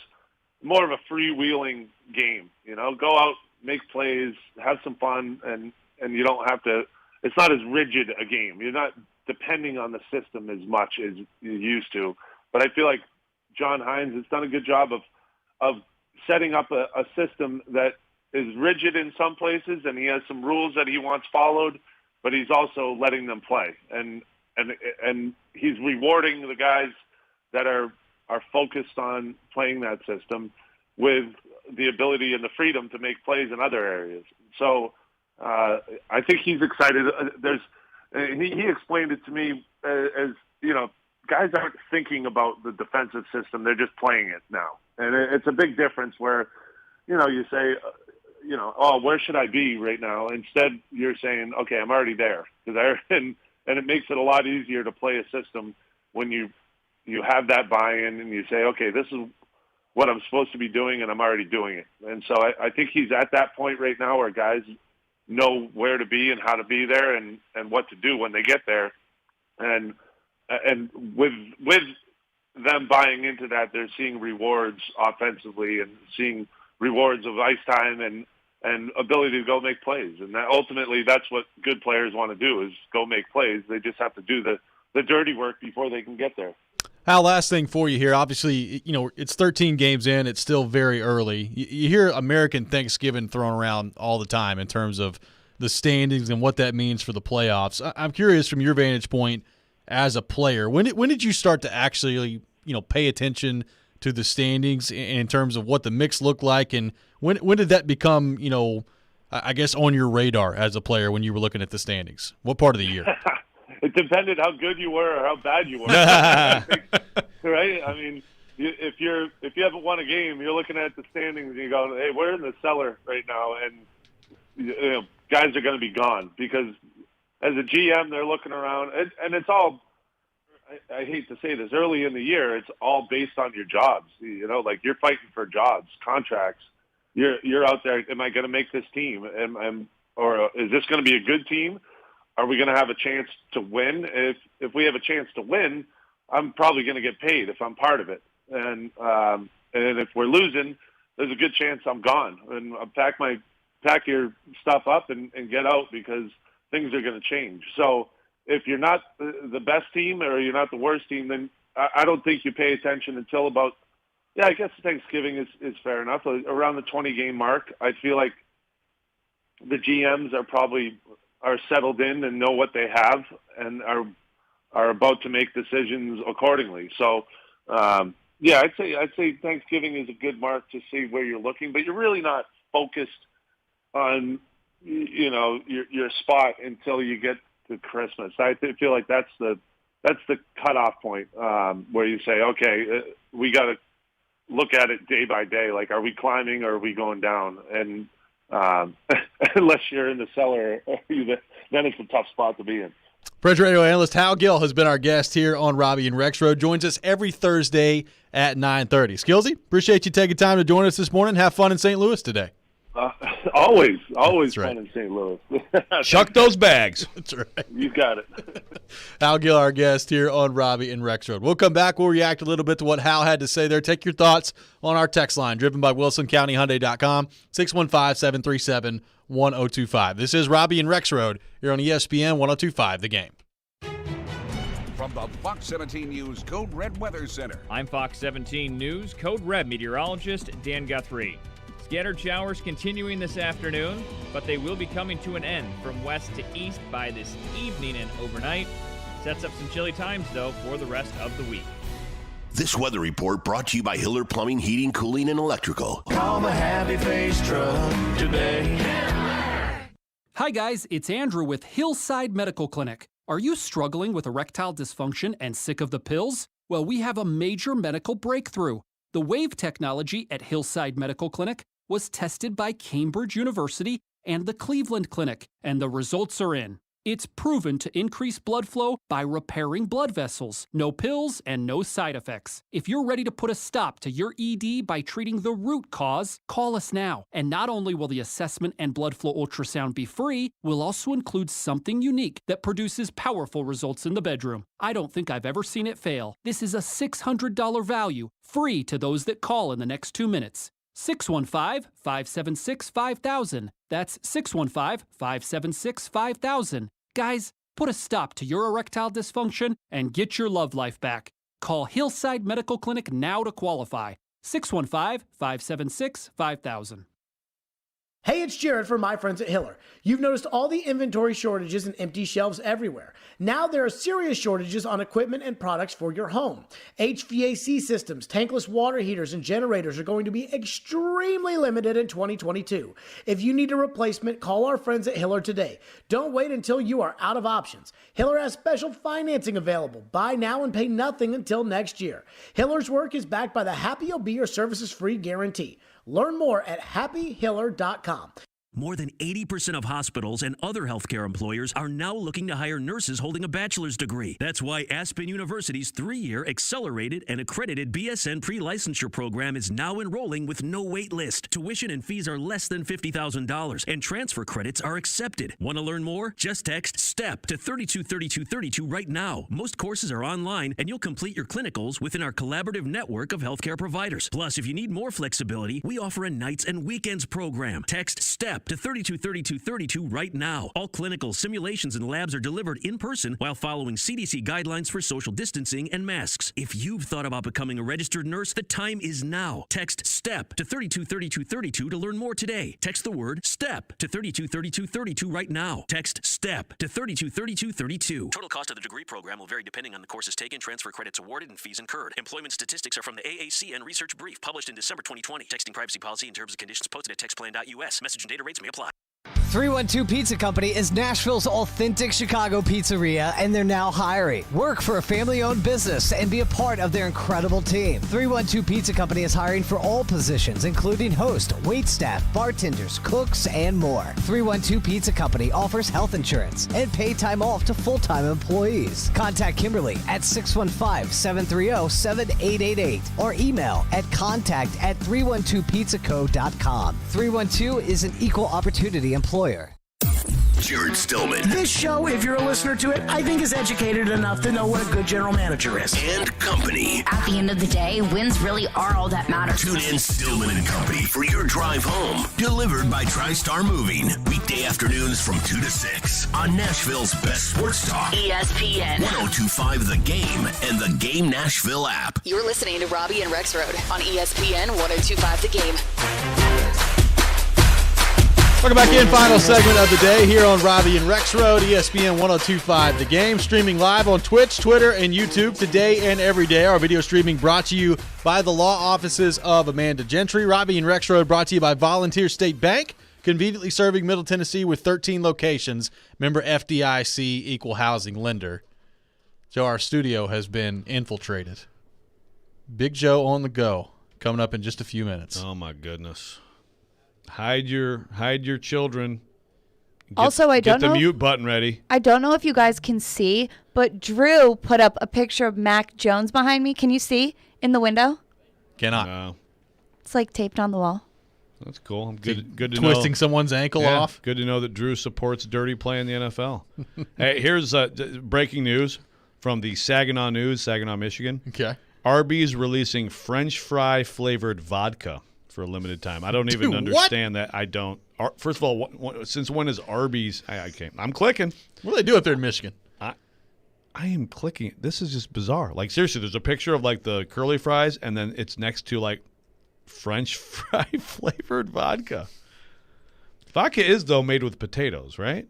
more of a freewheeling game. Go out, make plays, have some fun, and you don't have to. It's not as rigid a game. You're not depending on the system as much as you used to. But I feel like John Hines has done a good job of setting up a system that is rigid in some places, and he has some rules that he wants followed, but he's also letting them play. And he's rewarding the guys that are focused on playing that system with the ability and the freedom to make plays in other areas. So I think he's excited. He explained it to me as, guys aren't thinking about the defensive system. They're just playing it now. And it's a big difference where, you say, oh, where should I be right now? Instead, you're saying, okay, I'm already there. And it makes it a lot easier to play a system when you have that buy-in and you say, okay, this is what I'm supposed to be doing, and I'm already doing it. And so I think he's at that point right now where guys know where to be and how to be there and what to do when they get there. And with them buying into that, they're seeing rewards offensively and seeing rewards of ice time and ability to go make plays. And ultimately, that's what good players want to do, is go make plays. They just have to do the dirty work before they can get there. Hal, last thing for you here. Obviously, it's 13 games in. It's still very early. You hear American Thanksgiving thrown around all the time in terms of the standings and what that means for the playoffs. I'm curious from your vantage point as a player, when did you start to actually, pay attention to the standings in terms of what the mix looked like, and when did that become, I guess, on your radar as a player when you were looking at the standings? What part of the year? It depended how good you were or how bad you were. Right? I mean, if you haven't won a game, you're looking at the standings and you go, hey, we're in the cellar right now, and guys are going to be gone. Because as a GM, they're looking around, and it's all, I hate to say this, early in the year, it's all based on your jobs. Like you're fighting for jobs, contracts. You're out there, am I going to make this team? Or is this going to be a good team? Are we going to have a chance to win? If we have a chance to win, I'm probably going to get paid if I'm part of it. And if we're losing, there's a good chance I'm gone. And pack your stuff up and get out, because things are going to change. So if you're not the best team or you're not the worst team, then I don't think you pay attention until about, I guess Thanksgiving is fair enough. Around the 20-game mark, I feel like the GMs are settled in and know what they have and are about to make decisions accordingly. So, I'd say Thanksgiving is a good mark to see where you're looking, but you're really not focused on, your spot until you get to Christmas. I feel like that's the cutoff point, where you say, okay, we got to look at it day by day. Like, are we climbing or are we going down? And unless you're in the cellar, then it's a tough spot to be in. French radio analyst Hal Gill has been our guest here on Robby and Rexrode. Joins us every Thursday at 9:30. Skillsy, appreciate you taking time to join us this morning. Have fun in St. Louis today. Always That's fun right. in St. Louis. Chuck those bags. That's right. You got it. Hal Gill, our guest here on Robby and Rexrode. We'll come back. We'll react a little bit to what Hal had to say there. Take your thoughts on our text line, driven by WilsonCountyHyundai.com, 615-737-1025. This is Robby and Rexrode here on ESPN 1025, The Game. From the Fox 17 News Code Red Weather Center. I'm Fox 17 News Code Red meteorologist Dan Guthrie. Scattered showers continuing this afternoon, but they will be coming to an end from west to east by this evening and overnight. Sets up some chilly times, though, for the rest of the week. This weather report brought to you by Hiller Plumbing, Heating, Cooling, and Electrical. Call the Happy Face Truck today. Hi guys, it's Andrew with Hillside Medical Clinic. Are you struggling with erectile dysfunction and sick of the pills? Well, we have a major medical breakthrough. The WAVE technology at Hillside Medical Clinic was tested by Cambridge University and the Cleveland Clinic, and the results are in. It's proven to increase blood flow by repairing blood vessels. No pills and no side effects. If you're ready to put a stop to your ED by treating the root cause, call us now. And not only will the assessment and blood flow ultrasound be free, we'll also include something unique that produces powerful results in the bedroom. I don't think I've ever seen it fail. This is a $600 value, free to those that call in the next 2 minutes. 615-576-5000. That's 615-576-5000. Guys, put a stop to your erectile dysfunction and get your love life back. Call Hillside Medical Clinic now to qualify. 615-576-5000. Hey, it's Jared from my friends at Hiller. You've noticed all the inventory shortages and empty shelves everywhere. Now there are serious shortages on equipment and products for your home. HVAC systems, tankless water heaters, and generators are going to be extremely limited in 2022. If you need a replacement, call our friends at Hiller today. Don't wait until you are out of options. Hiller has special financing available. Buy now and pay nothing until next year. Hiller's work is backed by the Happy You'll Be Your Services Free guarantee. Learn more at happyhiller.com. More than 80% of hospitals and other healthcare employers are now looking to hire nurses holding a bachelor's degree. That's why Aspen University's 3-year accelerated and accredited BSN pre-licensure program is now enrolling with no wait list. Tuition and fees are less than $50,000 and transfer credits are accepted. Want to learn more? Just text STEP to 323232 right now. Most courses are online and you'll complete your clinicals within our collaborative network of healthcare providers. Plus, if you need more flexibility, we offer a nights and weekends program. Text STEP to 323232 right now. All clinical simulations and labs are delivered in person while following CDC guidelines for social distancing and masks. If you've thought about becoming a registered nurse, the time is now. Text STEP to 323232 to learn more today. Text the word STEP to 323232 right now. Text STEP to 323232. Total cost of the degree program will vary depending on the courses taken, transfer credits awarded, and fees incurred. Employment statistics are from the AAC and Research Brief published in December 2020. Texting privacy policy and terms and conditions posted at textplan.us. Message and data rates may apply. 312 Pizza Company is Nashville's authentic Chicago pizzeria, and they're now hiring. Work for a family-owned business and be a part of their incredible team. 312 Pizza Company is hiring for all positions, including host, waitstaff, bartenders, cooks, and more. 312 Pizza Company offers health insurance and pay time off to full-time employees. Contact Kimberly at 615-730-7888 or email at contact@312pizzaco.com. 312 is an equal opportunity employer. Jared Stillman. This show, if you're a listener to it, I think is educated enough to know what a good general manager is. And company. At the end of the day, wins really are all that matters. Tune in Stillman and Company for your drive home. Delivered by TriStar Moving. Weekday afternoons from 2 to 6 on Nashville's best sports talk. ESPN 1025 The Game and the Game Nashville app. You're listening to Robby and Rexrode on ESPN 1025 The Game. Welcome back in. Final segment of the day here on Robby and Rexrode, ESPN 1025 The Game. Streaming live on Twitch, Twitter, and YouTube today and every day. Our video streaming brought to you by the law offices of Amanda Gentry. Robby and Rexrode brought to you by Volunteer State Bank, conveniently serving Middle Tennessee with 13 locations. Member FDIC, equal housing lender. So our studio has been infiltrated. Big Joe on the go, coming up in just a few minutes. Oh, my goodness. Hide your children. Also, I don't know. Get the mute button ready. I don't know if you guys can see, but Drew put up a picture of Mac Jones behind me. Can you see in the window? Cannot. No. It's like taped on the wall. That's cool. I'm good to know. Twisting someone's ankle off. Good to know that Drew supports dirty play in the NFL. Hey, here's breaking news from the Saginaw News, Saginaw, Michigan. Okay. Arby's releasing French fry flavored vodka for a limited time. I don't even understand that. I don't. First of all, since when is Arby's? I can't. I'm clicking. What do they do up there in Michigan? I am clicking. This is just bizarre. Like, seriously, there's a picture of like the curly fries, and then it's next to like French fry flavored vodka. Vodka is, though, made with potatoes, right?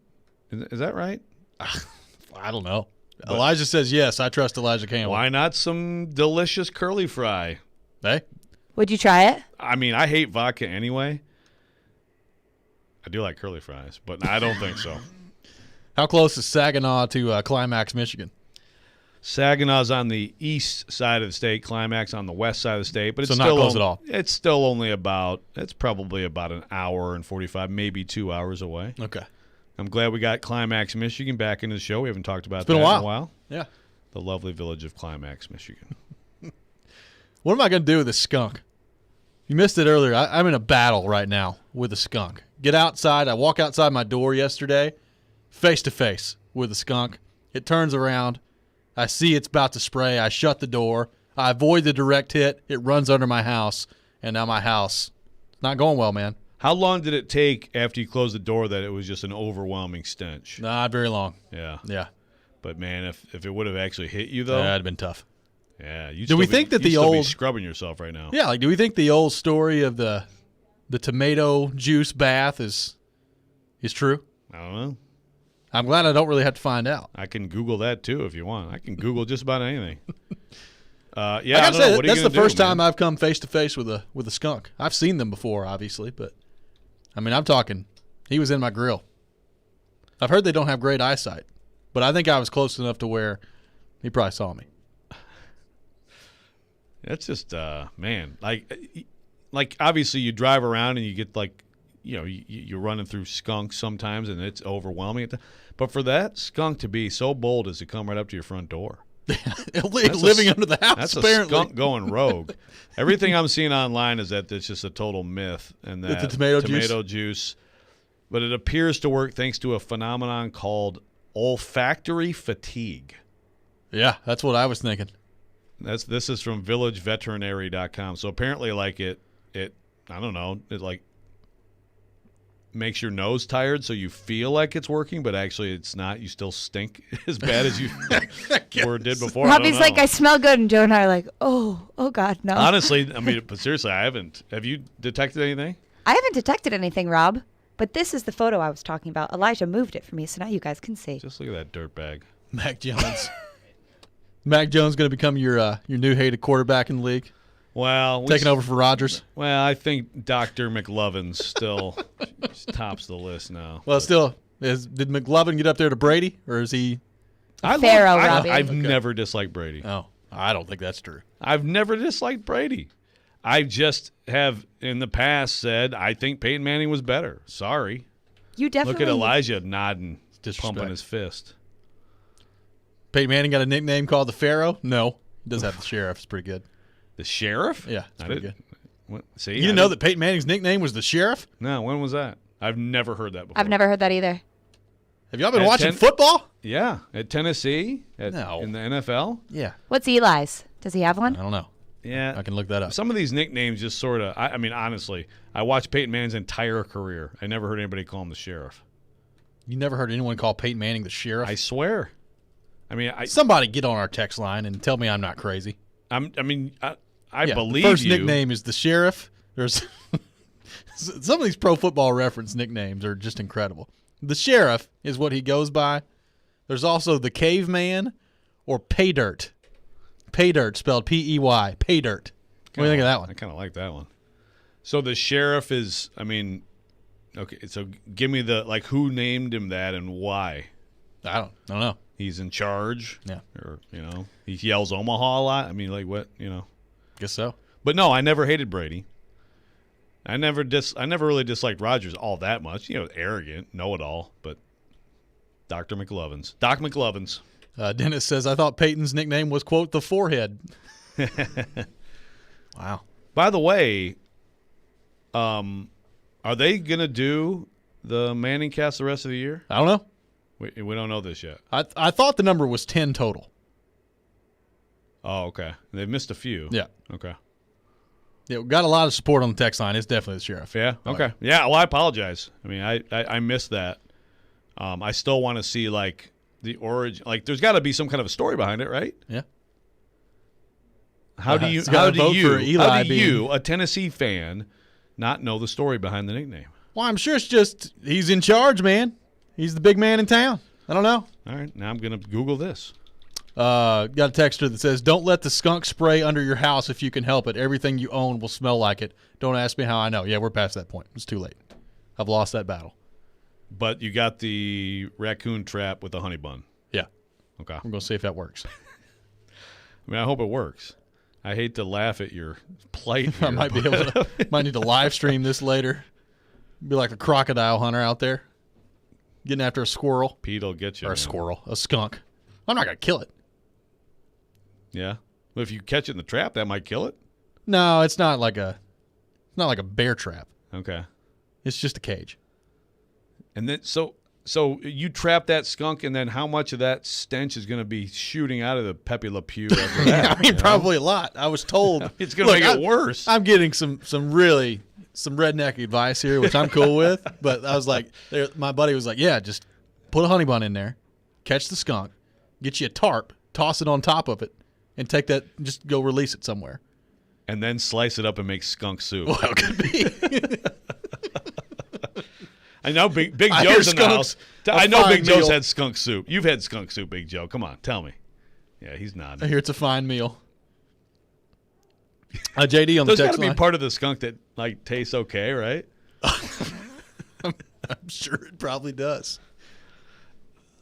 Is that right? I don't know. But Elijah says yes. I trust Elijah Campbell. Why not some delicious curly fry? Hey? Would you try it? I mean, I hate vodka anyway. I do like curly fries, but I don't think so. How close is Saginaw to Climax, Michigan? Saginaw's on the east side of the state, Climax on the west side of the state, but it's so still not close at all. It's still only it's probably about an hour and 45, maybe 2 hours away. Okay. I'm glad we got Climax, Michigan back into the show. We haven't talked about it's been that a while. in a while. Yeah. The lovely village of Climax, Michigan. What am I going to do with a skunk? You missed it earlier. I'm in a battle right now with a skunk. Get outside. I walk outside my door yesterday, face to face with a skunk. It turns around. I see it's about to spray. I shut the door. I avoid the direct hit. It runs under my house, and now my house, it's not going well, man. How long did it take after you closed the door that it was just an overwhelming stench? Not very long. Yeah. Yeah. But, man, if it would have actually hit you, though. Yeah, that'd have been tough. Yeah. Do we think that the old. Be scrubbing yourself right now. Yeah, like, do we think the old story of the tomato juice bath is true? I don't know. I'm glad I don't really have to find out. I can Google that, too, if you want. I can Google just about anything. I gotta say, that's the first time I've come face-to-face with a skunk. I've seen them before, obviously, but, I mean, I'm talking, he was in my grill. I've heard they don't have great eyesight, but I think I was close enough to where he probably saw me. That's just, man, like obviously you drive around and you get like, you're running through skunks sometimes and it's overwhelming. But for that skunk to be so bold as to come right up to your front door. Living under the house, that's apparently. A skunk going rogue. Everything I'm seeing online is that it's just a total myth. And that the tomato juice. But it appears to work thanks to a phenomenon called olfactory fatigue. Yeah, that's what I was thinking. This is from villageveterinary.com. So apparently, like it I don't know, it like makes your nose tired, so you feel like it's working, but actually it's not. You still stink as bad as you did before. Robbie's like, I smell good, and Joe and I are like, oh God, no. Honestly, I mean, but seriously, I haven't. Have you detected anything? I haven't detected anything, Rob. But this is the photo I was talking about. Elijah moved it for me, so now you guys can see. Just look at that dirtbag, Mac Jones. Mac Jones going to become your new hated quarterback in the league. Well, taking over for Rodgers. Well, I think Dr. McLovin still tops the list now. Well, still, did McLovin get up there to Brady, or is he? Robbie. I've never disliked Brady. Oh, I don't think that's true. I've never disliked Brady. I just have in the past said I think Peyton Manning was better. Sorry. You definitely look at Elijah nodding, pumping his fist. Peyton Manning got a nickname called the Pharaoh? No, he does have the Sheriff. It's pretty good. The Sheriff? Yeah, it's pretty good. See, you didn't know that Peyton Manning's nickname was the Sheriff? No, when was that? I've never heard that before. I've never heard that either. Have y'all been watching football? Yeah, at Tennessee, in the NFL. Yeah. What's Eli's? Does he have one? I don't know. Yeah, I can look that up. Some of these nicknames just sort of. I mean, honestly, I watched Peyton Manning's entire career. I never heard anybody call him the Sheriff. You never heard anyone call Peyton Manning the Sheriff? I swear. I mean, somebody get on our text line and tell me I'm not crazy. I believe the first nickname is the Sheriff. There's some of these Pro Football Reference nicknames are just incredible. The Sheriff is what he goes by. There's also the Caveman or Pay Dirt. Pay Dirt, spelled P-E-Y. Pay Dirt. What do you think of that one? I kind of like that one. So the Sheriff is, I mean, okay, so give me who named him that and why? I don't know. He's in charge. Yeah. Or, he yells Omaha a lot. I mean, what, Guess so. But no, I never hated Brady. I never really disliked Rodgers all that much. Arrogant, know-it-all, but Dr. McLovins. Doc McLovins. Dennis says, I thought Peyton's nickname was, quote, the forehead. Wow. By the way, are they going to do the Manning cast the rest of the year? I don't know. We don't know this yet. I thought the number was 10 total. Oh, okay. They've missed a few. Yeah. Okay. Yeah, we got a lot of support on the text line. It's definitely the Sheriff. Yeah. Okay. Yeah. Well, I apologize. I mean, I missed that. I still want to see the origin. There's got to be some kind of a story behind it, right? Yeah. How do you, a Tennessee fan, not know the story behind the nickname? Well, I'm sure it's just he's in charge, man. He's the big man in town. I don't know. All right. Now I'm going to Google this. Got a texter that says, don't let the skunk spray under your house if you can help it. Everything you own will smell like it. Don't ask me how I know. Yeah, we're past that point. It's too late. I've lost that battle. But you got the raccoon trap with the honey bun. Yeah. Okay. We're going to see if that works. I mean, I hope it works. I hate to laugh at your plight here, I might be able to. Might need to live stream this later. Be like a crocodile hunter out there, getting after a squirrel. Pete will get you. Or a squirrel, a skunk. I'm not gonna kill it. Yeah. Well, if you catch it in the trap, that might kill it. No, it's not like a bear trap. Okay. It's just a cage. And then so you trap that skunk, and then how much of that stench is going to be shooting out of the Pepe Le Pew after that? I mean, probably a lot. I was told it's going to make it worse. I'm getting some redneck advice here, which I'm cool with. But I was like, my buddy was like, yeah, just put a honey bun in there, catch the skunk, get you a tarp, toss it on top of it, and take that, just go release it somewhere. And then slice it up and make skunk soup. Well, it could be. I know Big Joe's in the house. I know Big Joe's had skunk soup. You've had skunk soup, Big Joe. Come on, tell me. Yeah, he's nodding. I hear it's a fine meal. JD on the text line. There's got to be part of the skunk that tastes okay, right? I'm sure it probably does.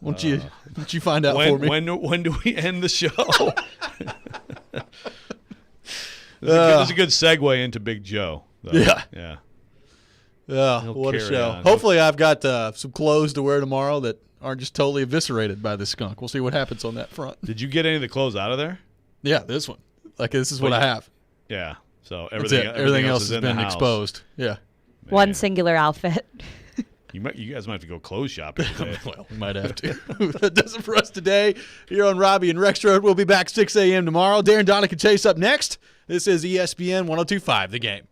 Won't you find out for me? When do we end the show? That's a good segue into Big Joe. Though. Yeah. Yeah. Yeah, what a show. Hopefully I've got some clothes to wear tomorrow that aren't just totally eviscerated by this skunk. We'll see what happens on that front. Did you get any of the clothes out of there? Yeah, this one. This is what I have. Yeah. So everything else has been exposed. Yeah. Man. One singular outfit. You guys might have to go clothes shopping today. Well, we might have to. That does it for us today. Here on Robby and Rexrode. We'll be back 6 a.m. tomorrow. Darren Donick and Chase up next. This is ESPN 102.5 The Game.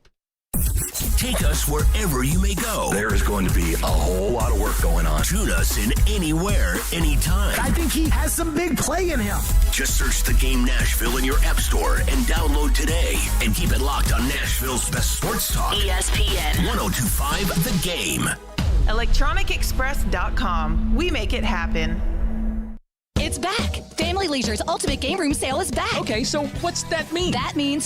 Take us wherever you may go. There is going to be a whole lot of work going on. Tune us in anywhere, anytime. I think he has some big play in him. Just search The Game Nashville in your app store and download today. And keep it locked on Nashville's best sports talk. ESPN 102.5 The Game. ElectronicExpress.com. We make it happen. It's back. Family Leisure's Ultimate Game Room Sale is back. Okay, so what's that mean? That means